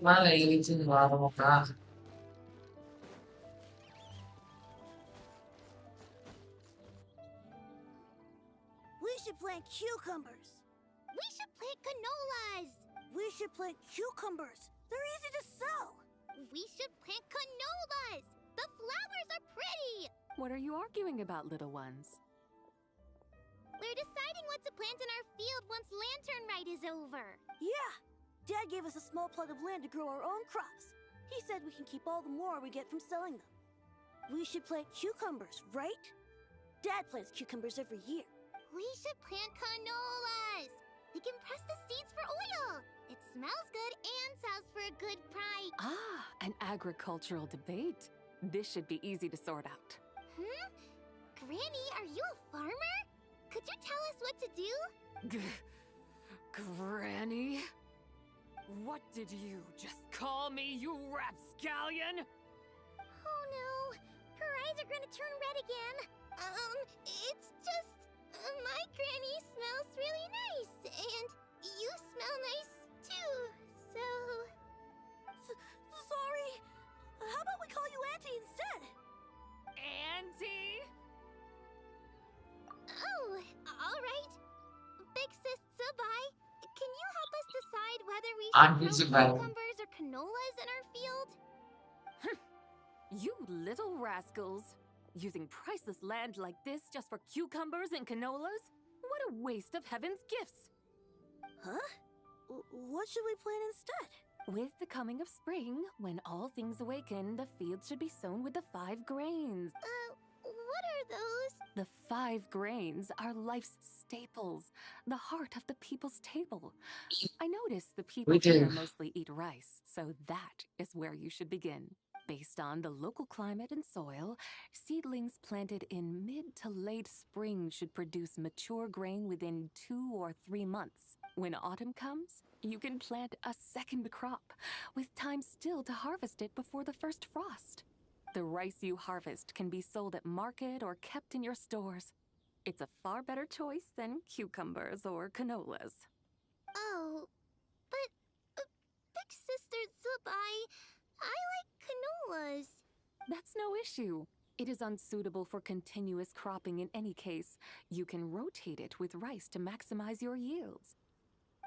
மேல ஏறிச்சு வரமாட்டா. We should plant cucumbers. We should plant canolas. We should plant cucumbers. They're easy to sow. We should plant canolas. The flowers are pretty. What are you arguing about, little ones? We're deciding what to plant in our field once Lantern Rite is over. Yeah. Dad gave us a small plot of land to grow our own crops. He said we can keep all the more we get from selling them. We should plant cucumbers, right? Dad plants cucumbers every year. We should plant canolas. We can press the seeds for oil. It smells good and sells for a good price. Ah, an agricultural debate. This should be easy to sort out. Granny, are you a farmer? Could you tell us what to do? Granny? What did you just call me, you rapscallion? Oh no, her eyes are gonna turn red again. It's just... my granny smells really nice, and you smell nice too, so... Sorry. How about we call you Auntie instead? Auntie? Oh, all right. Big Sis Zibai, can you help us decide whether we Auntie should grow Zibai. cucumbers or canolas in our field? You little rascals! Using priceless land like this just for cucumbers and canolas? What a waste of heaven's gifts! Huh? What should we plant instead? With the coming of spring, when all things awaken, the fields should be sown with the 5 grains. What are those? The 5 grains are life's staples, the heart of the people's table. I notice the people We do. here mostly eat rice, so that is where you should begin. Based on the local climate and soil, seedlings planted in mid to late spring should produce mature grain within 2 or 3 months. When autumn comes, you can plant a second crop, with time still to harvest it before the first frost. The rice you harvest can be sold at market or kept in your stores. It's a far better choice than cucumbers or canolas. Oh, but... Big Sister Zibai, I like canolas. That's no issue. It is unsuitable for continuous cropping in any case. You can rotate it with rice to maximize your yields.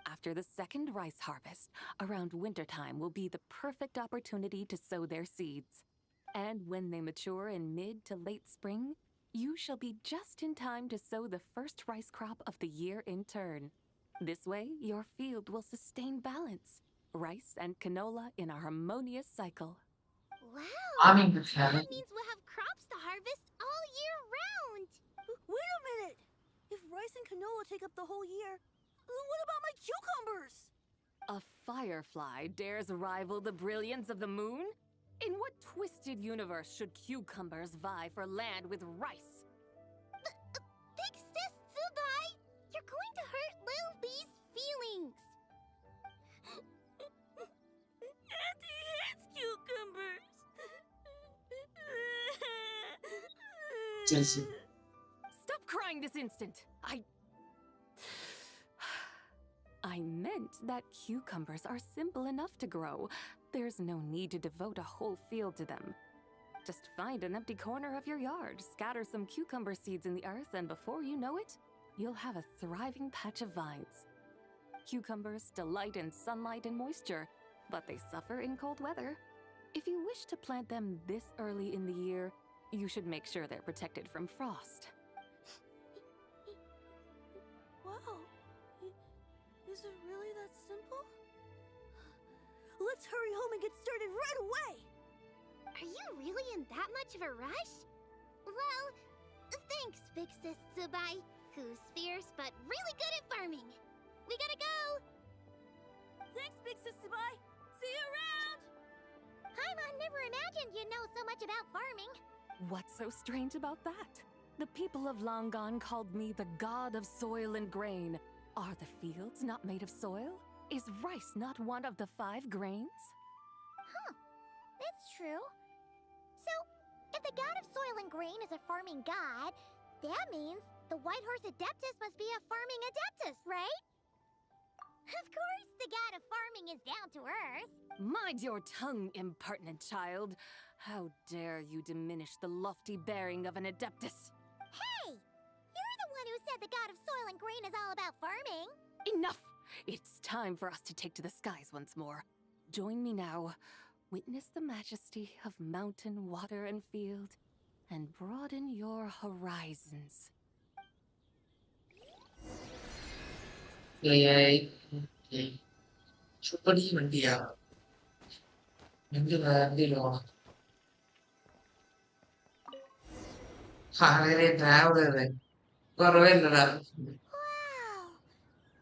After the second rice harvest, around wintertime will be the perfect opportunity to sow their seeds. And when they mature in mid to late spring, you shall be just in time to sow the first rice crop of the year in turn. This way, your field will sustain balance. Rice and canola in a harmonious cycle. Wow! Farming the That challenge. means we'll have crops to harvest all year round! Wait a minute! If rice and canola take up the whole year, what about my cucumbers? A firefly dares rival the brilliance of the moon? In what twisted universe should cucumbers vie for land with rice? Big Sis Zibai, you're going to hurt Lil Bee's feelings! Auntie hates cucumbers! Chelsea. Stop crying this instant! I meant that cucumbers are simple enough to grow. There's no need to devote a whole field to them. Just find an empty corner of your yard, scatter some cucumber seeds in the earth, and before you know it, you'll have a thriving patch of vines. Cucumbers delight in sunlight and moisture, but they suffer in cold weather. If you wish to plant them this early in the year, you should make sure they're protected from frost. Wow. Is it really that simple? Let's hurry home and get started right away! Are you really in that much of a rush? Well, thanks, Big Sis Zibai, who's fierce but really good at farming. We gotta go! Thanks, Big Sis Zibai! See you around! Paimon never imagined you'd know so much about farming. What's so strange about that? The people of Long Gone called me the god of soil and grain. Are the fields not made of soil? Is rice not one of the 5 grains? Huh. That's true. So, if the god of soil and grain is a farming god, that means the White Horse Adeptus must be a farming adeptus, right? Of course, the god of farming is down to earth. Mind your tongue, impertinent child. How dare you diminish the lofty bearing of an adeptus? Hey! You're the one who said the god of soil and grain is all about farming. Enough! It's time for us to take to the skies once more. Join me now. Witness the majesty of mountain, water, and field, and broaden your horizons. சூப்படி வண்டியா எங்க வண்டியில traveller வரவே இல்லடா. Wow!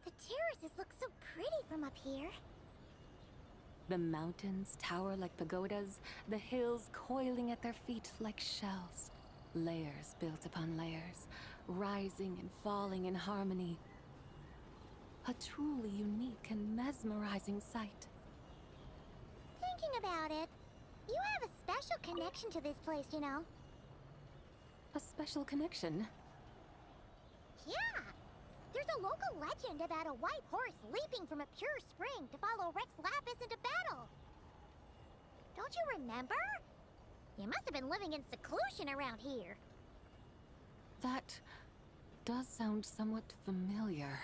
The terraces look so pretty from up here. The mountains tower like pagodas, the hills coiling at their feet like shells. Layers built upon layers, rising and falling in harmony. A truly unique and mesmerizing sight. Thinking about it, you have a special connection to this place, you know. A special connection? Yeah! There's a local legend about a white horse leaping from a pure spring to follow Rex Lapis into battle. Don't you remember? You must have been living in seclusion around here. That does sound somewhat familiar.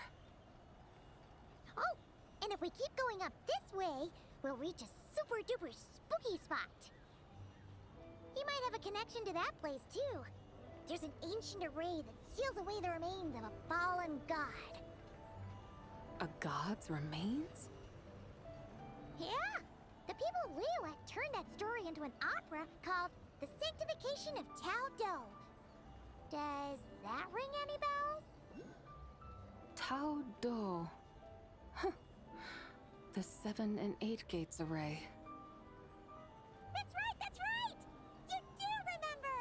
Oh, and if we keep going up this way, we'll reach a super duper spooky spot. You might have a connection to that place too. There's an ancient array that seals away the remains of a fallen god. A god's remains? Yeah! The people of Liyue turned that story into an opera called The Sanctification of Tao Do. Does that ring any bells? Tao Do. Huh. The 7 and 8 gates array. That's right, that's right! You do remember!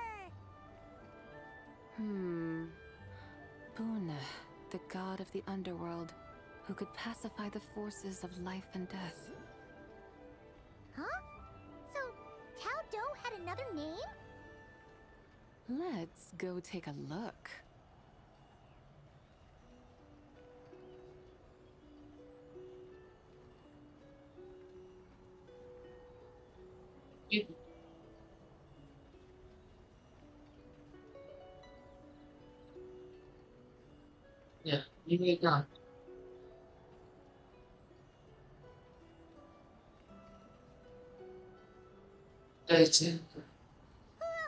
Buna, the god of the underworld, who could pacify the forces of life and death. Huh? So, Tao Do had another name? Let's go take a look. Yeah, you may not. Whoa!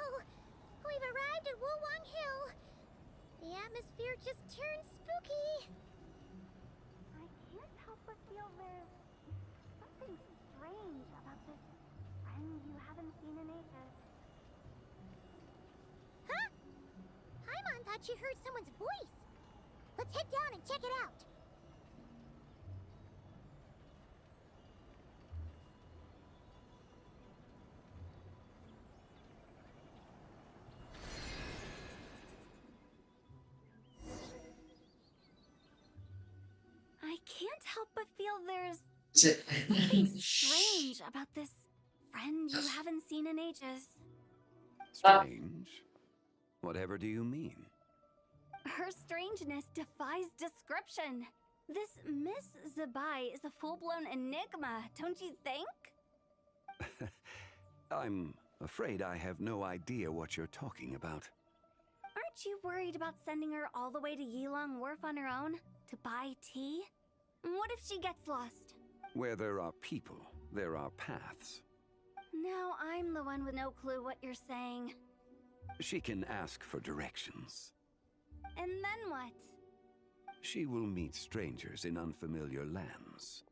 We've arrived at Wulwang Hill. The atmosphere just turned spooky. I can't help but feel there's something strange about this friend you haven't seen in ages. Huh? Paimon thought she heard someone's voice. Let's head down and check it out. I can't help but feel there's something strange about this friend you haven't seen in ages. Strange? Whatever do you mean? Her strangeness defies description. This Miss Zibai is a full-blown enigma, don't you think? I'm afraid I have no idea what you're talking about. Aren't you worried about sending her all the way to Yilong Wharf on her own to buy tea? What if she gets lost? Where there are people, there are paths. Now I'm the one with no clue what you're saying. She can ask for directions. And then what? She will meet strangers in unfamiliar lands,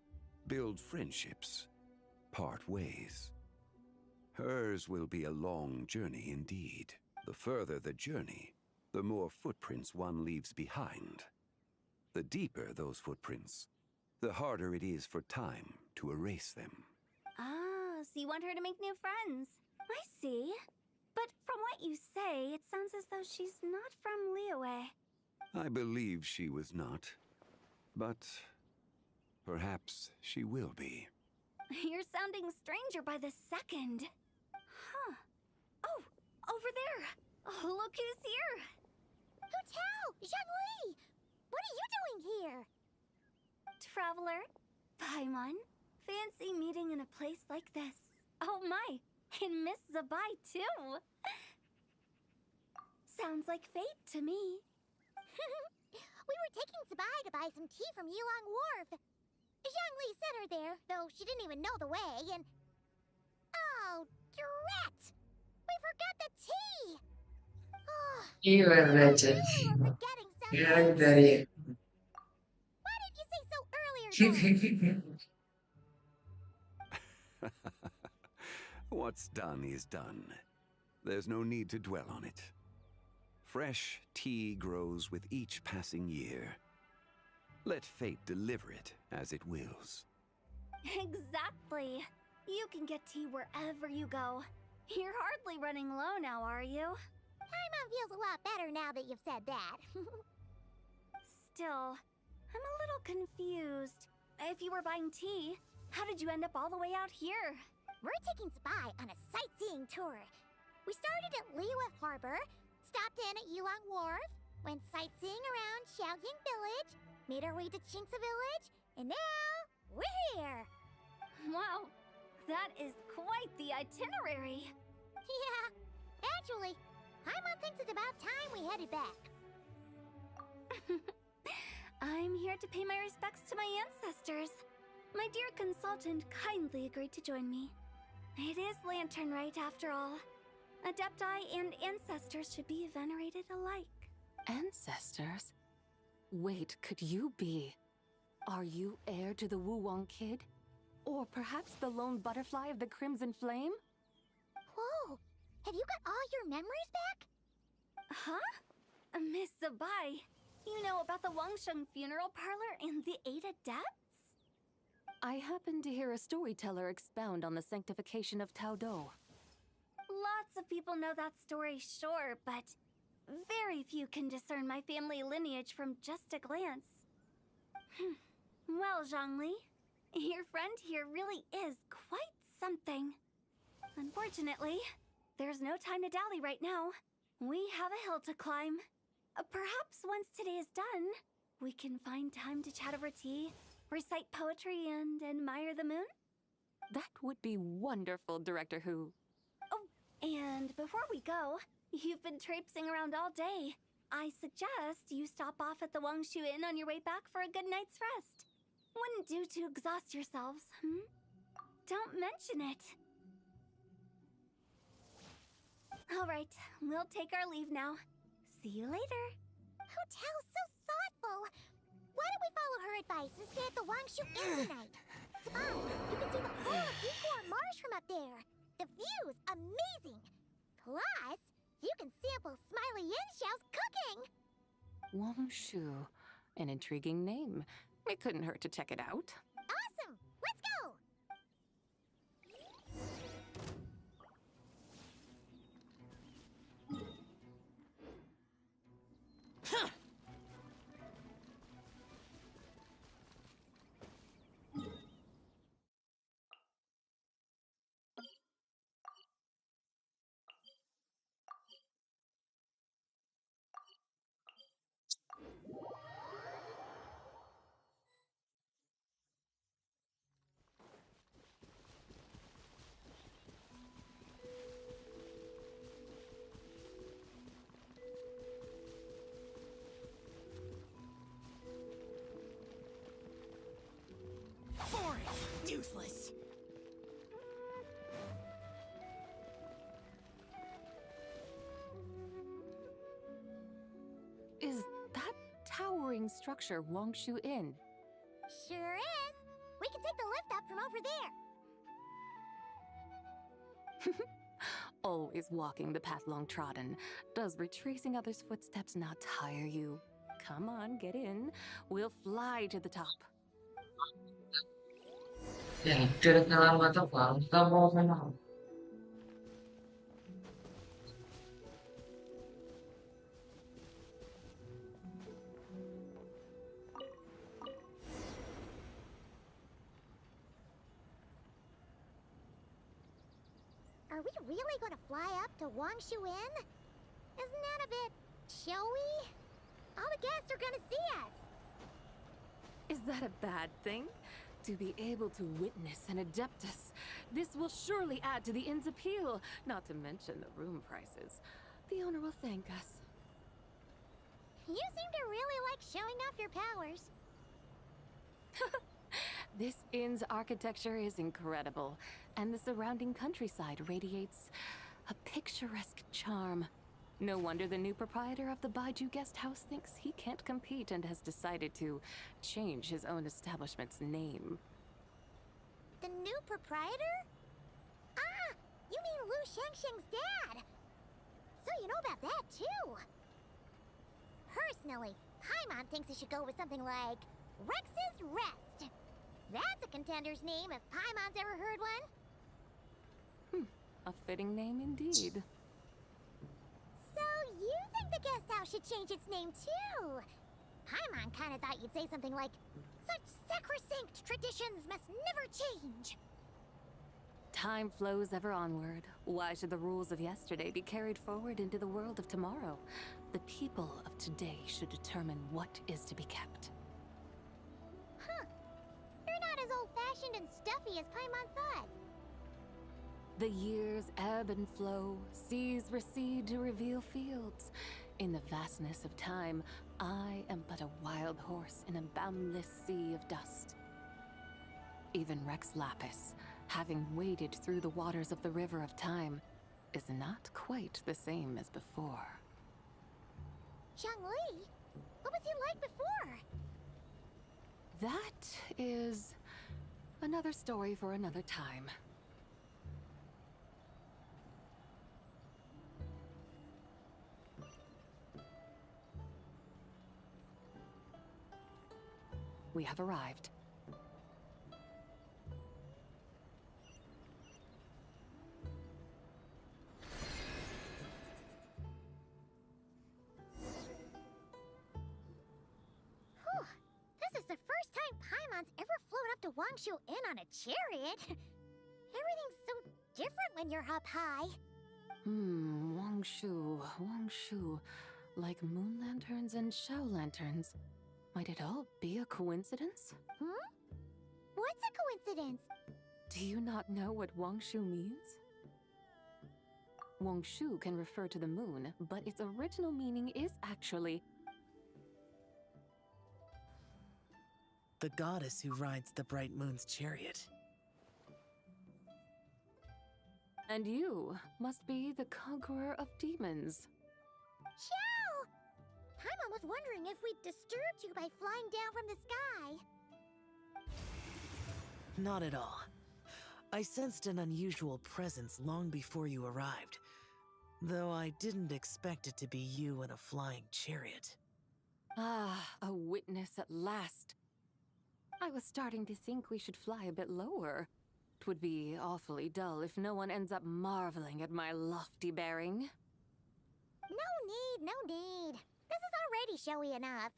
build friendships, part ways. Hers will be a long journey indeed. The further the journey, the more footprints one leaves behind. The deeper those footprints, the harder it is for time to erase them. Ah, so you want her to make new friends. I see. But from what you say, it sounds as though she's not from Liyue. I believe she was not. But perhaps she will be. You're sounding stranger by the second. Huh. Oh, over there. Oh, look who's here. Hu Tao! Zhongli! What are you doing here? Traveler, Paimon, fancy meeting in a place like this. Oh my, and Miss Zibai too. Sounds like fate to me. We were taking Zibai to buy some tea from Yulong Wharf. Zhongli sent her there, though she didn't even know the way, and... Oh, drat! We forgot the tea! Oh, You were wretched. Very, very. why didn't you say so earlier, then? What's done is done. There's no need to dwell on it. Fresh tea grows with each passing year. Let fate deliver it as it wills. Exactly. You can get tea wherever you go. You're hardly running low now, are you? Paimon feels a lot better now that you've said that. Still, I'm a little confused. If you were buying tea, how did you end up all the way out here? We're taking Zibai on a sightseeing tour. We started at Liyue Harbor, stopped in at Yulong Wharf, went sightseeing around Xiaoying Village, made our way to Qingce Village, and now we're here. Wow, that is quite the itinerary. Yeah, actually, Paimon thinks it's about time we headed back. I'm here to pay my respects to my ancestors. My dear consultant kindly agreed to join me. It is Lantern Rite after all. Adepti and ancestors should be venerated alike. Ancestors? Wait, could you be? Are you heir to the Wuwang kid? Or perhaps the lone butterfly of the Crimson Flame? Whoa, have you got all your memories back? Huh? Miss Zibai, you know about the Wangsheng funeral parlor and the 8 adepts? I happened to hear a storyteller expound on the sanctification of Taodo. Lots of people know that story, sure, but very few can discern my family lineage from just a glance. Well, Zhongli, your friend here really is quite something. Unfortunately, there's no time to dally right now. We have a hill to climb. Perhaps once today is done, we can find time to chat over tea, recite poetry, and admire the moon? That would be wonderful, Director Hu. Oh, and before we go, you've been traipsing around all day. I suggest you stop off at the Wangshu Inn on your way back for a good night's rest. Wouldn't do to exhaust yourselves, Don't mention it. All right, we'll take our leave now. See you later. Hu Tao's so thoughtful. Why don't we follow her advice and stay at the Wangshu Inn tonight? Zibai, you can see the whole of Yukor Marsh from up there. The view's amazing. Plus, you can sample Smiley Yin-Xiao's cooking. Wangshu, an intriguing name. It couldn't hurt to check it out. Awesome! Let's go! Boring! Useless! Is that towering structure Wangshu Inn? Sure is. We can take the lift up from over there. Always walking the path long trodden. Does retracing others' footsteps not tire you? Come on, get in. We'll fly to the top. எடுக்கலாம் பார்த்தா பார்த்தா போகணும். Are we really gonna fly up to Wangshu Inn? Isn't that a bit showy? All the guests are gonna see us. Is that a bad thing? To be able to witness an Adeptus. This will surely add to the inn's appeal, not to mention the room prices. The owner will thank us. You seem to really like showing off your powers. This inn's architecture is incredible, and the surrounding countryside radiates a picturesque charm. No wonder the new proprietor of the Baiju guest house thinks he can't compete and has decided to change his own establishment's name. The new proprietor? Ah, you mean Lu Shengsheng's dad. So you know about that too. Personally, Paimon thinks it should go with something like Rex's Rest. That's a contender's name if Paimon's ever heard one. A fitting name indeed. So you think the guest house should change its name too? Paimon kinda thought you'd say something like, such sacrosanct traditions must never change. Time flows ever onward. Why should the rules of yesterday be carried forward into the world of tomorrow? The people of today should determine what is to be kept. Huh. You're not as old-fashioned and stuffy as Paimon thought. The years ebb and flow, seas recede to reveal fields. In the vastness of time, I am but a wild horse in a boundless sea of dust. Even Rex Lapis, having waded through the waters of the river of time, is not quite the same as before. Zhongli? What was he like before? That is another story for another time. We have arrived. Whew. This is the first time Paimon's ever flown up to Wangshu Inn on a chariot. Everything's so different when you're up high. Wangshu. Like moon lanterns and Shao lanterns. Might it all be a coincidence? What's a coincidence? Do you not know what Wangshu means? Wangshu can refer to the moon, but its original meaning is actually the goddess who rides the bright moon's chariot. And you must be the conqueror of demons. Xiao! Paimon was wondering if we'd disturbed you by flying down from the sky. Not at all. I sensed an unusual presence long before you arrived, though I didn't expect it to be you in a flying chariot. Ah, a witness at last. I was starting to think we should fly a bit lower. It would be awfully dull if no one ends up marveling at my lofty bearing. No need. This is already showy enough.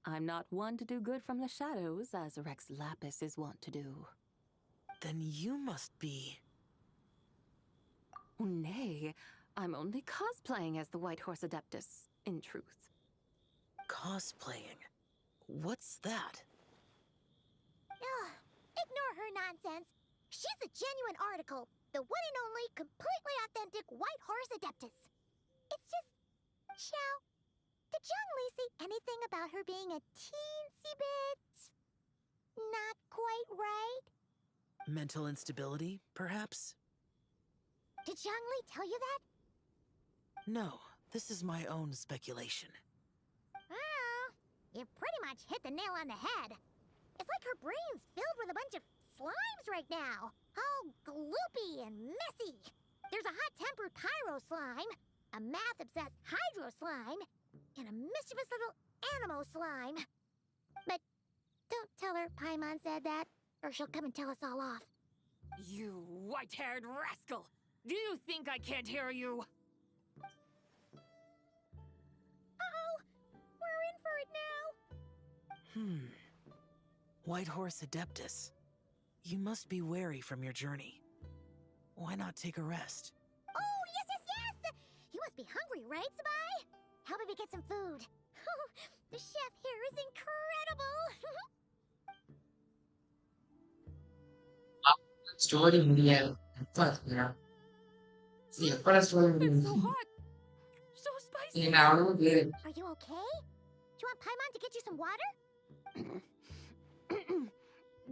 I'm not one to do good from the shadows, as Rex Lapis is wont to do. Then you must be... Nay, I'm only cosplaying as the White Horse Adeptus, in truth. Cosplaying? What's that? Ugh, ignore her nonsense. She's the genuine article, the one and only, completely authentic White Horse Adeptus. It's just... Xiao, did Zhongli say anything about her being a teensy bit... not quite right? Mental instability, perhaps? Did Zhongli tell you that? No, this is my own speculation. Well, you pretty much hit the nail on the head. It's like her brain's filled with a bunch of slimes right now. All gloopy and messy. There's a hot-tempered pyro slime, a math-obsessed hydro slime, and a mischievous little animo slime. But don't tell her Paimon said that, or she'll come and tell us all off. You white-haired rascal! Do you think I can't hear you? Uh-oh! We're in for it now! White Horse Adeptus. You must be wary from your journey. why not take a rest? Oh, yes! You must be hungry, right, Zibai? How about we get some food? The chef here is incredible! Story முடியாது. எப்ப எப்படா story முடியும்? So spicy. நீ நான் அவ்வளவு பேரு. Are you okay? Do you want Paimon to get you some water?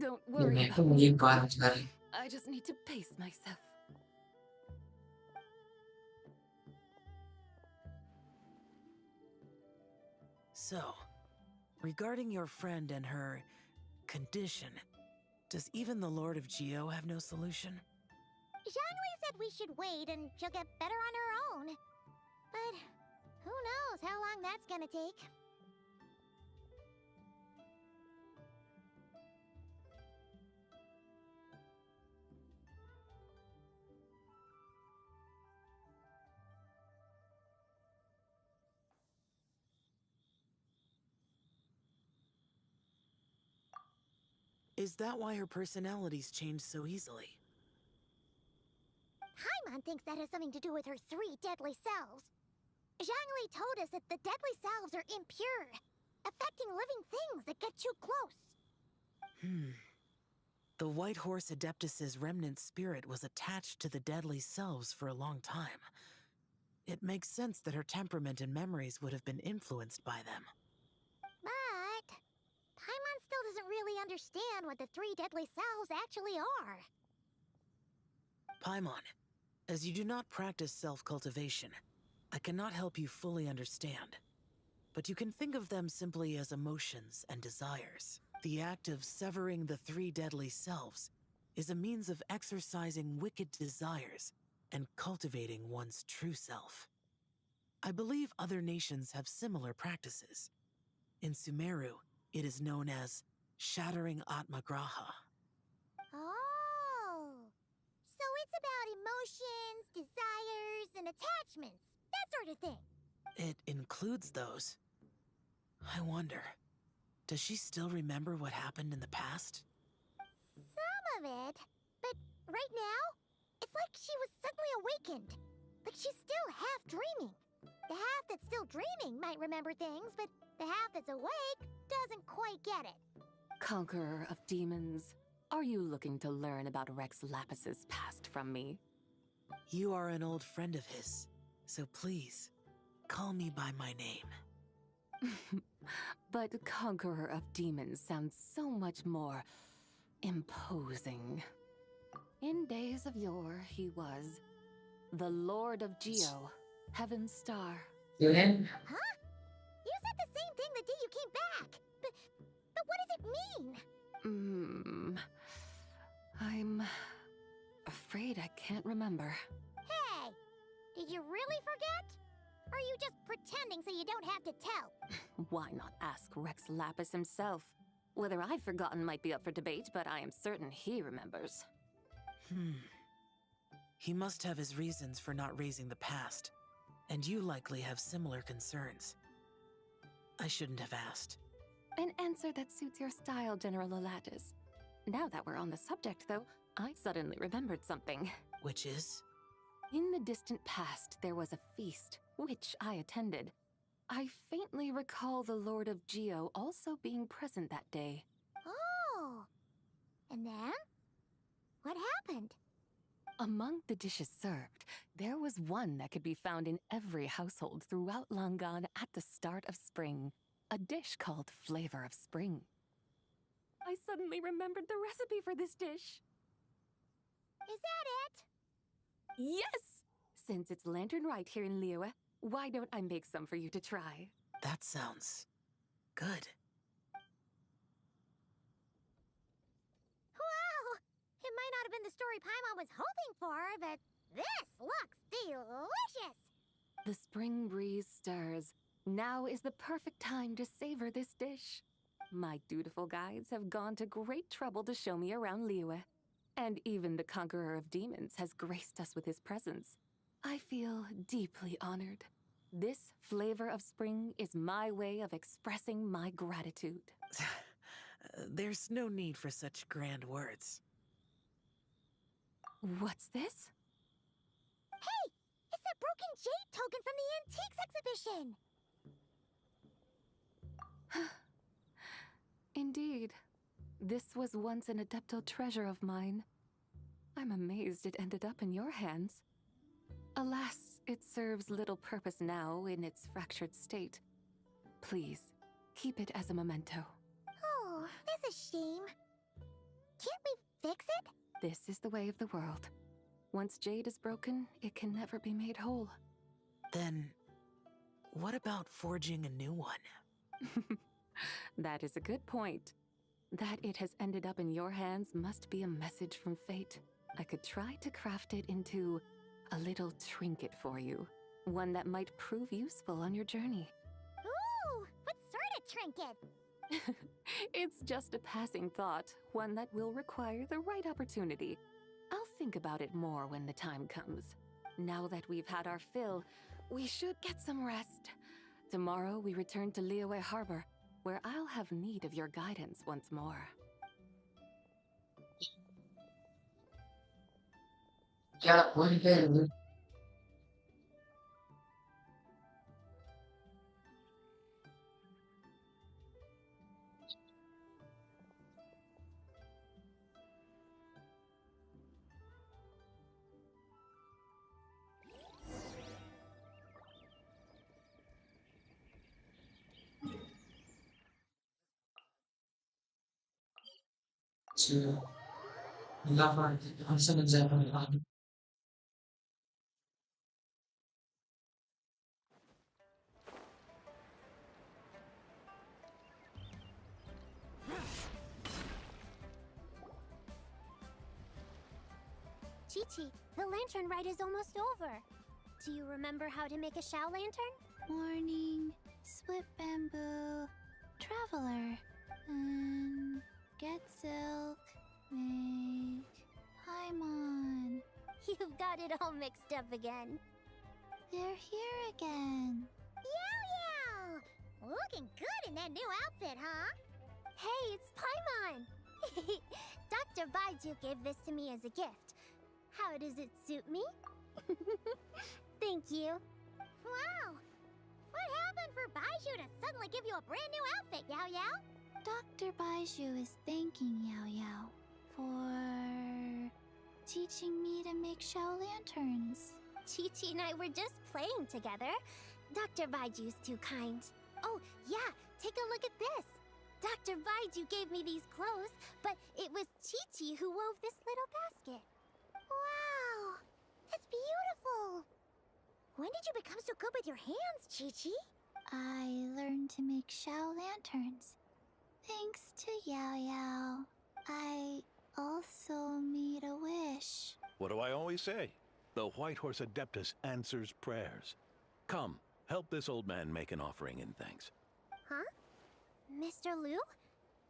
Don't நீ worry எப்ப about me. முடியும் பாரு. I just need to pace myself. So, regarding your friend and her condition, does even the Lord of Geo have no solution? Zhongli said we should wait and she'll get better on her own. But who knows how long that's gonna take. Is that why her personalities change so easily? Paimon thinks that has something to do with her 3 deadly selves. Zhongli told us that the deadly selves are impure, affecting living things that get too close. The White Horse Adeptus's remnant spirit was attached to the deadly selves for a long time. It makes sense that her temperament and memories would have been influenced by them. But Paimon still doesn't really understand what the 3 deadly selves actually are. Paimon, as you do not practice self-cultivation, I cannot help you fully understand. But you can think of them simply as emotions and desires. The act of severing the 3 deadly selves is a means of exercising wicked desires and cultivating one's true self. I believe other nations have similar practices. In Sumeru, it is known as shattering Atmagraha. Oh, so it's about emotions, desires, and attachments, that sort of thing. It includes those. I wonder, does she still remember what happened in the past? Some of it, but right now, it's like she was suddenly awakened. Like she's still half dreaming. The half that's still dreaming might remember things, but the half that's awake doesn't quite get it. Conqueror of demons, are you looking to learn about Rex Lapis's past from me? You are an old friend of his, so please, call me by my name. But Conqueror of Demons sounds so much more imposing. In days of yore, he was the Lord of Geo, Heaven's Star. Huh? You said the same thing the day you came back. But what does it mean? I'm afraid I can't remember. Hey, did you really forget? Or are you just pretending so you don't have to tell? Why not ask Rex Lapis himself? Whether I've forgotten might be up for debate, but I am certain he remembers. He must have his reasons for not raising the past, and you likely have similar concerns. I shouldn't have asked. An answer that suits your style, General Olatus. Now that we're on the subject, though, I suddenly remembered something. Which is? In the distant past, there was a feast, which I attended. I faintly recall the Lord of Geo also being present that day. Oh! And then? What happened? Among the dishes served, there was one that could be found in every household throughout Langan at the start of spring. A dish called Flavor of Spring. I suddenly remembered the recipe for this dish. Is that it? Yes! Since it's Lantern Rite here in Liyue, why don't I make some for you to try? That sounds good. Wow! It might not have been the story Paimon was hoping for, but this looks delicious! The spring breeze stirs. Now is the perfect time to savor this dish. My dutiful guides have gone to great trouble to show me around Liyue. And even the Conqueror of Demons has graced us with his presence. I feel deeply honored. This Flavor of Spring is my way of expressing my gratitude. There's no need for such grand words. What's this? Hey! It's that broken jade token from the antiques exhibition! Indeed. This was once an Adepto treasure of mine. I'm amazed it ended up in your hands. Alas, it serves little purpose now in its fractured state. Please, keep it as a memento. Oh, that's a shame. Can't we fix it? This is the way of the world. Once jade is broken, it can never be made whole. Then, what about forging a new one? That is a good point. That it has ended up in your hands must be a message from fate. I could try to craft it into a little trinket for you. One that might prove useful on your journey. Ooh, what sort of trinket? It's just a passing thought, one that will require the right opportunity. I'll think about it more when the time comes. Now that we've had our fill, we should get some rest. Tomorrow we return to Liyue Harbor, where I'll have need of your guidance once more. Yeah, போயிட்டே இருக்கு. சரி. இல்லாம function enjoy பண்ணலாம். Chi-Chi, the Lantern Rite is almost over. Do you remember how to make a Shao lantern? Morning, split bamboo, traveler, get silk, make Paimon. You've got it all mixed up again. They're here again. Yow! Looking good in that new outfit, huh? Hey, it's Paimon! Dr. Baiju gave this to me as a gift. How does it suit me? Thank you. Wow! What happened for Baiju to suddenly give you a brand new outfit, Yao Yao? Dr. Baiju is thanking Yao Yao for teaching me to make Shao lanterns. Chi-Chi and I were just playing together. Dr. Baiju's too kind. Oh, yeah, take a look at this. Dr. Baiju gave me these clothes, but it was Chi-Chi who wove this little basket. Wow! That's beautiful! When did you become so good with your hands, Chi-Chi? I learned to make Shao lanterns. Thanks to Yao Yao. I also made a wish. What do I always say? The White Horse Adeptus answers prayers. Come, help this old man make an offering in thanks. Huh? Mr. Liu?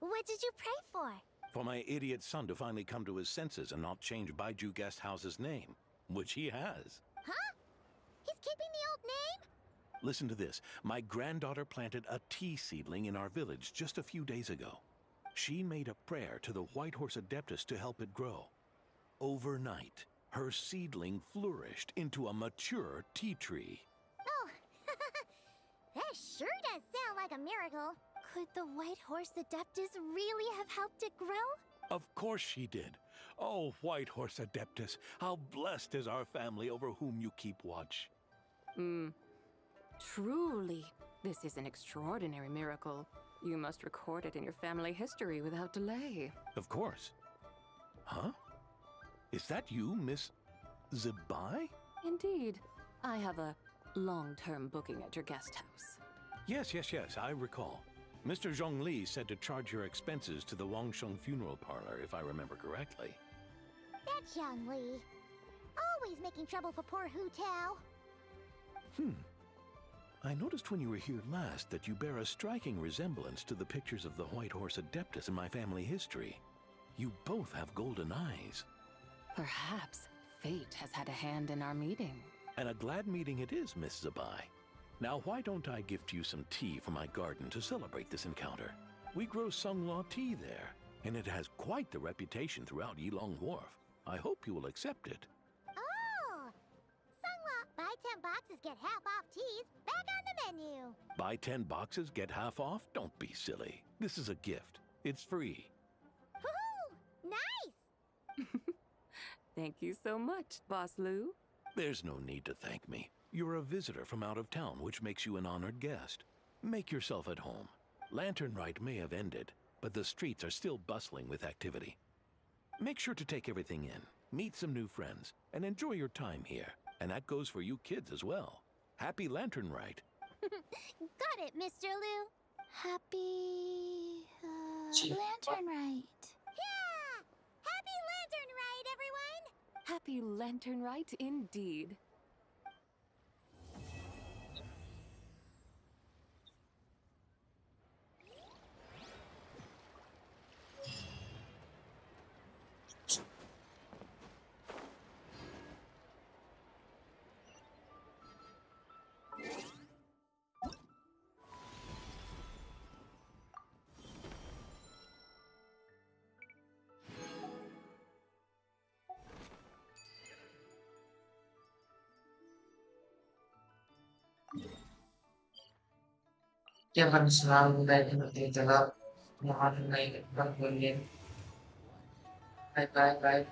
What did you pray for? For my idiot son to finally come to his senses and not change Baiju Guest House's name, which he has. Huh? He's keeping the old name? Listen to this. My granddaughter planted a tea seedling in our village just a few days ago. She made a prayer to the White Horse Adeptus to help it grow. Overnight, her seedling flourished into a mature tea tree. Oh, that sure does sound like a miracle. Could the White Horse Adeptus really have helped it grow? Of course she did. Oh, White Horse Adeptus, how blessed is our family over whom you keep watch. Truly, this is an extraordinary miracle. You must record it in your family history without delay. Of course. Huh? Is that you, Miss Zibai? Indeed. I have a long-term booking at your guest house. Yes, I recall. Mr. Zhongli said to charge your expenses to the Wangsheng funeral parlor, if I remember correctly. That Zhongli. Always making trouble for poor Hu Tao. I noticed when you were here last that you bear a striking resemblance to the pictures of the White Horse Adeptus in my family history. You both have golden eyes. Perhaps fate has had a hand in our meeting. And a glad meeting it is, Miss Zibai. Now, why don't I gift you some tea from my garden to celebrate this encounter? We grow Sunglaw tea there, and it has quite the reputation throughout Yilong Wharf. I hope you will accept it. Oh! 10 boxes get half off teas back on the menu. Buy 10 boxes, get half off? Don't be silly. This is a gift. It's free. Woohoo! Nice! Thank you so much, Boss Lou. There's no need to thank me. You're a visitor from out of town, which makes you an honored guest. Make yourself at home. Lantern Rite may have ended, but the streets are still bustling with activity. Make sure to take everything in, meet some new friends, and enjoy your time here. And that goes for you kids as well. Happy Lantern Rite. Got it, Mr. Lou. Happy Lantern Rite. Yeah! Happy Lantern Rite, everyone! Happy Lantern Rite indeed. Jangan selalu baik seperti itulah. Mohon baik, bye bye bye.